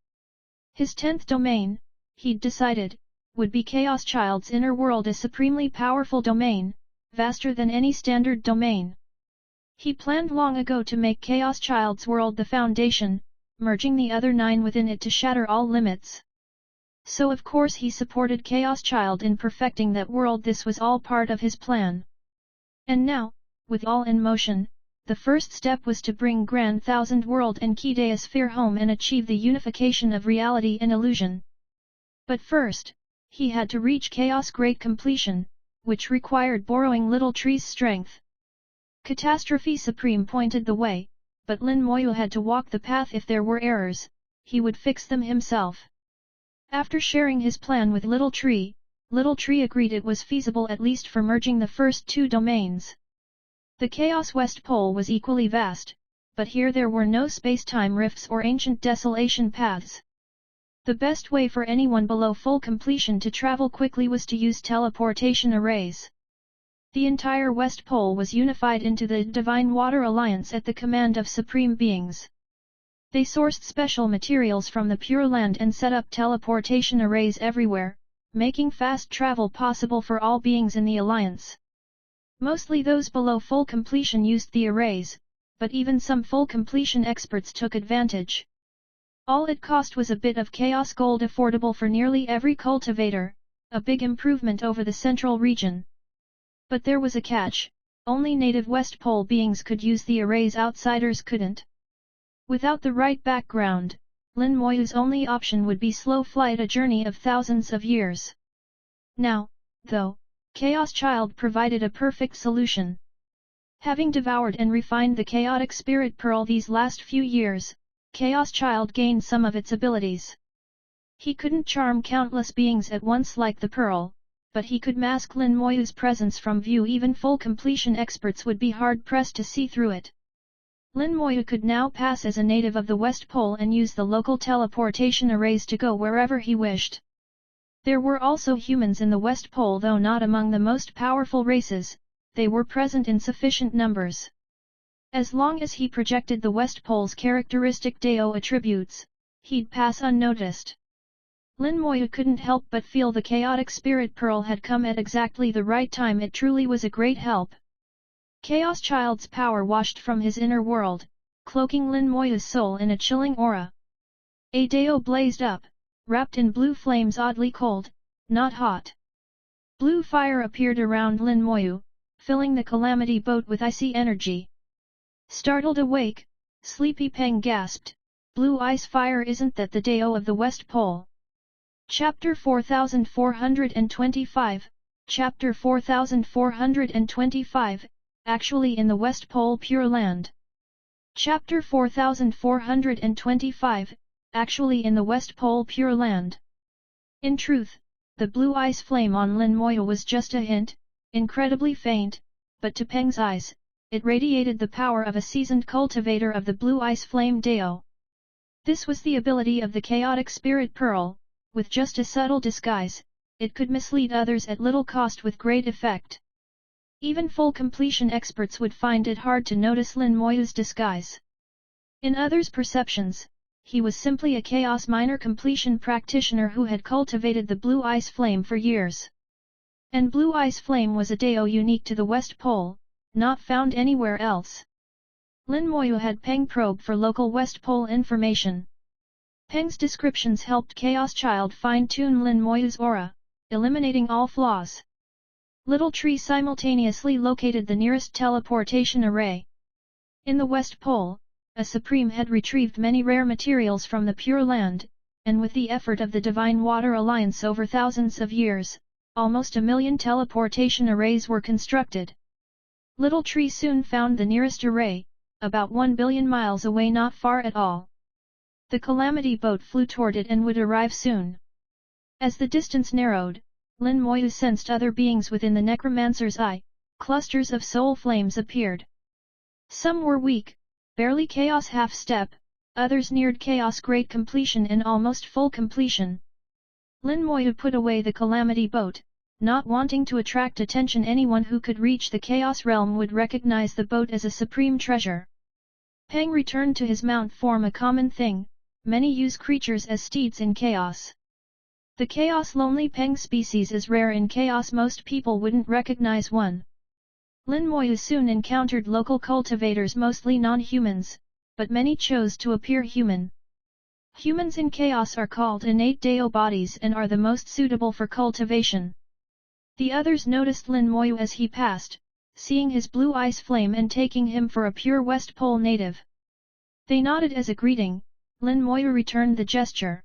Speaker 1: His 10th domain, he'd decided, would be Chaos Child's inner world, a supremely powerful domain, vaster than any standard domain. He planned long ago to make Chaos Child's world the foundation, merging the other 9 within it to shatter all limits. So of course he supported Chaos Child in perfecting that world. This was all part of his plan. And now, with all in motion, the first step was to bring Grand Thousand World and Kidea Sphere home and achieve the unification of reality and illusion. But first, he had to reach Chaos Great Completion, which required borrowing Little Tree's strength. Catastrophe Supreme pointed the way, but Lin Moyu had to walk the path. If there were errors, he would fix them himself. After sharing his plan with Little Tree agreed it was feasible, at least for merging the first 2 domains. The Chaos West Pole was equally vast, but here there were no space-time rifts or ancient desolation paths. The best way for anyone below full completion to travel quickly was to use teleportation arrays. The entire West Pole was unified into the Divine Water Alliance at the command of Supreme Beings. They sourced special materials from the Pure Land and set up teleportation arrays everywhere, making fast travel possible for all beings in the Alliance. Mostly those below full completion used the arrays, but even some full completion experts took advantage. All it cost was a bit of Chaos Gold, affordable for nearly every cultivator, a big improvement over the central region. But there was a catch: only native West Pole beings could use the arrays, outsiders couldn't. Without the right background, Lin Moyu's only option would be slow flight, a journey of thousands of years. Now, though, Chaos Child provided a perfect solution. Having devoured and refined the chaotic spirit pearl these last few years, Chaos Child gained some of its abilities. He couldn't charm countless beings at once like the pearl, but he could mask Lin Moyu's presence from view. Even full completion experts would be hard-pressed to see through it. Lin Moyu could now pass as a native of the West Pole and use the local teleportation arrays to go wherever he wished. There were also humans in the West Pole, though not among the most powerful races. They were present in sufficient numbers. As long as he projected the West Pole's characteristic Dao attributes, he'd pass unnoticed. Lin Moyu couldn't help but feel the chaotic spirit pearl had come at exactly the right time. It truly was a great help. Chaos Child's power washed from his inner world, cloaking Lin Moyu's soul in a chilling aura. A Dao blazed up, wrapped in blue flames, oddly cold, not hot. Blue fire appeared around Lin Moyu, filling the Calamity boat with icy energy. Startled awake, Sleepy Peng gasped, "Blue ice fire, isn't that the Dao of the West Pole?" Chapter 4425, Chapter 4425, actually in the West Pole Pure Land. Chapter 4425, actually in the West Pole Pure Land. In truth, the blue ice flame on Lin Moyu was just a hint, incredibly faint, but to Peng's eyes, it radiated the power of a seasoned cultivator of the blue ice flame Dao. This was the ability of the chaotic spirit pearl. With just a subtle disguise, it could mislead others at little cost with great effect. Even full completion experts would find it hard to notice Lin Moyu's disguise. In others' perceptions, he was simply a chaos minor completion practitioner who had cultivated the blue ice flame for years. And blue ice flame was a Dao unique to the West Pole, not found anywhere else. Lin Moyu had Peng probe for local West Pole information. Peng's descriptions helped Chaos Child fine-tune Lin Moyu's aura, eliminating all flaws. Little Tree simultaneously located the nearest teleportation array. In the West Pole, a Supreme had retrieved many rare materials from the Pure Land, and with the effort of the Divine Water Alliance over thousands of years, almost 1,000,000 teleportation arrays were constructed. Little Tree soon found the nearest array, about 1 billion miles away, not far at all. The Calamity boat flew toward it and would arrive soon. As the distance narrowed, Lin Moyu sensed other beings within the Necromancer's eye. Clusters of soul flames appeared. Some were weak, barely chaos half-step, others neared chaos great completion and almost full completion. Lin Moyu put away the Calamity boat, not wanting to attract attention. Anyone who could reach the chaos realm would recognize the boat as a supreme treasure. Peng returned to his mount form a common thing, many use creatures as steeds in chaos. The chaos lonely Peng species is rare in chaos, most people wouldn't recognize one. Lin Moyu soon encountered local cultivators, mostly non-humans, but many chose to appear human. Humans in chaos are called innate Dao bodies and are the most suitable for cultivation. The others noticed Lin Moyu as he passed, seeing his blue eyes flame and taking him for a pure West Pole native. They nodded as a greeting. Lin Moyu returned the gesture.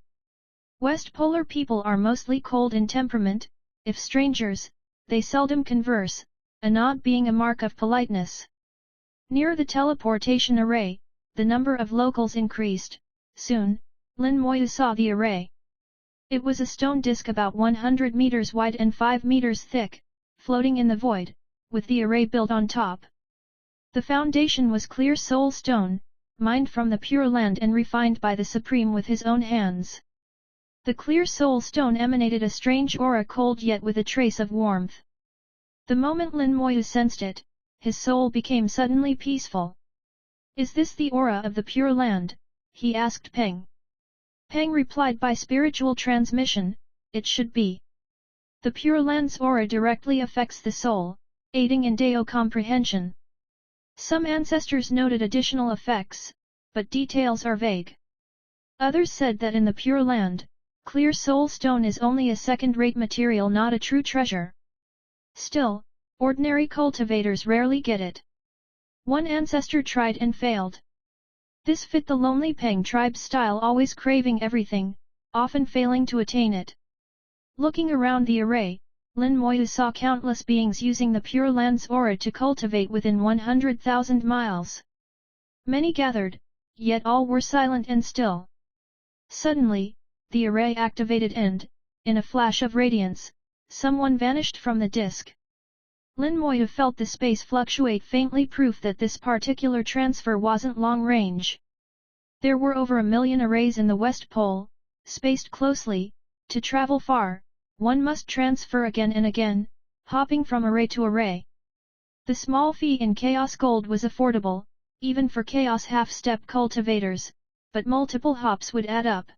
Speaker 1: West Polar people are mostly cold in temperament. If strangers, they seldom converse, a nod being a mark of politeness. Near the teleportation array, the number of locals increased. Soon, Lin Moyu saw the array. It was a stone disc about 100 meters wide and 5 meters thick, floating in the void, with the array built on top. The foundation was clear soul stone, mined from the Pure Land and refined by the Supreme with his own hands. The clear soul stone emanated a strange aura, cold yet with a trace of warmth. The moment Lin Moyu sensed it, his soul became suddenly peaceful. "Is this the aura of the Pure Land?" he asked Peng. Peng replied by spiritual transmission, "It should be." The Pure Land's aura directly affects the soul, aiding in Dao comprehension. Some ancestors noted additional effects, but details are vague. Others said that in the Pure Land, clear soul stone is only a second-rate material, not a true treasure. Still, ordinary cultivators rarely get it. One ancestor tried and failed. This fit the lonely Peng tribe's style, always craving everything, often failing to attain it. Looking around the array, Lin Moyu saw countless beings using the Pure Land's aura to cultivate within 100,000 miles. Many gathered, yet all were silent and still. Suddenly, the array activated and, in a flash of radiance, someone vanished from the disc. Lin Moyu felt the space fluctuate faintly, proof that this particular transfer wasn't long range. There were over 1 million arrays in the West Pole, spaced closely. To travel far, one must transfer again and again, hopping from array to array. The small fee in Chaos Gold was affordable, even for Chaos half-step cultivators, but multiple hops would add up.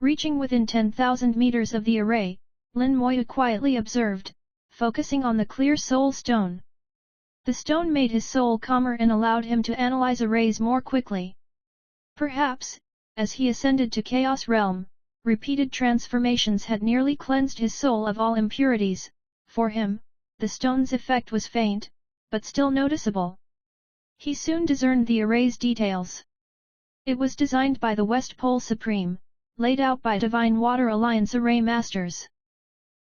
Speaker 1: Reaching within 10,000 meters of the array, Lin Moyu quietly observed, focusing on the clear soul stone. The stone made his soul calmer and allowed him to analyze arrays more quickly. Perhaps, as he ascended to Chaos Realm, repeated transformations had nearly cleansed his soul of all impurities. For him, the stone's effect was faint, but still noticeable. He soon discerned the array's details. It was designed by the West Pole Supreme, laid out by Divine Water Alliance Array Masters.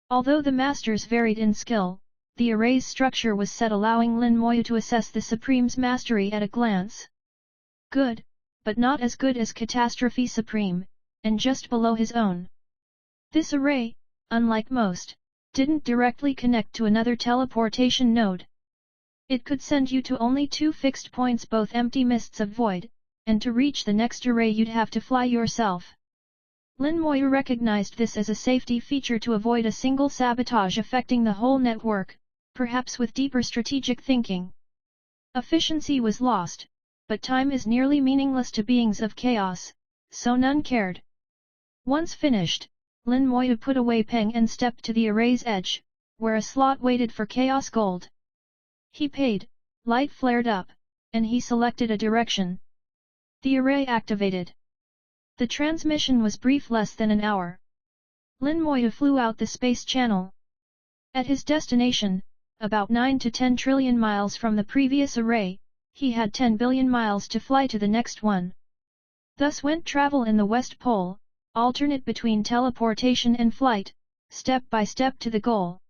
Speaker 1: Although the Masters varied in skill, the array's structure was set, allowing Lin Moyu to assess the Supreme's mastery at a glance. Good, but not as good as Catastrophe Supreme, and just below his own. This array, unlike most, didn't directly connect to another teleportation node. It could send you to only 2 fixed points, both empty mists of void, and to reach the next array you'd have to fly yourself. Lin Moyu recognized this as a safety feature to avoid a single sabotage affecting the whole network, perhaps with deeper strategic thinking. Efficiency was lost, but time is nearly meaningless to beings of chaos, so none cared. Once finished, Lin Moyu put away Peng and stepped to the array's edge, where a slot waited for Chaos Gold. He paid, light flared up, and he selected a direction. The array activated. The transmission was brief, less than an hour. Lin Moyu flew out the space channel. At his destination, about 9 to 10 trillion miles from the previous array, he had 10 billion miles to fly to the next one. Thus went travel in the West Pole, alternate between teleportation and flight, step by step to the goal.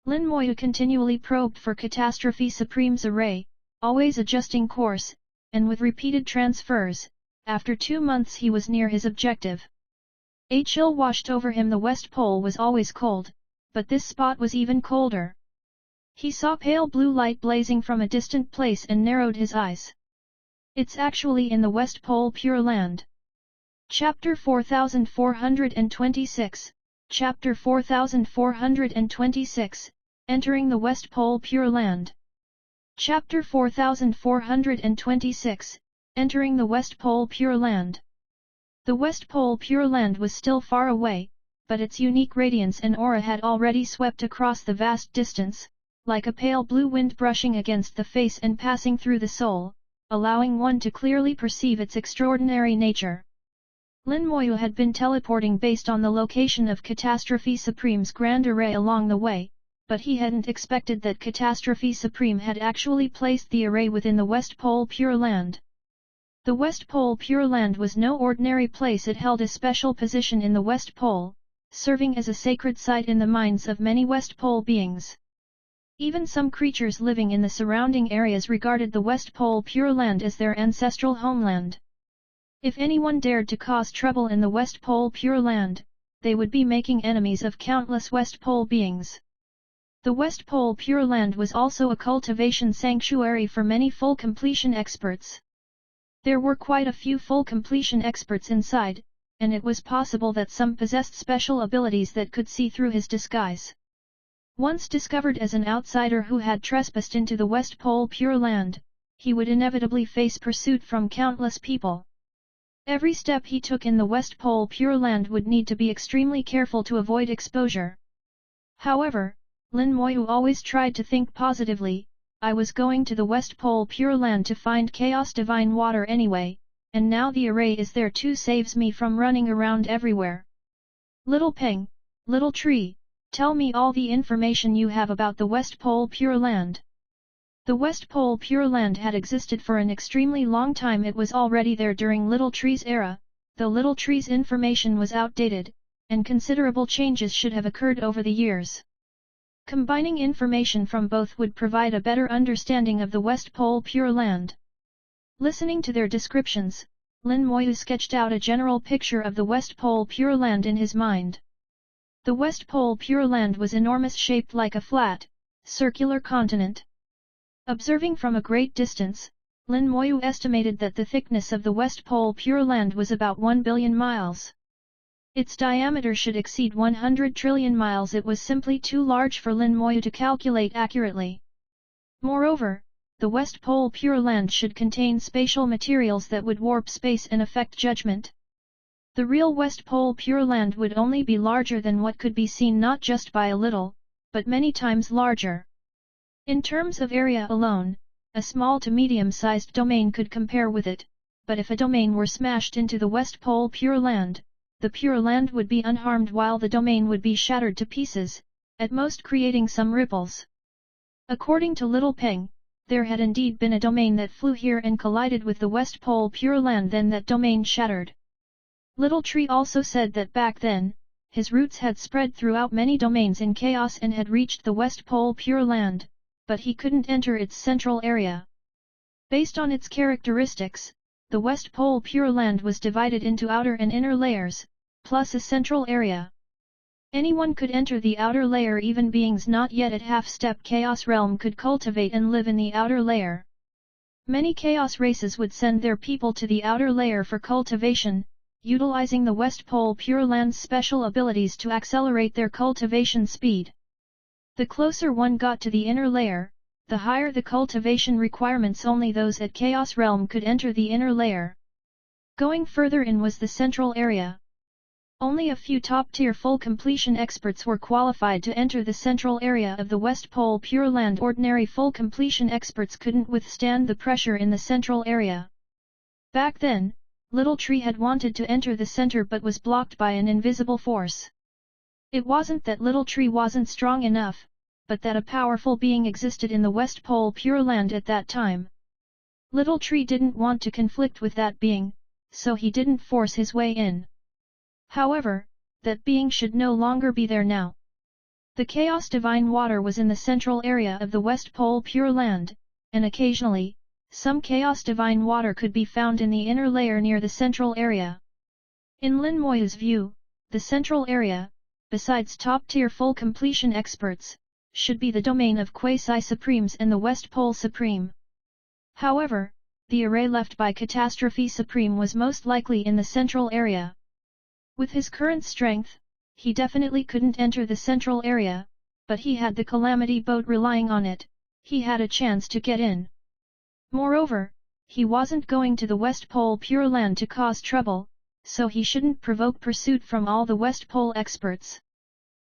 Speaker 1: Lin Moyu continually probed for Catastrophe Supreme's array, always adjusting course, and with repeated transfers, after 2 months he was near his objective. A chill washed over him. The West Pole was always cold, but this spot was even colder. He saw pale blue light blazing from a distant place and narrowed his eyes. It's actually in the West Pole Pure Land. Chapter 4426, Chapter 4426, Entering the West Pole Pure Land. Chapter 4426, entering the West Pole Pure Land. The West Pole Pure Land was still far away, but its unique radiance and aura had already swept across the vast distance, like a pale blue wind brushing against the face and passing through the soul, allowing one to clearly perceive its extraordinary nature. Lin Moyu had been teleporting based on the location of Catastrophe Supreme's grand array along the way, but he hadn't expected that Catastrophe Supreme had actually placed the array within the West Pole Pure Land. The West Pole Pure Land was no ordinary place. It held a special position in the West Pole, serving as a sacred site in the minds of many West Pole beings. Even some creatures living in the surrounding areas regarded the West Pole Pure Land as their ancestral homeland. If anyone dared to cause trouble in the West Pole Pure Land, they would be making enemies of countless West Pole beings. The West Pole Pure Land was also a cultivation sanctuary for many full completion experts. There were quite a few full completion experts inside, and it was possible that some possessed special abilities that could see through his disguise. Once discovered as an outsider who had trespassed into the West Pole Pure Land, he would inevitably face pursuit from countless people. Every step he took in the West Pole Pure Land would need to be extremely careful to avoid exposure. However, Lin Moyu always tried to think positively. I was going to the West Pole Pure Land to find Chaos Divine Water anyway, and now the array is there too, saves me from running around everywhere. Little Peng, little tree, tell me all the information you have about the West Pole Pure Land. The West Pole Pure Land had existed for an extremely long time. It was already there during Little Tree's era, though Little Tree's information was outdated, and considerable changes should have occurred over the years. Combining information from both would provide a better understanding of the West Pole Pure Land. Listening to their descriptions, Lin Moyu sketched out a general picture of the West Pole Pure Land in his mind. The West Pole Pure Land was enormous, shaped like a flat, circular continent. Observing from a great distance, Lin Moyu estimated that the thickness of the West Pole Pure Land was about 1 billion miles. Its diameter should exceed 100 trillion miles. It was simply too large for Lin Moyu to calculate accurately. Moreover, the West Pole Pure Land should contain spatial materials that would warp space and affect judgment. The real West Pole Pure Land would only be larger than what could be seen, not just by a little, but many times larger. In terms of area alone, a small to medium-sized domain could compare with it, but if a domain were smashed into the West Pole Pure Land, the Pure Land would be unharmed while the domain would be shattered to pieces, at most creating some ripples. According to Little Peng, there had indeed been a domain that flew here and collided with the West Pole Pure Land, then that domain shattered. Little Tree also said that back then, his roots had spread throughout many domains in chaos and had reached the West Pole Pure Land, but he couldn't enter its central area. Based on its characteristics, the West Pole Pure Land was divided into outer and inner layers, plus a central area. Anyone could enter the outer layer, even beings not yet at half-step Chaos Realm could cultivate and live in the outer layer. Many Chaos races would send their people to the outer layer for cultivation, utilizing the West Pole Pure Land's special abilities to accelerate their cultivation speed. The closer one got to the inner layer, the higher the cultivation requirements. Only those at Chaos Realm could enter the inner layer. Going further in was the central area. Only a few top-tier full completion experts were qualified to enter the central area of the West Pole Pure Land. Ordinary full completion experts couldn't withstand the pressure in the central area. Back then, Little Tree had wanted to enter the center but was blocked by an invisible force. It wasn't that Little Tree wasn't strong enough, but that a powerful being existed in the West Pole Pure Land at that time. Little Tree didn't want to conflict with that being, so he didn't force his way in. However, that being should no longer be there now. The Chaos Divine Water was in the central area of the West Pole Pure Land, and occasionally, some Chaos Divine Water could be found in the inner layer near the central area. In Lin Moyu's view, the central area, besides top-tier full completion experts, should be the domain of Quasi-Supremes and the West Pole Supreme. However, the array left by Catastrophe Supreme was most likely in the central area. With his current strength, he definitely couldn't enter the central area, but he had the Calamity boat relying on it. He had a chance to get in. Moreover, he wasn't going to the West Pole Pure Land to cause trouble, so he shouldn't provoke pursuit from all the West Pole experts.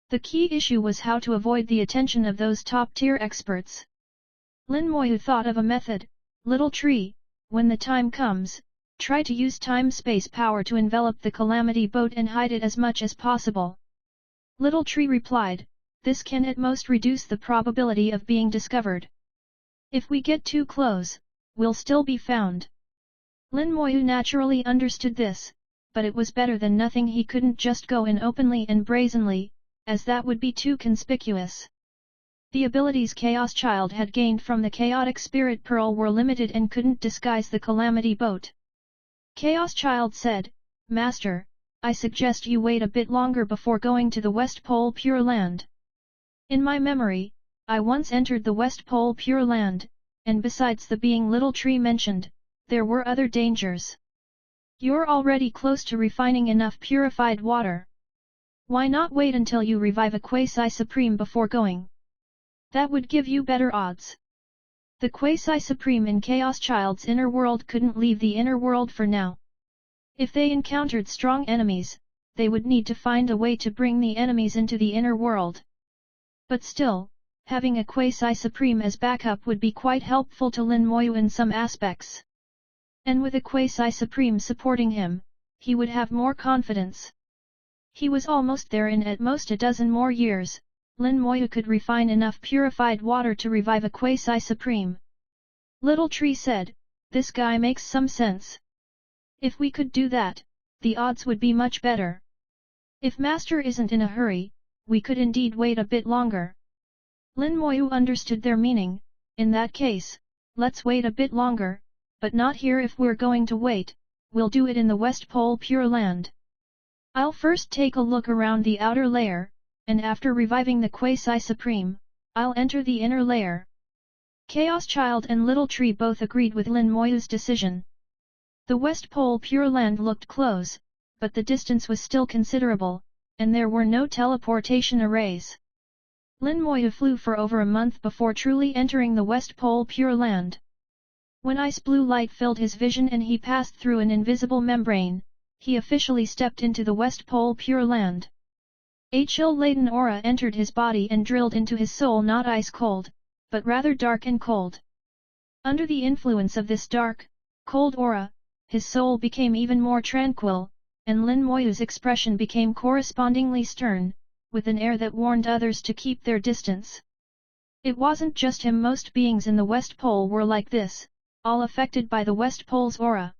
Speaker 1: The key issue was how to avoid the attention of those top-tier experts. Lin Moyu thought of a method. Little tree, when the time comes, try to use time-space power to envelop the Calamity boat and hide it as much as possible. Little tree replied, this can at most reduce the probability of being discovered. If we get too close, we'll still be found. Lin Moyu naturally understood this, but it was better than nothing. He couldn't just go in openly and brazenly, as that would be too conspicuous. The abilities Chaos Child had gained from the Chaotic Spirit Pearl were limited and couldn't disguise the Calamity boat. Chaos Child said, Master, I suggest you wait a bit longer before going to the West Pole Pure Land. In my memory, I once entered the West Pole Pure Land, and besides the being Little Tree mentioned, there were other dangers. You're already close to refining enough purified water. Why not wait until you revive a Quasi-Supreme before going? That would give you better odds. The Quasi-Supreme in Chaos Child's inner world couldn't leave the inner world for now. If they encountered strong enemies, they would need to find a way to bring the enemies into the inner world. But still, having a Quasi-Supreme as backup would be quite helpful to Lin Moyu in some aspects. And with a Quasi-Supreme supporting him, he would have more confidence. He was almost there. In at most a dozen more years, Lin Moyu could refine enough purified water to revive a Quasi-Supreme. Little Tree said, this guy makes some sense. If we could do that, the odds would be much better. If Master isn't in a hurry, we could indeed wait a bit longer. Lin Moyu understood their meaning. In that case, let's wait a bit longer, but not here. If we're going to wait, we'll do it in the West Pole Pure Land. I'll first take a look around the outer layer, and after reviving the Quasi-Supreme, I'll enter the inner layer. Chaos Child and Little Tree both agreed with Lin Moyu's decision. The West Pole Pure Land looked close, but the distance was still considerable, and there were no teleportation arrays. Lin Moyu flew for over a month before truly entering the West Pole Pure Land. When ice blue light filled his vision and he passed through an invisible membrane, he officially stepped into the West Pole Pure Land. A chill-laden aura entered his body and drilled into his soul, not ice-cold, but rather dark and cold. Under the influence of this dark, cold aura, his soul became even more tranquil, and Lin Moyu's expression became correspondingly stern, with an air that warned others to keep their distance. It wasn't just him. Most beings in the West Pole were like this, all affected by the West Pole's aura.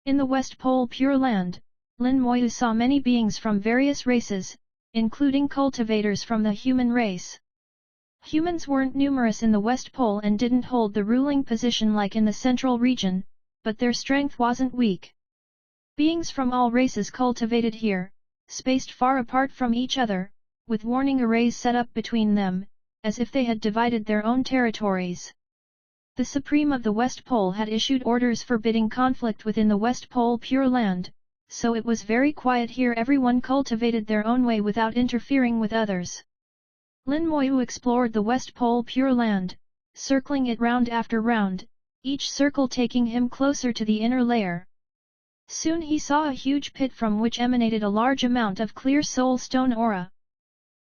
Speaker 1: In the West Pole Pure Land, Lin Moyu saw many beings from various races, including cultivators from the human race. Humans weren't numerous in the West Pole and didn't hold the ruling position like in the Central region, but their strength wasn't weak. Beings from all races cultivated here, spaced far apart from each other, with warning arrays set up between them, as if they had divided their own territories. The Supreme of the West Pole had issued orders forbidding conflict within the West Pole Pure Land, so it was very quiet here. Everyone cultivated their own way without interfering with others. Lin Moyu explored the West Pole Pure Land, circling it round after round, each circle taking him closer to the inner layer. Soon he saw a huge pit from which emanated a large amount of clear soul stone aura.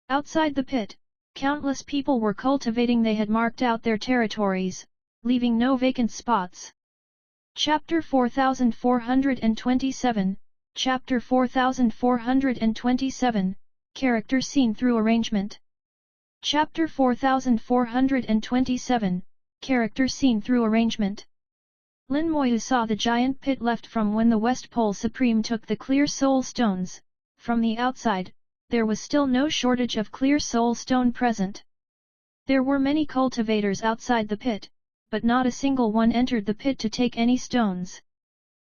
Speaker 1: Outside the pit, countless people were cultivating. They had marked out their territories, leaving no vacant spots. Chapter 4427, Chapter 4427, Character Seen Through Arrangement. Chapter 4427, Character Seen Through Arrangement. Lin Moyu saw the giant pit left from when the West Pole Supreme took the clear soul stones. From the outside, there was still no shortage of clear soul stone present. There were many cultivators outside the pit, but not a single one entered the pit to take any stones.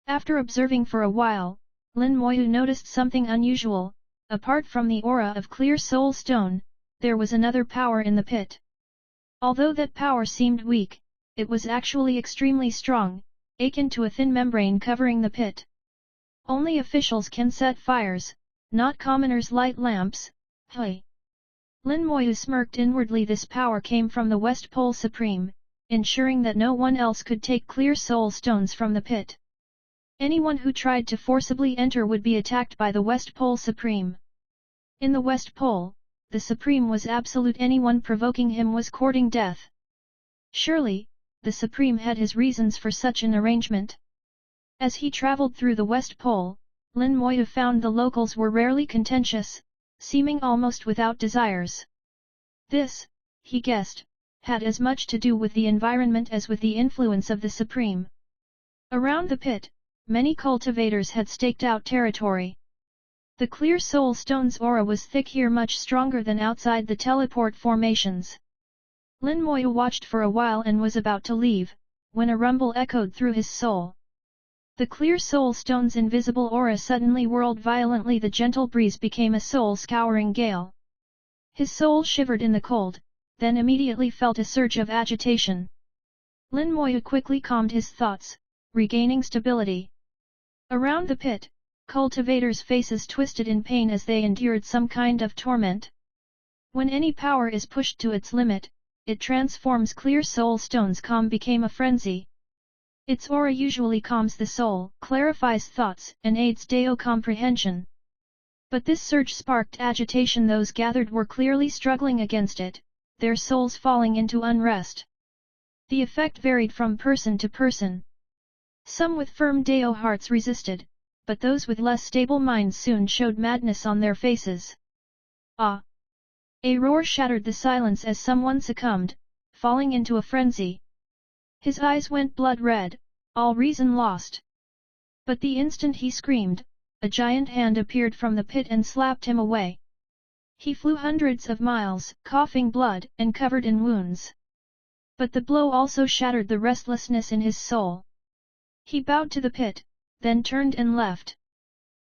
Speaker 1: After observing for a while, Lin Moyu noticed something unusual. Apart from the aura of clear soul stone, there was another power in the pit. Although that power seemed weak, it was actually extremely strong, akin to a thin membrane covering the pit. Only officials can set fires, not commoners light lamps. Hey! Lin Moyu smirked inwardly. This power came from the West Pole Supreme, ensuring that no one else could take clear soul stones from the pit. Anyone who tried to forcibly enter would be attacked by the West Pole Supreme. In the West Pole, the Supreme was absolute. Anyone provoking him was courting death. Surely, the Supreme had his reasons for such an arrangement. As he traveled through the West Pole, Lin Moyu found the locals were rarely contentious, seeming almost without desires. This, he guessed, had as much to do with the environment as with the influence of the Supreme. Around the pit, many cultivators had staked out territory. The clear soul stone's aura was thick here, much stronger than outside the teleport formations. Lin Moyu watched for a while and was about to leave, when a rumble echoed through his soul. The clear soul stone's invisible aura suddenly whirled violently. The gentle breeze became a soul-scouring gale. His soul shivered in the cold, then immediately felt a surge of agitation. Lin Moyu quickly calmed his thoughts, regaining stability. Around the pit, cultivators' faces twisted in pain as they endured some kind of torment. When any power is pushed to its limit, it transforms clear soul stones. Calm became a frenzy. Its aura usually calms the soul, clarifies thoughts, and aids Dao comprehension. But this surge sparked agitation. Those gathered were clearly struggling against it, their souls falling into unrest. The effect varied from person to person. Some with firm Dao hearts resisted, but those with less stable minds soon showed madness on their faces. Ah! A roar shattered the silence as someone succumbed, falling into a frenzy. His eyes went blood red, all reason lost. But the instant he screamed, a giant hand appeared from the pit and slapped him away. He flew hundreds of miles, coughing blood and covered in wounds. But the blow also shattered the restlessness in his soul. He bowed to the pit, then turned and left.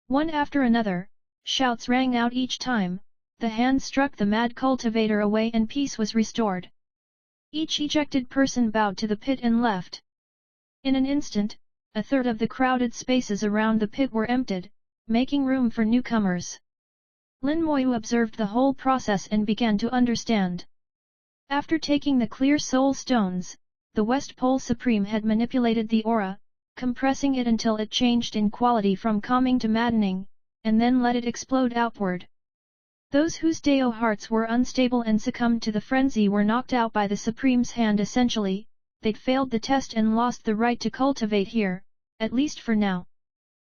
Speaker 1: One after another, shouts rang out each time. The hand struck the mad cultivator away and peace was restored. Each ejected person bowed to the pit and left. In an instant, a third of the crowded spaces around the pit were emptied, making room for newcomers. Lin Moyu observed the whole process and began to understand. After taking the clear soul stones, the West Pole Supreme had manipulated the aura, compressing it until it changed in quality from calming to maddening, and then let it explode outward. Those whose Dao hearts were unstable and succumbed to the frenzy were knocked out by the Supreme's hand. Essentially, they'd failed the test and lost the right to cultivate here, at least for now.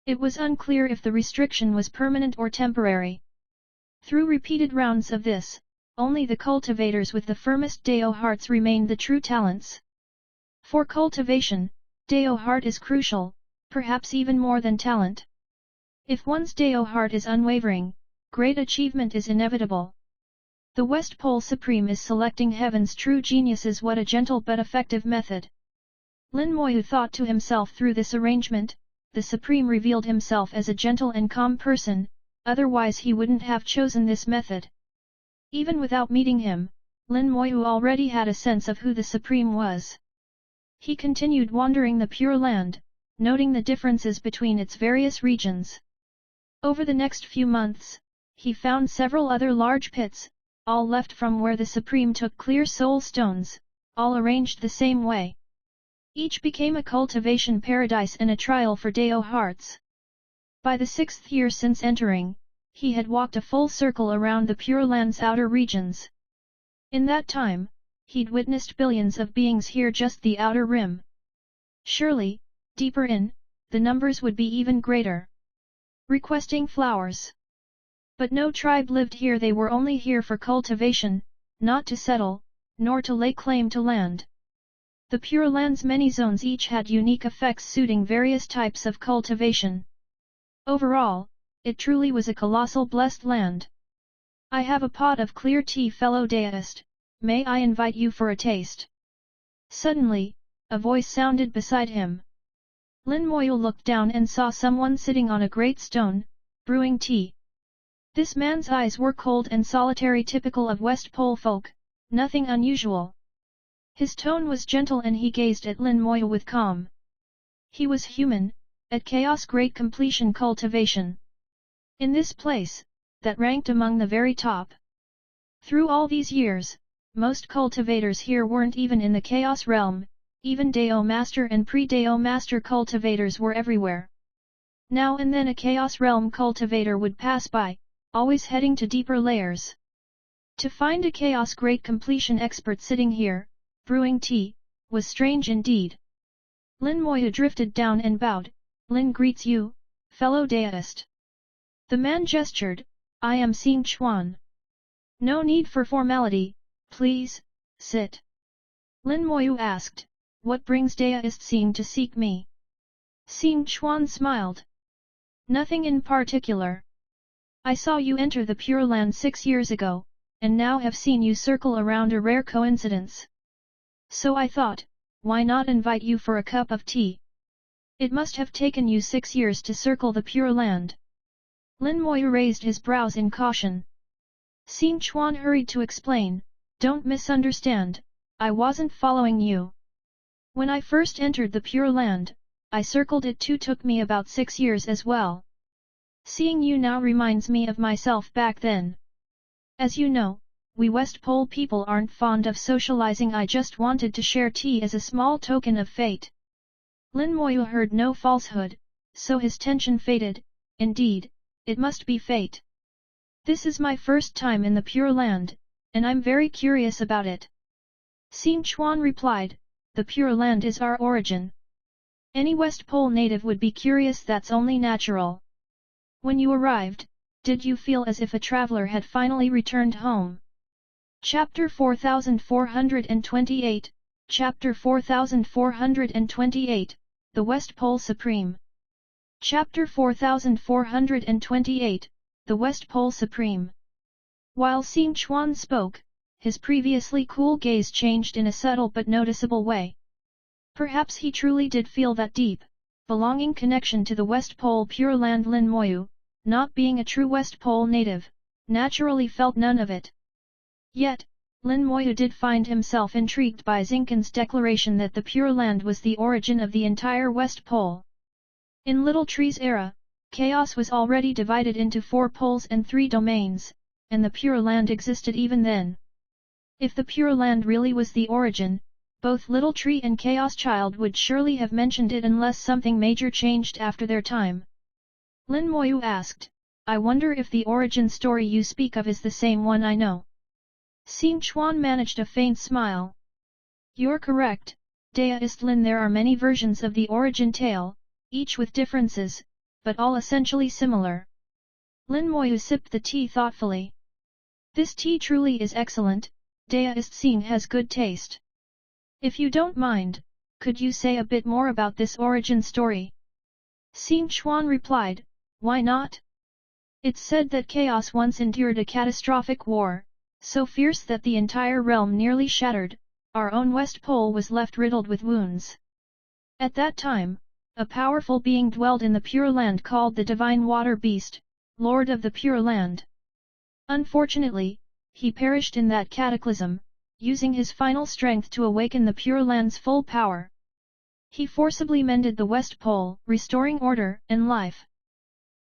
Speaker 1: It was unclear if the restriction was permanent or temporary. Through repeated rounds of this, only the cultivators with the firmest Dao hearts remained the true talents. For cultivation, Dao heart is crucial, perhaps even more than talent. If one's Dao heart is unwavering, great achievement is inevitable. The West Pole Supreme is selecting heaven's true geniuses. What a gentle but effective method. Lin Moyu thought to himself. Through this arrangement, the Supreme revealed himself as a gentle and calm person, otherwise he wouldn't have chosen this method. Even without meeting him, Lin Moyu already had a sense of who the Supreme was. He continued wandering the Pure Land, noting the differences between its various regions. Over the next few months, he found several other large pits, all left from where the Supreme took clear soul stones, all arranged the same way. Each became a cultivation paradise and a trial for Dao hearts. By the 6th year since entering, he had walked a full circle around the Pure Land's outer regions. In that time, he'd witnessed billions of beings here, just the outer rim. Surely, deeper in, the numbers would be even greater. Requesting flowers. But no tribe lived here. They were only here for cultivation, not to settle, nor to lay claim to land. The Pure Land's many zones each had unique effects suiting various types of cultivation. Overall, it truly was a colossal blessed land. I have a pot of clear tea, fellow Daoist, may I invite you for a taste? Suddenly, a voice sounded beside him. Lin Moyu looked down and saw someone sitting on a great stone, brewing tea. This man's eyes were cold and solitary, typical of West Pole folk, nothing unusual. His tone was gentle and he gazed at Lin Moyu with calm. He was human, at Chaos Great Completion Cultivation. In this place, that ranked among the very top. Through all these years, most cultivators here weren't even in the Chaos Realm, even Dao Master and pre-Dao Master cultivators were everywhere. Now and then a Chaos Realm cultivator would pass by, always heading to deeper layers. To find a Chaos Great Completion expert sitting here, brewing tea, was strange indeed. Lin Moyu drifted down and bowed. Lin greets you, fellow Daoist. The man gestured, I am Xing Chuan. No need for formality, please, sit. Lin Moyu asked, what brings Daoist Xing to seek me? Xing Chuan smiled. Nothing in particular. I saw you enter the Pure Land 6 years ago, and now have seen you circle around a rare coincidence. So I thought, why not invite you for a cup of tea? It must have taken you 6 years to circle the Pure Land. Lin Moyu raised his brows in caution. Xing Chuan hurried to explain, don't misunderstand, I wasn't following you. When I first entered the Pure Land, I circled it too. Took me about 6 years as well. Seeing you now reminds me of myself back then. As you know, we West Pole people aren't fond of socializing. I just wanted to share tea as a small token of fate. Lin Moyu heard no falsehood, so his tension faded. Indeed, it must be fate. This is my first time in the Pure Land, and I'm very curious about it. Xing Chuan replied, the Pure Land is our origin. Any West Pole native would be curious. That's only natural. When you arrived, did you feel as if a traveler had finally returned home? Chapter 4428, Chapter 4428, The West Pole Supreme. Chapter 4428, The West Pole Supreme. While Xing Chuan spoke, his previously cool gaze changed in a subtle but noticeable way. Perhaps he truly did feel that deep, belonging connection to the West Pole Pure Land. Lin Moyu, not being a true West Pole native, naturally felt none of it. Yet, Lin Moyu did find himself intrigued by Zinken's declaration that the Pure Land was the origin of the entire West Pole. In Little Tree's era, chaos was already divided into 4 poles and 3 domains, and the Pure Land existed even then. If the Pure Land really was the origin, both Little Tree and Chaos Child would surely have mentioned it unless something major changed after their time. Lin Moyu asked, I wonder if the origin story you speak of is the same one I know. Xing Chuan managed a faint smile. You're correct, Daoist Lin. There are many versions of the origin tale, each with differences, but all essentially similar. Lin Moyu sipped the tea thoughtfully. This tea truly is excellent, Daoist Xing has good taste. If you don't mind, could you say a bit more about this origin story? Xing Chuan replied, why not? It's said that chaos once endured a catastrophic war, so fierce that the entire realm nearly shattered. Our own West Pole was left riddled with wounds. At that time, a powerful being dwelled in the Pure Land called the Divine Water Beast, Lord of the Pure Land. Unfortunately, he perished in that cataclysm, using his final strength to awaken the Pure Land's full power. He forcibly mended the West Pole, restoring order and life.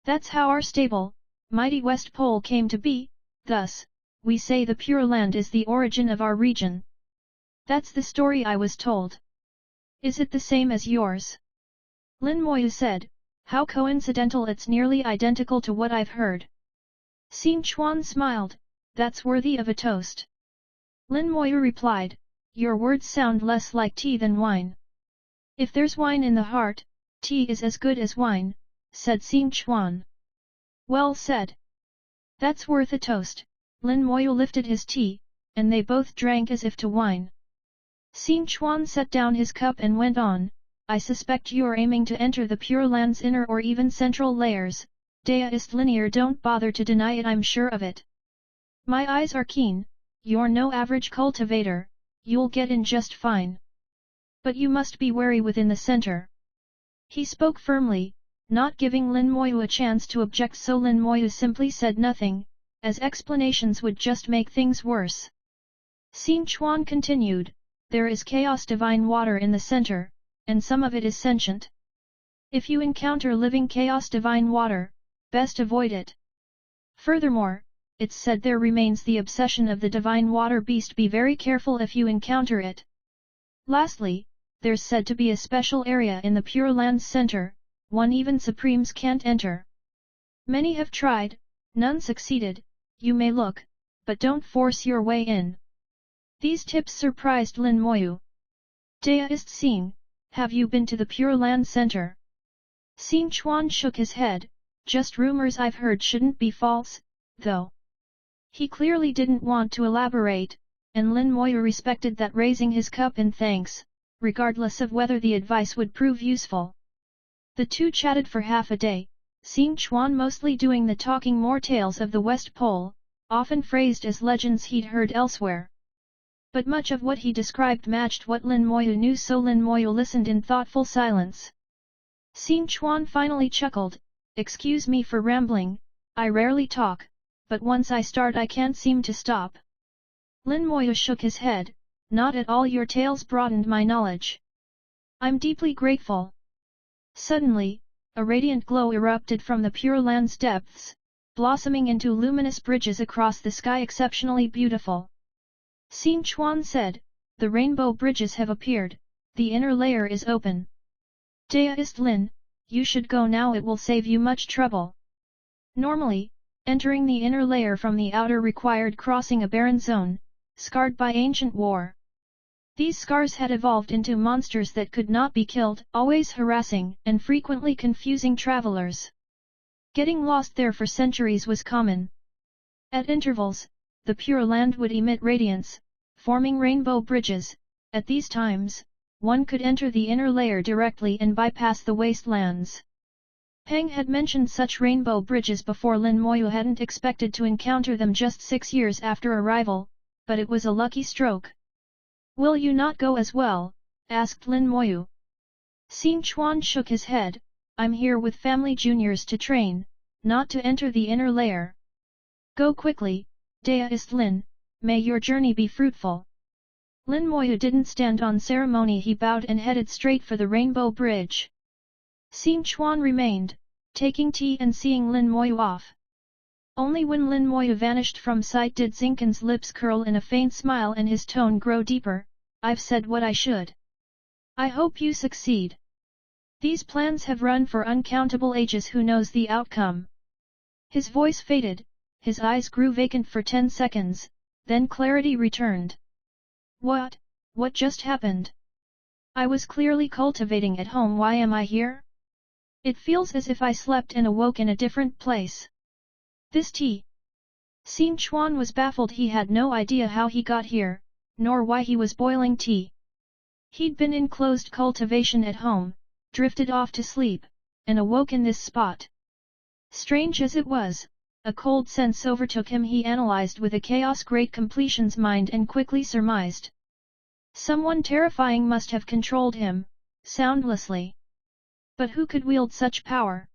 Speaker 1: That's how our stable, mighty West Pole came to be. Thus, we say the Pure Land is the origin of our region. That's the story I was told. Is it the same as yours? Lin Moyu said, how coincidental. It's nearly identical to what I've heard. Xing Chuan smiled, that's worthy of a toast. Lin Moyu replied, your words sound less like tea than wine. If there's wine in the heart, tea is as good as wine, said Xing Chuan. Well said. That's worth a toast. Lin Moyu lifted his tea, and they both drank as if to wine. Xing Chuan set down his cup and went on, I suspect you are aiming to enter the Pure Land's inner or even central layers. Daoist linear, don't bother to deny it, I'm sure of it. My eyes are keen, you're no average cultivator, you'll get in just fine. But you must be wary within the center. He spoke firmly, not giving Lin Moyu a chance to object, so Lin Moyu simply said nothing, as explanations would just make things worse. Xing Chuan continued, there is chaos divine water in the center, and some of it is sentient. If you encounter living chaos divine water, best avoid it. Furthermore, it's said there remains the obsession of the divine water beast. Be very careful if you encounter it. Lastly, there's said to be a special area in the Pure Land's center, one even Supremes can't enter. Many have tried, none succeeded. You may look, but don't force your way in. These tips surprised Lin Moyu. Deist Xing, have you been to the Pure Land Center? Xing Chuan shook his head. Just rumors I've heard shouldn't be false, though. He clearly didn't want to elaborate, and Lin Moyu respected that, raising his cup in thanks, regardless of whether the advice would prove useful. The two chatted for half a day, Xing Chuan mostly doing the talking. More tales of the West Pole, often phrased as legends he'd heard elsewhere. But much of what he described matched what Lin Moyu knew, so Lin Moyu listened in thoughtful silence. Xing Chuan finally chuckled, "Excuse me for rambling, I rarely talk, but once I start I can't seem to stop." Lin Moyu shook his head, "Not at all, your tales broadened my knowledge. I'm deeply grateful." Suddenly, a radiant glow erupted from the Pure Land's depths, blossoming into luminous bridges across the sky, exceptionally beautiful. Xing Chuan said, "The rainbow bridges have appeared, the inner layer is open. Deist Lin, you should go now, it will save you much trouble." Normally, entering the inner layer from the outer required crossing a barren zone, scarred by ancient war. These scars had evolved into monsters that could not be killed, always harassing and frequently confusing travelers. Getting lost there for centuries was common. At intervals, the Pure Land would emit radiance, forming rainbow bridges. At these times, one could enter the inner layer directly and bypass the wastelands. Peng had mentioned such rainbow bridges before. Lin Moyu hadn't expected to encounter them just 6 years after arrival, but it was a lucky stroke. "Will you not go as well?" asked Lin Moyu. Xing Chuan shook his head, "I'm here with family juniors to train, not to enter the inner layer." "Go quickly, Deist Lin, may your journey be fruitful." Lin Moyu didn't stand on ceremony, he bowed and headed straight for the rainbow bridge. Xing Chuan remained, taking tea and seeing Lin Moyu off. Only when Lin Moyu vanished from sight did Zinken's lips curl in a faint smile and his tone grow deeper. "I've said what I should. I hope you succeed. These plans have run for uncountable ages, who knows the outcome?" His voice faded, his eyes grew vacant for 10 seconds, then clarity returned. What just happened? I was clearly cultivating at home, why am I here? It feels as if I slept and awoke in a different place. This tea?" Xing Chuan was baffled. He had no idea how he got here, nor why he was boiling tea. He'd been in closed cultivation at home, drifted off to sleep, and awoke in this spot. Strange as it was, a cold sense overtook him. He analyzed with a chaos great completion's mind and quickly surmised. Someone terrifying must have controlled him, soundlessly. But who could wield such power?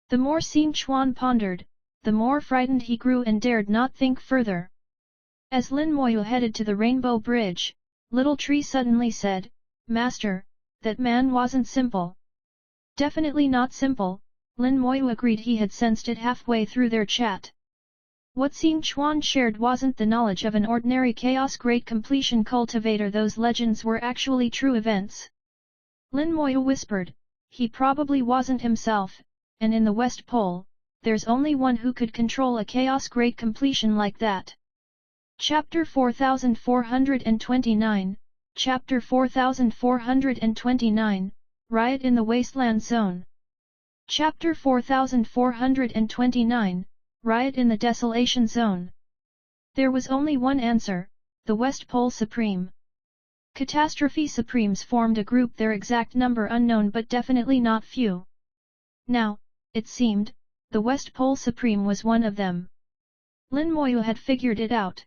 Speaker 1: The more Xing Chuan pondered, the more frightened he grew and dared not think further. As Lin Moyu headed to the Rainbow Bridge, Little Tree suddenly said, "Master, that man wasn't simple." "Definitely not simple," Lin Moyu agreed. He had sensed it halfway through their chat. What Xing Chuan shared wasn't the knowledge of an ordinary Chaos Great Completion cultivator. Those legends were actually true events. Lin Moyu whispered, "He probably wasn't himself, and in the West Pole, there's only one who could control a Chaos Great Completion like that." Chapter 4429, Chapter 4429, Riot in the Wasteland Zone. Chapter 4429, Riot in the Desolation Zone. There was only one answer, the West Pole Supreme. Catastrophe Supremes formed a group, their exact number unknown but definitely not few. Now, it seemed, the West Pole Supreme was one of them. Lin Moyu had figured it out.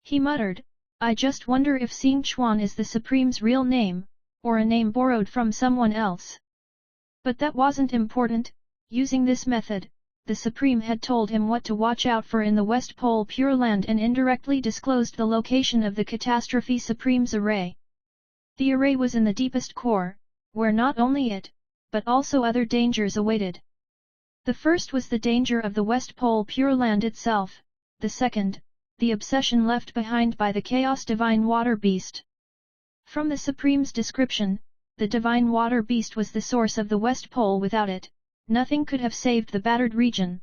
Speaker 1: He muttered, "I just wonder if Xing Chuan is the Supreme's real name, or a name borrowed from someone else." But that wasn't important. Using this method, the Supreme had told him what to watch out for in the West Pole Pure Land and indirectly disclosed the location of the Catastrophe Supreme's array. The array was in the deepest core, where not only it, but also other dangers awaited. The first was the danger of the West Pole Pure Land itself, the second, the obsession left behind by the Chaos Divine Water Beast. From the Supreme's description, the Divine Water Beast was the source of the West Pole. Without it, nothing could have saved the battered region.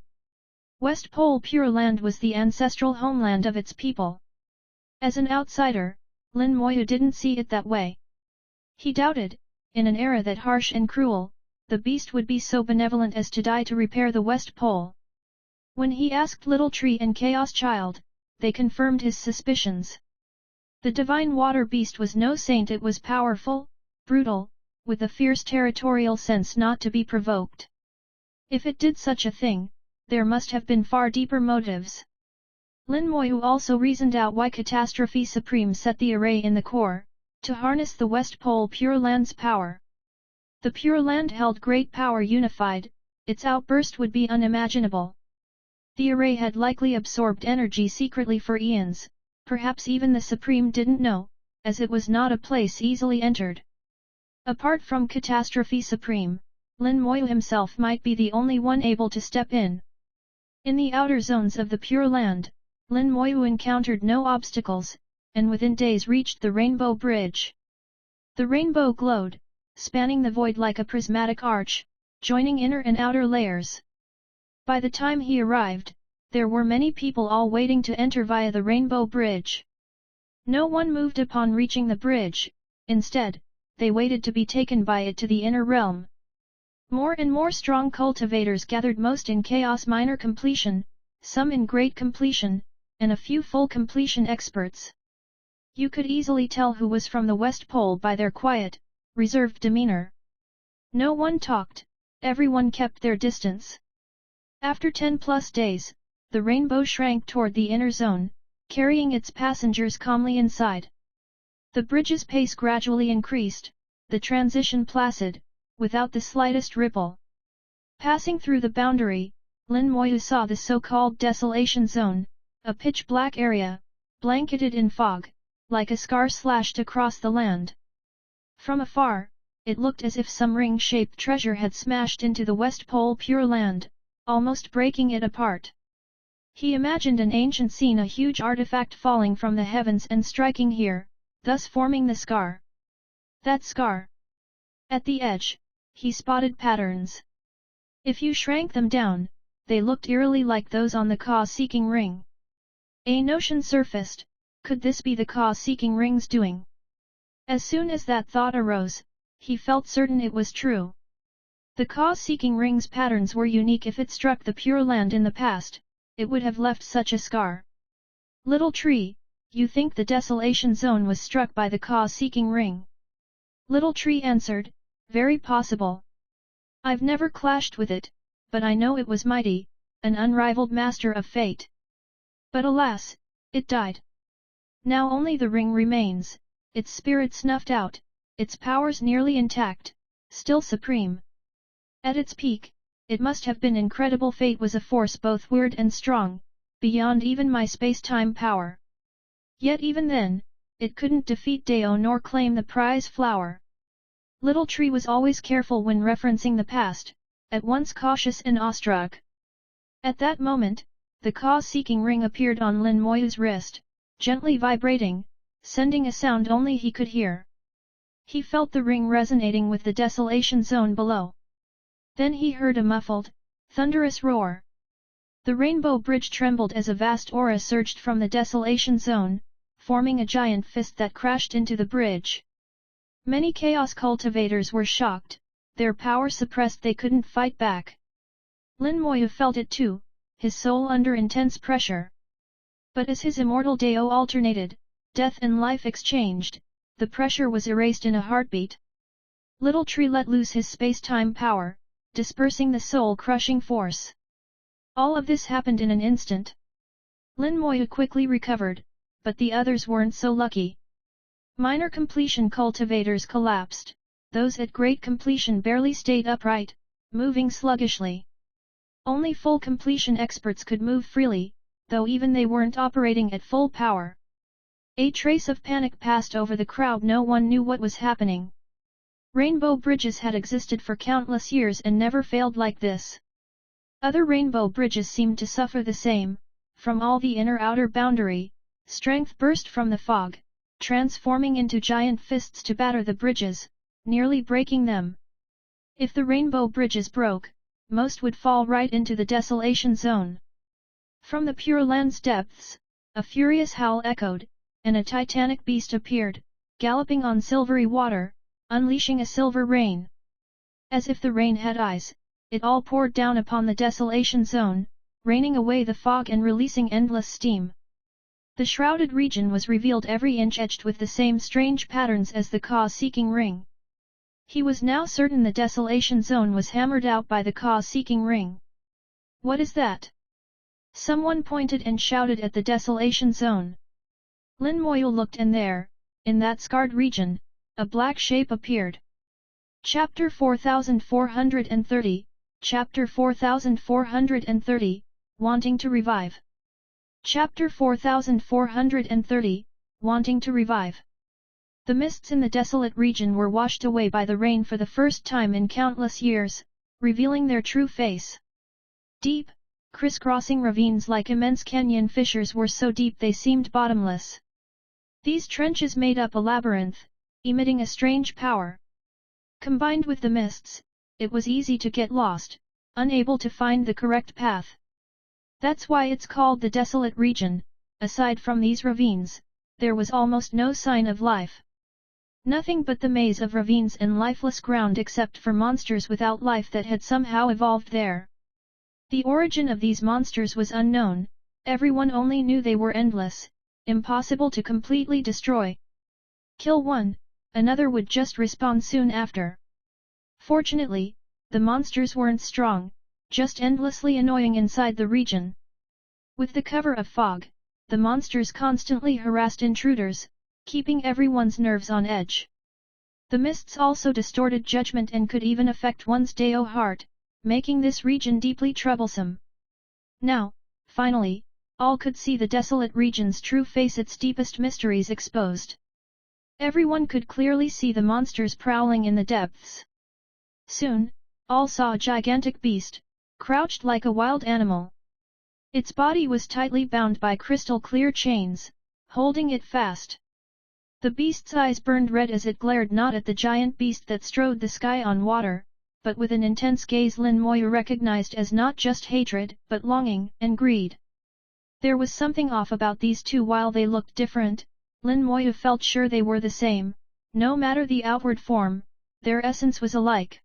Speaker 1: West Pole Pure Land was the ancestral homeland of its people. As an outsider, Lin Moyu didn't see it that way. He doubted, in an era that harsh and cruel, the beast would be so benevolent as to die to repair the West Pole. When he asked Little Tree and Chaos Child, they confirmed his suspicions. The Divine Water Beast was no saint. It was powerful, brutal, with a fierce territorial sense not to be provoked. If it did such a thing, there must have been far deeper motives. Lin Moyu also reasoned out why Catastrophe Supreme set the array in the core, to harness the West Pole Pure Land's power. The Pure Land held great power unified, its outburst would be unimaginable. The array had likely absorbed energy secretly for eons, perhaps even the Supreme didn't know, as it was not a place easily entered. Apart from Catastrophe Supreme, Lin Moyu himself might be the only one able to step in. In the outer zones of the Pure Land, Lin Moyu encountered no obstacles, and within days reached the Rainbow Bridge. The rainbow glowed, spanning the void like a prismatic arch, joining inner and outer layers. By the time he arrived, there were many people all waiting to enter via the Rainbow Bridge. No one moved upon reaching the bridge, instead, they waited to be taken by it to the inner realm. More and more strong cultivators gathered, most in Chaos Minor Completion, some in Great Completion, and a few full completion experts. You could easily tell who was from the West Pole by their quiet, reserved demeanor. No one talked, everyone kept their distance. After 10+ days, the rainbow shrank toward the inner zone, carrying its passengers calmly inside. The bridge's pace gradually increased, the transition placid, without the slightest ripple. Passing through the boundary, Lin Moyu saw the so-called Desolation Zone, a pitch-black area, blanketed in fog, like a scar slashed across the land. From afar, it looked as if some ring-shaped treasure had smashed into the West Pole Pure Land, almost breaking it apart. He imagined an ancient scene, a huge artifact falling from the heavens and striking here, thus forming the scar. That scar! At the edge, he spotted patterns. If you shrank them down, they looked eerily like those on the cause-seeking ring. A notion surfaced: could this be the cause-seeking ring's doing? As soon as that thought arose, he felt certain it was true. The cause-seeking ring's patterns were unique. If it struck the Pure Land in the past, it would have left such a scar. Little Tree, you think the Desolation Zone was struck by the cause-seeking ring? Little Tree answered, very possible. I've never clashed with it, but I know it was mighty, an unrivaled master of fate. But alas, it died. Now only the ring remains, its spirit snuffed out, its powers nearly intact, still supreme. At its peak, it must have been incredible. Fate was a force both weird and strong, beyond even my space-time power. Yet even then, it couldn't defeat Dao nor claim the prize flower. Little Tree was always careful when referencing the past, at once cautious and awestruck. At that moment, the cause-seeking ring appeared on Lin Moyu's wrist, gently vibrating, sending a sound only he could hear. He felt the ring resonating with the Desolation Zone below. Then he heard a muffled, thunderous roar. The Rainbow Bridge trembled as a vast aura surged from the Desolation Zone, forming a giant fist that crashed into the bridge. Many Chaos cultivators were shocked, their power suppressed. They couldn't fight back. Lin Moyu felt it too, his soul under intense pressure. But as his immortal Dao alternated, death and life exchanged, the pressure was erased in a heartbeat. Little Tree let loose his space-time power, dispersing the soul-crushing force. All of this happened in an instant. Lin Moyu quickly recovered, but the others weren't so lucky. Minor completion cultivators collapsed, those at great completion barely stayed upright, moving sluggishly. Only full completion experts could move freely, though even they weren't operating at full power. A trace of panic passed over the crowd. No one knew what was happening. Rainbow bridges had existed for countless years and never failed like this. Other rainbow bridges seemed to suffer the same, from all the inner-outer boundary, strength burst from the fog, transforming into giant fists to batter the bridges, nearly breaking them. If the rainbow bridges broke, most would fall right into the desolation zone. From the Pure Land's depths, a furious howl echoed, and a titanic beast appeared, galloping on silvery water, unleashing a silver rain. As if the rain had eyes, it all poured down upon the desolation zone, raining away the fog and releasing endless steam. The shrouded region was revealed every inch etched with the same strange patterns as the cause-seeking ring. He was now certain the desolation zone was hammered out by the cause-seeking ring. What is that? Someone pointed and shouted at the desolation zone. Lin Moyu looked and there, in that scarred region, a black shape appeared. Chapter 4430, Chapter 4430, Wanting to Revive. Chapter 4430, Wanting to Revive. The mists in the desolate region were washed away by the rain for the first time in countless years, revealing their true face. Deep, crisscrossing ravines like immense canyon fissures were so deep they seemed bottomless. These trenches made up a labyrinth, emitting a strange power. Combined with the mists, it was easy to get lost, unable to find the correct path. That's why it's called the desolate region. Aside from these ravines, there was almost no sign of life. Nothing but the maze of ravines and lifeless ground except for monsters without life that had somehow evolved there. The origin of these monsters was unknown, everyone only knew they were endless, impossible to completely destroy. Kill one, another would just respawn soon after. Fortunately, the monsters weren't strong, just endlessly annoying inside the region. With the cover of fog, the monsters constantly harassed intruders, keeping everyone's nerves on edge. The mists also distorted judgment and could even affect one's Dao heart, making this region deeply troublesome. Now, finally, all could see the desolate region's true face, its deepest mysteries exposed. Everyone could clearly see the monsters prowling in the depths. Soon, all saw a gigantic beast, crouched like a wild animal. Its body was tightly bound by crystal-clear chains, holding it fast. The beast's eyes burned red as it glared not at the giant beast that strode the sky on water, but with an intense gaze Lin Moyu recognized as not just hatred but longing and greed. There was something off about these two. While they looked different, Lin Moyu felt sure they were the same. No matter the outward form, their essence was alike.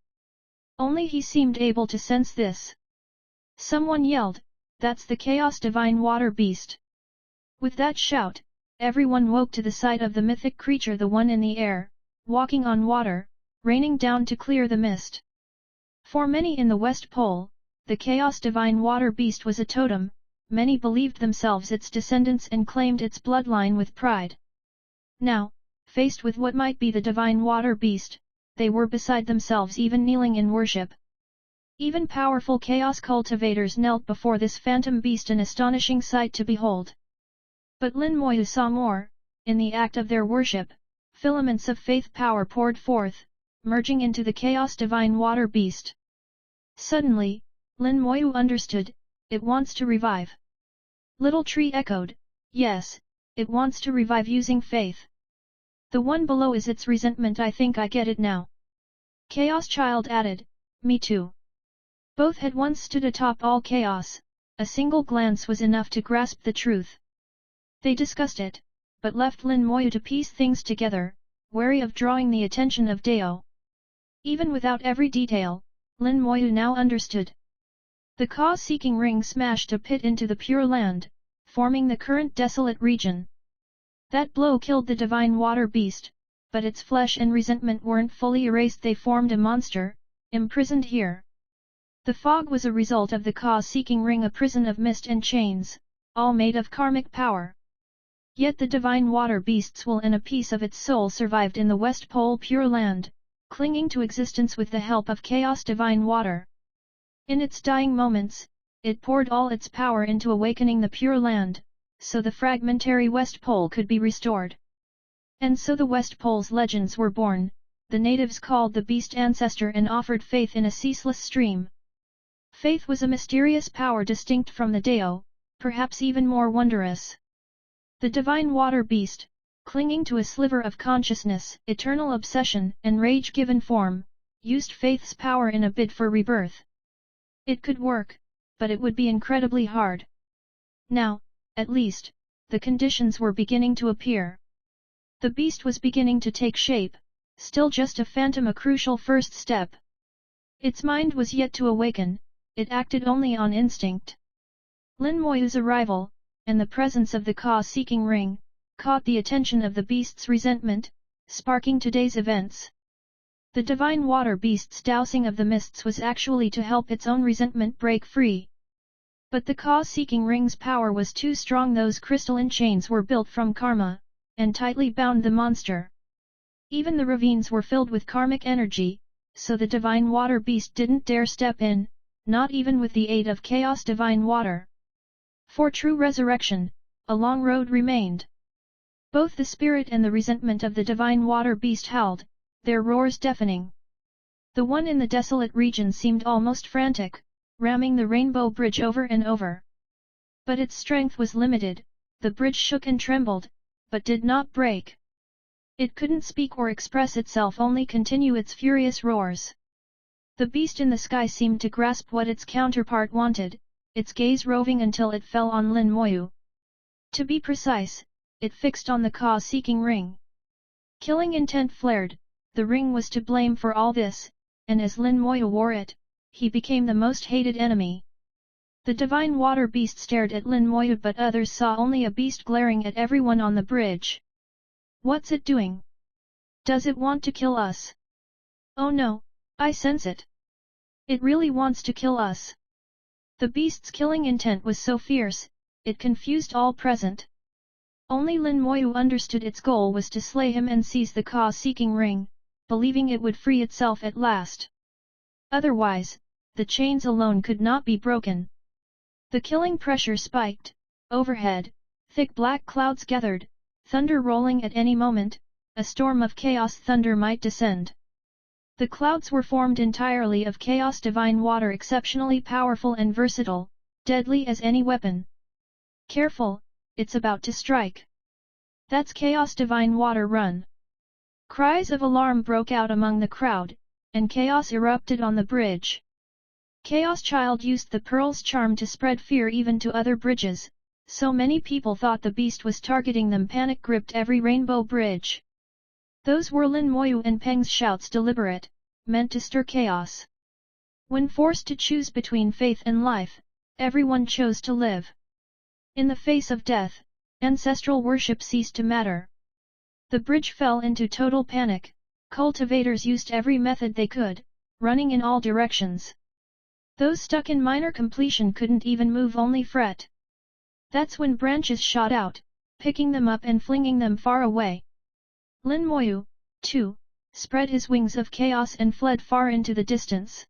Speaker 1: Only he seemed able to sense this. Someone yelled, "That's the Chaos Divine Water Beast!" With that shout, everyone woke to the sight of the mythic creature, the one in the air, walking on water, raining down to clear the mist. For many in the West Pole, the Chaos Divine Water Beast was a totem. Many believed themselves its descendants and claimed its bloodline with pride. Now, faced with what might be the Divine Water Beast, they were beside themselves, even kneeling in worship. Even powerful chaos cultivators knelt before this phantom beast, an astonishing sight to behold. But Lin Moyu saw more. In the act of their worship, filaments of faith power poured forth, merging into the Chaos Divine Water Beast. Suddenly, Lin Moyu understood, it wants to revive. Little Tree echoed, yes, it wants to revive using faith. The one below is its resentment. I think I get it now. Chaos Child added, me too. Both had once stood atop all chaos, a single glance was enough to grasp the truth. They discussed it, but left Lin Moyu to piece things together, wary of drawing the attention of Dao. Even without every detail, Lin Moyu now understood. The cause-seeking ring smashed a pit into the Pure Land, forming the current desolate region. That blow killed the Divine Water Beast, but its flesh and resentment weren't fully erased. They formed a monster, imprisoned here. The fog was a result of the cause-seeking ring, a prison of mist and chains, all made of karmic power. Yet the Divine Water Beast's will and a piece of its soul survived in the West Pole Pure Land, clinging to existence with the help of Chaos Divine Water. In its dying moments, it poured all its power into awakening the Pure Land, so the fragmentary West Pole could be restored. And so the West Pole's legends were born. The natives called the beast ancestor and offered faith in a ceaseless stream. Faith was a mysterious power distinct from the Dao, perhaps even more wondrous. The divine water beast, clinging to a sliver of consciousness, eternal obsession and rage given form, used faith's power in a bid for rebirth. It could work, but it would be incredibly hard. Now, at least, the conditions were beginning to appear. The beast was beginning to take shape, still just a phantom, a crucial first step. Its mind was yet to awaken, it acted only on instinct. Lin Moyu's arrival, and the presence of the Ka-seeking ring, caught the attention of the beast's resentment, sparking today's events. The divine water beast's dousing of the mists was actually to help its own resentment break free. But the Ka-seeking ring's power was too strong. Those crystalline chains were built from karma, and tightly bound the monster. Even the ravines were filled with karmic energy, so the divine water beast didn't dare step in, not even with the aid of chaos divine water. For true resurrection, a long road remained. Both the spirit and the resentment of the divine water beast howled, their roars deafening. The one in the desolate region seemed almost frantic, ramming the rainbow bridge over and over. But its strength was limited, the bridge shook and trembled, but did not break. It couldn't speak or express itself, only continue its furious roars. The beast in the sky seemed to grasp what its counterpart wanted, its gaze roving until it fell on Lin Moyu. To be precise, it fixed on the Ka-seeking ring. Killing intent flared, the ring was to blame for all this, and as Lin Moyu wore it, he became the most hated enemy. The divine water beast stared at Lin Moyu, but others saw only a beast glaring at everyone on the bridge. What's it doing? Does it want to kill us? Oh no, I sense it. It really wants to kill us. The beast's killing intent was so fierce, it confused all present. Only Lin Moyu understood its goal was to slay him and seize the Ka-seeking ring, believing it would free itself at last. Otherwise, the chains alone could not be broken. The killing pressure spiked. Overhead, thick black clouds gathered, thunder rolling at any moment, a storm of chaos thunder might descend. The clouds were formed entirely of chaos divine water, exceptionally powerful and versatile, deadly as any weapon. Careful, it's about to strike. That's chaos divine water, run! Cries of alarm broke out among the crowd, and chaos erupted on the bridge. Chaos Child used the pearl's charm to spread fear even to other bridges, so many people thought the beast was targeting them. Panic gripped every rainbow bridge. Those were Lin Moyu and Peng's shouts, deliberate, meant to stir chaos. When forced to choose between faith and life, everyone chose to live. In the face of death, ancestral worship ceased to matter. The bridge fell into total panic. Cultivators used every method they could, running in all directions. Those stuck in minor completion couldn't even move, only fret. That's when branches shot out, picking them up and flinging them far away. Lin Moyu, too, spread his wings of chaos and fled far into the distance.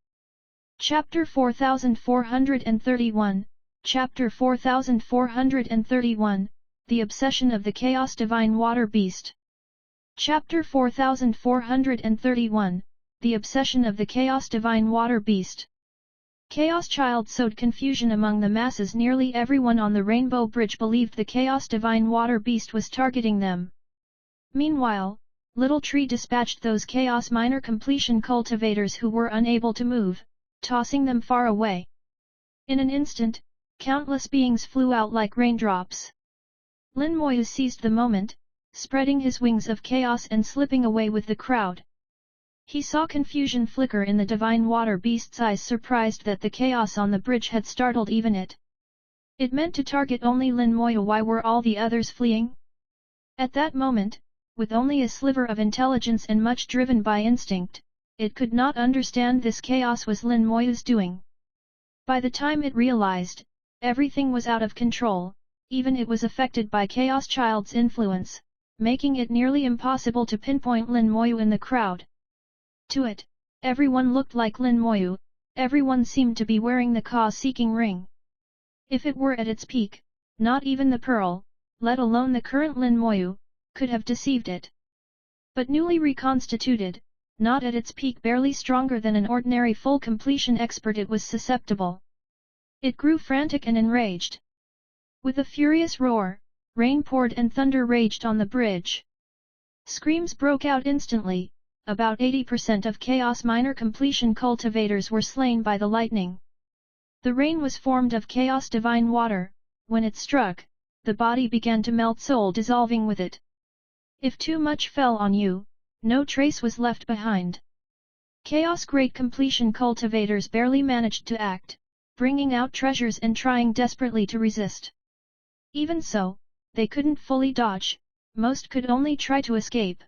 Speaker 1: Chapter 4431, Chapter 4431, The Obsession of the Chaos Divine Water Beast. Chapter 4431, The Obsession of the Chaos Divine Water Beast. Chaos Child sowed confusion among the masses. Nearly everyone on the Rainbow Bridge believed the Chaos Divine Water Beast was targeting them. Meanwhile, Little Tree dispatched those Chaos Minor Completion cultivators who were unable to move, tossing them far away. In an instant, countless beings flew out like raindrops. Lin Moyu seized the moment, spreading his wings of chaos and slipping away with the crowd. He saw confusion flicker in the divine water beast's eyes, surprised that the chaos on the bridge had startled even it. It meant to target only Lin Moyu. Why were all the others fleeing? At that moment, with only a sliver of intelligence and much driven by instinct, it could not understand this chaos was Lin Moyu's doing. By the time it realized, everything was out of control, even it was affected by Chaos Child's influence, making it nearly impossible to pinpoint Lin Moyu in the crowd. To it, everyone looked like Lin Moyu, everyone seemed to be wearing the Ka-seeking ring. If it were at its peak, not even the pearl, let alone the current Lin Moyu, could have deceived it. But newly reconstituted, not at its peak, barely stronger than an ordinary full completion expert, it was susceptible. It grew frantic and enraged. With a furious roar, rain poured and thunder raged on the bridge. Screams broke out instantly. About 80% of Chaos Minor Completion cultivators were slain by the lightning. The rain was formed of Chaos Divine Water. When it struck, the body began to melt, soul dissolving with it. If too much fell on you, no trace was left behind. Chaos Great Completion cultivators barely managed to act, bringing out treasures and trying desperately to resist. Even so, they couldn't fully dodge, most could only try to escape.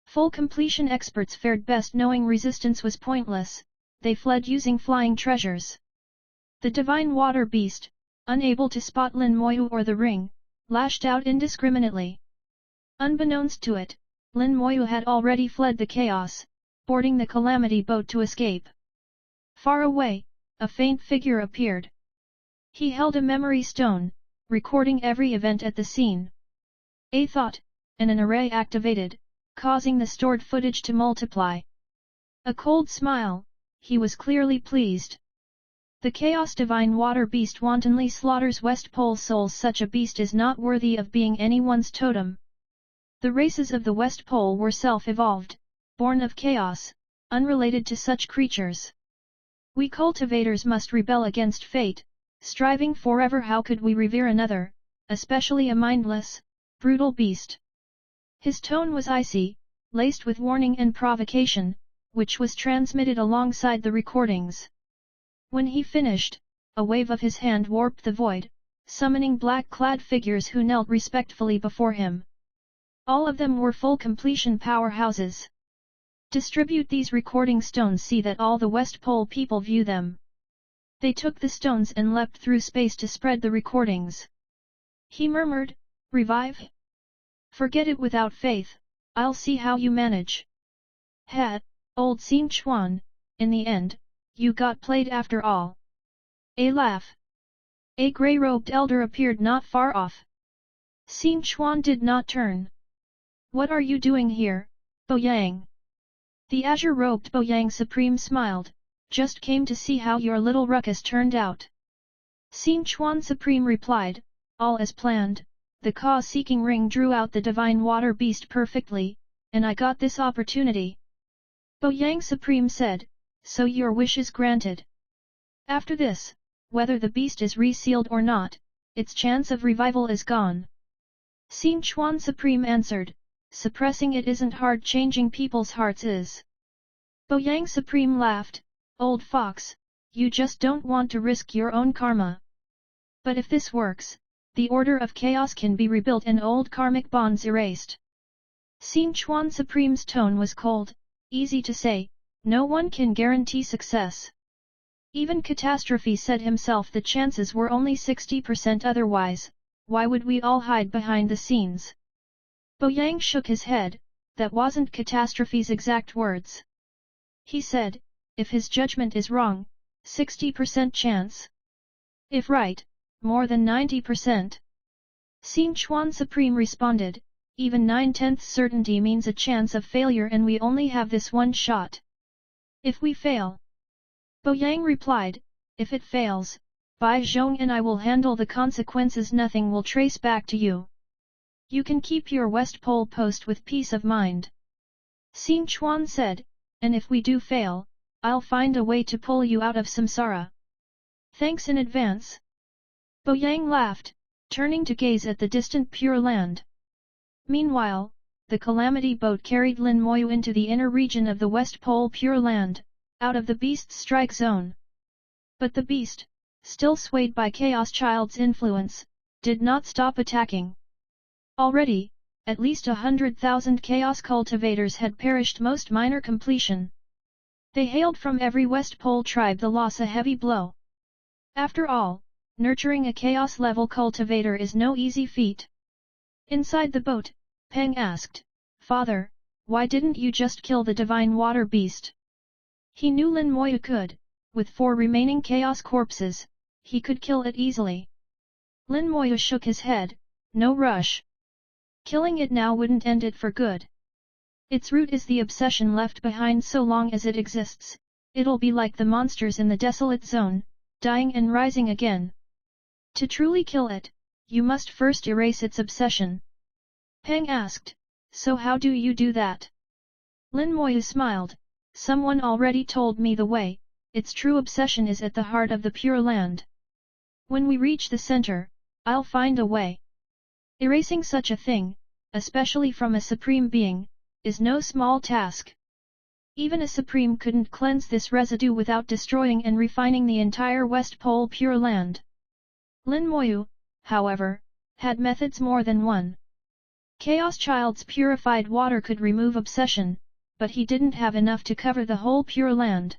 Speaker 1: Full completion experts fared best knowing resistance was pointless, they fled using flying treasures. The Divine Water Beast, unable to spot Lin Moyu or the ring, lashed out indiscriminately. Unbeknownst to it, Lin Moyu had already fled the chaos, boarding the Calamity boat to escape. Far away, a faint figure appeared. He held a memory stone, recording every event at the scene. A thought, and an array activated, causing the stored footage to multiply. A cold smile, he was clearly pleased. The Chaos Divine Water Beast wantonly slaughters West Pole souls. Such a beast is not worthy of being anyone's totem. The races of the West Pole were self-evolved, born of chaos, unrelated to such creatures. We cultivators must rebel against fate, striving forever. How could we revere another, especially a mindless, brutal beast? His tone was icy, laced with warning and provocation, which was transmitted alongside the recordings. When he finished, a wave of his hand warped the void, summoning black-clad figures who knelt respectfully before him. All of them were full completion powerhouses. Distribute these recording stones. See that all the West Pole people view them. They took the stones and leapt through space to spread the recordings. He murmured, "Revive? Forget it. Without faith, I'll see how you manage." "Heh, old Xin Chuan, in the end, you got played after all." A laugh. A grey-robed elder appeared not far off. Xin Chuan did not turn. "What are you doing here, Bo Yang?" The azure-robed Bo Yang Supreme smiled, "Just came to see how your little ruckus turned out." Xin Chuan Supreme replied, "All as planned, the cause-seeking ring drew out the Divine Water Beast perfectly, and I got this opportunity." Bo Yang Supreme said, "So your wish is granted. After this, whether the beast is resealed or not, its chance of revival is gone." Xin Chuan Supreme answered, "Suppressing it isn't hard, changing people's hearts is." Bo Yang Supreme laughed, "Old fox, you just don't want to risk your own karma. But if this works, the order of chaos can be rebuilt and old karmic bonds erased." Xin Chuan Supreme's tone was cold, easy to say, no one can guarantee success. Even Catastrophe said himself the chances were only 60%. Otherwise, why would we all hide behind the scenes? Bo Yang shook his head, that wasn't Catastrophe's exact words. He said, if his judgment is wrong, 60% chance. If right, more than 90%. Xin Chuan Supreme responded, even 9/10 certainty means a chance of failure and we only have this one shot. If we fail? Bo Yang replied, if it fails, Bai Zhong and I will handle the consequences. Nothing will trace back to you. You can keep your West Pole post with peace of mind. Xin Chuan said, and if we do fail, I'll find a way to pull you out of samsara. Thanks in advance. Bo Yang laughed, turning to gaze at the distant Pure Land. Meanwhile, the Calamity boat carried Lin Moyu into the inner region of the West Pole Pure Land, out of the beast's strike zone. But the beast, still swayed by Chaos Child's influence, did not stop attacking. Already, at least 100,000 Chaos cultivators had perished, most minor completion. They hailed from every West Pole tribe, the loss a heavy blow. After all, nurturing a Chaos-level cultivator is no easy feat. Inside the boat, Peng asked, "Father, why didn't you just kill the Divine Water Beast?" He knew Lin Moyu could, with 4 remaining Chaos corpses, he could kill it easily. Lin Moyu shook his head, no rush. Killing it now wouldn't end it for good. Its root is the obsession left behind. So long as it exists, it'll be like the monsters in the desolate zone, dying and rising again. To truly kill it, you must first erase its obsession. Peng asked, so how do you do that? Lin Moyu smiled, someone already told me the way, its true obsession is at the heart of the Pure Land. When we reach the center, I'll find a way. Erasing such a thing, especially from a supreme being, is no small task. Even a supreme couldn't cleanse this residue without destroying and refining the entire West Pole Pure Land. Lin Moyu, however, had methods more than one. Chaos Child's purified water could remove obsession, but he didn't have enough to cover the whole Pure Land.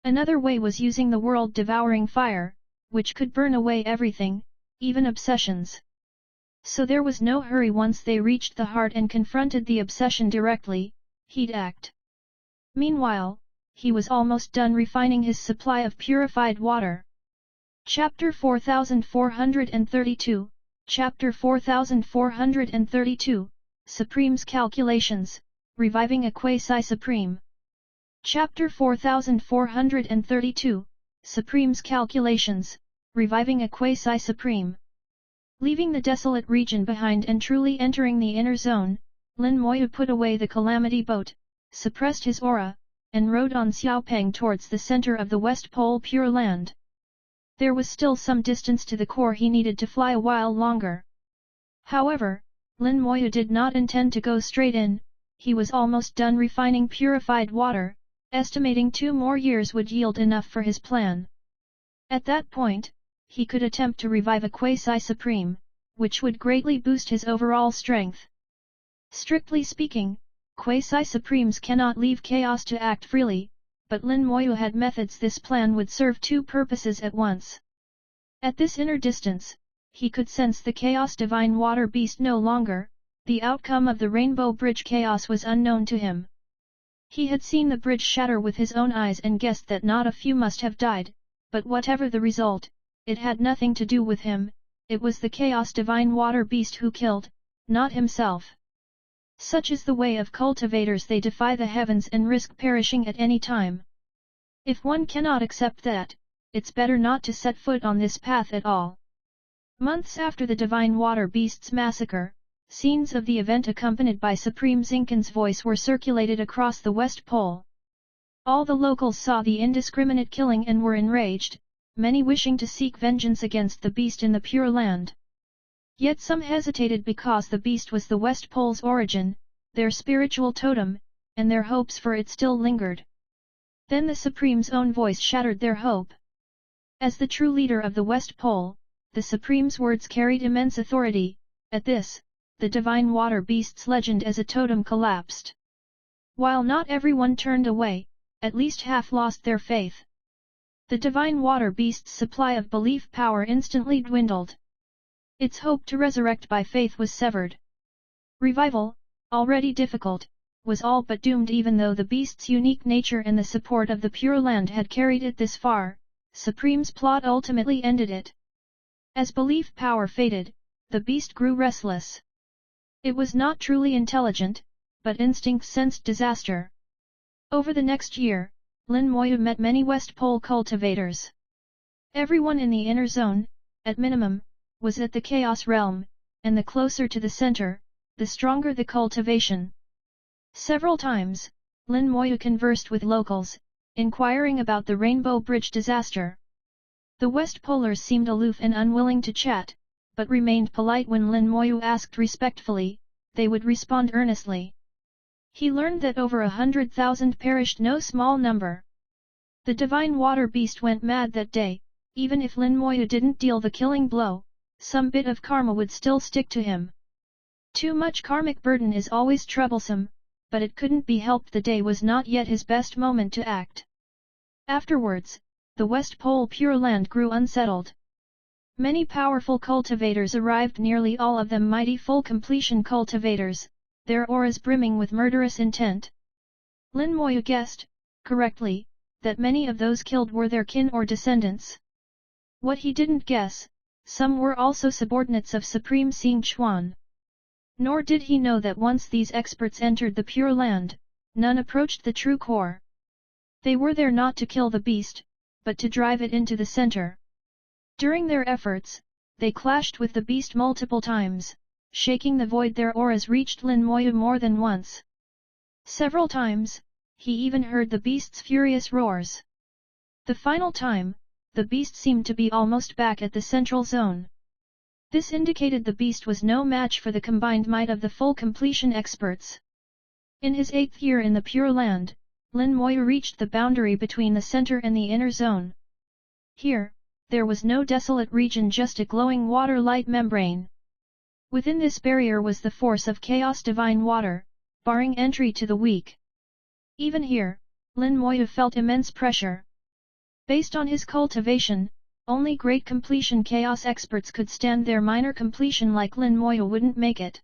Speaker 1: Another way was using the world-devouring fire, which could burn away everything, even obsessions. So there was no hurry. Once they reached the heart and confronted the obsession directly, he'd act. Meanwhile, he was almost done refining his supply of purified water. Chapter 4432, Chapter 4432, Supreme's Calculations, Reviving a Quasi-Supreme. Chapter 4432, Supreme's Calculations, Reviving a Quasi-Supreme. Leaving the desolate region behind and truly entering the inner zone, Lin Moyu put away the Calamity boat, suppressed his aura, and rode on Xiaopeng towards the center of the West Pole Pure Land. There was still some distance to the core. He needed to fly a while longer. However, Lin Moyu did not intend to go straight in. He was almost done refining purified water, estimating 2 more years would yield enough for his plan. At that point, he could attempt to revive a quasi-supreme, which would greatly boost his overall strength. Strictly speaking, quasi-supremes cannot leave chaos to act freely, but Lin Moyu had methods. This plan would serve 2 purposes at once. At this inner distance, he could sense the chaos divine water beast no longer. The outcome of the Rainbow Bridge chaos was unknown to him. He had seen the bridge shatter with his own eyes and guessed that not a few must have died, but whatever the result, it had nothing to do with him. It was the chaos divine water beast who killed, not himself. Such is the way of cultivators. They defy the heavens and risk perishing at any time. If one cannot accept that, it's better not to set foot on this path at all. Months after the divine water beast's massacre, scenes of the event accompanied by Supreme Zinken's voice were circulated across the West Pole. All the locals saw the indiscriminate killing and were enraged, many wishing to seek vengeance against the beast in the Pure Land. Yet some hesitated because the beast was the West Pole's origin, their spiritual totem, and their hopes for it still lingered. Then the Supreme's own voice shattered their hope. As the true leader of the West Pole, the Supreme's words carried immense authority. At this, the divine water beast's legend as a totem collapsed. While not everyone turned away, at least half lost their faith. The divine water beast's supply of belief power instantly dwindled. Its hope to resurrect by faith was severed. Revival, already difficult, was all but doomed. Even though the beast's unique nature and the support of the Pure Land had carried it this far, Supreme's plot ultimately ended it. As belief power faded, the beast grew restless. It was not truly intelligent, but instinct sensed disaster. Over the next year, Lin Moyu met many West Pole cultivators. Everyone in the inner zone, at minimum, was at the Chaos Realm, and the closer to the center, the stronger the cultivation. Several times, Lin Moyu conversed with locals, inquiring about the Rainbow Bridge disaster. The West Polers seemed aloof and unwilling to chat, but remained polite when Lin Moyu asked respectfully. They would respond earnestly. He learned that over 100,000 perished, no small number. The divine water beast went mad that day. Even if Lin Moyu didn't deal the killing blow, some bit of karma would still stick to him. Too much karmic burden is always troublesome, but it couldn't be helped. The day was not yet his best moment to act. Afterwards, the West Pole Pure Land grew unsettled. Many powerful cultivators arrived, nearly all of them mighty full completion cultivators, their auras brimming with murderous intent. Lin Moyu guessed, correctly, that many of those killed were their kin or descendants. What he didn't guess, some were also subordinates of Supreme Xing Chuan. Nor did he know that once these experts entered the Pure Land, none approached the true core. They were there not to kill the beast, but to drive it into the center. During their efforts, they clashed with the beast multiple times, shaking the void. Their auras reached Lin Moyu more than once. Several times, he even heard the beast's furious roars. The final time, the beast seemed to be almost back at the central zone. This indicated the beast was no match for the combined might of the full completion experts. In his 8th year in the Pure Land, Lin Moyu reached the boundary between the center and the inner zone. Here, there was no desolate region, just a glowing water light membrane. Within this barrier was the force of chaos divine water, barring entry to the weak. Even here, Lin Moyu felt immense pressure. Based on his cultivation, only great completion chaos experts could stand there. Minor completion like Lin Moyu wouldn't make it.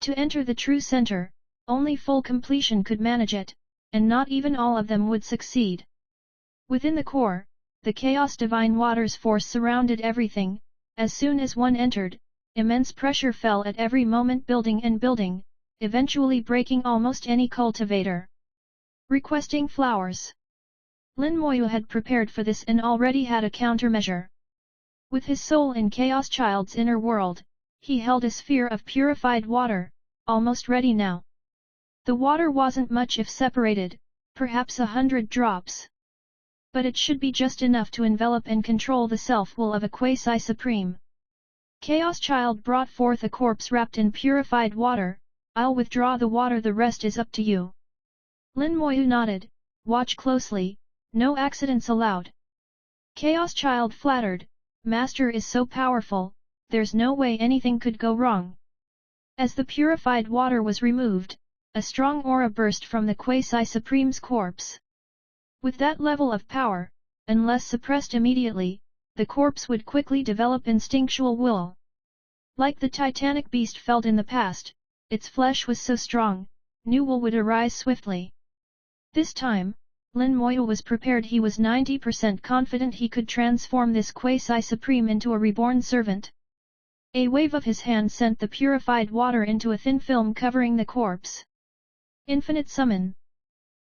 Speaker 1: To enter the true center, only full completion could manage it, and not even all of them would succeed. Within the core, the chaos divine water's force surrounded everything. As soon as one entered, immense pressure fell at every moment, building and building, eventually breaking almost any cultivator. Requesting flowers. Lin Moyu had prepared for this and already had a countermeasure. With his soul in Chaos Child's inner world, he held a sphere of purified water, almost ready now. The water wasn't much if separated, perhaps 100 drops. But it should be just enough to envelop and control the self-will of a quasi-supreme. Chaos Child brought forth a corpse wrapped in purified water. I'll withdraw the water, the rest is up to you. Lin Moyu nodded. Watch closely, no accidents allowed. Chaos Child flattered. Master is so powerful, there's no way anything could go wrong. As the purified water was removed, a strong aura burst from the quasi-supreme's corpse. With that level of power, unless suppressed immediately, the corpse would quickly develop instinctual will. Like the titanic beast felt in the past, its flesh was so strong, new will would arise swiftly. This time, Lin Moyu was prepared. He was 90% confident he could transform this quasi-supreme into a reborn servant. A wave of his hand sent the purified water into a thin film covering the corpse. Infinite summon.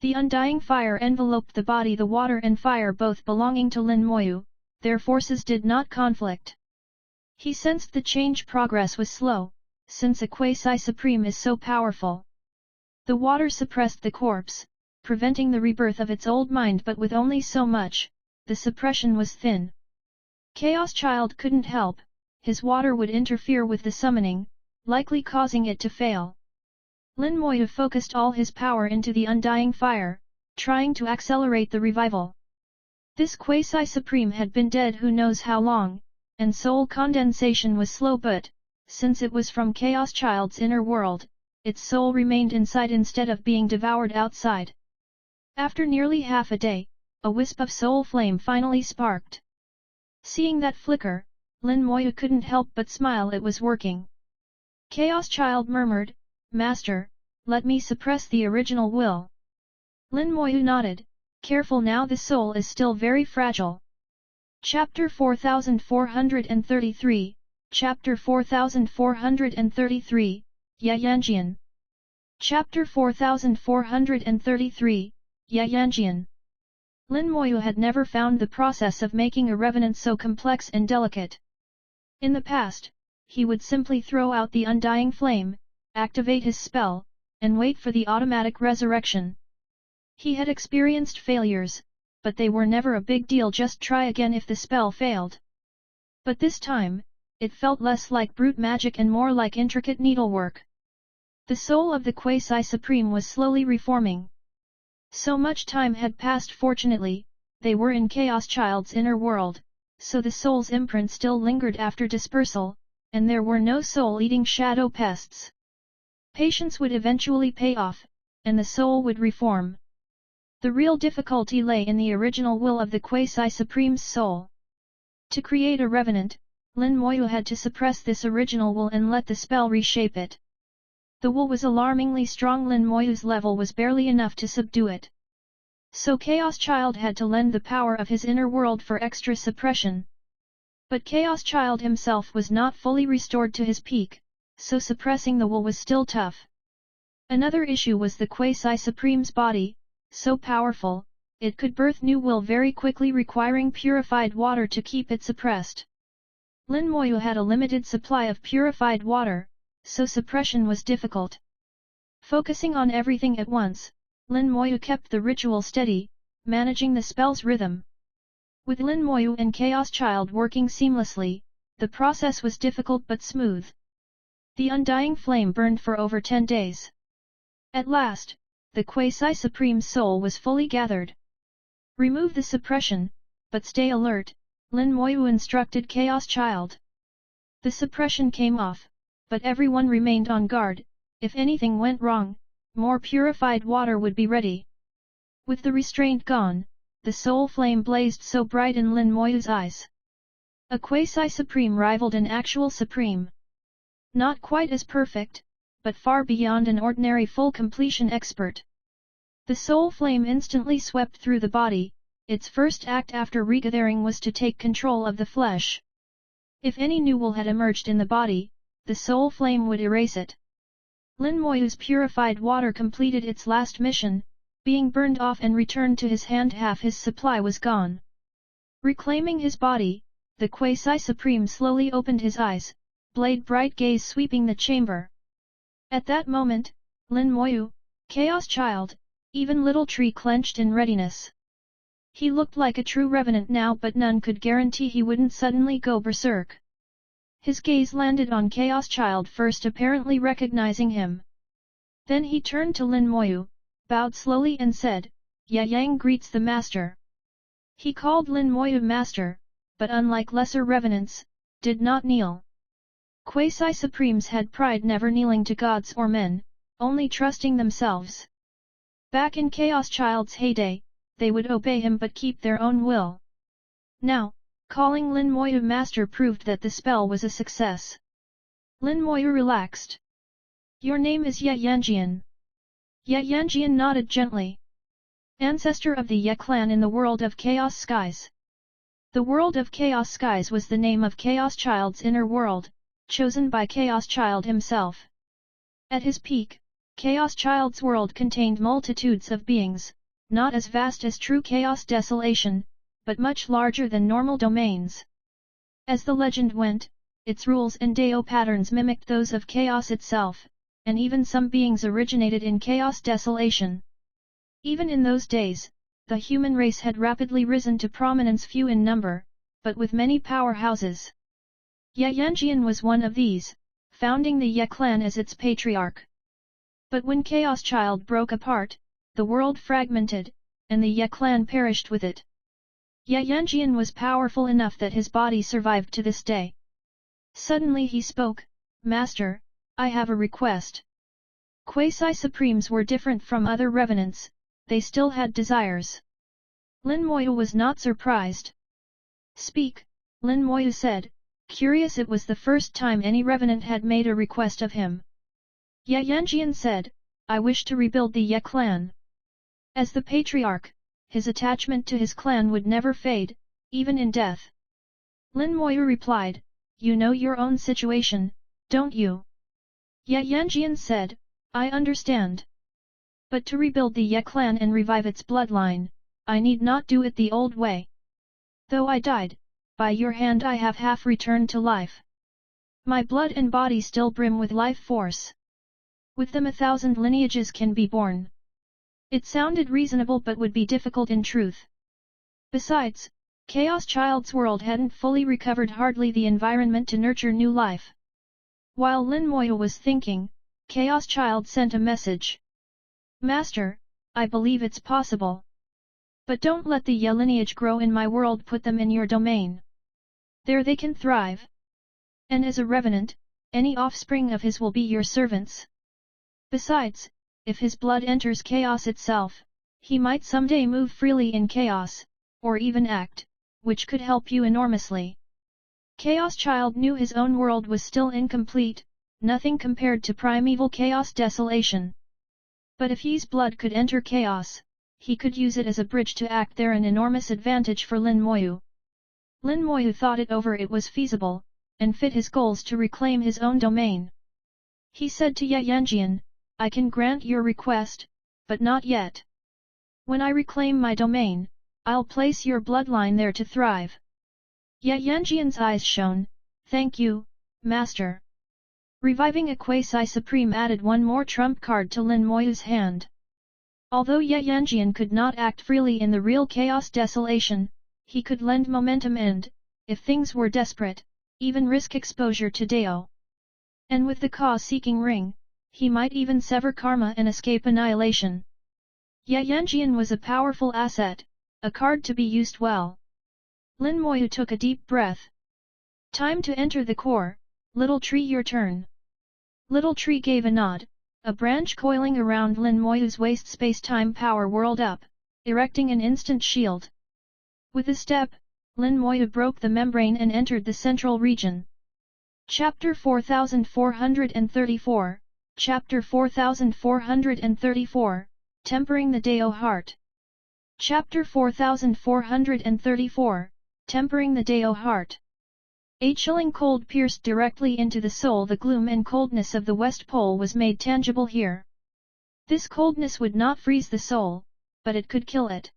Speaker 1: The undying fire enveloped the body, the water and fire both belonging to Lin Moyu. Their forces did not conflict. He sensed the change progress was slow, since a quasi-supreme is so powerful. The water suppressed the corpse, preventing the rebirth of its old mind, but with only so much, the suppression was thin. Chaos Child couldn't help, his water would interfere with the summoning, likely causing it to fail. Lin Moyu focused all his power into the undying fire, trying to accelerate the revival. This quasi-supreme had been dead who knows how long, and soul condensation was slow, but, since it was from Chaos Child's inner world, its soul remained inside instead of being devoured outside. After nearly half a day, a wisp of soul flame finally sparked. Seeing that flicker, Lin Moyu couldn't help but smile. It was working. Chaos Child murmured, Master, let me suppress the original will. Lin Moyu nodded. Careful now, the soul is still very fragile. Chapter 4433, Chapter 4433, Yayanjian. Chapter 4433, Yayanjian. Lin Moyu had never found the process of making a revenant so complex and delicate. In the past, he would simply throw out the undying flame, activate his spell, and wait for the automatic resurrection. He had experienced failures, but they were never a big deal. Just try again if the spell failed. But this time, it felt less like brute magic and more like intricate needlework. The soul of the quasi-supreme was slowly reforming. So much time had passed. Fortunately, they were in Chaos Child's inner world, so the soul's imprint still lingered after dispersal, and there were no soul-eating shadow pests. Patience would eventually pay off, and the soul would reform. The real difficulty lay in the original will of the quasi-supreme's soul. To create a revenant, Lin Moyu had to suppress this original will and let the spell reshape it. The will was alarmingly strong. Lin Moyu's level was barely enough to subdue it. So Chaos Child had to lend the power of his inner world for extra suppression. But Chaos Child himself was not fully restored to his peak, so suppressing the will was still tough. Another issue was the quasi-supreme's body, so powerful, it could birth new will very quickly, requiring purified water to keep it suppressed. Lin Moyu had a limited supply of purified water, so suppression was difficult. Focusing on everything at once, Lin Moyu kept the ritual steady, managing the spell's rhythm. With Lin Moyu and Chaos Child working seamlessly, the process was difficult but smooth. The undying flame burned for over 10 days. At last, the quasi-supreme soul was fully gathered. Remove the suppression, but stay alert, Lin Moyu instructed Chaos Child. The suppression came off, but everyone remained on guard. If anything went wrong, more purified water would be ready. With the restraint gone, the soul flame blazed so bright in Lin Moyu's eyes. A quasi-supreme rivaled an actual supreme. Not quite as perfect, but far beyond an ordinary full completion expert. The soul flame instantly swept through the body. Its first act after regathering was to take control of the flesh. If any new will had emerged in the body, the soul flame would erase it. Lin Moyu's purified water completed its last mission, being burned off and returned to his hand. Half his supply was gone. Reclaiming his body, the quasi-supreme slowly opened his eyes, blade-bright gaze sweeping the chamber. At that moment, Lin Moyu, Chaos Child, even Little Tree clenched in readiness. He looked like a true revenant now, but none could guarantee he wouldn't suddenly go berserk. His gaze landed on Chaos Child first, apparently recognizing him. Then he turned to Lin Moyu, bowed slowly and said, "Yang greets the master." He called Lin Moyu master, but unlike lesser revenants, did not kneel. Quasi-supremes had pride, never kneeling to gods or men, only trusting themselves. Back in Chaos Child's heyday, they would obey him but keep their own will. Now, calling Lin Moyu master proved that the spell was a success. Lin Moyu relaxed. "Your name is Ye Yanjian." Ye Yanjian nodded gently. Ancestor of the Ye clan in the world of Chaos Skies. The world of Chaos Skies was the name of Chaos Child's inner world, chosen by Chaos Child himself. At his peak, Chaos Child's world contained multitudes of beings, not as vast as true Chaos Desolation, but much larger than normal domains. As the legend went, its rules and Dao patterns mimicked those of Chaos itself, and even some beings originated in Chaos Desolation. Even in those days, the human race had rapidly risen to prominence, few in number, but with many powerhouses. Ye Yanjian was one of these, founding the Ye clan as its patriarch. But when Chaos Child broke apart, the world fragmented, and the Ye clan perished with it. Ye Yanjian was powerful enough that his body survived to this day. Suddenly he spoke, "Master, I have a request." Quasi-supremes were different from other revenants, they still had desires. Lin Moyu was not surprised. "Speak," Lin Moyu said, curious. It was the first time any revenant had made a request of him. Ye Yanjian said, "I wish to rebuild the Ye clan." As the patriarch, his attachment to his clan would never fade, even in death. Lin Moyu replied, "You know your own situation, don't you?" Ye Yanjian said, "I understand. But to rebuild the Ye clan and revive its bloodline, I need not do it the old way. Though I died, by your hand I have half returned to life. My blood and body still brim with life force. With them 1,000 lineages can be born." It sounded reasonable but would be difficult in truth. Besides, Chaos Child's world hadn't fully recovered hardly the environment to nurture new life. While Lin Moyu was thinking, Chaos Child sent a message. "Master, I believe it's possible. But don't let the Ye lineage grow in my world, put them in your domain. There they can thrive. And as a revenant, any offspring of his will be your servants. Besides, if his blood enters chaos itself, he might someday move freely in chaos, or even act, which could help you enormously." Chaos Child knew his own world was still incomplete, nothing compared to primeval Chaos Desolation. But if his blood could enter chaos, he could use it as a bridge to act there, an enormous advantage for Lin Moyu. Lin Moyu thought it over. It was feasible, and fit his goals to reclaim his own domain. He said to Ye Yanjian, "I can grant your request, but not yet. When I reclaim my domain, I'll place your bloodline there to thrive." Ye Yanjian's eyes shone, Thank you, Master. Reviving a quasi-supreme added one more trump card to Lin Moyu's hand. Although Ye Yanjian could not act freely in the real chaos desolation, he could lend momentum and, if things were desperate, even risk exposure to Dao. And with the Ka-seeking ring, he might even sever karma and escape annihilation. Ye Yanjian was a powerful asset, a card to be used well. Lin Moyu took a deep breath. Time to enter the core, Little Tree, your turn. Little Tree gave a nod, a branch coiling around Lin Moyu's waist space-time power whirled up, erecting an instant shield. With a step, Lin Moyu broke the membrane and entered the central region. Chapter 4434, Chapter 4434, Tempering the Dao Heart. Chapter 4434, Tempering the Dao Heart. A chilling cold pierced directly into the soul. The gloom and coldness of the West Pole was made tangible here. This coldness would not freeze the soul, but it could kill it.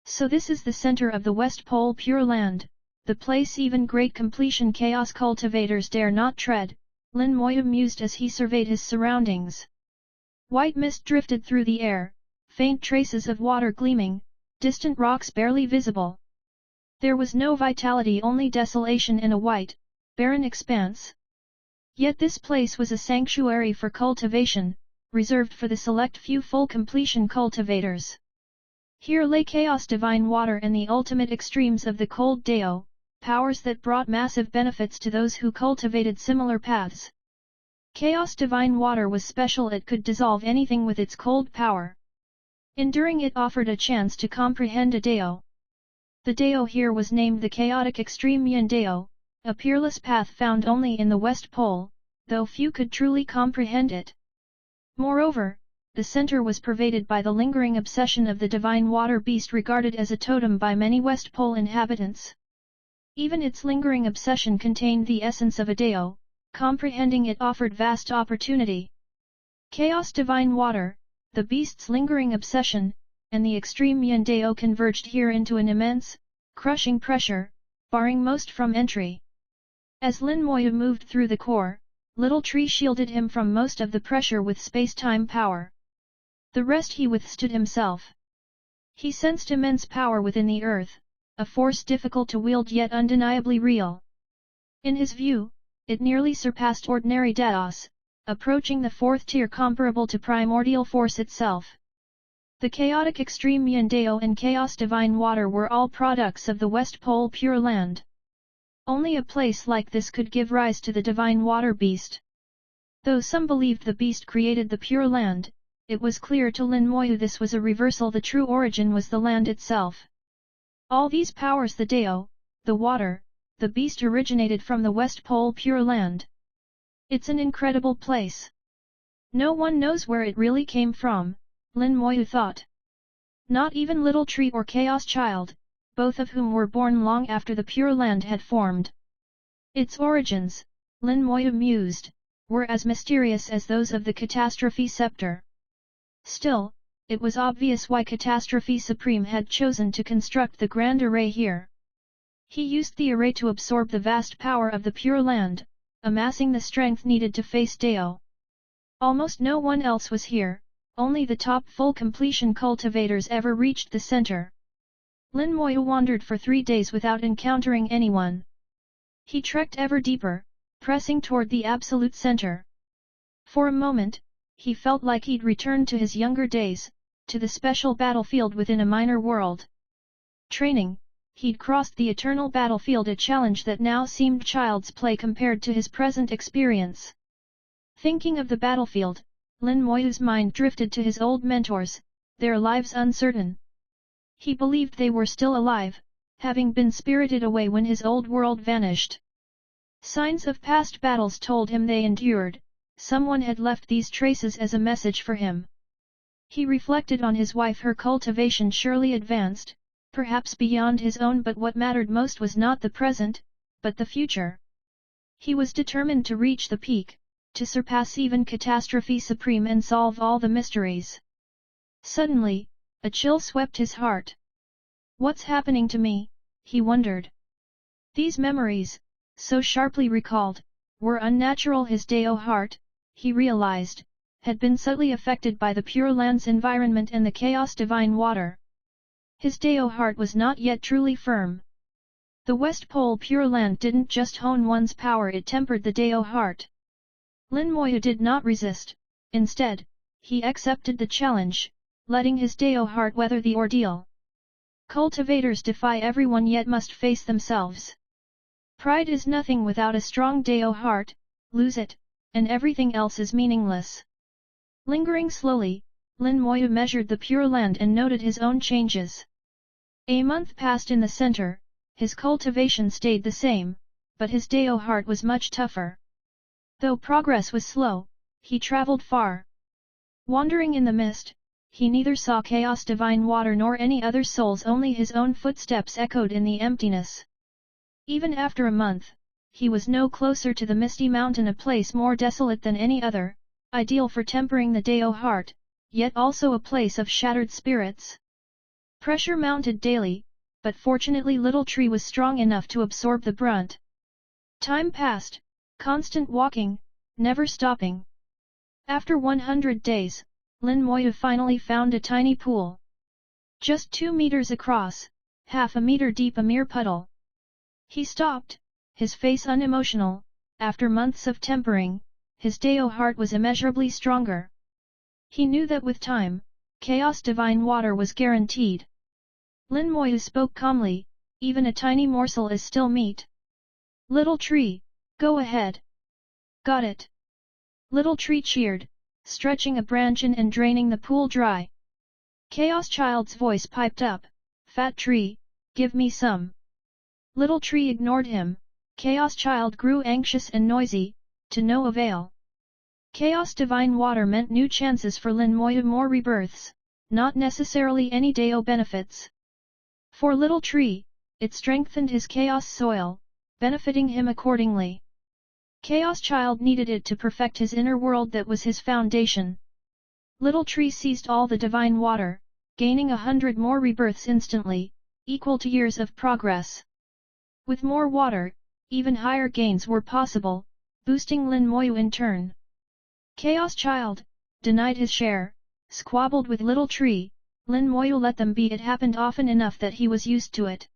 Speaker 1: So this is the center of the West Pole Pure Land, the place even great completion chaos cultivators dare not tread, Lin Moyu mused as he surveyed his surroundings. White mist drifted through the air, faint traces of water gleaming, distant rocks barely visible. There was no vitality, only desolation in a white, barren expanse. Yet this place was a sanctuary for cultivation, reserved for the select few full completion cultivators. Here lay chaos divine water and the ultimate extremes of the cold Dao, powers that brought massive benefits to those who cultivated similar paths. Chaos divine water was special, it could dissolve anything with its cold power. Enduring it offered a chance to comprehend a Dao. The Dao here was named the Chaotic Extreme Yin Dao, a peerless path found only in the West Pole, though few could truly comprehend it. Moreover, the center was pervaded by the lingering obsession of the divine water beast, regarded as a totem by many West Pole inhabitants. Even its lingering obsession contained the essence of a Dao, comprehending it offered vast opportunity. Chaos divine water, the beast's lingering obsession, and the extreme Yin Dao converged here into an immense, crushing pressure, barring most from entry. As Lin Moyu moved through the core, Little Tree shielded him from most of the pressure with space-time power. The rest he withstood himself. He sensed immense power within the earth, a force difficult to wield yet undeniably real. In his view, it nearly surpassed ordinary Daos, approaching the fourth tier comparable to primordial force itself. The chaotic extreme Yin Dao and chaos divine water were all products of the West Pole Pure Land. Only a place like this could give rise to the divine water beast. Though some believed the beast created the Pure Land, it was clear to Lin Moyu this was a reversal. The true origin was the land itself. All these powers, the Dao, the water, the beast, originated from the West Pole Pure Land. It's an incredible place. No one knows where it really came from, Lin Moyu thought. Not even Little Tree or Chaos Child, both of whom were born long after the Pure Land had formed. Its origins, Lin Moyu mused, were as mysterious as those of the Catastrophe Scepter. Still, it was obvious why Catastrophe Supreme had chosen to construct the Grand Array here. He used the array to absorb the vast power of the Pure Land, amassing the strength needed to face Dao. Almost no one else was here. Only the top full completion cultivators ever reached the center. Lin Moyu wandered for 3 days without encountering anyone. He trekked ever deeper, pressing toward the absolute center. For a moment, he felt like he'd returned to his younger days, to the special battlefield within a minor world. Training, he'd crossed the eternal battlefield, a challenge that now seemed child's play compared to his present experience. Thinking of the battlefield, Lin Moyu's mind drifted to his old mentors, their lives uncertain. He believed they were still alive, having been spirited away when his old world vanished. Signs of past battles told him they endured, someone had left these traces as a message for him. He reflected on his wife. Her cultivation surely advanced, perhaps beyond his own, but what mattered most was not the present, but the future. He was determined to reach the peak, to surpass even Catastrophe Supreme and solve all the mysteries. Suddenly, a chill swept his heart. What's happening to me, he wondered. These memories, so sharply recalled, were unnatural. His Dao heart, he realized, had been subtly affected by the Pure Land's environment and the Chaos Divine Water. His Dao heart was not yet truly firm. The West Pole Pure Land didn't just hone one's power, it tempered the Dao heart. Lin Moyu did not resist, instead, he accepted the challenge, letting his Dao heart weather the ordeal. Cultivators defy everyone yet must face themselves. Pride is nothing without a strong Dao heart, lose it, and everything else is meaningless. Lingering slowly, Lin Moyu measured the Pure Land and noted his own changes. A month passed in the center, his cultivation stayed the same, but his Dao heart was much tougher. Though progress was slow, he traveled far. Wandering in the mist, he neither saw Chaos Divine Water nor any other souls, only his own footsteps echoed in the emptiness. Even after a month, he was no closer to the misty mountain, a place more desolate than any other, ideal for tempering the Dao heart, yet also a place of shattered spirits. Pressure mounted daily, but fortunately Little Tree was strong enough to absorb the brunt. Time passed, constant walking, never stopping. After 100 days, Lin Moyu finally found a tiny pool. Just 2 meters across, half a meter deep, a mere puddle. He stopped, his face unemotional. After months of tempering, his Dao heart was immeasurably stronger. He knew that with time, Chaos Divine Water was guaranteed. Lin Moyu spoke calmly, even a tiny morsel is still meat. Little Tree, go ahead. Got it. Little Tree cheered, stretching a branch in and draining the pool dry. Chaos Child's voice piped up, Fat Tree, give me some. Little Tree ignored him. Chaos Child grew anxious and noisy, to no avail. Chaos Divine Water meant new chances for Lin Moyu, more rebirths, not necessarily any Dao benefits. For Little Tree, it strengthened his Chaos soil, benefiting him accordingly. Chaos Child needed it to perfect his inner world that was his foundation. Little Tree seized all the divine water, gaining 100 more rebirths instantly, equal to years of progress. With more water, even higher gains were possible, boosting Lin Moyu in turn. Chaos Child, denied his share, squabbled with Little Tree. Lin Moyu let them be. It happened often enough that he was used to it.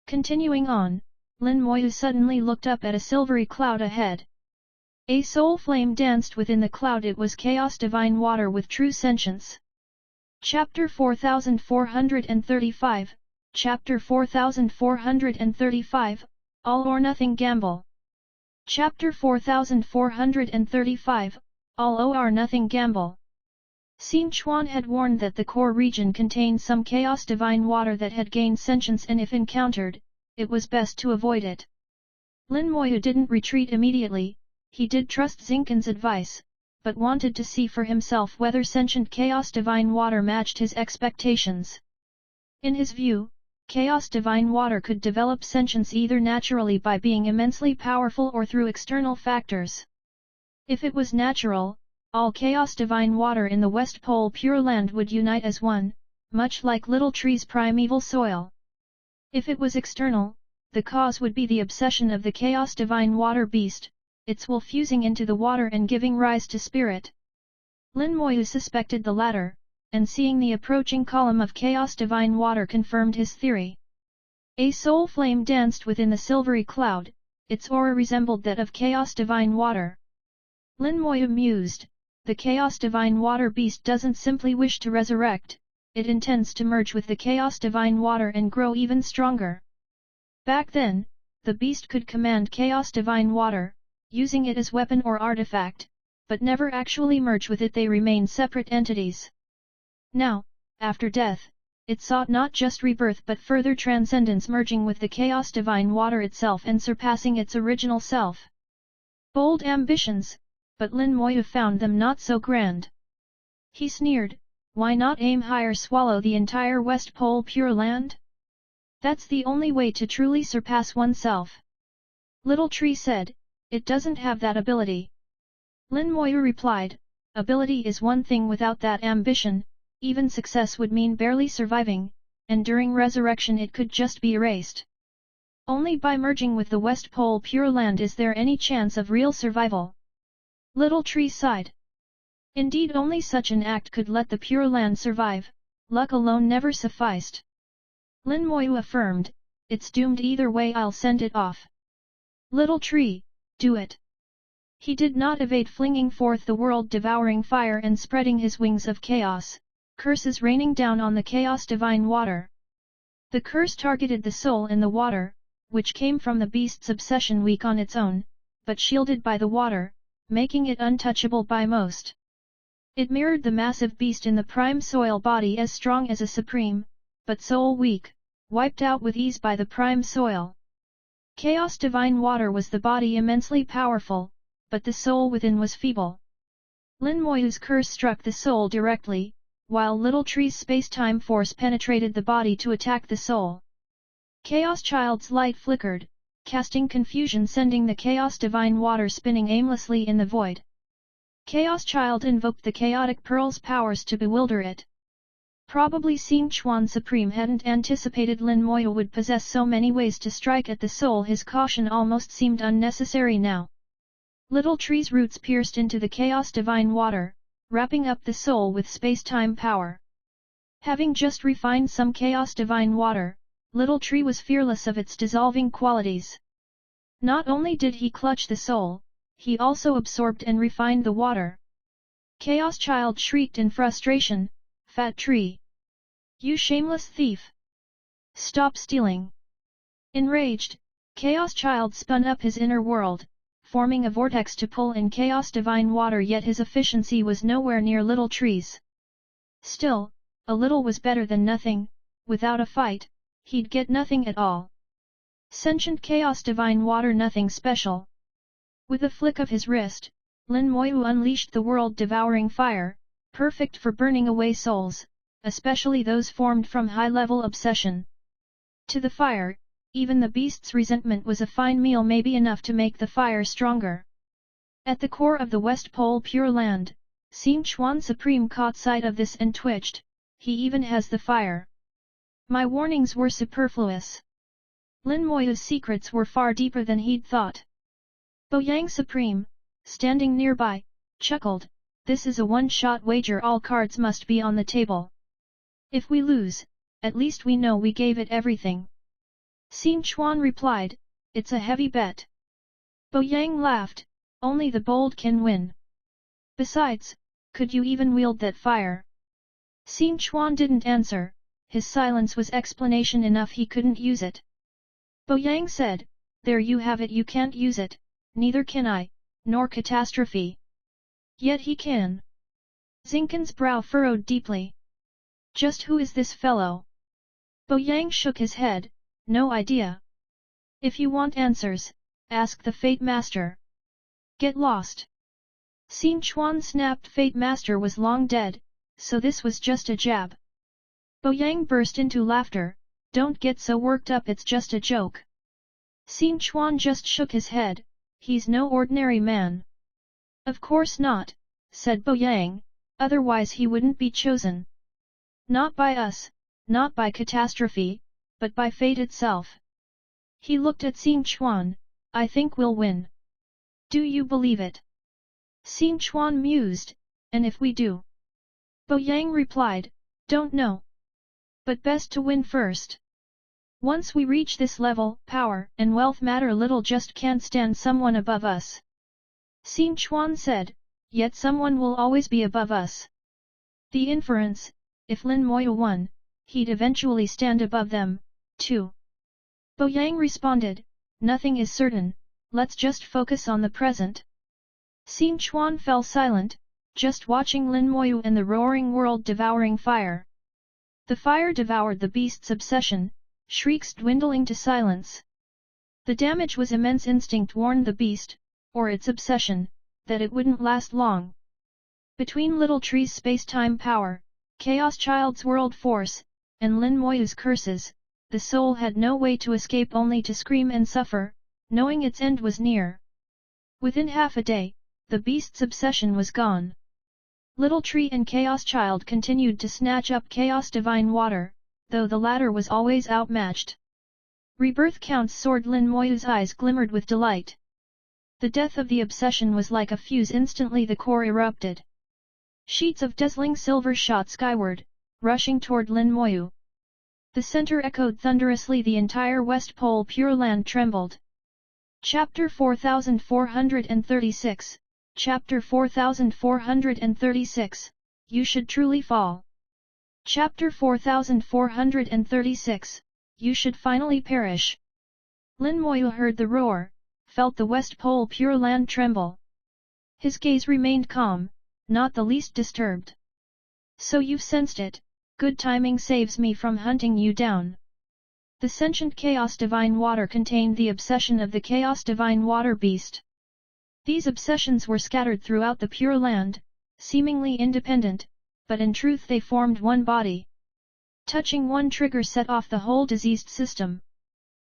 Speaker 1: Continuing on, Lin Moyu suddenly looked up at a silvery cloud ahead. A soul flame danced within the cloud. It was Chaos Divine Water with true sentience. Chapter 4435, Chapter 4435, All or Nothing Gamble. Chapter 4435, All or Nothing Gamble. Xin Chuan had warned that the core region contained some Chaos Divine Water that had gained sentience, and if encountered, it was best to avoid it. Lin Moyu didn't retreat immediately. He did trust Zinken's advice, but wanted to see for himself whether sentient Chaos Divine Water matched his expectations. In his view, Chaos Divine Water could develop sentience either naturally by being immensely powerful or through external factors. If it was natural, all Chaos Divine Water in the West Pole Pure Land would unite as one, much like Little Tree's primeval soil. If it was external, the cause would be the obsession of the Chaos Divine Water beast, its will fusing into the water and giving rise to spirit. Lin Moyu suspected the latter, and seeing the approaching column of Chaos Divine Water confirmed his theory. A soul flame danced within the silvery cloud, its aura resembled that of Chaos Divine Water. Lin Moyu mused, the Chaos Divine Water beast doesn't simply wish to resurrect, it intends to merge with the Chaos Divine Water and grow even stronger. Back then, the beast could command Chaos Divine Water, using it as weapon or artifact, but never actually merge with it. They remained separate entities. Now, after death, it sought not just rebirth but further transcendence, merging with the Chaos Divine Water itself and surpassing its original self. Bold ambitions, but Lin Moyu found them not so grand. He sneered, why not aim higher, swallow the entire West Pole Pure Land? That's the only way to truly surpass oneself. Little Tree said, it doesn't have that ability. Lin Moyu replied, ability is one thing, without that ambition, even success would mean barely surviving, and during resurrection it could just be erased. Only by merging with the West Pole Pure Land is there any chance of real survival. Little Tree sighed. Indeed, only such an act could let the Pure Land survive, luck alone never sufficed. Lin Moyu affirmed, it's doomed either way, I'll send it off. Little Tree, do it. He did not evade flinging forth the world-devouring fire and spreading his wings of chaos, curses raining down on the chaos divine water. The curse targeted the soul in the water, which came from the beast's obsession, weak on its own, but shielded by the water, making it untouchable by most. It mirrored the massive beast in the prime soil body, as strong as a supreme, but soul weak, wiped out with ease by the prime soil. Chaos divine water was the body immensely powerful, but the soul within was feeble. Lin Moyu's curse struck the soul directly, while Little Tree's space-time force penetrated the body to attack the soul. Chaos Child's light flickered, casting confusion, sending the Chaos divine water spinning aimlessly in the void. Chaos Child invoked the chaotic pearl's powers to bewilder it. Probably Xingchuan Supreme hadn't anticipated Lin Moyu would possess so many ways to strike at the soul. His caution almost seemed unnecessary now. Little Tree's roots pierced into the Chaos divine water, wrapping up the soul with space-time power. Having just refined some Chaos divine water, Little Tree was fearless of its dissolving qualities. Not only did he clutch the soul, he also absorbed and refined the water. Chaos Child shrieked in frustration, "Fat Tree! You shameless thief! Stop stealing!" Enraged, Chaos Child spun up his inner world, forming a vortex to pull in Chaos divine water, yet his efficiency was nowhere near Little Tree's. Still, a little was better than nothing. Without a fight, he'd get nothing at all. Sentient Chaos divine water, nothing special. With a flick of his wrist, Lin Moyu unleashed the world-devouring fire, perfect for burning away souls, especially those formed from high-level obsession. To the fire, even the beast's resentment was a fine meal, maybe enough to make the fire stronger. At the core of the West Pole Pure Land, Xingchuan Supreme caught sight of this and twitched. He even has the fire. My warnings were superfluous. Lin Moyu's secrets were far deeper than he'd thought. Boyang Supreme, standing nearby, chuckled, "This is a one-shot wager, all cards must be on the table. If we lose, at least we know we gave it everything." Xingchuan replied, "It's a heavy bet." Boyang laughed, "Only the bold can win. Besides, could you even wield that fire?" Xingchuan didn't answer, his silence was explanation enough. He couldn't use it. Boyang said, "There you have it, you can't use it, neither can I, nor Catastrophe. Yet he can." Zinken's brow furrowed deeply. "Just who is this fellow?" Boyang shook his head, "No idea. If you want answers, ask the Fate Master." "Get lost." Xingchuan snapped. Fate Master was long dead, so this was just a jab. Boyang burst into laughter, "Don't get so worked up, it's just a joke." Xingchuan just shook his head, "He's no ordinary man." "Of course not," said Boyang, "otherwise he wouldn't be chosen. Not by us, not by Catastrophe, but by fate itself." He looked at Xingchuan, "I think we'll win. Do you believe it?" Xingchuan mused, "And if we do?" Boyang replied, "Don't know. But best to win first. Once we reach this level, power and wealth matter little, just can't stand someone above us." Xingchuan said, "Yet someone will always be above us." The inference, if Lin Moyu won, he'd eventually stand above them, too. Boyang responded, "Nothing is certain, let's just focus on the present." Xingchuan fell silent, just watching Lin Moyu and the roaring world-devouring fire. The fire devoured the beast's obsession, shrieks dwindling to silence. The damage was immense. Instinct warned the beast, or its obsession, that it wouldn't last long. Between Little Tree's space-time power, Chaos Child's world force, and Lin Moyu's curses, the soul had no way to escape, only to scream and suffer, knowing its end was near. Within half a day, the beast's obsession was gone. Little Tree and Chaos Child continued to snatch up Chaos Divine Water, though the latter was always outmatched. Rebirth Count's sword. Lin Moyu's eyes glimmered with delight. The death of the obsession was like a fuse. Instantly the core erupted. Sheets of dazzling silver shot skyward, rushing toward Lin Moyu. The center echoed thunderously. The entire West Pole Pure Land trembled. Chapter 4436, Chapter 4436, You should truly fall. Chapter 4436, You should finally perish. Lin Moyu heard the roar, felt the West Pole Pure Land tremble. His gaze remained calm, not the least disturbed. So you've sensed it, good timing saves me from hunting you down. The sentient Chaos Divine Water contained the obsession of the Chaos Divine Water Beast. These obsessions were scattered throughout the Pure Land, seemingly independent, but in truth they formed one body. Touching one trigger set off the whole diseased system.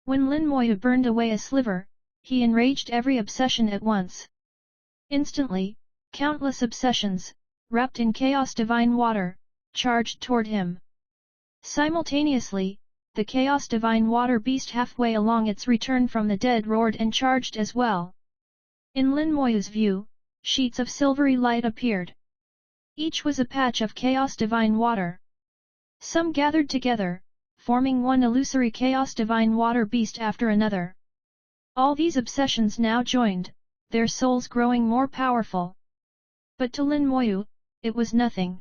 Speaker 1: When Lin Moyu burned away a sliver, he enraged every obsession at once. Instantly, countless obsessions, wrapped in Chaos Divine Water, charged toward him. Simultaneously, the Chaos Divine Water Beast halfway along its return from the dead roared and charged as well. In Lin Moyu's view, sheets of silvery light appeared. Each was a patch of Chaos Divine Water. Some gathered together, forming one illusory Chaos Divine Water Beast after another. All these obsessions now joined, their souls growing more powerful. But to Lin Moyu, it was nothing.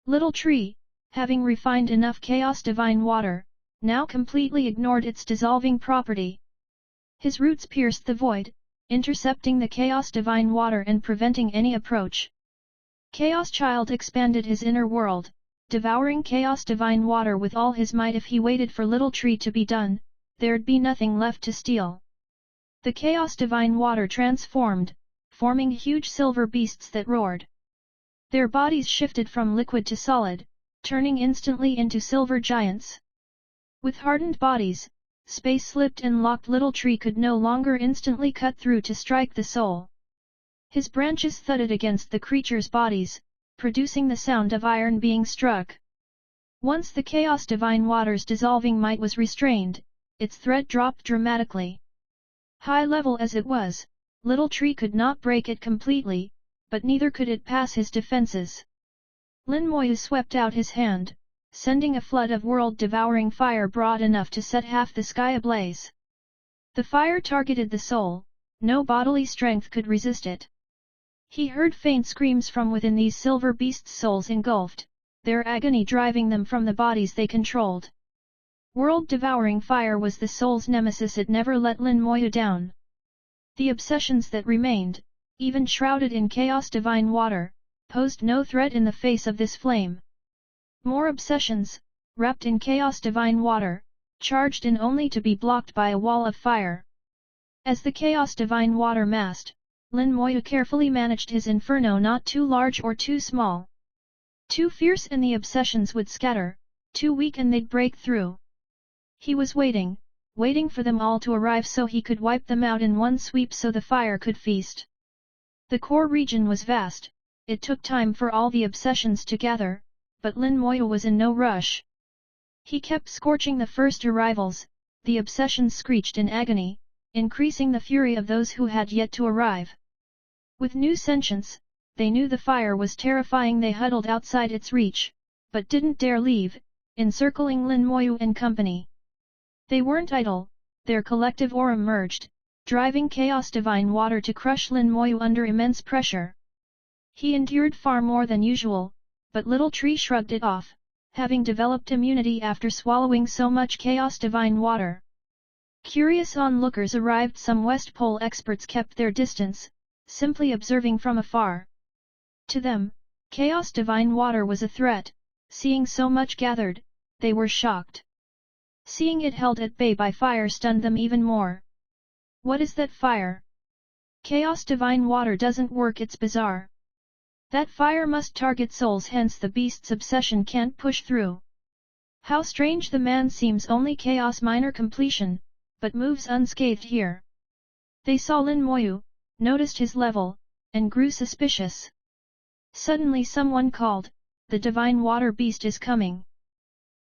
Speaker 1: Little Tree, having refined enough Chaos Divine Water, now completely ignored its dissolving property. His roots pierced the void, intercepting the Chaos Divine Water and preventing any approach. Chaos Child expanded his inner world, devouring Chaos Divine Water with all his might. If he waited for Little Tree to be done, there'd be nothing left to steal. The Chaos Divine Water transformed, forming huge silver beasts that roared. Their bodies shifted from liquid to solid, turning instantly into silver giants. With hardened bodies, space slipped and locked. Little Tree could no longer instantly cut through to strike the soul. His branches thudded against the creatures' bodies, producing the sound of iron being struck. Once the Chaos Divine Water's dissolving might was restrained, its thread dropped dramatically. High level as it was, Little Tree could not break it completely, but neither could it pass his defenses. Lin Moyu swept out his hand, sending a flood of world-devouring fire broad enough to set half the sky ablaze. The fire targeted the soul, no bodily strength could resist it. He heard faint screams from within these silver beasts' souls engulfed, their agony driving them from the bodies they controlled. World-devouring fire was the soul's nemesis. It never let Lin Moyu down. The obsessions that remained, even shrouded in Chaos Divine Water, posed no threat in the face of this flame. More obsessions, wrapped in Chaos Divine Water, charged in only to be blocked by a wall of fire. As the Chaos Divine Water massed, Lin Moyu carefully managed his inferno, not too large or too small. Too fierce and the obsessions would scatter, too weak and they'd break through. He was waiting for them all to arrive so he could wipe them out in one sweep so the fire could feast. The core region was vast, it took time for all the obsessions to gather, but Lin Moyu was in no rush. He kept scorching the first arrivals, the obsessions screeched in agony, increasing the fury of those who had yet to arrive. With new sentience, they knew the fire was terrifying. They huddled outside its reach, but didn't dare leave, encircling Lin Moyu and company. They weren't idle, their collective aura merged, driving Chaos Divine Water to crush Lin Moyu under immense pressure. He endured far more than usual, but Little Tree shrugged it off, having developed immunity after swallowing so much Chaos Divine Water. Curious onlookers arrived. Some West Pole experts kept their distance, simply observing from afar. To them, Chaos Divine Water was a threat. Seeing so much gathered, they were shocked. Seeing it held at bay by fire stunned them even more. What is that fire? Chaos Divine Water doesn't work. It's bizarre. That fire must target souls, hence the beast's obsession can't push through. How strange, the man seems only Chaos Minor completion, but moves unscathed here. They saw Lin Moyu, noticed his level, and grew suspicious. Suddenly someone called, "The Divine Water Beast is coming."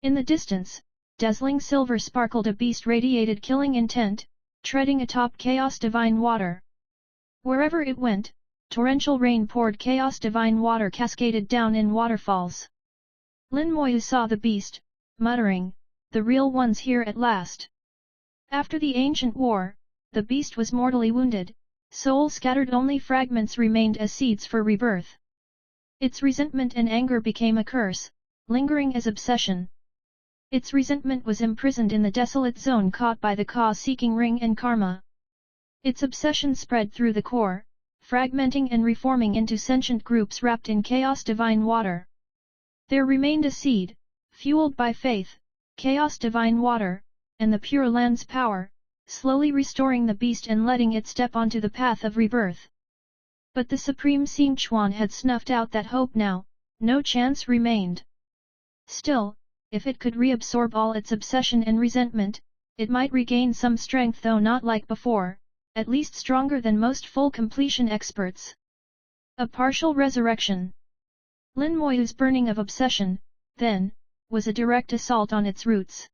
Speaker 1: In the distance, dazzling silver sparkled. A beast radiated killing intent, treading atop chaos divine water. Wherever it went, torrential rain poured. Chaos divine water cascaded down in waterfalls. Lin Moyu saw the beast, muttering, "The real one's here at last." After the ancient war, the beast was mortally wounded, soul scattered. Only fragments remained as seeds for rebirth. Its resentment and anger became a curse, lingering as obsession. Its resentment was imprisoned in the desolate zone caught by the cause-seeking ring and karma. Its obsession spread through the core, fragmenting and reforming into sentient groups wrapped in chaos divine water. There remained a seed, fueled by faith, chaos divine water, and the Pure Land's power, slowly restoring the beast and letting it step onto the path of rebirth. But the Supreme Xing Chuan had snuffed out that hope now, no chance remained. Still, if it could reabsorb all its obsession and resentment, it might regain some strength, though not like before, at least stronger than most full completion experts. A partial resurrection. Lin Moyu's burning of obsession, then, was a direct assault on its roots.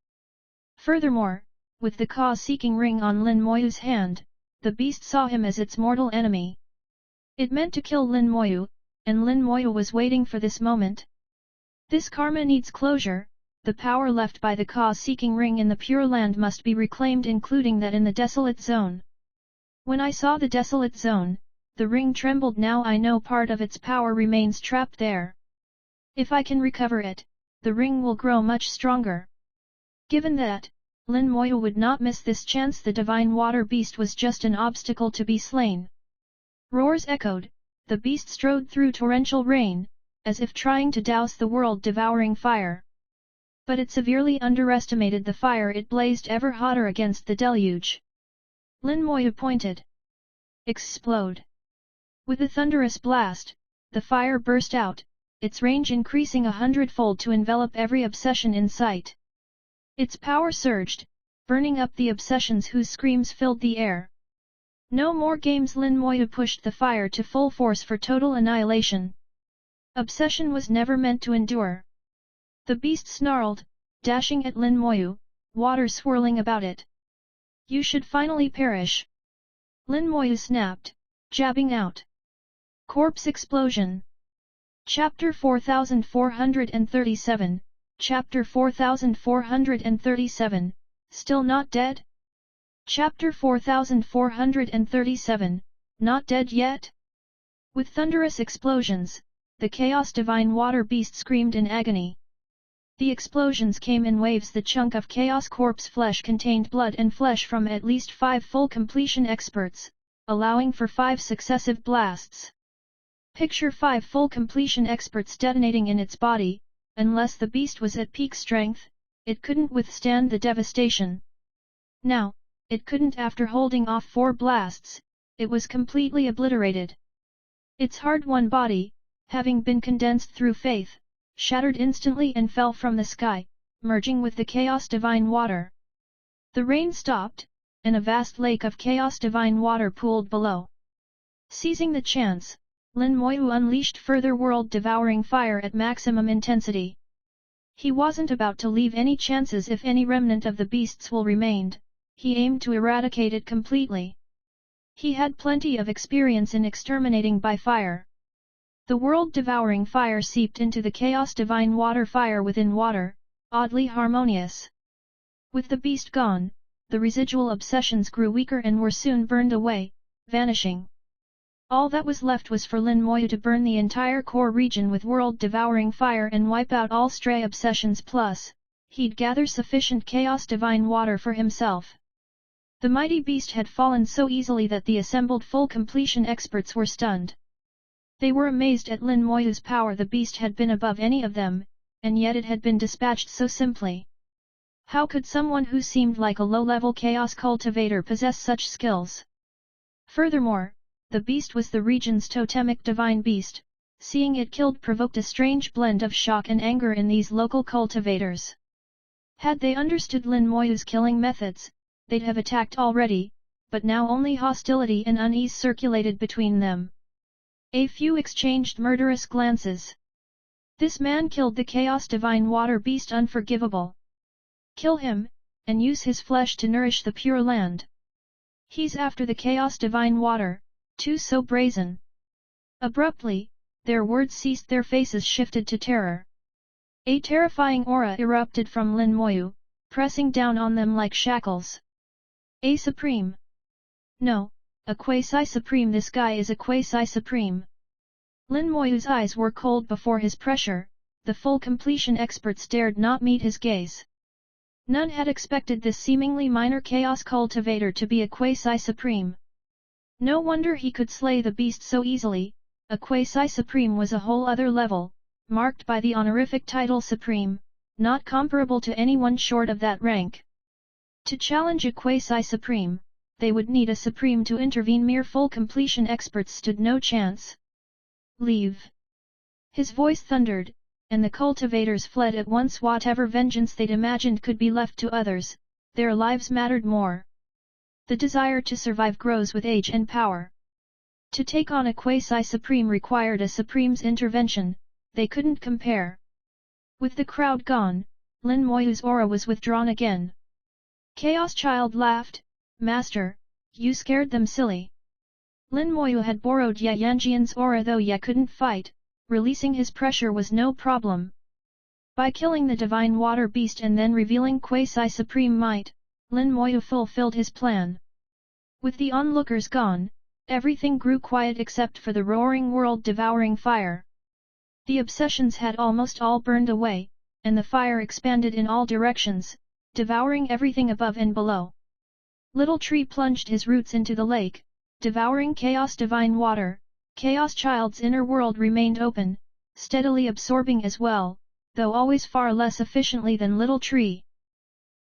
Speaker 1: Furthermore, with the cause-seeking ring on Lin Moyu's hand, the beast saw him as its mortal enemy. It meant to kill Lin Moyu, and Lin Moyu was waiting for this moment. This karma needs closure. The power left by the cause-seeking ring in the Pure Land must be reclaimed, including that in the desolate zone. When I saw the desolate zone, the ring trembled. Now I know part of its power remains trapped there. If I can recover it, the ring will grow much stronger. Given that, Lin Moyu would not miss this chance. The divine water beast was just an obstacle to be slain. Roars echoed, the beast strode through torrential rain, as if trying to douse the world-devouring fire. But it severely underestimated the fire. It blazed ever hotter against the deluge. Lin Moyu pointed. Explode! With a thunderous blast, the fire burst out, its range increasing 100-fold to envelop every obsession in sight. Its power surged, burning up the obsessions whose screams filled the air. No more games. Lin Moyu pushed the fire to full force for total annihilation. Obsession was never meant to endure. The beast snarled, dashing at Lin Moyu, water swirling about it. You should finally perish. Lin Moyu snapped, jabbing out. Corpse explosion. Chapter 4437, Chapter 4437, Still not dead? Chapter 4437, Not dead yet? With thunderous explosions, the Chaos Divine Water Beast screamed in agony. The explosions came in waves. The chunk of Chaos Corpse flesh contained blood and flesh from at least 5 full completion experts, allowing for 5 successive blasts. Picture 5 full completion experts detonating in its body. Unless the beast was at peak strength, it couldn't withstand the devastation. Now, it couldn't. After holding off 4 blasts, it was completely obliterated. Its hard-won body, having been condensed through faith, shattered instantly and fell from the sky, merging with the Chaos Divine Water. The rain stopped, and a vast lake of Chaos Divine Water pooled below. Seizing the chance, Lin Moyu unleashed further world-devouring fire at maximum intensity. He wasn't about to leave any chances. If any remnant of the beast's will remained, he aimed to eradicate it completely. He had plenty of experience in exterminating by fire. The world-devouring fire seeped into the Chaos Divine Water, fire within water, oddly harmonious. With the beast gone, the residual obsessions grew weaker and were soon burned away, vanishing. All that was left was for Lin Moyu to burn the entire core region with world-devouring fire and wipe out all stray obsessions, plus, he'd gather sufficient Chaos Divine Water for himself. The mighty beast had fallen so easily that the assembled full completion experts were stunned. They were amazed at Lin Moyu's power. The beast had been above any of them, and yet it had been dispatched so simply. How could someone who seemed like a low-level chaos cultivator possess such skills? Furthermore, the beast was the region's totemic divine beast. Seeing it killed provoked a strange blend of shock and anger in these local cultivators. Had they understood Lin Moyu's killing methods, they'd have attacked already, but now only hostility and unease circulated between them. A few exchanged murderous glances. This man killed the Chaos Divine Water Beast. Unforgivable. Kill him, and use his flesh to nourish the Pure Land. He's after the Chaos Divine Water, too so brazen. Abruptly, their words ceased, their faces shifted to terror. A terrifying aura erupted from Lin Moyu, pressing down on them like shackles. A Supreme. No, a Quasi-Supreme, this guy is a Quasi-Supreme. Lin Moyu's eyes were cold before his pressure, the full completion experts dared not meet his gaze. None had expected this seemingly minor Chaos Cultivator to be a Quasi-Supreme. No wonder he could slay the beast so easily. A Quasi-Supreme was a whole other level, marked by the honorific title Supreme, not comparable to anyone short of that rank. To challenge a Quasi-Supreme, they would need a Supreme to intervene. Mere full completion experts stood no chance. Leave! His voice thundered, and the cultivators fled at once. Whatever vengeance they'd imagined could be left to others, their lives mattered more. The desire to survive grows with age and power. To take on a Quasi-Supreme required a Supreme's intervention, they couldn't compare. With the crowd gone, Lin Moyu's aura was withdrawn again. Chaos Child laughed, "Master, you scared them silly." Lin Moyu had borrowed Ye Yanjian's aura, though Ye couldn't fight, releasing his pressure was no problem. By killing the Divine Water Beast and then revealing Quasi-Supreme might, Lin Moyu fulfilled his plan. With the onlookers gone, everything grew quiet except for the roaring world-devouring fire. The obsessions had almost all burned away, and the fire expanded in all directions, devouring everything above and below. Little Tree plunged his roots into the lake, devouring Chaos Divine Water. Chaos Child's inner world remained open, steadily absorbing as well, though always far less efficiently than Little Tree.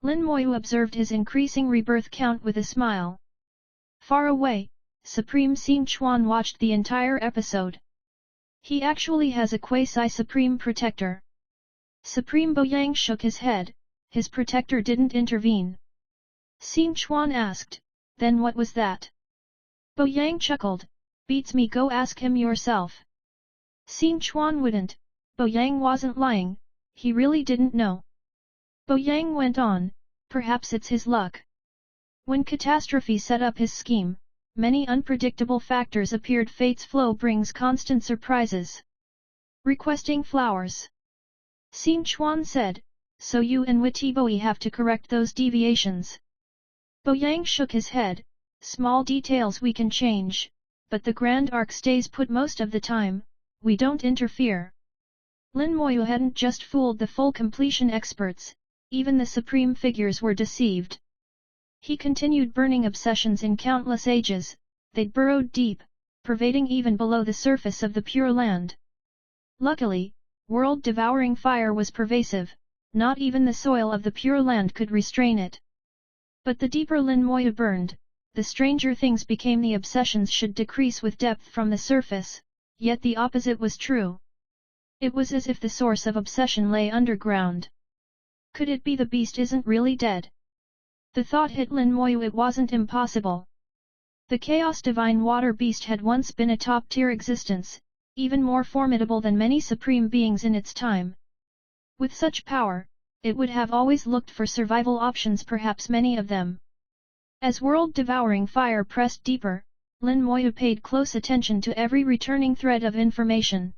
Speaker 1: Lin Moyu observed his increasing rebirth count with a smile. Far away, Supreme Xin Chuan watched the entire episode. He actually has a Quasi-Supreme protector. Supreme Boyang shook his head, his protector didn't intervene. Xin Chuan asked, "Then what was that?" Boyang chuckled, "Beats me, go ask him yourself." Xin Chuan wouldn't, Boyang wasn't lying, he really didn't know. Boyang went on, "Perhaps it's his luck." When Catastrophe set up his scheme, many unpredictable factors appeared. Fate's flow brings constant surprises. Requesting flowers. Xin Chuan said, "So you and Witiboi have to correct those deviations." Boyang shook his head, "Small details we can change, but the grand arc stays put most of the time, we don't interfere." Lin Moyu hadn't just fooled the full completion experts, even the supreme figures were deceived. He continued burning obsessions in countless ages, they'd burrowed deep, pervading even below the surface of the Pure Land. Luckily, world-devouring fire was pervasive, not even the soil of the Pure Land could restrain it. But the deeper Lin Moyu burned, the stranger things became. The obsessions should decrease with depth from the surface, yet the opposite was true. It was as if the source of obsession lay underground. Could it be the beast isn't really dead? The thought hit Lin Moyu. It wasn't impossible. The Chaos Divine Water Beast had once been a top-tier existence, even more formidable than many supreme beings in its time. With such power, it would have always looked for survival options, perhaps many of them. As world-devouring fire pressed deeper, Lin Moyu paid close attention to every returning thread of information.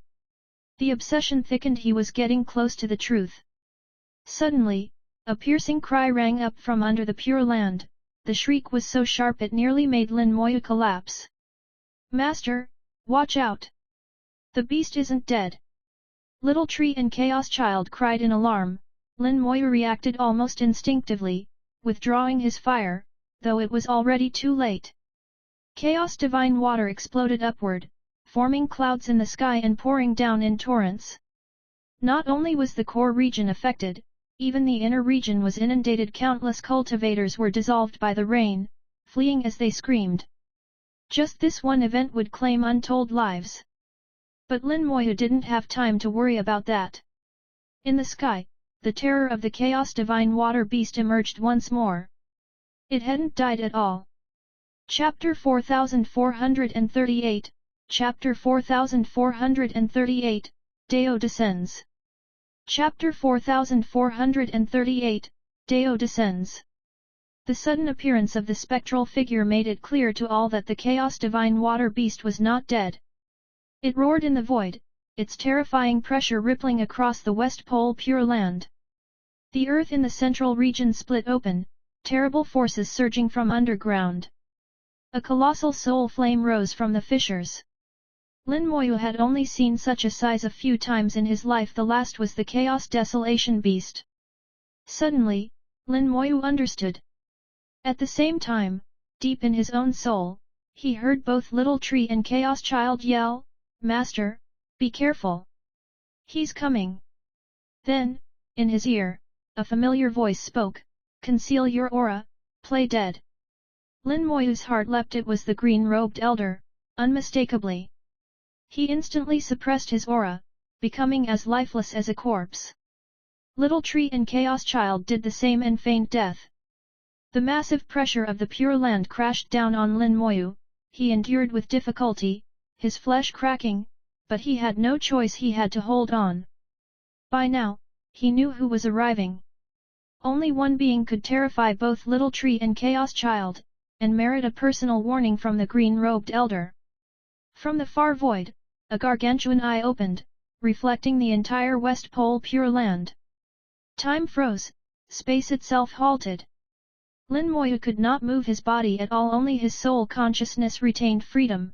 Speaker 1: The obsession thickened. He was getting close to the truth. Suddenly, a piercing cry rang up from under the Pure Land. The shriek was so sharp it nearly made Lin Moyu collapse. "Master, watch out! The beast isn't dead!" Little Tree and Chaos Child cried in alarm. Lin Moyu reacted almost instinctively, withdrawing his fire, though it was already too late. Chaos Divine Water exploded upward, forming clouds in the sky and pouring down in torrents. Not only was the core region affected, even the inner region was inundated. Countless cultivators were dissolved by the rain, fleeing as they screamed. Just this one event would claim untold lives. But Lin Moyu didn't have time to worry about that. In the sky, the terror of the Chaos Divine Water Beast emerged once more. It hadn't died at all. Chapter 4438, Chapter 4438, Dao descends. Chapter 4438, Dao descends. The sudden appearance of the spectral figure made it clear to all that the Chaos Divine Water Beast was not dead. It roared in the void, its terrifying pressure rippling across the West Pole Pure Land. The earth in the central region split open, terrible forces surging from underground. A colossal soul flame rose from the fissures. Lin Moyu had only seen such a size a few times in his life. The last was the Chaos Desolation Beast. Suddenly, Lin Moyu understood. At the same time, deep in his own soul, he heard both Little Tree and Chaos Child yell, "Master, be careful! He's coming!" Then, in his ear, a familiar voice spoke, "Conceal your aura, play dead." Lin Moyu's heart leapt. It was the green-robed elder, unmistakably. He instantly suppressed his aura, becoming as lifeless as a corpse. Little Tree and Chaos Child did the same and feigned death. The massive pressure of the Pure Land crashed down on Lin Moyu. He endured with difficulty, his flesh cracking, but he had no choice. He had to hold on. By now, he knew who was arriving. Only one being could terrify both Little Tree and Chaos Child, and merit a personal warning from the green-robed elder. From the far void, a gargantuan eye opened, reflecting the entire West Pole Pure Land. Time froze, space itself halted. Lin Moyu could not move his body at all. Only his soul consciousness retained freedom.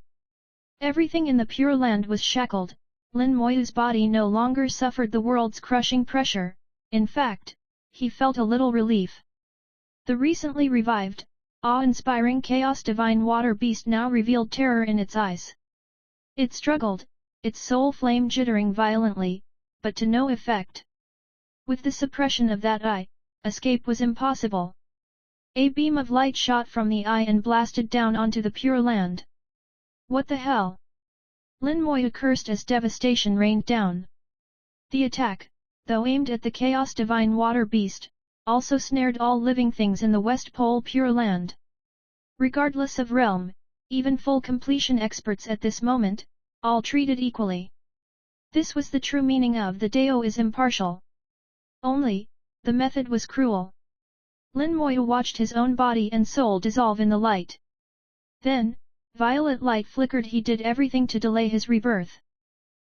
Speaker 1: Everything in the Pure Land was shackled. Lin Moyu's body no longer suffered the world's crushing pressure. In fact, he felt a little relief. The recently revived, awe-inspiring Chaos Divine Water Beast now revealed terror in its eyes. It struggled, its soul flame jittering violently, but to no effect. With the suppression of that eye, escape was impossible. A beam of light shot from the eye and blasted down onto the Pure Land. What the hell? Lin Moyu cursed as devastation rained down. The attack, though aimed at the Chaos Divine Water Beast, also snared all living things in the West Pole Pure Land. Regardless of realm, even full completion experts at this moment, all treated equally. This was the true meaning of the Dao is impartial. Only, the method was cruel. Lin Moyu watched his own body and soul dissolve in the light. Then, violet light flickered. He did everything to delay his rebirth.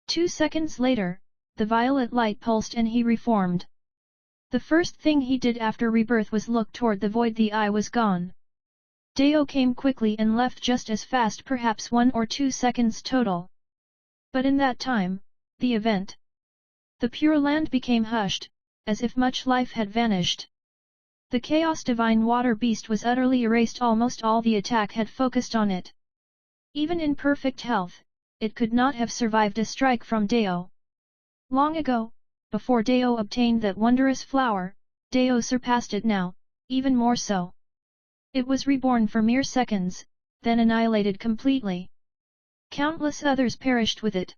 Speaker 1: 2 seconds later, the violet light pulsed and he reformed. The first thing he did after rebirth was look toward the void. The eye was gone. Dao came quickly and left just as fast, perhaps 1 or 2 seconds total. But in that time, the event. The Pure Land became hushed, as if much life had vanished. The Chaos Divine Water Beast was utterly erased. Almost all the attack had focused on it. Even in perfect health, it could not have survived a strike from Dao. Long ago, before Dao obtained that wondrous flower, Dao surpassed it now, even more so. It was reborn for mere seconds, then annihilated completely. Countless others perished with it.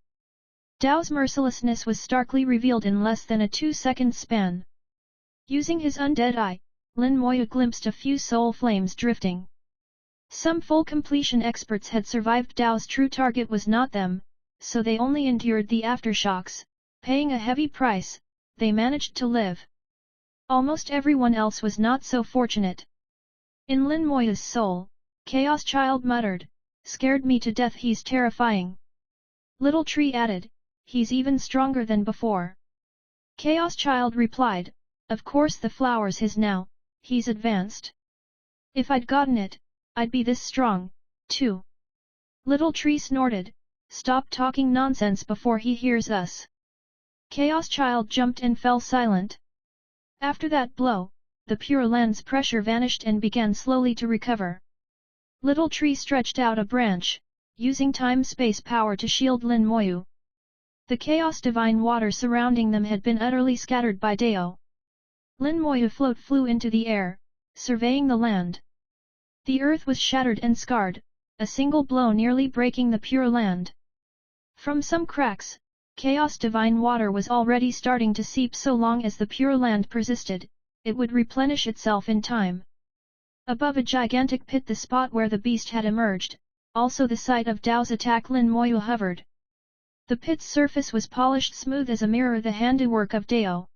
Speaker 1: Dao's mercilessness was starkly revealed in less than a 2-second span. Using his undead eye, Lin Moyu glimpsed a few soul flames drifting. Some full completion experts had survived. Dao's true target was not them, so they only endured the aftershocks, paying a heavy price. They managed to live. Almost everyone else was not so fortunate. In Lin Moyu's soul, Chaos Child muttered, "Scared me to death. He's terrifying." Little Tree added, "He's even stronger than before." Chaos Child replied, "Of course the flower's his now, he's advanced. If I'd gotten it, I'd be this strong, too." Little Tree snorted, "Stop talking nonsense before he hears us." Chaos Child jumped and fell silent. After that blow, the Pure Land's pressure vanished and began slowly to recover. Little Tree stretched out a branch, using time-space power to shield Lin Moyu. The Chaos Divine Water surrounding them had been utterly scattered by Dao. Lin Moyu flew into the air, surveying the land. The earth was shattered and scarred, a single blow nearly breaking the Pure Land. From some cracks, Chaos Divine Water was already starting to seep. So long as the Pure Land persisted, it would replenish itself in time. Above a gigantic pit, the spot where the beast had emerged, also the site of Dao's attack, Lin Moyu hovered. The pit's surface was polished smooth as a mirror, the handiwork of Dao.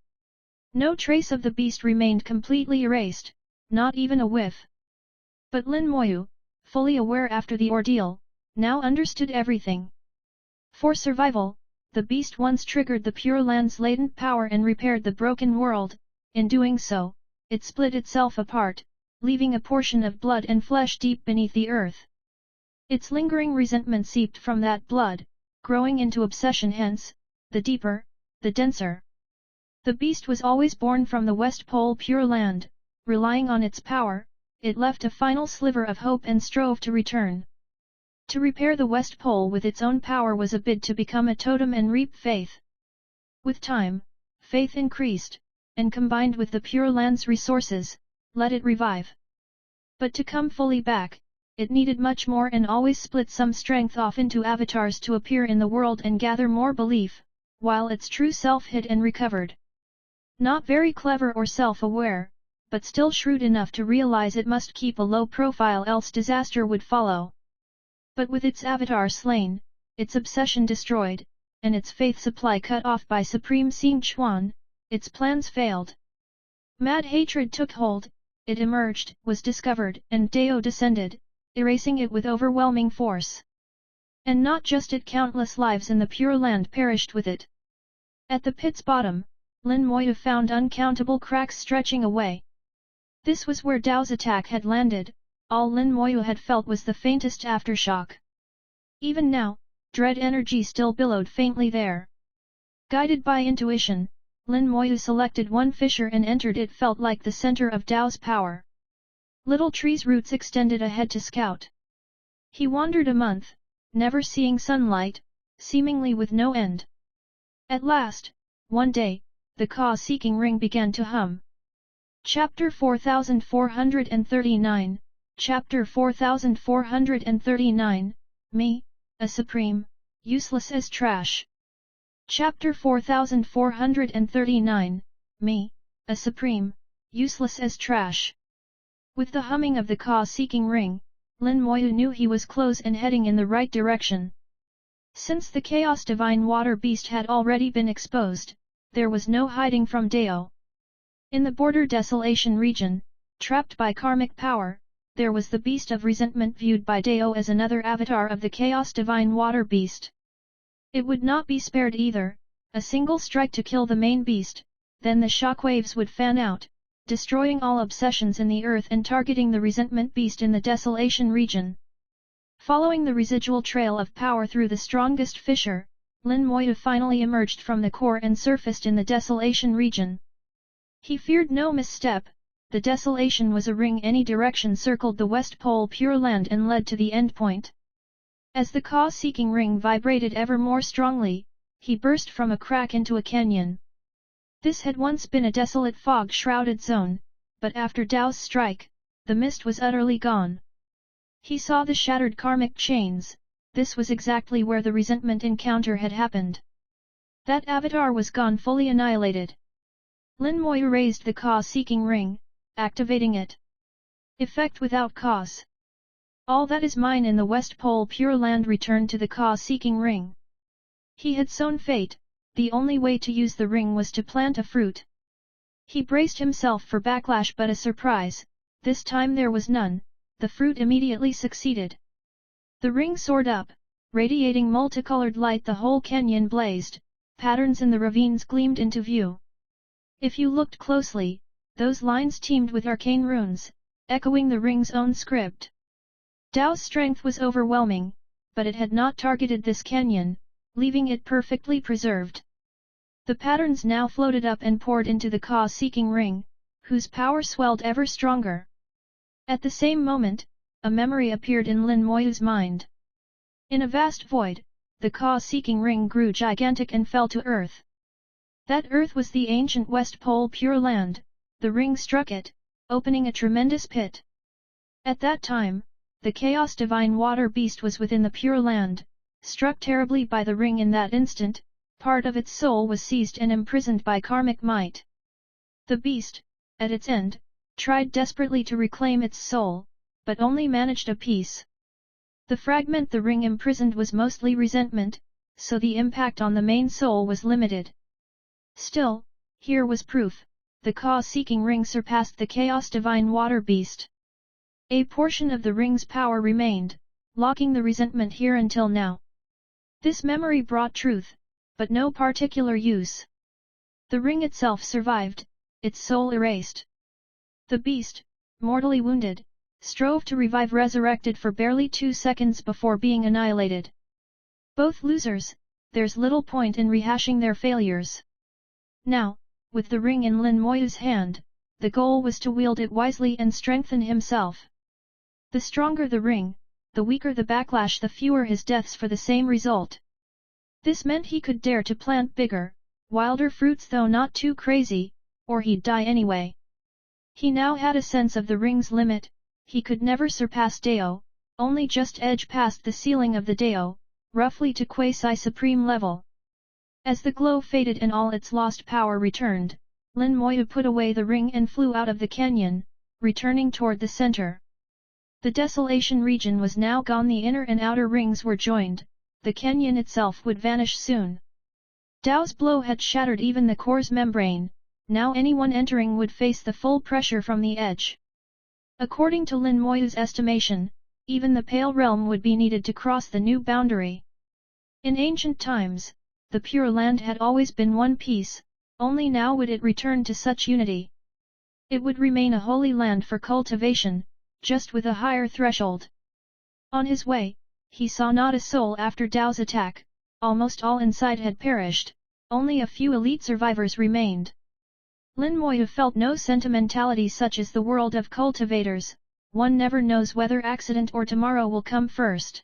Speaker 1: No trace of the beast remained completely erased, not even a whiff. But Lin Moyu, fully aware after the ordeal, now understood everything. For survival, the beast once triggered the Pure Land's latent power and repaired the broken world. In doing so, it split itself apart, leaving a portion of blood and flesh deep beneath the earth. Its lingering resentment seeped from that blood, growing into obsession. Hence, the deeper, the denser. The beast was always born from the West Pole Pure Land, relying on its power. It left a final sliver of hope and strove to return. To repair the West Pole with its own power was a bid to become a totem and reap faith. With time, faith increased, and combined with the Pure Land's resources, let it revive. But to come fully back, it needed much more and always split some strength off into avatars to appear in the world and gather more belief, while its true self hid and recovered. Not very clever or self-aware, but still shrewd enough to realize it must keep a low profile else disaster would follow. But with its avatar slain, its obsession destroyed, and its faith supply cut off by Supreme Xing Chuan, its plans failed. Mad hatred took hold, it emerged, was discovered, and Dao descended, erasing it with overwhelming force. And not just it, countless lives in the Pure Land perished with it. At the pit's bottom, Lin Moyu found uncountable cracks stretching away. This was where Dao's attack had landed. All Lin Moyu had felt was the faintest aftershock. Even now, dread energy still billowed faintly there. Guided by intuition, Lin Moyu selected one fissure and entered it. Felt like the center of Dao's power. Little tree's roots extended ahead to scout. He wandered a month, never seeing sunlight, seemingly with no end. At last, one day, the cause-seeking ring began to hum. Chapter 4439, Chapter 4439, Me, a Supreme, Useless as Trash. Chapter 4439, Me, a Supreme, Useless as Trash. With the humming of the cause-seeking ring, Lin Moyu knew he was close and heading in the right direction. Since the Chaos Divine Water Beast had already been exposed, there was no hiding from Dao. In the border Desolation region, trapped by karmic power, there was the Beast of Resentment viewed by Dao as another avatar of the Chaos Divine Water Beast. It would not be spared either. A single strike to kill the main beast, then the shockwaves would fan out, destroying all obsessions in the earth and targeting the Resentment Beast in the Desolation region. Following the residual trail of power through the strongest fissure, Lin Moyu finally emerged from the core and surfaced in the Desolation region. He feared no misstep. The Desolation was a ring. Any direction circled the West Pole Pure Land and led to the endpoint. As the cause-seeking ring vibrated ever more strongly, he burst from a crack into a canyon. This had once been a desolate fog-shrouded zone, but after Dao's strike, the mist was utterly gone. He saw the shattered karmic chains. This was exactly where the resentment encounter had happened. That avatar was gone, fully annihilated. Lin Moyu raised the cause-seeking ring, activating it. Effect without cause. All that is mine in the West Pole Pure Land returned to the cause-seeking ring. He had sown fate. The only way to use the ring was to plant a fruit. He braced himself for backlash, but a surprise. This time there was none. The fruit immediately succeeded. The ring soared up, radiating multicolored light. The whole canyon blazed, patterns in the ravines gleamed into view. If you looked closely, those lines teemed with arcane runes, echoing the ring's own script. Dao's strength was overwhelming, but it had not targeted this canyon, leaving it perfectly preserved. The patterns now floated up and poured into the cause-seeking ring, whose power swelled ever stronger. At the same moment, a memory appeared in Lin Moyu's mind. In a vast void, the cause-seeking ring grew gigantic and fell to earth. That earth was the ancient West Pole Pure Land. The ring struck it, opening a tremendous pit. At that time, the Chaos Divine Water Beast was within the Pure Land. Struck terribly by the ring in that instant, part of its soul was seized and imprisoned by karmic might. The beast, at its end, tried desperately to reclaim its soul, but only managed a piece. The fragment the ring imprisoned was mostly resentment, so the impact on the main soul was limited. Still, here was proof. the Ka-seeking ring surpassed the Chaos Divine Water Beast. A portion of the ring's power remained, locking the resentment here until now. This memory brought truth, but no particular use. The ring itself survived, its soul erased. The beast, mortally wounded, strove to revive resurrected for barely 2 seconds before being annihilated. Both losers, there's little point in rehashing their failures. Now, with the ring in Lin Moyu's hand, the goal was to wield it wisely and strengthen himself. The stronger the ring, the weaker the backlash, the fewer his deaths for the same result. This meant he could dare to plant bigger, wilder fruits, though not too crazy, or he'd die anyway. He now had a sense of the ring's limit. He could never surpass Dao, only just edge past the ceiling of the Dao, roughly to quasi-supreme level. As the glow faded and all its lost power returned, Lin Moyu put away the ring and flew out of the canyon, returning toward the center. The desolation region was now gone, the inner and outer rings were joined, the canyon itself would vanish soon. Dao's blow had shattered even the core's membrane, now anyone entering would face the full pressure from the edge. According to Lin Moyu's estimation, even the Pale Realm would be needed to cross the new boundary. In ancient times, the Pure Land had always been one piece, only now would it return to such unity. It would remain a holy land for cultivation, just with a higher threshold. On his way, he saw not a soul after Dao's attack, almost all inside had perished, only a few elite survivors remained. Lin Moyu felt no sentimentality such as the world of cultivators, one never knows whether accident or tomorrow will come first.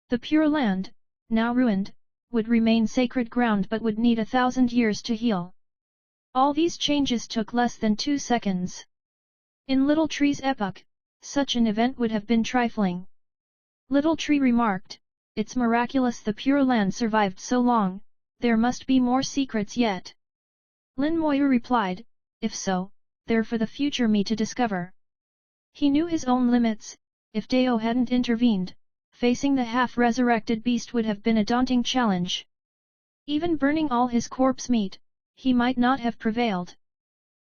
Speaker 1: The Pure Land, now ruined, would remain sacred ground but would need 1,000 years to heal. All these changes took less than 2 seconds. In Little Tree's epoch, such an event would have been trifling. Little Tree remarked, "It's miraculous the Pure Land survived so long, there must be more secrets yet." Lin Moyu replied, "If so, they're for the future me to discover." He knew his own limits. If Dao hadn't intervened, facing the half-resurrected beast would have been a daunting challenge. Even burning all his corpse meat, he might not have prevailed.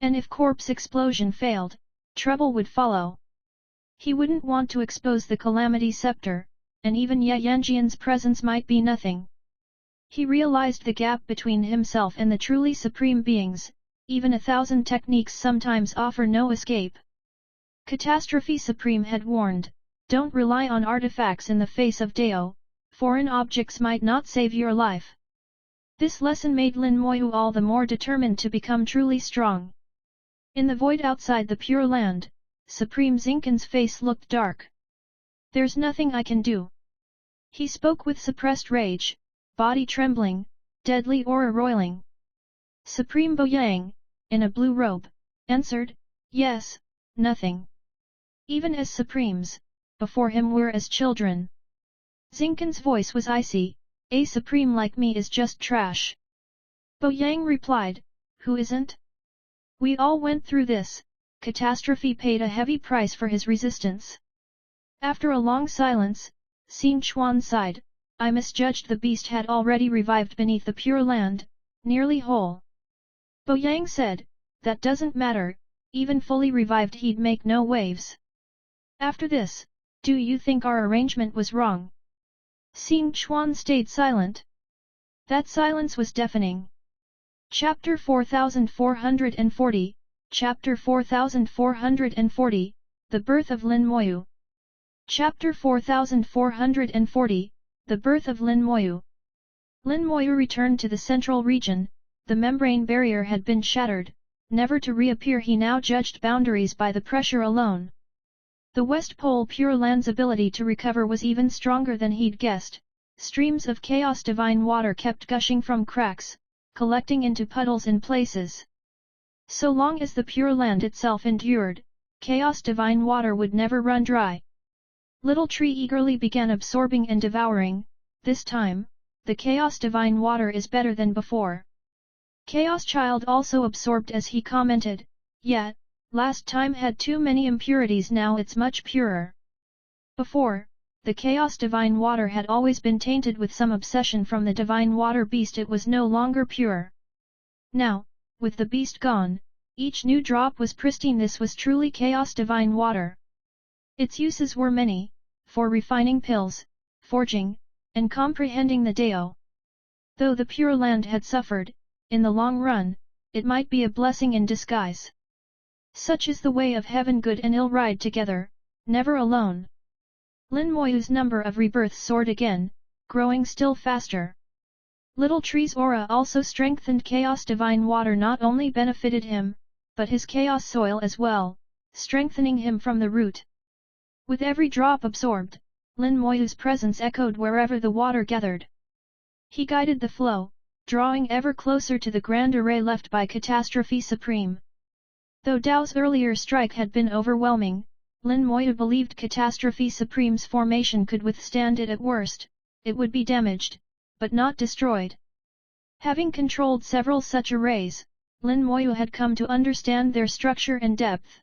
Speaker 1: And if corpse explosion failed, trouble would follow. He wouldn't want to expose the Calamity Scepter, and even Ye Yanjian's presence might be nothing. He realized the gap between himself and the truly supreme beings. Even 1,000 techniques sometimes offer no escape. Catastrophe Supreme had warned, don't rely on artifacts in the face of Dao, foreign objects might not save your life. This lesson made Lin Moyu all the more determined to become truly strong. In the void outside the Pure Land, Supreme Zinkan's face looked dark. "There's nothing I can do." He spoke with suppressed rage, body trembling, deadly aura roiling. Supreme Boyang, in a blue robe, answered, "Yes, nothing." Even as Supremes, before him were as children. Zinkan's voice was icy, "A Supreme like me is just trash." Boyang replied, "Who isn't? We all went through this." Catastrophe paid a heavy price for his resistance. After a long silence, Xing Chuan sighed, "I misjudged the beast had already revived beneath the Pure Land, nearly whole." Boyang said, "That doesn't matter, even fully revived he'd make no waves. After this, do you think our arrangement was wrong?" Xing Chuan stayed silent. That silence was deafening. Chapter 4440, Chapter 4440, The Birth of Lin Moyu. Chapter 4440, The Birth of Lin Moyu. Lin Moyu returned to the central region. The membrane barrier had been shattered, never to reappear. He now judged boundaries by the pressure alone. The West Pole Pure Land's ability to recover was even stronger than he'd guessed. Streams of chaos divine water kept gushing from cracks, collecting into puddles in places. So long as the Pure Land itself endured, chaos divine water would never run dry. Little Tree eagerly began absorbing and devouring. This time, the chaos divine water is better than before. Chaos Child also absorbed as he commented, "Yeah, last time had too many impurities, now it's much purer." Before, the chaos divine water had always been tainted with some obsession from the divine water beast. It was no longer pure. Now, with the beast gone, Each new drop was pristine. This was truly chaos divine water. Its uses were many, for refining pills, forging, and comprehending the Dao. Though the Pure Land had suffered, in the long run, it might be a blessing in disguise. Such is the way of heaven. Good and ill ride together, never alone. Lin Moyu's number of rebirths soared again, growing still faster. Little Tree's aura also strengthened. Chaos divine water not only benefited him, but his chaos soil as well, strengthening him from the root. With every drop absorbed, Lin Moyu's presence echoed wherever the water gathered. He guided the flow, drawing ever closer to the grand array left by Catastrophe Supreme. Though Dao's earlier strike had been overwhelming, Lin Moyu believed Catastrophe Supreme's formation could withstand it. At worst, it would be damaged, but not destroyed. Having controlled several such arrays, Lin Moyu had come to understand their structure and depth.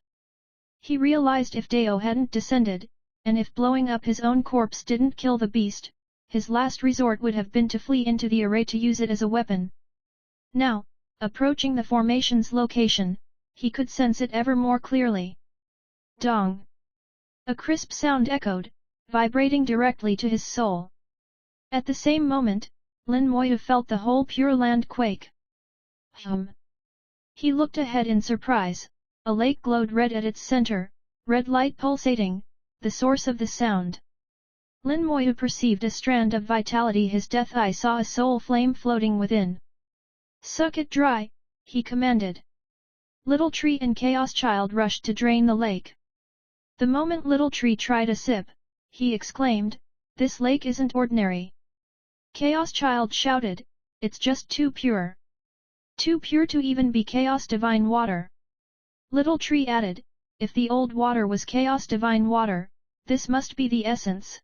Speaker 1: He realized if Dao hadn't descended, and if blowing up his own corpse didn't kill the beast, his last resort would have been to flee into the array to use it as a weapon. Now, approaching the formation's location, he could sense it ever more clearly. Dong! A crisp sound echoed, vibrating directly to his soul. At the same moment, Lin Moyu felt the whole Pure Land quake. He looked ahead in surprise. A lake glowed red at its center, red light pulsating, the source of the sound. Lin Moyu perceived a strand of vitality. His death eye saw a soul flame floating within. Suck it dry, he commanded. Little Tree and Chaos Child rushed to drain the lake. The moment Little Tree tried a sip, he exclaimed, "This lake isn't ordinary." Chaos Child shouted, "It's just too pure. Too pure to even be chaos divine water." Little Tree added, "If the old water was chaos divine water, this must be the essence."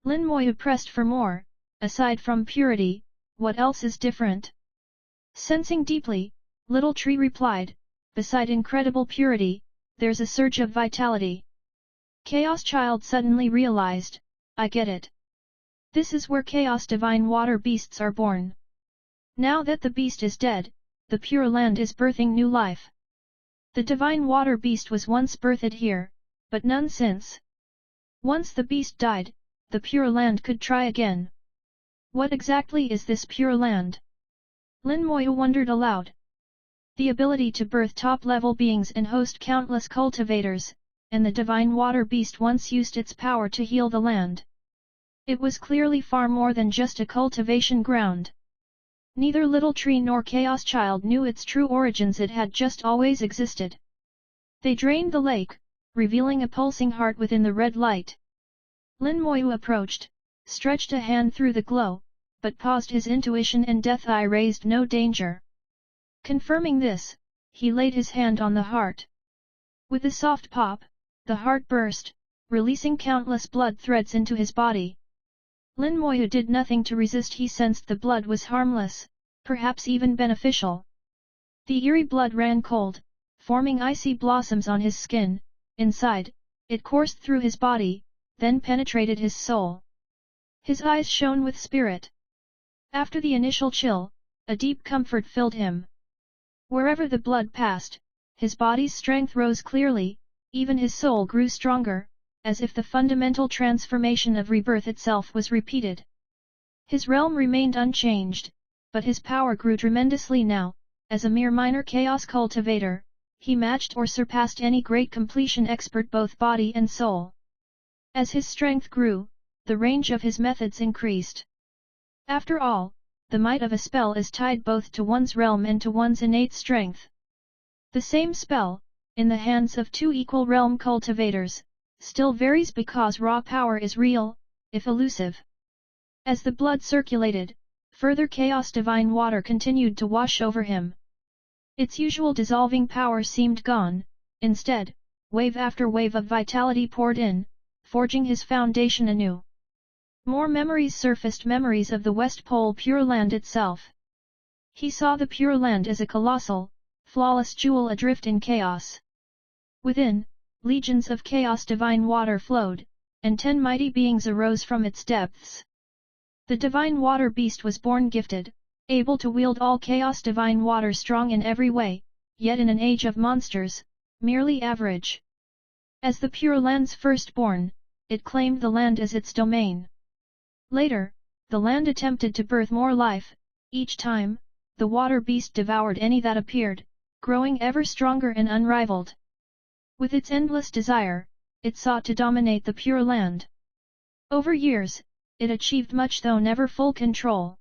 Speaker 1: Lin Moyu pressed for more. Aside from purity, what else is different? Sensing deeply, Little Tree replied, "Beside incredible purity, there's a surge of vitality." Chaos Child suddenly realized, "I get it. This is where chaos divine water beasts are born. Now that the beast is dead, the Pure Land is birthing new life. The divine water beast was once birthed here, but none since. Once the beast died, the Pure Land could try again. What exactly is this Pure Land?" Lin Moyu wondered aloud. The ability to birth top-level beings and host countless cultivators, and the divine water beast once used its power to heal the land. It was clearly far more than just a cultivation ground. Neither Little Tree nor Chaos Child knew its true origins. It had just always existed. They drained the lake, revealing a pulsing heart within the red light. Lin Moyu approached, stretched a hand through the glow, but paused. His intuition and death eye raised no danger. Confirming this, he laid his hand on the heart. With a soft pop, the heart burst, releasing countless blood threads into his body. Lin Moyu did nothing to resist. He sensed the blood was harmless, perhaps even beneficial. The eerie blood ran cold, forming icy blossoms on his skin. Inside, it coursed through his body, then penetrated his soul. His eyes shone with spirit. After the initial chill, a deep comfort filled him. Wherever the blood passed, his body's strength rose clearly, even his soul grew stronger, as if the fundamental transformation of rebirth itself was repeated. His realm remained unchanged, but his power grew tremendously now. As a mere minor chaos cultivator, he matched or surpassed any great completion expert, both body and soul. As his strength grew, the range of his methods increased. After all, the might of a spell is tied both to one's realm and to one's innate strength. The same spell, in the hands of two equal realm cultivators, still varies because raw power is real, if elusive. As the blood circulated, further chaos divine water continued to wash over him. Its usual dissolving power seemed gone. Instead, wave after wave of vitality poured in, forging his foundation anew. More memories surfaced, memories of the West Pole Pure Land itself. He saw the Pure Land as a colossal, flawless jewel adrift in chaos. Within, legions of chaos divine water flowed, and 10 mighty beings arose from its depths. The divine water beast was born gifted, able to wield all chaos divine water, strong in every way, yet in an age of monsters, merely average. As the Pure Land's firstborn, it claimed the land as its domain. Later, the land attempted to birth more life. Each time, the water beast devoured any that appeared, growing ever stronger and unrivaled. With its endless desire, it sought to dominate the Pure Land. Over years, it achieved much though never full control.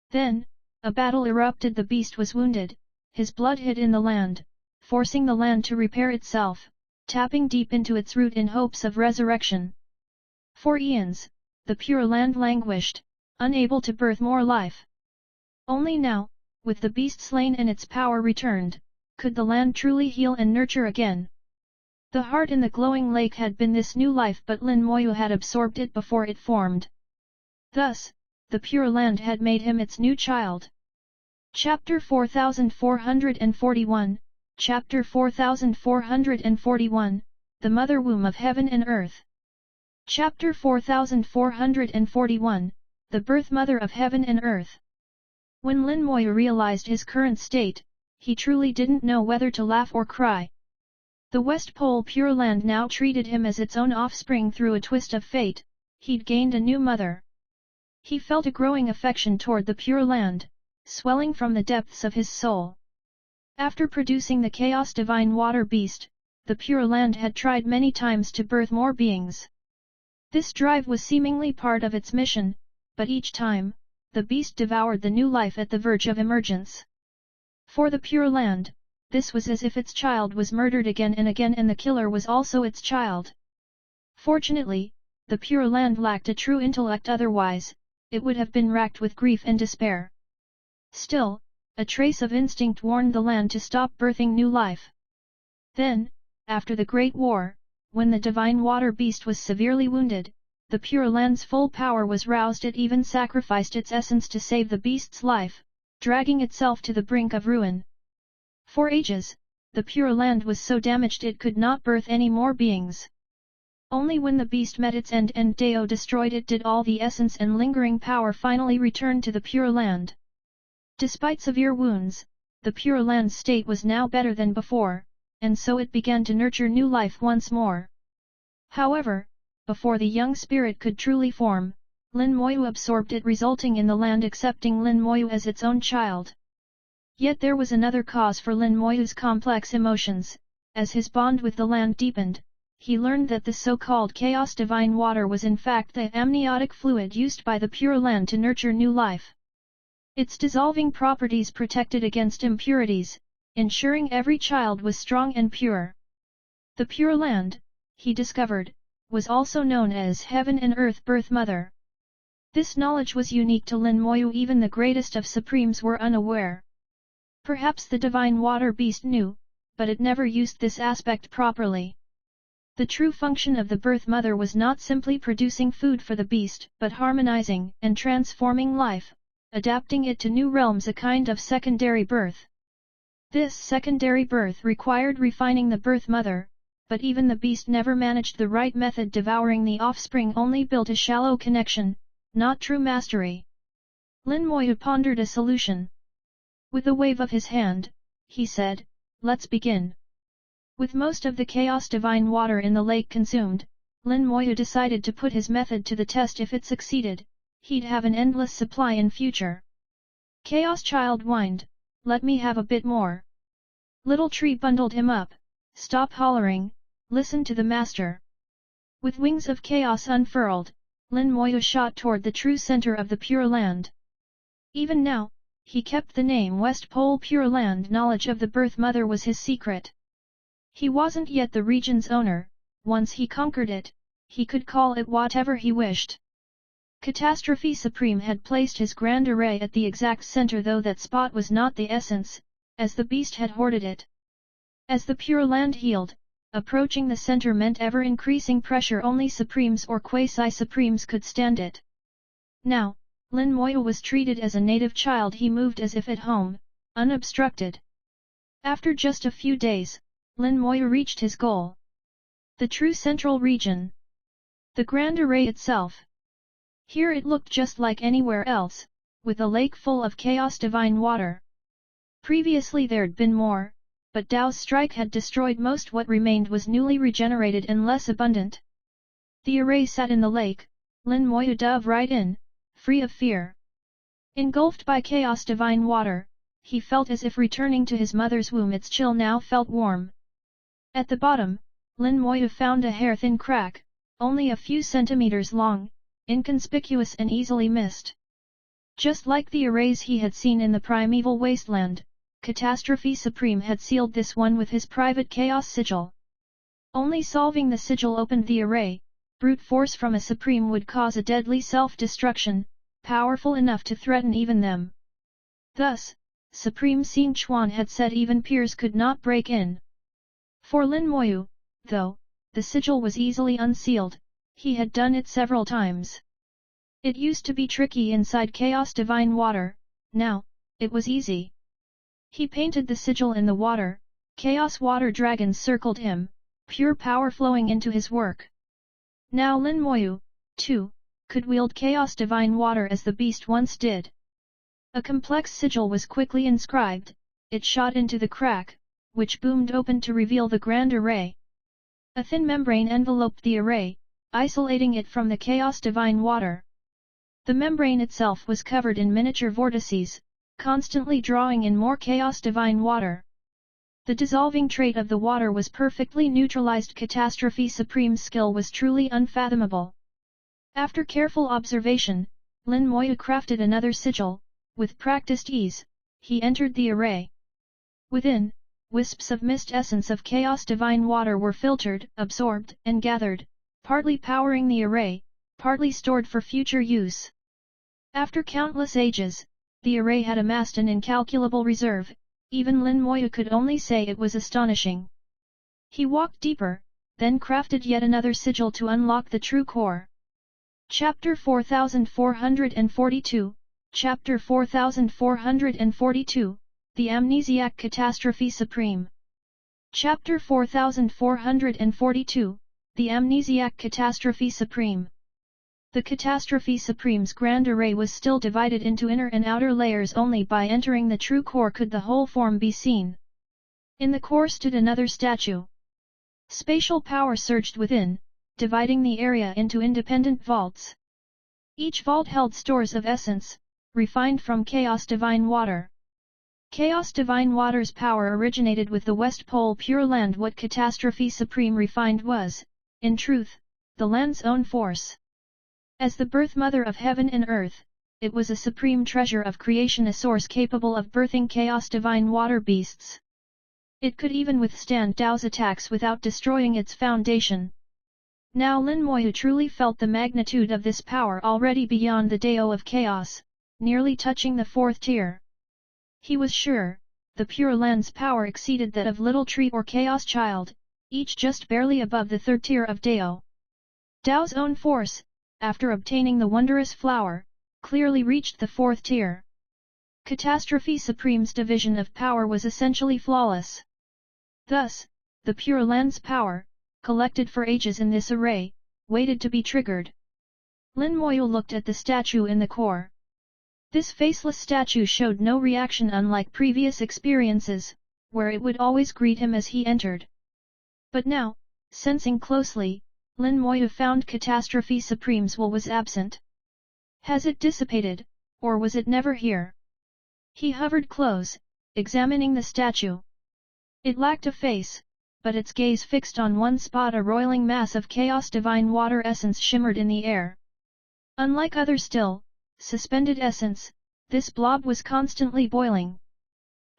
Speaker 1: Then, a battle erupted. The beast was wounded, his blood hid in the land, forcing the land to repair itself, tapping deep into its root in hopes of resurrection. For eons, the Pure Land languished, unable to birth more life. Only now, with the beast slain and its power returned, could the land truly heal and nurture again. The heart in the glowing lake had been this new life, but Lin Moyu had absorbed it before it formed. Thus, the Pure Land had made him its new child. Chapter 4441, Chapter 4441, The Mother Womb of Heaven and Earth. Chapter 4441, The Birth Mother of Heaven and Earth. When Lin Moyu realized his current state, he truly didn't know whether to laugh or cry. The West Pole Pure Land now treated him as its own offspring. Through a twist of fate, he'd gained a new mother. He felt a growing affection toward the Pure Land, swelling from the depths of his soul. After producing the Chaos Divine Water Beast, the Pure Land had tried many times to birth more beings. This drive was seemingly part of its mission, but each time, the beast devoured the new life at the verge of emergence. For the Pure Land, this was as if its child was murdered again and again, and the killer was also its child. Fortunately, the Pure Land lacked a true intellect, otherwise, it would have been racked with grief and despair. Still, a trace of instinct warned the land to stop birthing new life. Then, after the Great War, when the Divine Water Beast was severely wounded, the Pure Land's full power was roused. It even sacrificed its essence to save the beast's life, dragging itself to the brink of ruin. For ages, the Pure Land was so damaged it could not birth any more beings. Only when the beast met its end and Dao destroyed it did all the essence and lingering power finally return to the Pure Land. Despite severe wounds, the Pure Land's state was now better than before, and so it began to nurture new life once more. However, before the young spirit could truly form, Lin Moyu absorbed it, resulting in the land accepting Lin Moyu as its own child. Yet there was another cause for Lin Moyu's complex emotions. As his bond with the land deepened, he learned that the so-called Chaos Divine Water was in fact the amniotic fluid used by the Pure Land to nurture new life. Its dissolving properties protected against impurities, ensuring every child was strong and pure. The Pure Land, he discovered, was also known as Heaven and Earth Birth Mother. This knowledge was unique to Lin Moyu. Even the greatest of supremes were unaware. Perhaps the Divine Water Beast knew, but it never used this aspect properly. The true function of the Birth Mother was not simply producing food for the beast, but harmonizing and transforming life, adapting it to new realms, a kind of secondary birth. This secondary birth required refining the Birth Mother, but even the beast never managed the right method. Devouring the offspring only built a shallow connection, not true mastery. Lin Moyu pondered a solution. With a wave of his hand, he said, "Let's begin." With most of the Chaos Divine Water in the lake consumed, Lin Moyu decided to put his method to the test. If it succeeded, he'd have an endless supply in future. Chaos Child whined, "Let me have a bit more." Little Tree bundled him up. "Stop hollering, listen to the master." With wings of chaos unfurled, Lin Moyu shot toward the true center of the Pure Land. Even now, he kept the name West Pole Pure Land. Knowledge of the Birth Mother was his secret. He wasn't yet the region's owner. Once he conquered it, he could call it whatever he wished. Catastrophe Supreme had placed his grand array at the exact center, though that spot was not the essence, as the beast had hoarded it. As the Pure Land healed, approaching the center meant ever-increasing pressure. Only Supremes or Quasi-Supremes could stand it. Now, Lin Moyu was treated as a native child. He moved as if at home, unobstructed. After just a few days, Lin Moyu reached his goal. The true central region. The Grand Array itself. Here it looked just like anywhere else, with a lake full of Chaos Divine Water. Previously there'd been more, but Dao's strike had destroyed most. What remained was newly regenerated and less abundant. The array sat in the lake, Lin Moyu dove right in, free of fear. Engulfed by chaos divine water, he felt as if returning to his mother's womb. Its chill now felt warm. At the bottom, Lin Moyu found a hair-thin crack, only a few centimeters long, inconspicuous and easily missed. Just like the arrays he had seen in the primeval wasteland, Catastrophe Supreme had sealed this one with his private chaos sigil. Only solving the sigil opened the array. Brute force from a Supreme would cause a deadly self-destruction, powerful enough to threaten even them. Thus, Supreme Xin Chuan had said even peers could not break in. For Lin Moyu, though, the sigil was easily unsealed. He had done it several times. It used to be tricky inside chaos divine water, now, it was easy. He painted the sigil in the water, chaos water dragons circled him, pure power flowing into his work. Now Lin Moyu, too, could wield chaos divine water as the beast once did. A complex sigil was quickly inscribed, it shot into the crack, which boomed open to reveal the grand array. A thin membrane enveloped the array, isolating it from the chaos divine water. The membrane itself was covered in miniature vortices, constantly drawing in more chaos divine water. The dissolving trait of the water was perfectly neutralized. Catastrophe Supreme's skill was truly unfathomable. After careful observation, Lin Moyu crafted another sigil. With practiced ease, he entered the array. Within, wisps of mist essence of chaos divine water were filtered, absorbed, and gathered, partly powering the array, partly stored for future use. After countless ages, the array had amassed an incalculable reserve. Even Lin Moyu could only say it was astonishing. He walked deeper, then crafted yet another sigil to unlock the true core. Chapter 4442, Chapter 4442, The Amnesiac Catastrophe Supreme. Chapter 4442, The Amnesiac Catastrophe Supreme. The Catastrophe Supreme's grand array was still divided into inner and outer layers. Only by entering the true core could the whole form be seen. In the core stood another statue. Spatial power surged within, dividing the area into independent vaults. Each vault held stores of essence, refined from chaos divine water. Chaos divine water's power originated with the West Pole Pure Land. What Catastrophe Supreme refined was, in truth, the land's own force. As the birth mother of heaven and earth, it was a supreme treasure of creation, a source capable of birthing chaos divine water beasts. It could even withstand Dao's attacks without destroying its foundation. Now Lin Moyu truly felt the magnitude of this power already beyond the Dao of chaos, nearly touching the fourth tier. He was sure, the Pure Land's power exceeded that of Little Tree or Chaos Child, each just barely above the third tier of Dao. Dao's own force, after obtaining the wondrous flower, clearly reached the fourth tier. Catastrophe Supreme's division of power was essentially flawless. Thus, the Pure Land's power, collected for ages in this array, waited to be triggered. Lin Moyu looked at the statue in the core. This faceless statue showed no reaction, unlike previous experiences, where it would always greet him as he entered. But now, sensing closely, Lin Moyu found Catastrophe Supreme's will was absent. Has it dissipated, or was it never here? He hovered close, examining the statue. It lacked a face, but its gaze fixed on one spot. A roiling mass of chaos divine water essence shimmered in the air. Unlike other still, suspended essence, this blob was constantly boiling.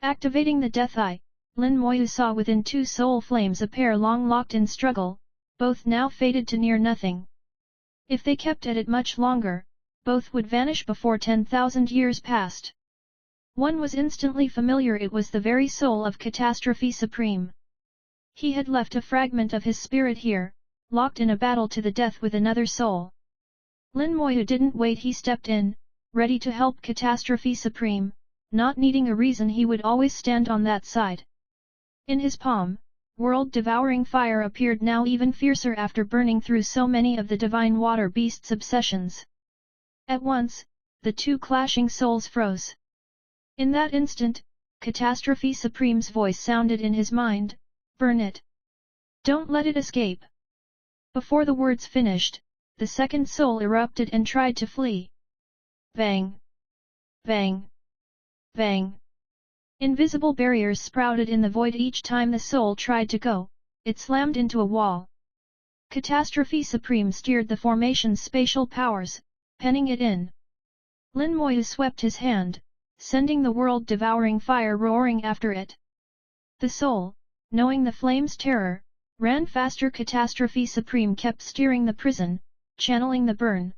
Speaker 1: Activating the Death Eye, Lin Moyu saw within two soul flames a pair long locked in struggle, both now faded to near nothing. If they kept at it much longer, both would vanish before 10,000 years passed. One was instantly familiar, it was the very soul of Catastrophe Supreme. He had left a fragment of his spirit here, locked in a battle to the death with another soul. Lin Moyu didn't wait, he stepped in, ready to help Catastrophe Supreme, not needing a reason. He would always stand on that side. In his palm, world-devouring fire appeared, now even fiercer after burning through so many of the divine water beast's obsessions. At once, the two clashing souls froze. In that instant, Catastrophe Supreme's voice sounded in his mind, "Burn it. Don't let it escape." Before the words finished, the second soul erupted and tried to flee. Bang! Bang! Bang! Invisible barriers sprouted in the void each time the soul tried to go, it slammed into a wall. Catastrophe Supreme steered the formation's spatial powers, penning it in. Lin Moyu swept his hand, sending the world-devouring fire roaring after it. The soul, knowing the flame's terror, ran faster. Catastrophe Supreme kept steering the prison, channeling the burn.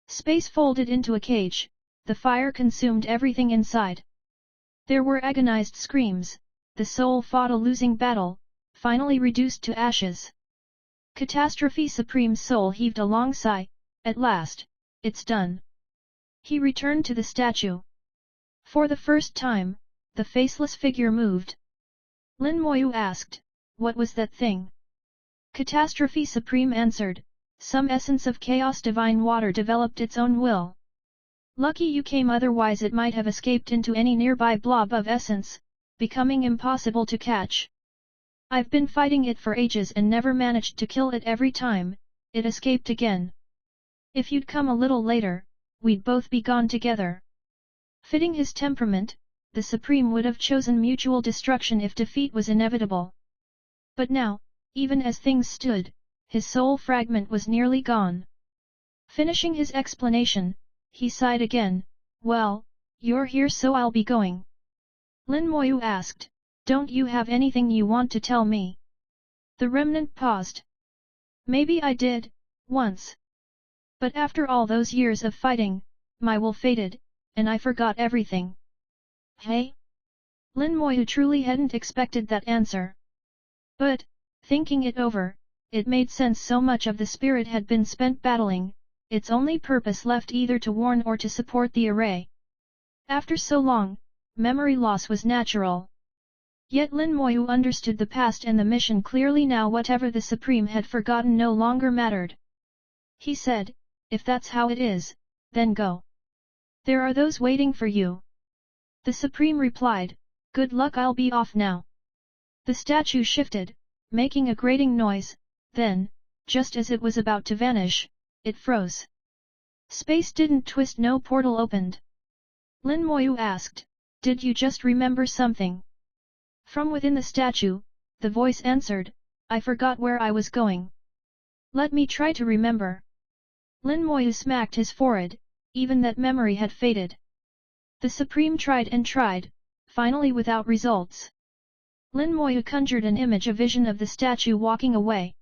Speaker 1: Space folded into a cage, the fire consumed everything inside. There were agonized screams, the soul fought a losing battle, finally reduced to ashes. Catastrophe Supreme's soul heaved a long sigh, at last, it's done. He returned to the statue. For the first time, the faceless figure moved. Lin Moyu asked, "What was that thing?" Catastrophe Supreme answered, "Some essence of chaos divine water developed its own will. Lucky you came, otherwise it might have escaped into any nearby blob of essence, becoming impossible to catch. I've been fighting it for ages and never managed to kill it. Every time, it escaped again. If you'd come a little later, we'd both be gone together." Fitting his temperament, the Supreme would have chosen mutual destruction if defeat was inevitable. But now, even as things stood, his soul fragment was nearly gone. Finishing his explanation, he sighed again, "Well, you're here so I'll be going." Lin Moyu asked, "Don't you have anything you want to tell me?" The remnant paused. "Maybe I did, once. But after all those years of fighting, my will faded, and I forgot everything." "Hey?" Lin Moyu truly hadn't expected that answer. But, thinking it over, it made sense. So much of the spirit had been spent battling, its only purpose left either to warn or to support the array. After so long, memory loss was natural. Yet Lin Moyu understood the past and the mission clearly now. Whatever the Supreme had forgotten no longer mattered. He said, "If that's how it is, then go. There are those waiting for you." The Supreme replied, "Good luck, I'll be off now." The statue shifted, making a grating noise, then, just as it was about to vanish, it froze. Space didn't twist, no portal opened. Lin Moyu asked, "Did you just remember something?" From within the statue, the voice answered, "I forgot where I was going. Let me try to remember." Lin Moyu smacked his forehead, even that memory had faded. The Supreme tried and tried, finally without results. Lin Moyu conjured an image, a vision of the statue walking away.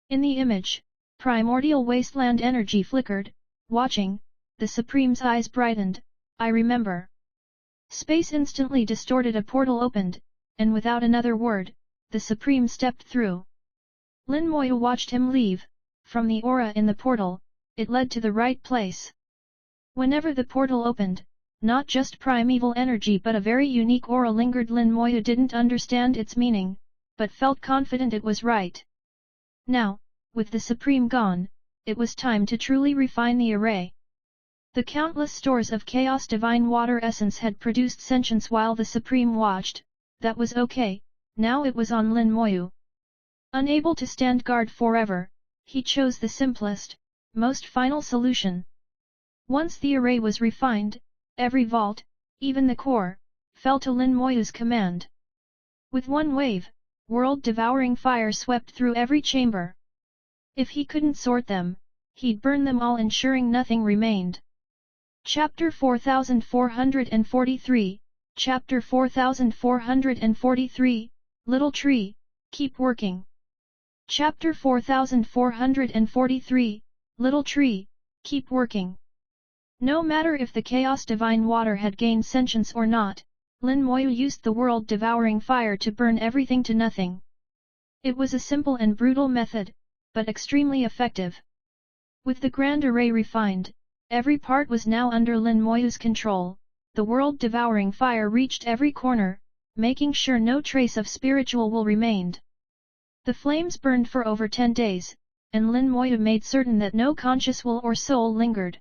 Speaker 1: In the image, primordial wasteland energy flickered, watching, the Supreme's eyes brightened, "I remember." Space instantly distorted, a portal opened, and without another word, the Supreme stepped through. Lin Moyu watched him leave. From the aura in the portal, it led to the right place. Whenever the portal opened, not just primeval energy but a very unique aura lingered. Lin Moyu didn't understand its meaning, but felt confident it was right. Now, with the Supreme gone, it was time to truly refine the array. The countless stores of chaos divine water essence had produced sentience while the Supreme watched. That was okay, now it was on Lin Moyu. Unable to stand guard forever, he chose the simplest, most final solution. Once the array was refined, every vault, even the core, fell to Lin Moyu's command. With one wave, world-devouring fire swept through every chamber. If he couldn't sort them, he'd burn them all, ensuring nothing remained. Chapter 4443, Chapter 4443, Little Tree, Keep Working. Chapter 4443, Little Tree, Keep Working. No matter if the chaos divine water had gained sentience or not, Lin Moyu used the world-devouring fire to burn everything to nothing. It was a simple and brutal method, but extremely effective. With the grand array refined, every part was now under Lin Moyu's control. The world-devouring fire reached every corner, making sure no trace of spiritual will remained. The flames burned for over 10 days, and Lin Moyu made certain that no conscious will or soul lingered.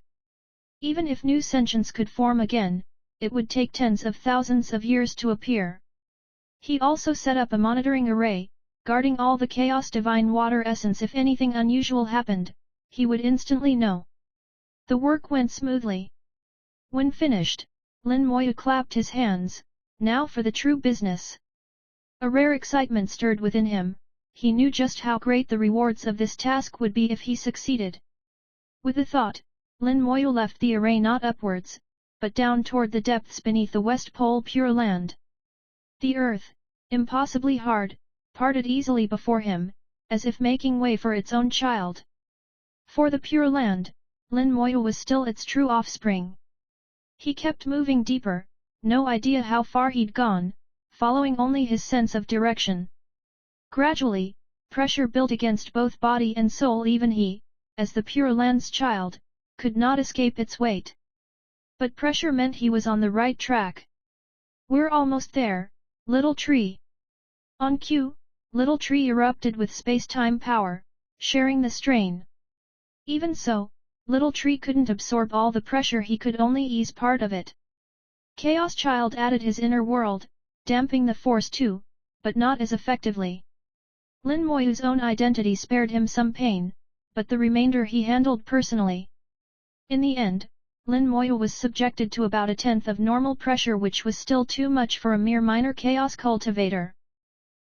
Speaker 1: Even if new sentience could form again, it would take tens of thousands of years to appear. He also set up a monitoring array, guarding all the Chaos Divine Water Essence. If anything unusual happened, he would instantly know. The work went smoothly. When finished, Lin Moyu clapped his hands, now for the true business. A rare excitement stirred within him, he knew just how great the rewards of this task would be if he succeeded. With the thought, Lin Moyu left the array not upwards, but down toward the depths beneath the West Pole Pure Land. The earth, impossibly hard, parted easily before him, as if making way for its own child. For the Pure Land, Lin Moyu was still its true offspring. He kept moving deeper, no idea how far he'd gone, following only his sense of direction. Gradually, pressure built against both body and soul. Even he, as the Pure Land's child, could not escape its weight. But pressure meant he was on the right track. "We're almost there, little tree." On cue, little tree erupted with space-time power, sharing the strain. Even so, little tree couldn't absorb all the pressure, he could only ease part of it. Chaos Child added his inner world, damping the force too, but not as effectively. Lin Moyu's own identity spared him some pain, but the remainder he handled personally. In the end, Lin Moyu was subjected to about a tenth of normal pressure, which was still too much for a mere minor chaos cultivator.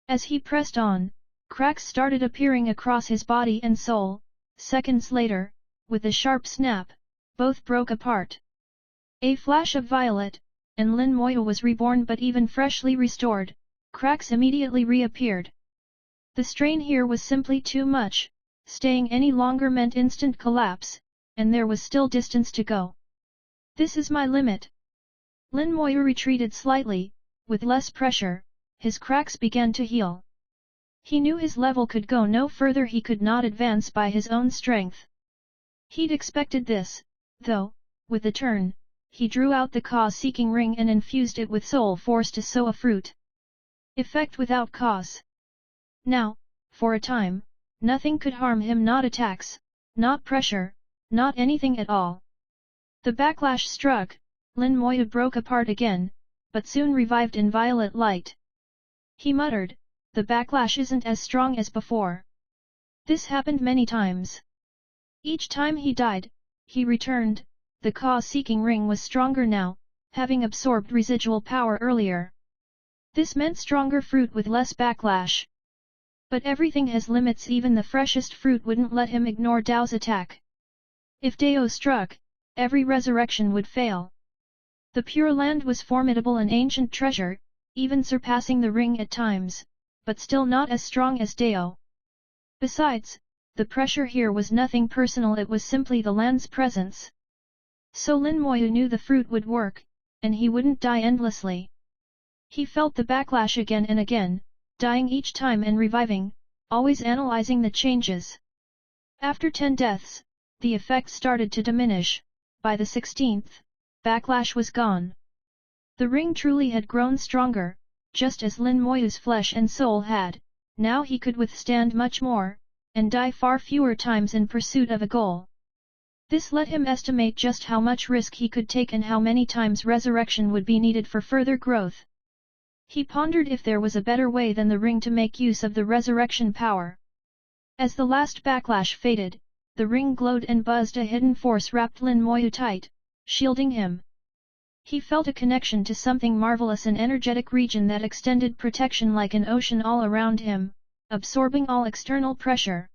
Speaker 1: As he pressed on, cracks started appearing across his body and soul. Seconds later, with a sharp snap, both broke apart. A flash of violet, and Lin Moyu was reborn, but even freshly restored, cracks immediately reappeared. The strain here was simply too much, staying any longer meant instant collapse, and there was still distance to go. "This is my limit." Lin Moyu retreated slightly, with less pressure, his cracks began to heal. He knew his level could go no further, he could not advance by his own strength. He'd expected this, though. With a turn, he drew out the cause-seeking ring and infused it with soul force to sow a fruit. Effect without cause. Now, for a time, nothing could harm him, not attacks, not pressure, not anything at all. The backlash struck, Lin Moyu broke apart again, but soon revived in violet light. He muttered, "The backlash isn't as strong as before." This happened many times. Each time he died, he returned. The cause-seeking ring was stronger now, having absorbed residual power earlier. This meant stronger fruit with less backlash. But everything has limits, even the freshest fruit wouldn't let him ignore Dao's attack. If Dao struck, every resurrection would fail. The Pure Land was formidable, an ancient treasure, even surpassing the ring at times, but still not as strong as Dao. Besides, the pressure here was nothing personal, it was simply the land's presence. So Lin Moyu knew the fruit would work, and he wouldn't die endlessly. He felt the backlash again and again, dying each time and reviving, always analyzing the changes. After 10 deaths, the effect started to diminish. By the 16th, backlash was gone. The ring truly had grown stronger, just as Lin Moyu's flesh and soul had. Now he could withstand much more, and die far fewer times in pursuit of a goal. This let him estimate just how much risk he could take and how many times resurrection would be needed for further growth. He pondered if there was a better way than the ring to make use of the resurrection power. As the last backlash faded, the ring glowed and buzzed, a hidden force wrapped Lin Moyu tight, shielding him. He felt a connection to something marvelous, an energetic region that extended protection like an ocean all around him, absorbing all external pressure.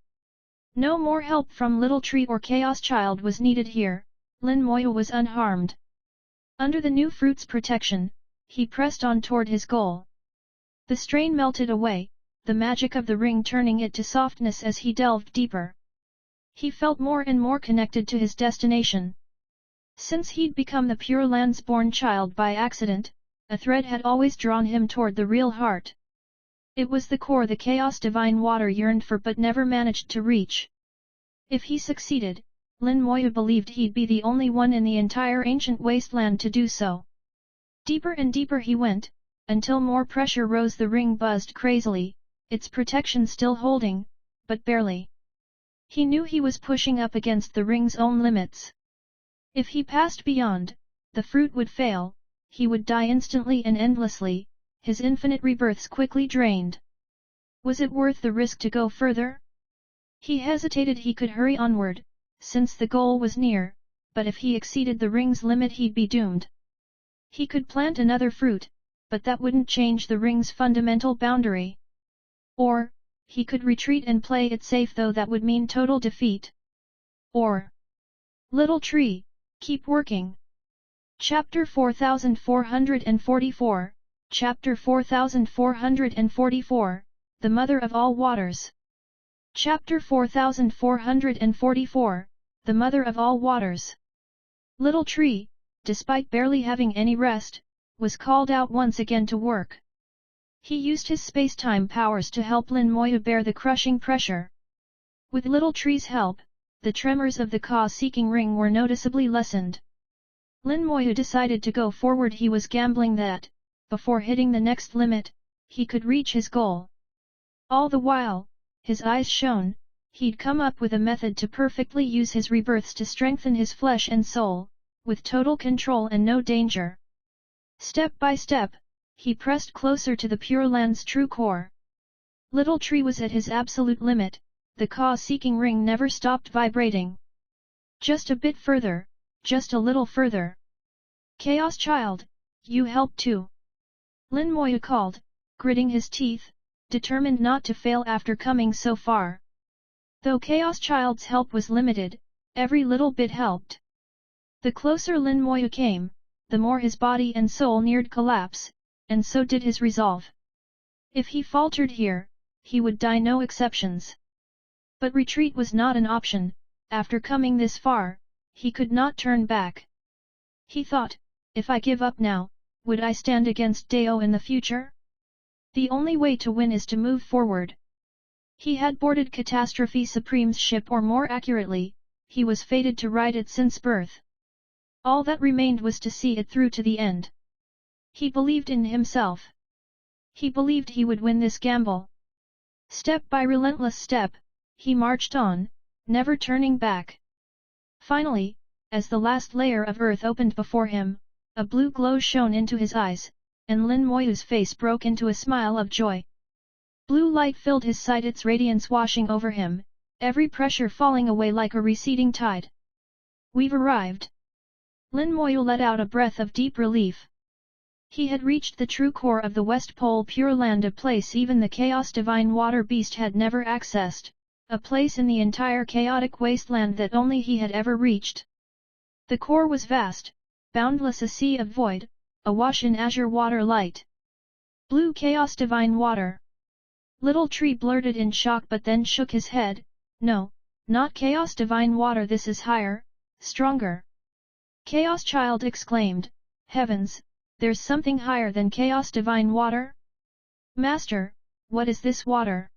Speaker 1: No more help from Little Tree or Chaos Child was needed here. Lin Moyu was unharmed. Under the new fruit's protection, he pressed on toward his goal. The strain melted away, the magic of the ring turning it to softness as he delved deeper. He felt more and more connected to his destination. Since he'd become the Pure Land's born child by accident, a thread had always drawn him toward the real heart. It was the core the Chaos Divine Water yearned for but never managed to reach. If he succeeded, Lin Moyu believed he'd be the only one in the entire ancient wasteland to do so. Deeper and deeper he went, until more pressure rose. The ring buzzed crazily, its protection still holding, but barely. He knew he was pushing up against the ring's own limits. If he passed beyond, the fruit would fail. he would die instantly and endlessly, his infinite rebirths quickly drained. Was it worth the risk to go further? He hesitated. He could hurry onward, since the goal was near, but if he exceeded the ring's limit he'd be doomed. He could plant another fruit, but that wouldn't change the ring's fundamental boundary. Or, he could retreat and play it safe, though that would mean total defeat. Or, little tree, keep working. Chapter 4444, Chapter 4444, The Mother of All Waters. Chapter 4444, The Mother of All Waters. Little tree, despite barely having any rest, was called out once again to work. He used his space-time powers to help Lin Moyu bear the crushing pressure. With Little Tree's help, the tremors of the Ka-seeking ring were noticeably lessened. Lin Moyu decided to go forward. He was gambling that, before hitting the next limit, he could reach his goal. All the while, his eyes shone, he'd come up with a method to perfectly use his rebirths to strengthen his flesh and soul, with total control and no danger. Step by step, he pressed closer to the Pure Land's true core. Little Tree was at his absolute limit, the Ka-seeking ring never stopped vibrating. Just a bit further, just a little further. Chaos Child, you help too. Lin Moyu called, gritting his teeth, determined not to fail after coming so far. Though Chaos Child's help was limited, every little bit helped. The closer Lin Moyu came, the more his body and soul neared collapse, and so did his resolve. If he faltered here, he would die, no exceptions. But retreat was not an option. After coming this far, he could not turn back. He thought, if I give up now, would I stand against Dao in the future? The only way to win is to move forward. He had boarded Catastrophe Supreme's ship, or more accurately, he was fated to ride it since birth. All that remained was to see it through to the end. He believed in himself. He believed he would win this gamble. Step by relentless step, he marched on, never turning back. Finally, as the last layer of earth opened before him, a blue glow shone into his eyes, and Lin Moyu's face broke into a smile of joy. Blue light filled his sight, its radiance washing over him, every pressure falling away like a receding tide. We've arrived. Lin Moyu let out a breath of deep relief. He had reached the true core of the West Pole Pure Land, a place even the Chaos Divine Water Beast had never accessed, a place in the entire chaotic wasteland that only he had ever reached. The core was vast, boundless, a sea of void, awash in azure water light. Blue Chaos Divine Water. Little Tree blurted in shock, but then shook his head. No, not Chaos Divine Water, this is higher, stronger. Chaos Child exclaimed, heavens, there's something higher than Chaos Divine Water? Master, what is this water?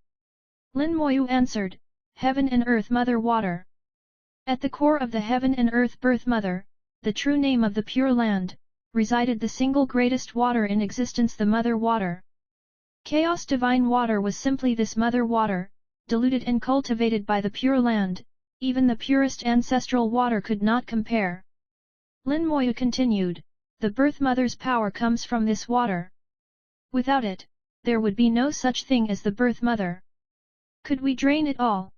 Speaker 1: Lin Moyu answered, Heaven and Earth Mother Water. At the core of the Heaven and Earth Birth Mother, the true name of the Pure Land, resided the single greatest water in existence, the Mother Water. Chaos Divine Water was simply this Mother Water, diluted and cultivated by the Pure Land. Even the purest ancestral water could not compare. Lin Moyu continued, the Birth Mother's power comes from this water. Without it, there would be no such thing as the Birth Mother. Could we drain it all?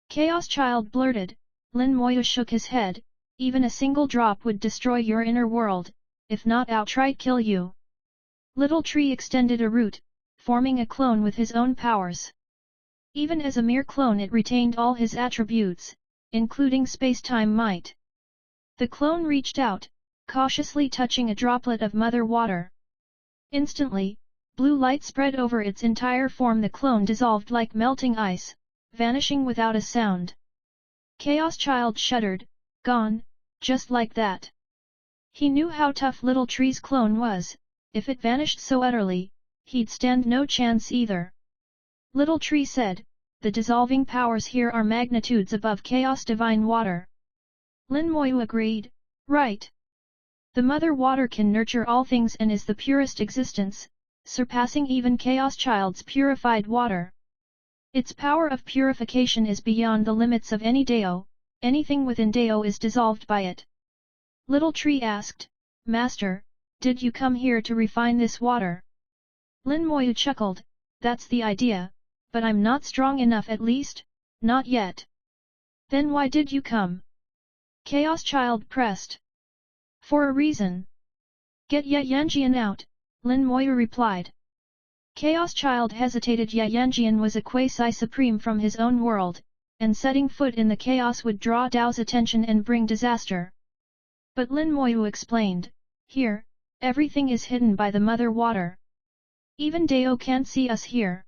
Speaker 1: Chaos Child blurted. Lin Moyu shook his head, even a single drop would destroy your inner world, if not outright kill you. Little Tree extended a root, forming a clone with his own powers. Even as a mere clone it retained all his attributes, including space-time might. The clone reached out, cautiously touching a droplet of Mother Water. Instantly, blue light spread over its entire form. The clone dissolved like melting ice, vanishing without a sound. Chaos Child shuddered, gone, just like that. He knew how tough Little Tree's clone was. If it vanished so utterly, he'd stand no chance either. Little Tree said, the dissolving powers here are magnitudes above Chaos Divine Water. Lin Moyu agreed, right. The Mother Water can nurture all things and is the purest existence, surpassing even Chaos Child's purified water. Its power of purification is beyond the limits of any Dao, anything within Dao is dissolved by it. Little Tree asked, Master, did you come here to refine this water? Lin Moyu chuckled, that's the idea, but I'm not strong enough at least, not yet. Then why did you come? Chaos Child pressed. For a reason. Get Ye Yanjian out, Lin Moyu replied. Chaos Child hesitated. Ye Yanjian was a quasi-supreme from his own world, and setting foot in the chaos would draw Dao's attention and bring disaster. But Lin Moyu explained, here, everything is hidden by the mother water. Even Dao can't see us here.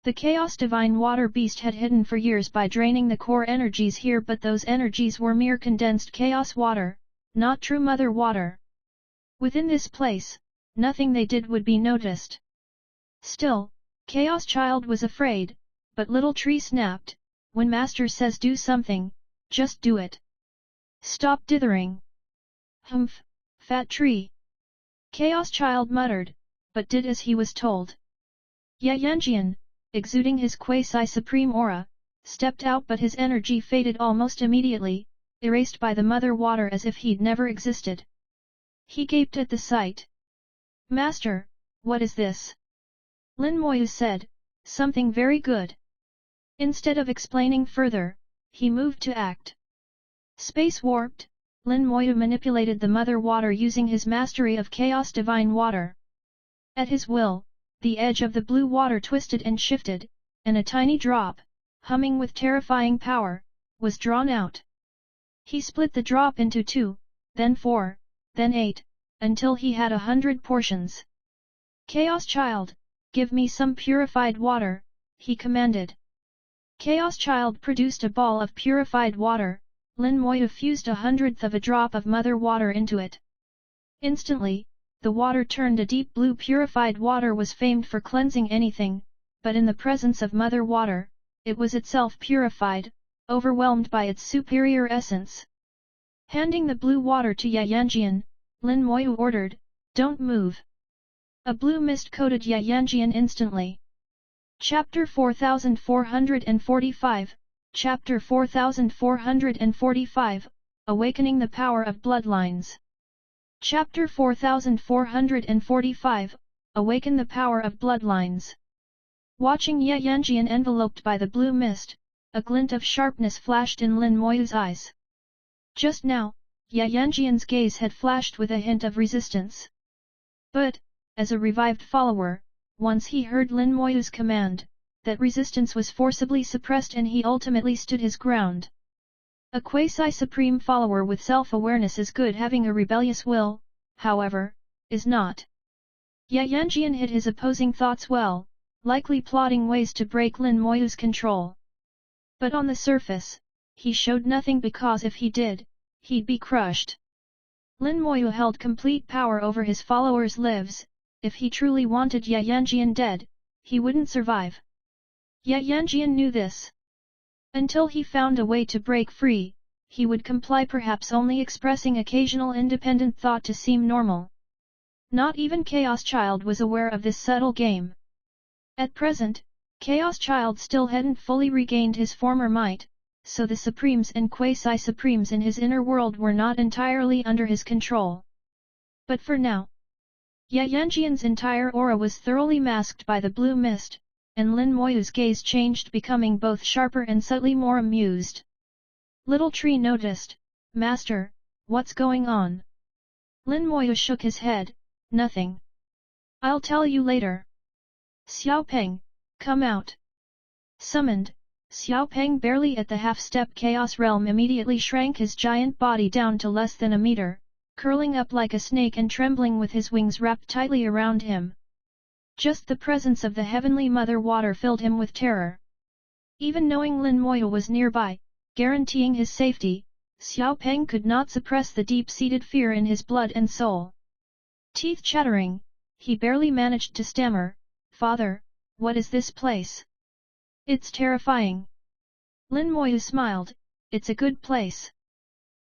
Speaker 1: The Chaos Divine Water Beast had hidden for years by draining the core energies here, but those energies were mere condensed chaos water, not true mother water. Within this place, nothing they did would be noticed. Still, Chaos Child was afraid, but Little Tree snapped, when Master says do something, just do it. Stop dithering. Humph, fat tree. Chaos Child muttered, but did as he was told. Ye Yanjian, exuding his quasi-supreme aura, stepped out, but his energy faded almost immediately, erased by the mother water as if he'd never existed. He gaped at the sight. Master, what is this? Lin Moyu said, something very good. Instead of explaining further, he moved to act. Space warped, Lin Moyu manipulated the mother water using his mastery of Chaos Divine Water. At his will, the edge of the blue water twisted and shifted, and a tiny drop, humming with terrifying power, was drawn out. He split the drop into 2, then 4, then 8, until he had 100 portions. Chaos Child, give me some purified water, he commanded. Chaos Child produced a ball of purified water. Lin Moyu fused 1/100th of a drop of mother water into it. Instantly, the water turned a deep blue. Purified water was famed for cleansing anything, but in the presence of mother water, it was itself purified, overwhelmed by its superior essence. Handing the blue water to Ye Yanjian, Lin Moyu ordered, don't move. A blue mist coated Ye Yanjian instantly. Chapter 4445, Chapter 4445, Awakening the Power of Bloodlines. Chapter 4445, Awaken the Power of Bloodlines. Watching Ye Yanjian enveloped by the blue mist, a glint of sharpness flashed in Lin Moyu's eyes. Just now, Ye Yanjian's gaze had flashed with a hint of resistance. But, as a revived follower, once he heard Lin Moyu's command, that resistance was forcibly suppressed and he ultimately stood his ground. A quasi-supreme follower with self-awareness is good, having a rebellious will, however, is not. Ye Yanjian hid his opposing thoughts well, likely plotting ways to break Lin Moyu's control. But on the surface, he showed nothing, because if he did, he'd be crushed. Lin Moyu held complete power over his followers' lives. If he truly wanted Ye Yanjian dead, he wouldn't survive. Ye Yanjian knew this. Until he found a way to break free, he would comply, perhaps only expressing occasional independent thought to seem normal. Not even Chaos Child was aware of this subtle game. At present, Chaos Child still hadn't fully regained his former might, so the Supremes and Quasi-Supremes in his inner world were not entirely under his control. But for now, Ye Yanjian's entire aura was thoroughly masked by the blue mist, and Lin Moyu's gaze changed, becoming both sharper and subtly more amused. Little Tree noticed, Master, what's going on? Lin Moyu shook his head, nothing. I'll tell you later. Xiao Peng, come out. Summoned, Xiao Peng, barely at the half-step Chaos Realm, immediately shrank his giant body down to less than a meter, curling up like a snake and trembling with his wings wrapped tightly around him. Just the presence of the heavenly mother water filled him with terror. Even knowing Lin Moyu was nearby, guaranteeing his safety, Xiao Peng could not suppress the deep-seated fear in his blood and soul. Teeth chattering, he barely managed to stammer, Father, what is this place? It's terrifying. Lin Moyu smiled, it's a good place.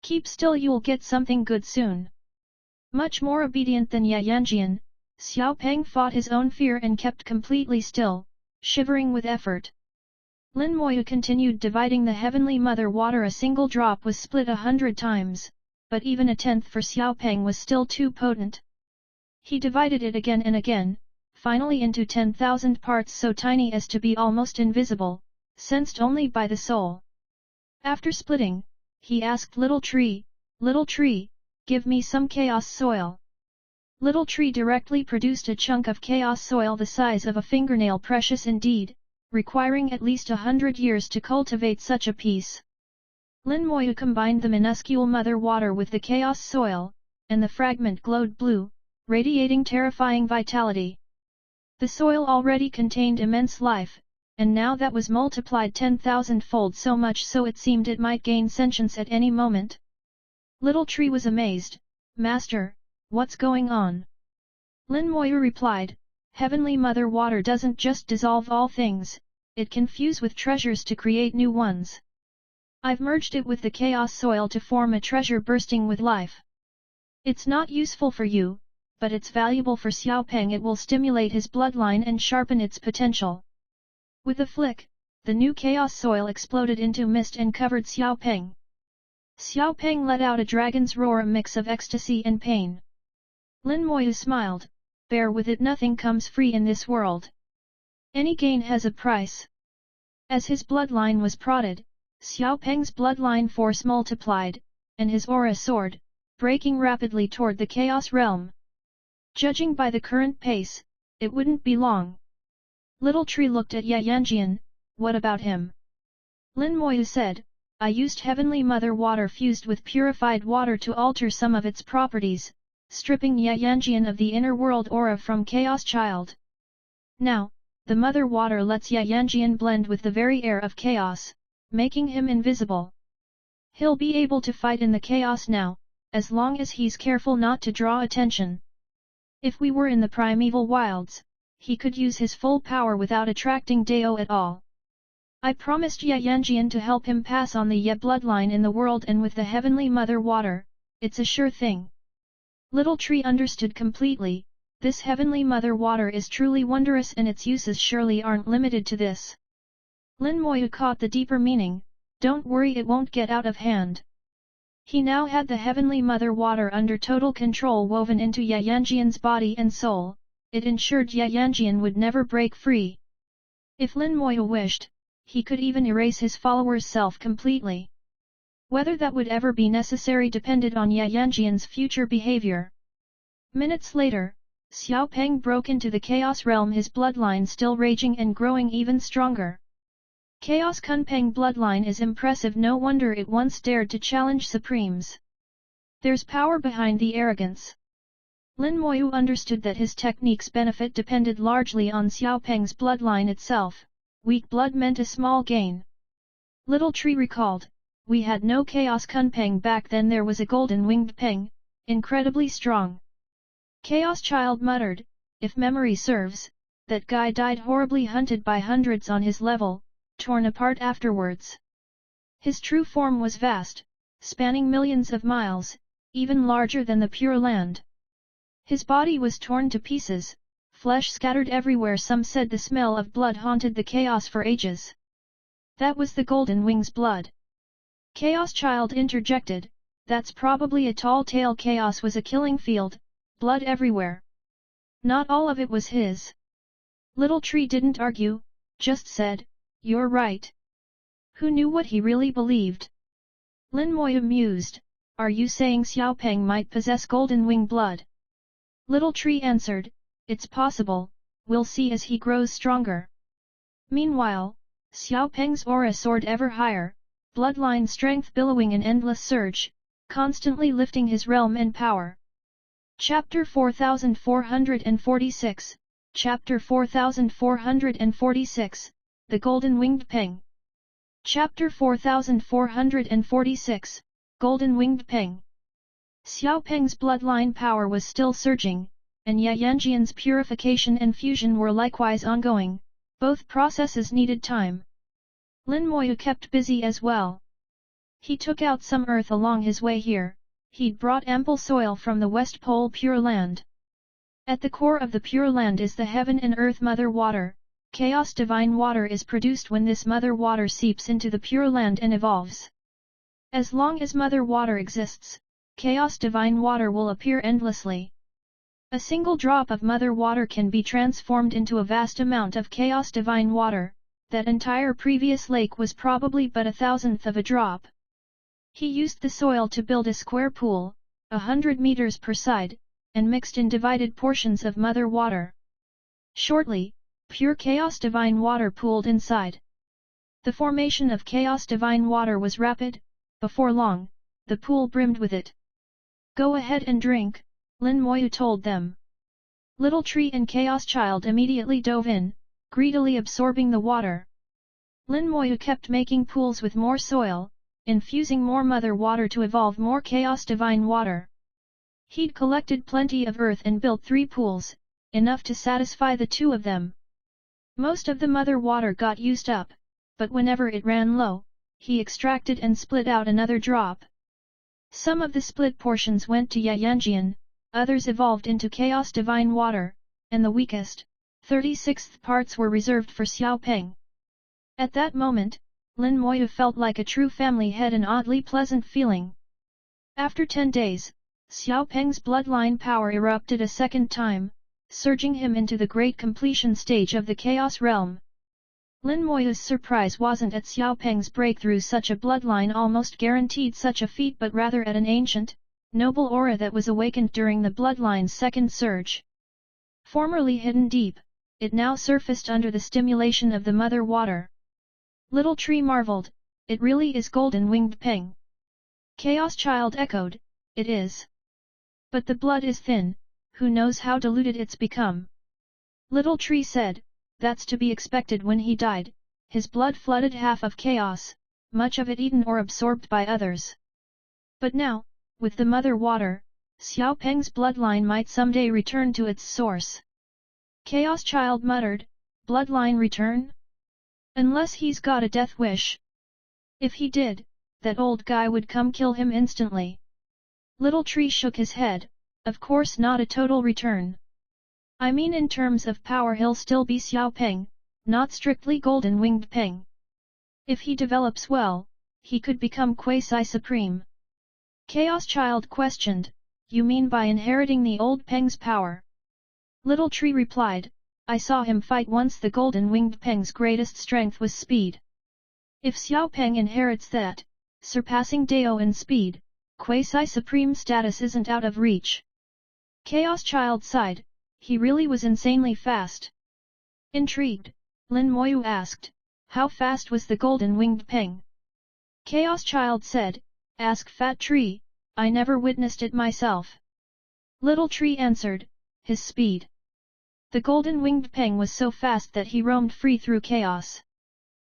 Speaker 1: Keep still, you'll get something good soon. Much more obedient than Ye Yanjian, Xiao Peng fought his own fear and kept completely still, shivering with effort. Lin Moyu continued dividing the heavenly mother water. A single drop was split 100 times, but even a tenth for Xiao Peng was still too potent. He divided it again and again, finally into 10,000 parts so tiny as to be almost invisible, sensed only by the soul. After splitting, he asked Little Tree, give me some chaos soil. Little Tree directly produced a chunk of chaos soil the size of a fingernail, precious indeed, requiring at least 100 years to cultivate such a piece. Lin Moyu combined the minuscule mother water with the chaos soil, and the fragment glowed blue, radiating terrifying vitality. The soil already contained immense life, and now that was multiplied 10,000-fold, so much so it seemed it might gain sentience at any moment. Little Tree was amazed. Master, what's going on? Lin Moyu replied, Heavenly Mother Water doesn't just dissolve all things, it can fuse with treasures to create new ones. I've merged it with the chaos soil to form a treasure bursting with life. It's not useful for you, but it's valuable for Xiaopeng. It will stimulate his bloodline and sharpen its potential. With a flick, the new chaos soil exploded into mist and covered Xiaopeng. Xiaopeng let out a dragon's roar, a mix of ecstasy and pain. Lin Moyu smiled, bear with it, nothing comes free in this world. Any gain has a price. As his bloodline was prodded, Xiaopeng's bloodline force multiplied, and his aura soared, breaking rapidly toward the chaos realm. Judging by the current pace, it wouldn't be long. Little Tree looked at Yanjian, what about him? Lin Moyu said, I used Heavenly Mother Water fused with purified water to alter some of its properties, stripping Yanjian of the inner world aura from Chaos Child. Now, the Mother Water lets Yanjian blend with the very air of chaos, making him invisible. He'll be able to fight in the chaos now, as long as he's careful not to draw attention. If we were in the primeval wilds, he could use his full power without attracting Dao at all. I promised Yanjian to help him pass on the Ye bloodline in the world, and with the Heavenly Mother Water, it's a sure thing. Little Tree understood completely, this Heavenly Mother Water is truly wondrous and its uses surely aren't limited to this. Lin Moyu caught the deeper meaning, don't worry, it won't get out of hand. He now had the Heavenly Mother Water under total control woven into Yanjian's body and soul, it ensured Yanjian would never break free. If Lin Moyu wished, he could even erase his follower's self completely. Whether that would ever be necessary depended on Yanjian's future behavior. Minutes later, Xiaopeng broke into the Chaos Realm, his bloodline still raging and growing even stronger. Chaos Kunpeng bloodline is impressive, no wonder it once dared to challenge Supremes. There's power behind the arrogance. Lin Moyu understood that his technique's benefit depended largely on Xiaopeng's bloodline itself. Weak blood meant a small gain. Little Tree recalled, we had no Chaos Kunpeng back then, there was a golden winged peng, incredibly strong. Chaos Child muttered, if memory serves, that guy died horribly, hunted by hundreds on his level, torn apart afterwards. His true form was vast, spanning millions of miles, even larger than the Pure Land. His body was torn to pieces, flesh scattered everywhere. Some said the smell of blood haunted the chaos for ages. That was the Golden Wing's blood. Chaos Child interjected, that's probably a tall tale. Chaos was a killing field, blood everywhere. Not all of it was his. Little Tree didn't argue, just said, you're right. Who knew what he really believed? Lin Moyu mused, are you saying Xiaopeng might possess Golden Wing blood? Little Tree answered, it's possible, we'll see as he grows stronger. Meanwhile, Xiaopeng's aura soared ever higher, bloodline strength billowing in endless surge, constantly lifting his realm and power. Chapter 4446, Chapter 4446, The Golden Winged Peng. Chapter 4446, Golden Winged Peng. Xiaopeng's bloodline power was still surging, and Yanjian's purification and fusion were likewise ongoing, both processes needed time. Lin Moyu kept busy as well. He took out some earth along his way here, he'd brought ample soil from the West Pole Pure Land. At the core of the Pure Land is the Heaven and Earth Mother Water. Chaos Divine Water is produced when this Mother Water seeps into the Pure Land and evolves. As long as Mother Water exists, Chaos Divine Water will appear endlessly. A single drop of mother water can be transformed into a vast amount of chaos divine water. That entire previous lake was probably but 1,000th of a drop. He used the soil to build a square pool, 100 meters per side, and mixed in divided portions of mother water. Shortly, pure chaos divine water pooled inside. The formation of chaos divine water was rapid. Before long, the pool brimmed with it. Go ahead and drink, Lin Moyu told them. Little Tree and Chaos Child immediately dove in, greedily absorbing the water. Lin Moyu kept making pools with more soil, infusing more mother water to evolve more chaos divine water. He'd collected plenty of earth and built 3 pools, enough to satisfy the 2 of them. Most of the mother water got used up, but whenever it ran low, he extracted and split out another drop. Some of the split portions went to Yanjian, others evolved into chaos divine water, and the weakest, 36th parts were reserved for Xiaopeng. At that moment, Lin Moyu felt like a true family head, an oddly pleasant feeling. After 10 days, Xiaopeng's bloodline power erupted a second time, surging him into the great completion stage of the Chaos Realm. Lin Moyu's surprise wasn't at Xiaopeng's breakthrough. Such a bloodline almost guaranteed such a feat, but rather at an ancient, noble aura that was awakened during the bloodline's second surge. Formerly hidden deep, it now surfaced under the stimulation of the mother water. Little Tree marveled, it really is golden winged peng. Chaos Child echoed, it is. But the blood is thin, who knows how diluted it's become. Little Tree said, that's to be expected. When he died, his blood flooded half of chaos, much of it eaten or absorbed by others. But now, with the mother water, Xiaopeng's bloodline might someday return to its source. Chaos Child muttered, bloodline return? Unless he's got a death wish. If he did, that old guy would come kill him instantly. Little Tree shook his head, of course not a total return. I mean in terms of power he'll still be Xiaopeng, not strictly golden winged peng. If he develops well, he could become quasi-supreme. Chaos Child questioned, you mean by inheriting the old peng's power? Little Tree replied, I saw him fight once. The golden winged peng's greatest strength was speed. If Xiaopeng inherits that, surpassing Dao in speed, quasi-supreme status isn't out of reach. Chaos Child sighed, he really was insanely fast. Intrigued, Lin Moyu asked, how fast was the golden winged peng? Chaos Child said, ask Fat Tree, I never witnessed it myself. Little Tree answered, his speed. The golden winged peng was so fast that he roamed free through chaos.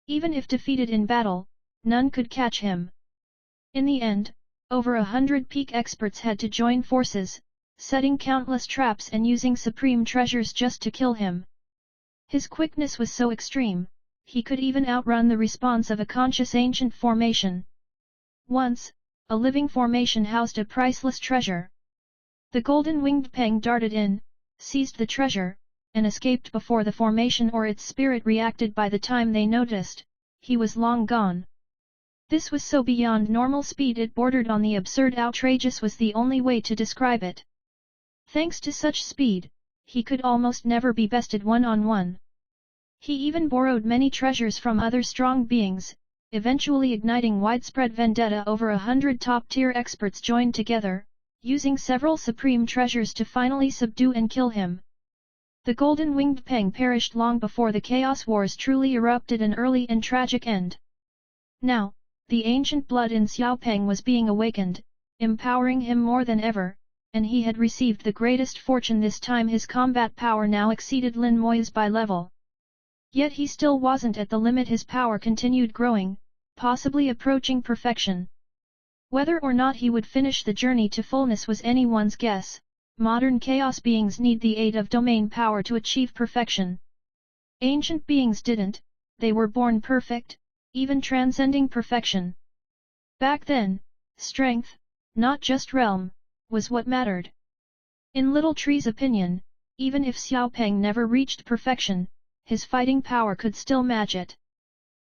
Speaker 1: Even if defeated in battle, none could catch him. In the end, over 100 peak experts had to join forces, setting countless traps and using supreme treasures just to kill him. His quickness was so extreme, he could even outrun the response of a conscious ancient formation. Once, a living formation housed a priceless treasure. The golden winged peng darted in, seized the treasure, and escaped before the formation or its spirit reacted. By the time they noticed, he was long gone. This was so beyond normal speed it bordered on the absurd. Outrageous was the only way to describe it. Thanks to such speed, he could almost never be bested one-on-one. He even borrowed many treasures from other strong beings, eventually igniting widespread vendetta. Over 100 top-tier experts joined together, using several supreme treasures to finally subdue and kill him. The golden winged peng perished long before the Chaos Wars truly erupted, an early and tragic end. Now, the ancient blood in Xiaopeng was being awakened, empowering him more than ever, and he had received the greatest fortune this time. His combat power now exceeded Lin Moyu's by level. Yet he still wasn't at the limit. His power continued growing, possibly approaching perfection. Whether or not he would finish the journey to fullness was anyone's guess. Modern chaos beings need the aid of domain power to achieve perfection. Ancient beings didn't, they were born perfect, even transcending perfection. Back then, strength, not just realm, was what mattered. In Little Tree's opinion, even if Xiaopeng never reached perfection, his fighting power could still match it.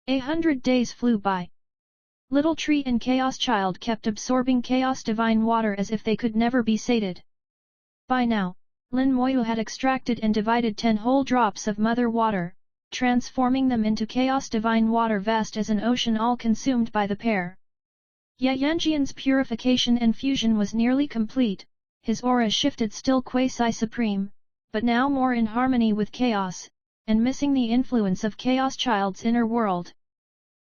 Speaker 1: 100 days flew by. Little Tree and Chaos Child kept absorbing chaos divine water as if they could never be sated. By now, Lin Moyu had extracted and divided 10 whole drops of mother water, transforming them into chaos divine water vast as an ocean all consumed by the pair. Ye Yanjian's purification and fusion was nearly complete, his aura shifted still quasi-supreme, but now more in harmony with chaos, and missing the influence of Chaos Child's inner world.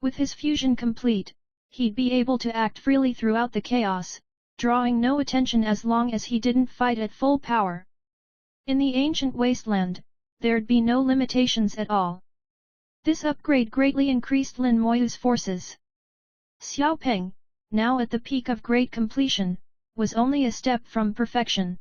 Speaker 1: With his fusion complete, he'd be able to act freely throughout the chaos, drawing no attention as long as he didn't fight at full power. In the ancient wasteland, there'd be no limitations at all. This upgrade greatly increased Lin Moyu's forces. Xiao Peng, now at the peak of great completion, was only a step from perfection.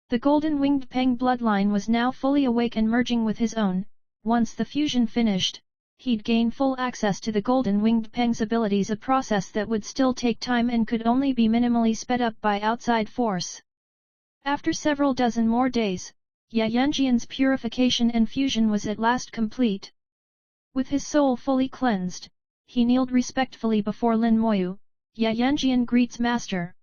Speaker 1: The golden-winged Peng bloodline was now fully awake and merging with his own. Once the fusion finished, he'd gain full access to the golden-winged Peng's abilities, a process that would still take time and could only be minimally sped up by outside force. After several dozen more days, Ye Yanjian's purification and fusion was at last complete. With his soul fully cleansed, he kneeled respectfully before Lin Moyu. Ye Yanjian greets Master.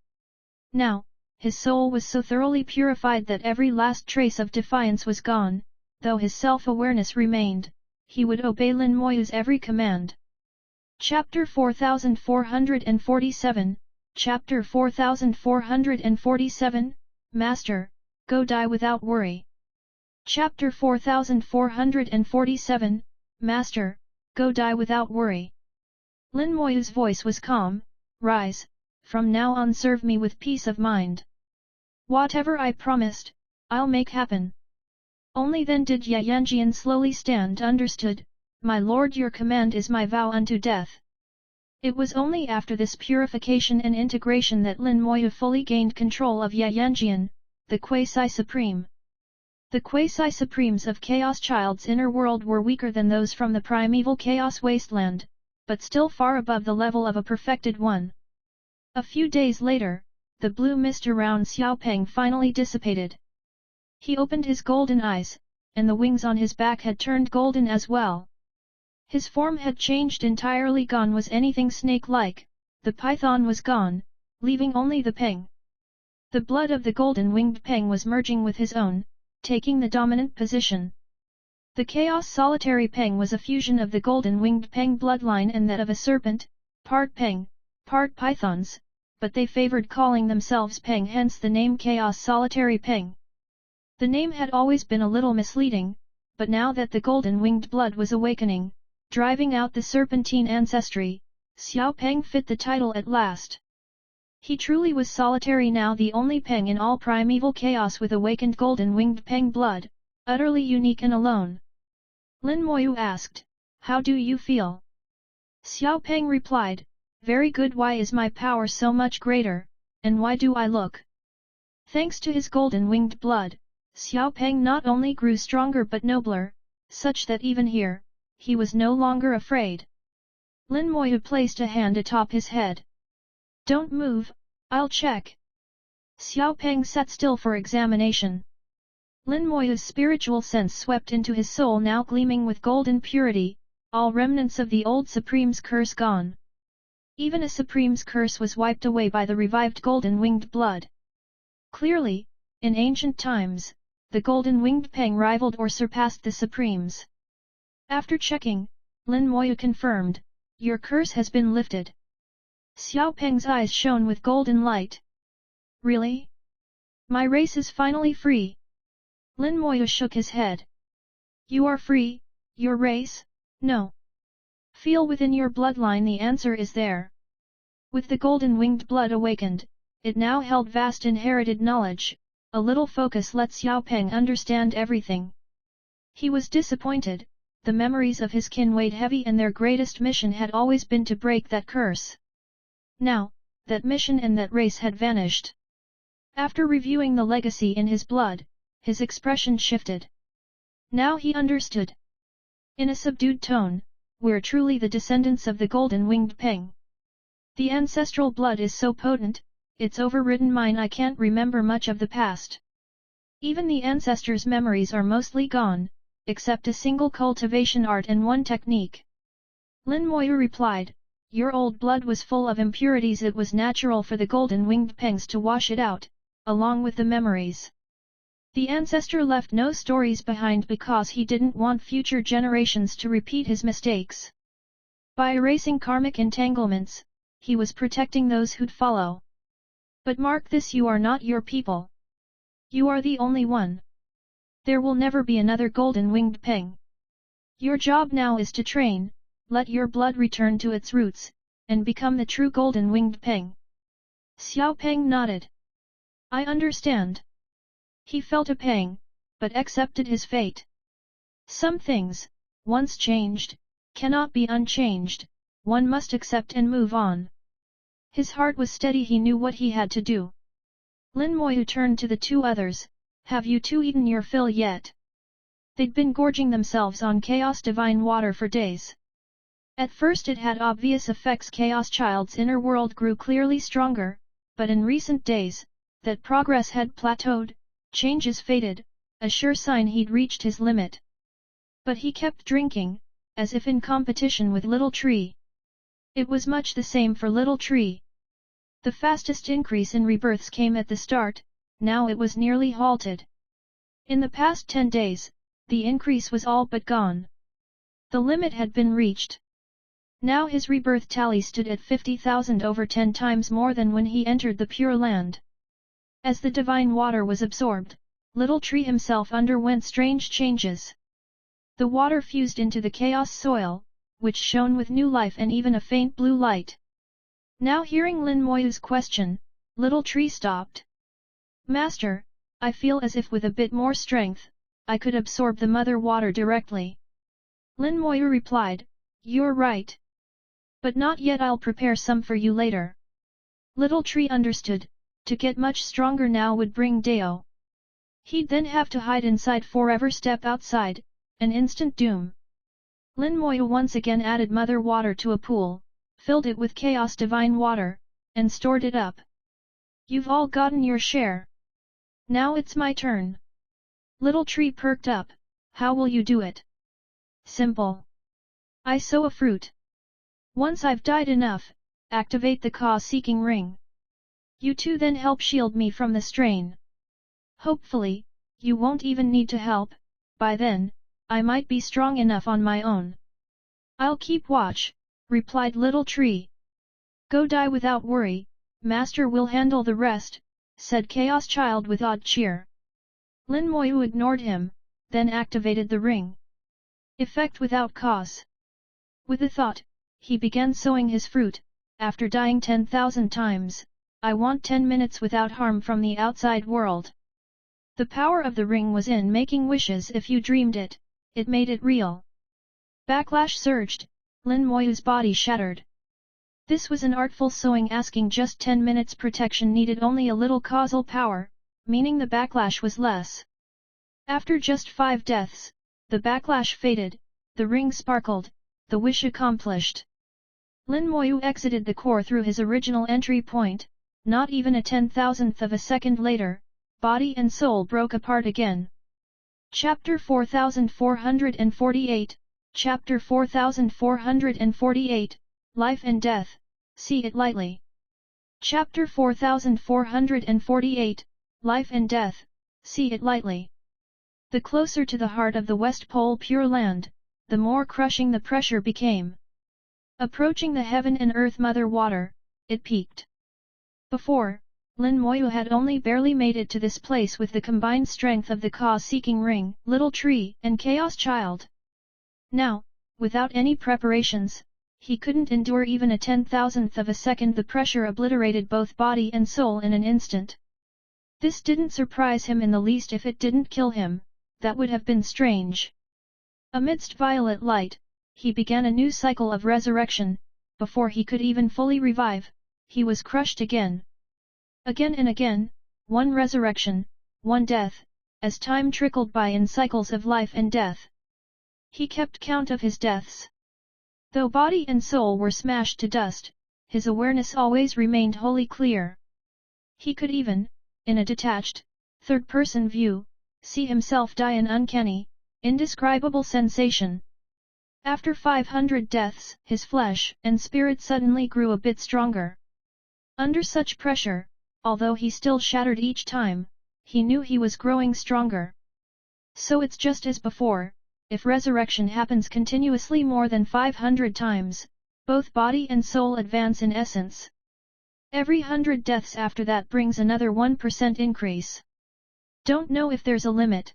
Speaker 1: Now, his soul was so thoroughly purified that every last trace of defiance was gone, though his self-awareness remained. He would obey Lin Moyu's every command. Chapter 4447, Chapter 4447, Master, go die without worry. Chapter 4447, Master, go die without worry. Lin Moyu's voice was calm. Rise, from now on serve me with peace of mind. Whatever I promised, I'll make happen. Only then did Ye Yanjian slowly stand. Understood, my lord, your command is my vow unto death. It was only after this purification and integration that Lin Moyu fully gained control of Ye Yanjian, the Quasi-Supreme. The Quasi-Supremes of Chaos Child's inner world were weaker than those from the primeval Chaos Wasteland, but still far above the level of a perfected one. A few days later, the blue mist around Xiao Peng finally dissipated. He opened his golden eyes, and the wings on his back had turned golden as well. His form had changed entirely. Gone was anything snake-like, the python was gone, leaving only the Peng. The blood of the golden-winged Peng was merging with his own, taking the dominant position. The Chaos Solitary Peng was a fusion of the golden-winged Peng bloodline and that of a serpent, part Peng, part pythons, but they favored calling themselves Peng, hence the name Chaos Solitary Peng. The name had always been a little misleading, but now that the golden-winged blood was awakening, driving out the serpentine ancestry, Xiao Peng fit the title at last. He truly was solitary now, the only Peng in all primeval chaos with awakened golden-winged Peng blood, utterly unique and alone. Lin Moyu asked, "How do you feel?" Xiao Peng replied, "Very good. Why is my power so much greater, and why do I look?" Thanks to his golden-winged blood, Xiao Peng not only grew stronger but nobler, such that even here, he was no longer afraid. Lin Moyu placed a hand atop his head. "Don't move, I'll check." Xiao Peng sat still for examination. Lin Moyu's spiritual sense swept into his soul, now gleaming with golden purity, all remnants of the old Supreme's curse gone. Even a Supreme's curse was wiped away by the revived golden-winged blood. Clearly, in ancient times, the golden-winged Peng rivaled or surpassed the Supremes. After checking, Lin Moyu confirmed, "Your curse has been lifted." Xiao Peng's eyes shone with golden light. "Really? My race is finally free?" Lin Moyu shook his head. "You are free, your race? No. Feel within your bloodline, the answer is there." With the golden-winged blood awakened, it now held vast inherited knowledge. A little focus let Xiao Peng understand everything. He was disappointed. The memories of his kin weighed heavy and their greatest mission had always been to break that curse. Now, that mission and that race had vanished. After reviewing the legacy in his blood, his expression shifted. Now he understood. In a subdued tone, "We're truly the descendants of the golden-winged Peng. The ancestral blood is so potent, it's overridden mine. I can't remember much of the past. Even the ancestors' memories are mostly gone, except a single cultivation art and one technique." Lin Moyu replied, "Your old blood was full of impurities. It was natural for the golden-winged Pengs to wash it out, along with the memories. The ancestor left no stories behind because he didn't want future generations to repeat his mistakes. By erasing karmic entanglements, he was protecting those who'd follow. But mark this, you are not your people. You are the only one. There will never be another golden winged peng. Your job now is to train, let your blood return to its roots, and become the true golden winged peng. Xiao Peng nodded. I understand. He felt a pang, but accepted his fate. Some things, once changed, cannot be unchanged, one must accept and move on. His heart was steady, he knew what he had to do. Lin Moyu turned to the two others, have you two eaten your fill yet? They'd been gorging themselves on Chaos Divine Water for days. At first it had obvious effects, Chaos Child's inner world grew clearly stronger, but in recent days, that progress had plateaued, changes faded, a sure sign he'd reached his limit. But he kept drinking, as if in competition with Little Tree. It was much the same for Little Tree. The fastest increase in rebirths came at the start, now it was nearly halted. In the past 10 days, the increase was all but gone. The limit had been reached. Now his rebirth tally stood at 50,000, over 10 times more than when he entered the Pure Land. As the divine water was absorbed, Little Tree himself underwent strange changes. The water fused into the chaos soil, which shone with new life and even a faint blue light. Now hearing Lin Moyu's question, Little Tree stopped. Master, I feel as if with a bit more strength, I could absorb the mother water directly. Lin Moyu replied, you're right. But not yet, I'll prepare some for you later. Little Tree understood, to get much stronger now would bring Dao. He'd then have to hide inside, forever step outside, an instant doom. Lin Moyu once again added mother water to a pool, filled it with chaos divine water, and stored it up. You've all gotten your share. Now it's my turn. Little Tree perked up, how will you do it? Simple. I sow a fruit. Once I've died enough, activate the Ka-seeking ring. You two then help shield me from the strain. Hopefully, you won't even need to help, by then, I might be strong enough on my own. I'll keep watch, replied Little Tree. Go die without worry, Master will handle the rest, said Chaos Child with odd cheer. Lin Moyu ignored him, then activated the ring. Effect without cause. With a thought, he began sowing his fruit, after dying 10,000 times, I want 10 minutes without harm from the outside world. The power of the ring was in making wishes. If you dreamed it, it made it real. Backlash surged, Lin Moyu's body shattered. This was an artful sowing, asking just 10 minutes protection needed only a little causal power, meaning the backlash was less. After just 5 deaths, the backlash faded, the ring sparkled, the wish accomplished. Lin Moyu exited the core through his original entry point, not even a 10,000th of a second later, body and soul broke apart again. Chapter 4448, Chapter 4448, Life and Death, See It Lightly. Chapter 4448, Life and Death, See It Lightly. The closer to the heart of the West Pole Pure Land, the more crushing the pressure became. Approaching the heaven and earth mother water, it peaked. Before, Lin Moyu had only barely made it to this place with the combined strength of the Ka-seeking ring, Little Tree, and Chaos Child. Now, without any preparations, he couldn't endure even a 10,000th of a second. The pressure obliterated both body and soul in an instant. This didn't surprise him in the least. If it didn't kill him, that would have been strange. Amidst violet light, he began a new cycle of resurrection. Before he could even fully revive, he was crushed again. Again and again, one resurrection, one death, as time trickled by in cycles of life and death. He kept count of his deaths. Though body and soul were smashed to dust, his awareness always remained wholly clear. He could even, in a detached, third-person view, see himself die, an uncanny, indescribable sensation. After 500 deaths, his flesh and spirit suddenly grew a bit stronger. Under such pressure, although he still shattered each time, he knew he was growing stronger. So it's just as before, if resurrection happens continuously more than 500 times, both body and soul advance in essence. Every 100 deaths after that brings another 1% increase. Don't know if there's a limit.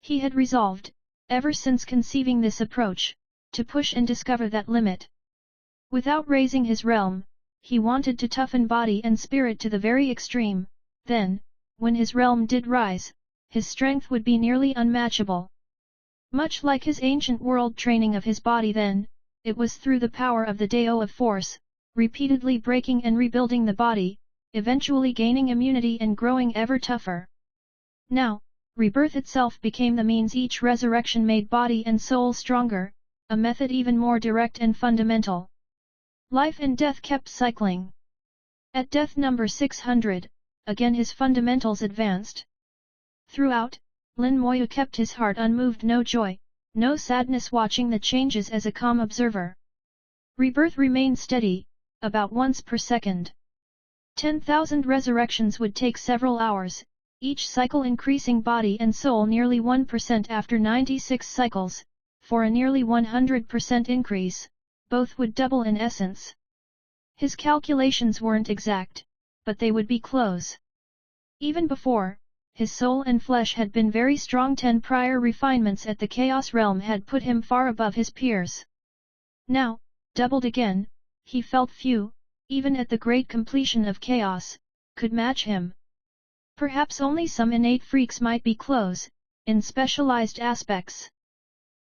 Speaker 1: He had resolved, ever since conceiving this approach, to push and discover that limit. Without raising his realm, he wanted to toughen body and spirit to the very extreme, then, when his realm did rise, his strength would be nearly unmatchable. Much like his ancient world training of his body then, it was through the power of the Dao of Force, repeatedly breaking and rebuilding the body, eventually gaining immunity and growing ever tougher. Now, rebirth itself became the means each resurrection made body and soul stronger, a method even more direct and fundamental. Life and death kept cycling. At death number 600, again his fundamentals advanced. Throughout, Lin Moyu kept his heart unmoved, no joy, no sadness, watching the changes as a calm observer. Rebirth remained steady, about once per second. 10,000 resurrections would take several hours, each cycle increasing body and soul nearly 1% after 96 cycles, for a nearly 100% increase, both would double in essence. His calculations weren't exact, but they would be close. Even before, his soul and flesh had been very strong. 10 prior refinements at the Chaos Realm had put him far above his peers. Now, doubled again, he felt few, even at the great completion of Chaos, could match him. Perhaps only some innate freaks might be close, in specialized aspects.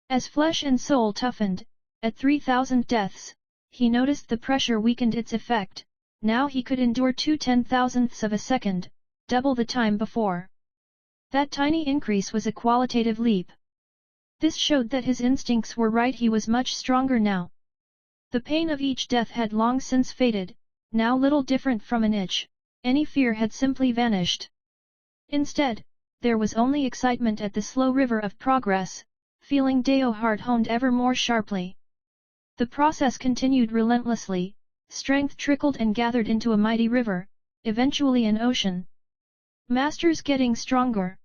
Speaker 1: As flesh and soul toughened, at 3,000 deaths, he noticed the pressure weakened its effect. Now he could endure 2/10,000ths of a second, double the time before. That tiny increase was a qualitative leap. This showed that his instincts were right, he was much stronger now. The pain of each death had long since faded, now little different from an itch, any fear had simply vanished. Instead, there was only excitement at the slow river of progress, feeling Dao heart honed ever more sharply. The process continued relentlessly, strength trickled and gathered into a mighty river, eventually an ocean. Masters getting stronger.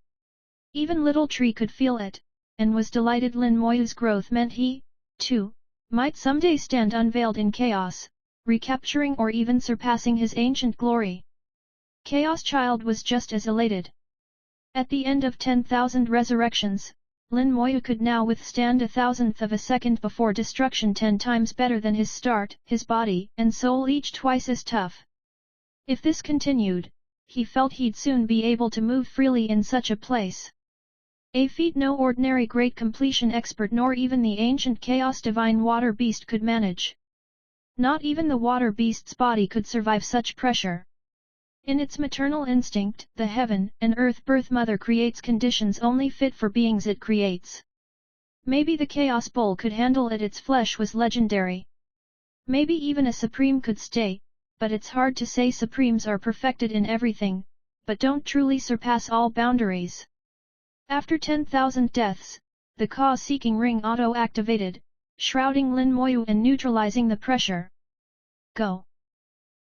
Speaker 1: Even Little Tree could feel it, and was delighted. Lin Moyu's growth meant he, too, might someday stand unveiled in chaos, recapturing or even surpassing his ancient glory. Chaos Child was just as elated. At the end of 10,000 resurrections, Lin Moyu could now withstand 1,000th of a second before destruction, 10 times better than his start, his body and soul each twice as tough. If this continued, he felt he'd soon be able to move freely in such a place. A feat no ordinary great completion expert nor even the ancient chaos divine water beast could manage. Not even the water beast's body could survive such pressure. In its maternal instinct, the heaven and earth birth mother creates conditions only fit for beings it creates. Maybe the chaos bull could handle it, its flesh was legendary. Maybe even a supreme could stay, but it's hard to say. Supremes are perfected in everything, but don't truly surpass all boundaries. After 10,000 deaths, the cause-seeking ring auto-activated, shrouding Lin Moyu and neutralizing the pressure. Go!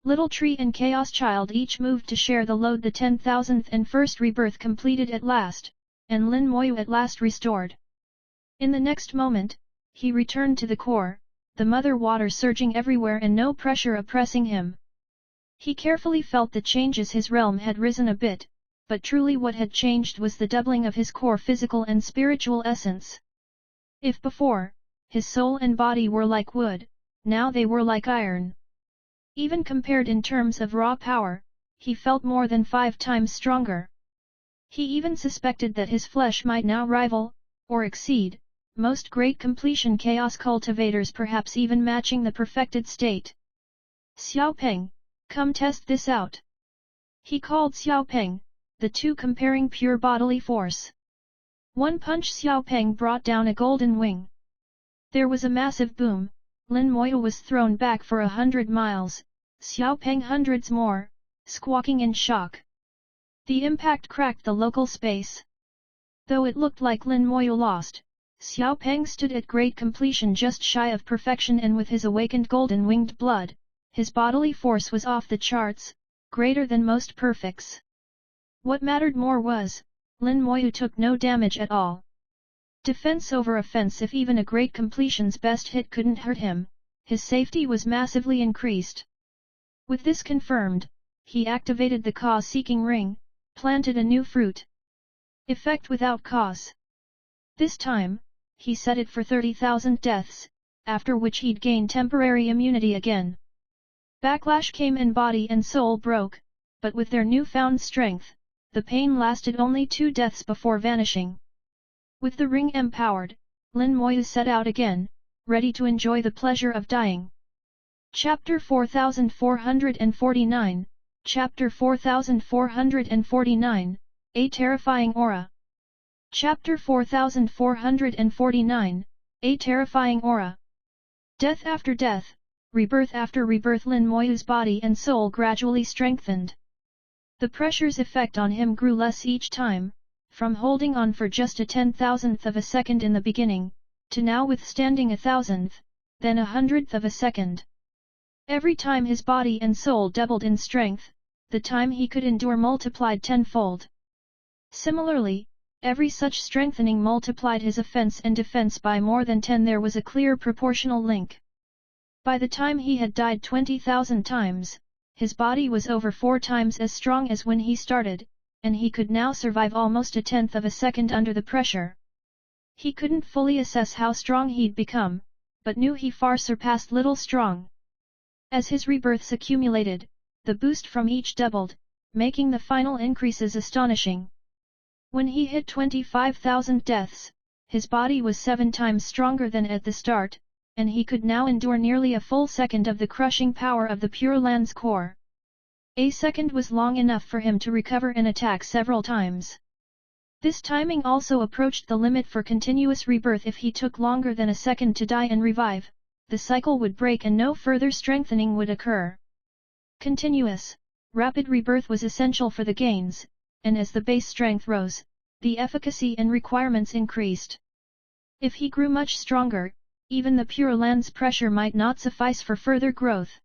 Speaker 1: Little Tree and Chaos Child each moved to share the load. The 10,000th and first rebirth completed at last, and Lin Moyu at last restored. In the next moment, he returned to the core, the mother water surging everywhere and no pressure oppressing him. He carefully felt the changes. His realm had risen a bit, but truly what had changed was the doubling of his core physical and spiritual essence. If before, his soul and body were like wood, now they were like iron. Even compared in terms of raw power, he felt more than 5 times stronger. He even suspected that his flesh might now rival, or exceed, most great completion chaos cultivators, perhaps even matching the perfected state. Xiao Peng, come test this out. He called Xiao Peng, the two comparing pure bodily force. One punch, Xiao Peng brought down a golden wing. There was a massive boom. Lin Moyu was thrown back for 100 miles, Xiao Peng hundreds more, squawking in shock. The impact cracked the local space. Though it looked like Lin Moyu lost, Xiao Peng stood at great completion, just shy of perfection, and with his awakened golden-winged blood, his bodily force was off the charts, greater than most perfects. What mattered more was, Lin Moyu took no damage at all. Defense over offense. If even a great completion's best hit couldn't hurt him, his safety was massively increased. With this confirmed, he activated the cause-seeking ring, planted a new fruit. Effect without cause. This time, he set it for 30,000 deaths, after which he'd gain temporary immunity again. Backlash came and body and soul broke, but with their newfound strength, the pain lasted only 2 deaths before vanishing. With the ring empowered, Lin Moyu set out again, ready to enjoy the pleasure of dying. Chapter 4449, Chapter 4449, A Terrifying Aura. Chapter 4449, A Terrifying Aura. Death after death, rebirth after rebirth. Lin Moyu's body and soul gradually strengthened. The pressure's effect on him grew less each time, from holding on for just a 10,000th of a second in the beginning, to now withstanding 1,000th, then 100th of a second. Every time his body and soul doubled in strength, the time he could endure multiplied tenfold. Similarly, every such strengthening multiplied his offense and defense by more than 10. There was a clear proportional link. By the time he had died 20,000 times, his body was over 4 times as strong as when he started, and he could now survive almost a 10th of a second under the pressure. He couldn't fully assess how strong he'd become, but knew he far surpassed little strong. As his rebirths accumulated, the boost from each doubled, making the final increases astonishing. When he hit 25,000 deaths, his body was 7 times stronger than at the start, and he could now endure nearly a full second of the crushing power of the Pure Land's core. A second was long enough for him to recover and attack several times. This timing also approached the limit for continuous rebirth. If he took longer than a second to die and revive, the cycle would break and no further strengthening would occur. Continuous, rapid rebirth was essential for the gains, and as the base strength rose, the efficacy and requirements increased. If he grew much stronger, even the Pure Land's pressure might not suffice for further growth.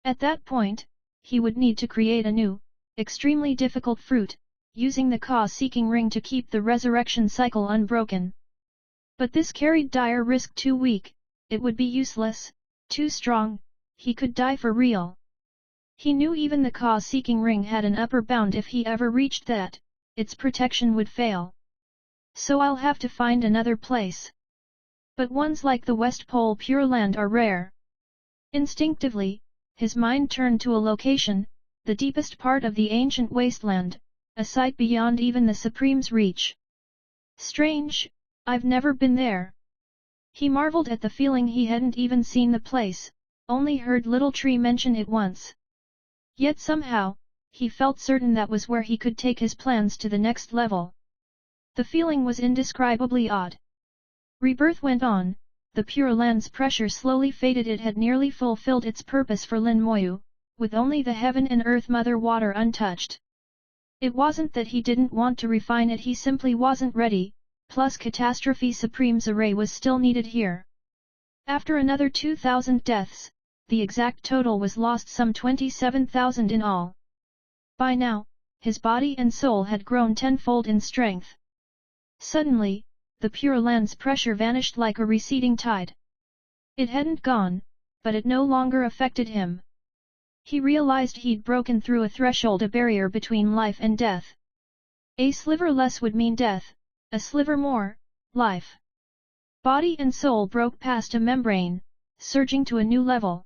Speaker 1: At that point, he would need to create a new, extremely difficult fruit, using the cause-seeking ring to keep the resurrection cycle unbroken. But this carried dire risk. Too weak, it would be useless; too strong, he could die for real. He knew even the cause-seeking ring had an upper bound. If he ever reached that, its protection would fail. So I'll have to find another place. But ones like the West Pole Pure Land are rare. Instinctively, his mind turned to a location, the deepest part of the ancient wasteland, a sight beyond even the Supreme's reach. Strange, I've never been there. He marveled at the feeling. He hadn't even seen the place, only heard Little Tree mention it once. Yet somehow, he felt certain that was where he could take his plans to the next level. The feeling was indescribably odd. Rebirth went on, the Pure Land's pressure slowly faded. It had nearly fulfilled its purpose for Lin Moyu, with only the Heaven and Earth Mother water untouched. It wasn't that he didn't want to refine it, he simply wasn't ready, plus Catastrophe Supreme's array was still needed here. After another 2,000 deaths, the exact total was lost, some 27,000 in all. By now, his body and soul had grown tenfold in strength. Suddenly, the Pure Land's pressure vanished like a receding tide. It hadn't gone, but it no longer affected him. He realized he'd broken through a threshold, a barrier between life and death. A sliver less would mean death, a sliver more, life. Body and soul broke past a membrane, surging to a new level.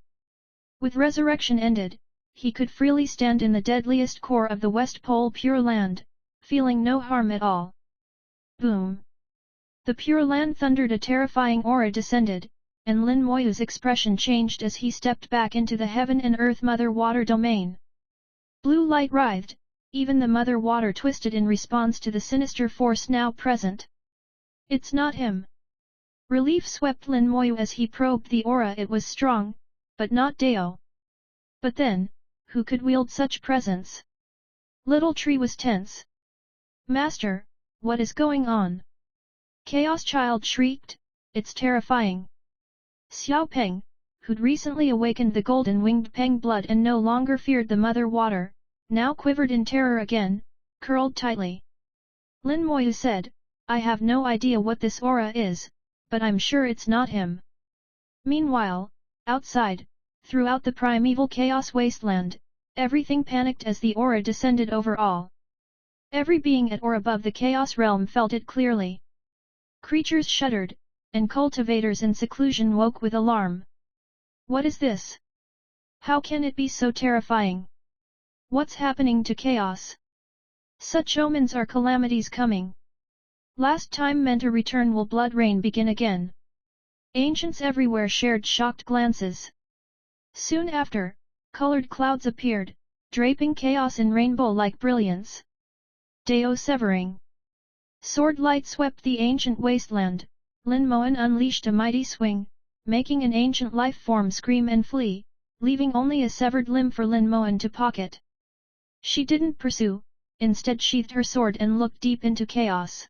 Speaker 1: With resurrection ended, he could freely stand in the deadliest core of the West Pole Pure Land, feeling no harm at all. Boom! The Pure Land thundered. A terrifying aura descended, and Lin Moyu's expression changed as he stepped back into the Heaven and Earth Mother Water domain. Blue light writhed, even the Mother Water twisted in response to the sinister force now present. It's not him. Relief swept Lin Moyu as he probed the aura. It was strong, but not Dao. But then, who could wield such presence? Little Tree was tense. Master, what is going on? Chaos Child shrieked, it's terrifying. Xiao Peng, who'd recently awakened the golden-winged Peng blood and no longer feared the Mother Water, now quivered in terror again, curled tightly. Lin Moyu said, I have no idea what this aura is, but I'm sure it's not him. Meanwhile, outside, throughout the primeval chaos wasteland, everything panicked as the aura descended over all. Every being at or above the chaos realm felt it clearly. Creatures shuddered, and cultivators in seclusion woke with alarm. What is this? How can it be so terrifying? What's happening to chaos? Such omens are calamities coming. Last time meant a return, will blood rain begin again? Ancients everywhere shared shocked glances. Soon after, colored clouds appeared, draping chaos in rainbow-like brilliance. Dao severing. Sword light swept the ancient wasteland. Lin Moyu unleashed a mighty swing, making an ancient life form scream and flee, leaving only a severed limb for Lin Moyu to pocket. She didn't pursue, instead sheathed her sword and looked deep into chaos.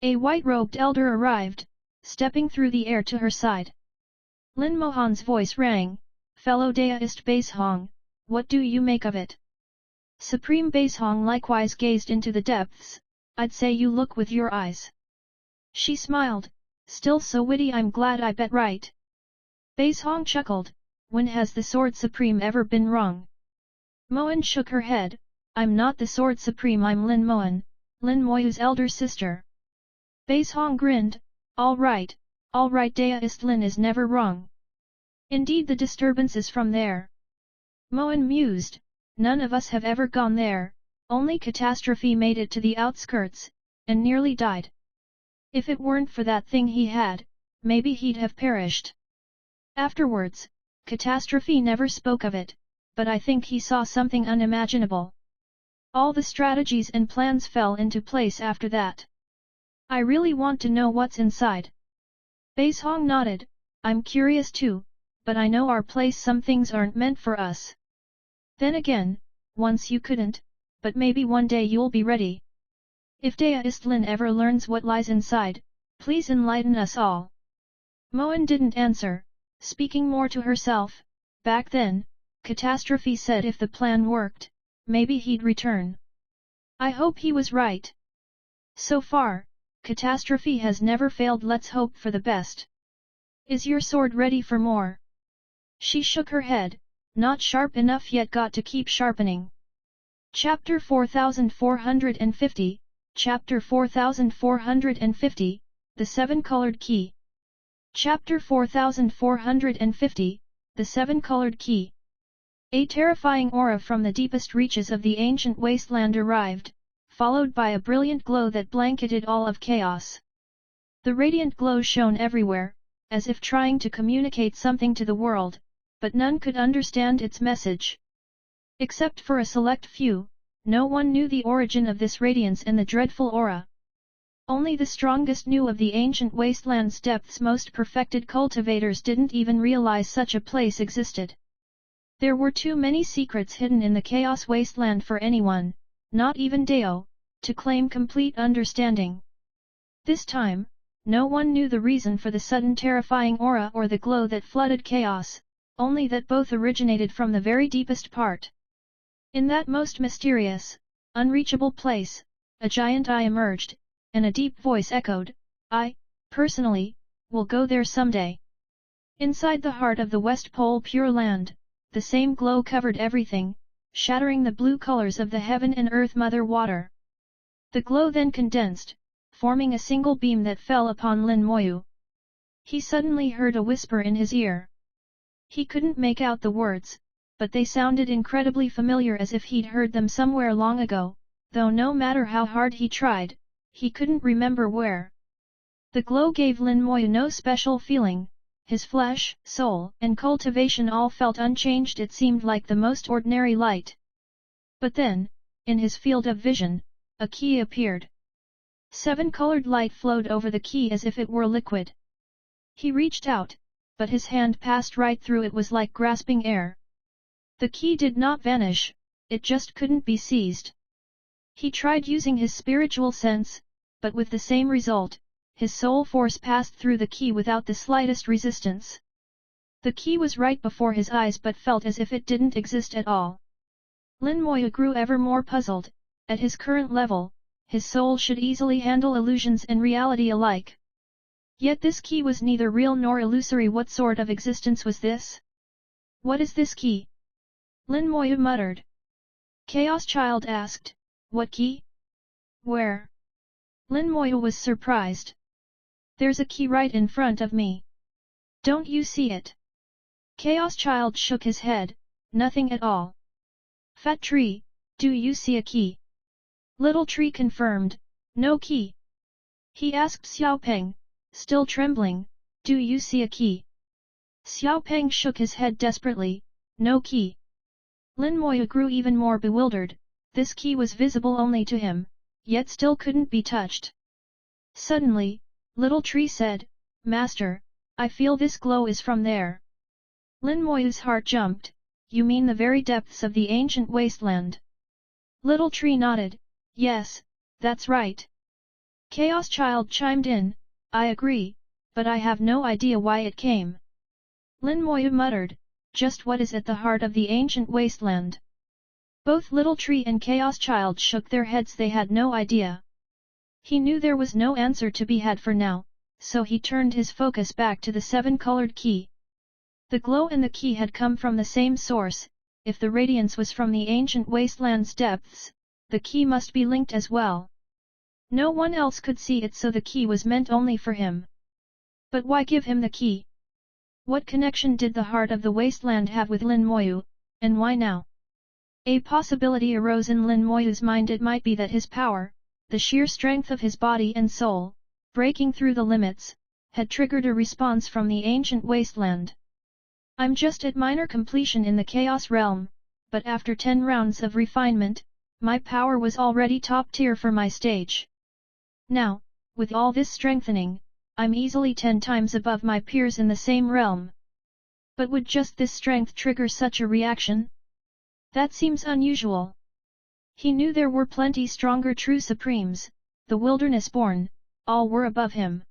Speaker 1: A white-robed elder arrived, stepping through the air to her side. Lin Mohan's voice rang, fellow Daoist Baishong, what do you make of it? Supreme Baishong likewise gazed into the depths, I'd say you look with your eyes. She smiled, still so witty, I'm glad I bet right. Baishong chuckled, when has the Sword Supreme ever been wrong? Moyu shook her head, I'm not the Sword Supreme, I'm Lin Moyu, Lin Moyu's elder sister. Baishong grinned, all right, Daoist Lin is never wrong. Indeed the disturbance is from there. Moyu mused, none of us have ever gone there, only Catastrophe made it to the outskirts, and nearly died. If it weren't for that thing he had, maybe he'd have perished. Afterwards, Catastrophe never spoke of it, but I think he saw something unimaginable. All the strategies and plans fell into place after that. I really want to know what's inside. Baishong nodded, I'm curious too, but I know our place some things aren't meant for us. Then again, once you couldn't, but maybe one day you'll be ready. If Daoist Lin ever learns what lies inside, please enlighten us all. Moyu didn't answer, speaking more to herself. Back then, Catastrophe said if the plan worked, maybe he'd return. I hope he was right. So far, Catastrophe has never failed, let's hope for the best. Is your sword ready for more? She shook her head, not sharp enough yet, got to keep sharpening. Chapter 4450, Chapter 4450, The Seven-Colored Key. Chapter 4450, The Seven-Colored Key. A terrifying aura from the deepest reaches of the ancient wasteland arrived, followed by a brilliant glow that blanketed all of chaos. The radiant glow shone everywhere, as if trying to communicate something to the world, but none could understand its message. Except for a select few, no one knew the origin of this radiance and the dreadful aura. Only the strongest knew of the ancient wasteland's depths. Most perfected cultivators didn't even realize such a place existed. There were too many secrets hidden in the chaos wasteland for anyone, not even Dao, to claim complete understanding. This time, no one knew the reason for the sudden terrifying aura or the glow that flooded chaos, only that both originated from the very deepest part. In that most mysterious, unreachable place, a giant eye emerged, and a deep voice echoed, I, personally, will go there someday. Inside the heart of the West Pole Pure Land, the same glow covered everything, shattering the blue colors of the heaven and earth mother water. The glow then condensed, forming a single beam that fell upon Lin Moyu. He suddenly heard a whisper in his ear. He couldn't make out the words, but they sounded incredibly familiar, as if he'd heard them somewhere long ago, though no matter how hard he tried, he couldn't remember where. The glow gave Lin Moyu no special feeling. His flesh, soul, and cultivation all felt unchanged. It seemed like the most ordinary light. But then, in his field of vision, a key appeared. Seven-colored light flowed over the key as if it were liquid. He reached out, but his hand passed right through it, was like grasping air. The key did not vanish, it just couldn't be seized. He tried using his spiritual sense, but with the same result. His soul force passed through the key without the slightest resistance. The key was right before his eyes but felt as if it didn't exist at all. Lin Moyu grew ever more puzzled, At his current level, his soul should easily handle illusions and reality alike. Yet this key was neither real nor illusory. What sort of existence was this? What is this key? Lin Moyu muttered. Chaos Child asked, what key? Where? Lin Moyu was surprised. There's a key right in front of me. Don't you see it? Chaos Child shook his head, nothing at all. Fat Tree, do you see a key? Little Tree confirmed, no key. He asked Xiao Peng, still trembling, do you see a key? Xiao Peng shook his head desperately, no key. Lin Moyu grew even more bewildered, this key was visible only to him, yet still couldn't be touched. Suddenly, Little Tree said, Master, I feel this glow is from there. Lin Moyu's heart jumped, you mean the very depths of the ancient wasteland? Little Tree nodded, yes, that's right. Chaos Child chimed in, I agree, but I have no idea why it came. Lin Moyu muttered, just what is at the heart of the ancient wasteland? Both Little Tree and Chaos Child shook their heads. They had no idea. He knew there was no answer to be had for now, so he turned his focus back to the seven-colored key. The glow and the key had come from the same source. If the radiance was from the ancient wasteland's depths, the key must be linked as well. No one else could see it, so the key was meant only for him. But why give him the key? What connection did the heart of the wasteland have with Lin Moyu, and why now? A possibility arose in Lin Moyu's mind. It might be that his power, the sheer strength of his body and soul, breaking through the limits, had triggered a response from the ancient wasteland. I'm just at minor completion in the Chaos Realm, but after 10 rounds of refinement, my power was already top tier for my stage. Now, with all this strengthening, I'm easily 10 times above my peers in the same realm. But would just this strength trigger such a reaction? That seems unusual. He knew there were plenty stronger true supremes, the wilderness-born, all were above him.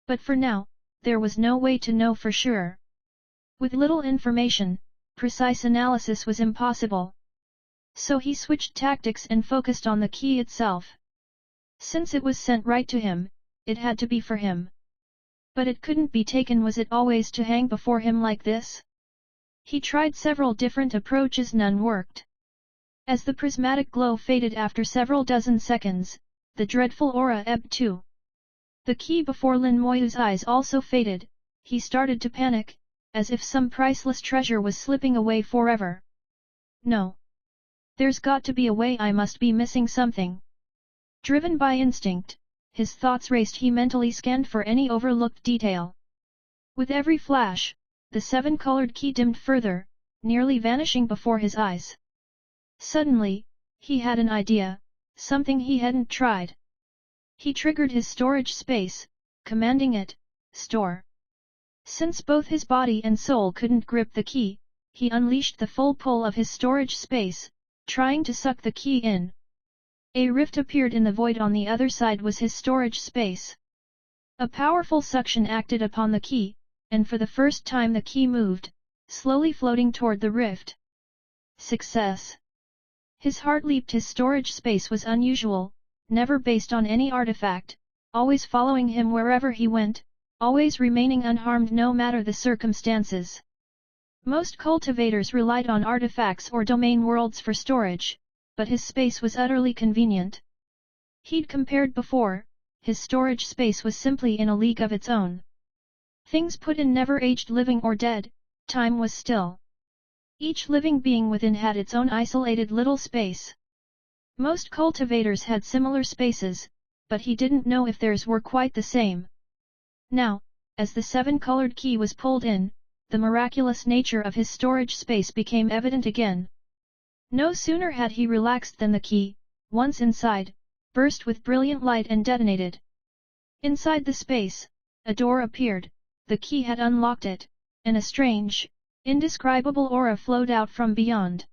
Speaker 1: But for now, there was no way to know for sure. With little information, precise analysis was impossible. So he switched tactics and focused on the key itself. Since it was sent right to him, it had to be for him. But it couldn't be taken. Was it always to hang before him like this? He tried several different approaches, none worked. As the prismatic glow faded after several dozen seconds, the dreadful aura ebbed too. The key before Lin Moyu's eyes also faded. He started to panic, as if some priceless treasure was slipping away forever. No. There's got to be a way. I must be missing something. Driven by instinct, his thoughts raced. He mentally scanned for any overlooked detail. With every flash, the seven-colored key dimmed further, nearly vanishing before his eyes. Suddenly, he had an idea, something he hadn't tried. He triggered his storage space, commanding it, store. Since both his body and soul couldn't grip the key, he unleashed the full pull of his storage space, trying to suck the key in. A rift appeared in the void. On the other side was his storage space. A powerful suction acted upon the key, and for the first time the key moved, slowly floating toward the rift. Success! His heart leaped. His storage space was unusual, never based on any artifact, always following him wherever he went, always remaining unharmed no matter the circumstances. Most cultivators relied on artifacts or domain worlds for storage, but his space was utterly convenient. He'd compared before, his storage space was simply in a league of its own. Things put in never aged, living or dead, time was still. Each living being within had its own isolated little space. Most cultivators had similar spaces, but he didn't know if theirs were quite the same. Now, as the seven-colored key was pulled in, the miraculous nature of his storage space became evident again. No sooner had he relaxed than the key, once inside, burst with brilliant light and detonated. Inside the space, a door appeared. The key had unlocked it, and a strange, indescribable aura flowed out from beyond.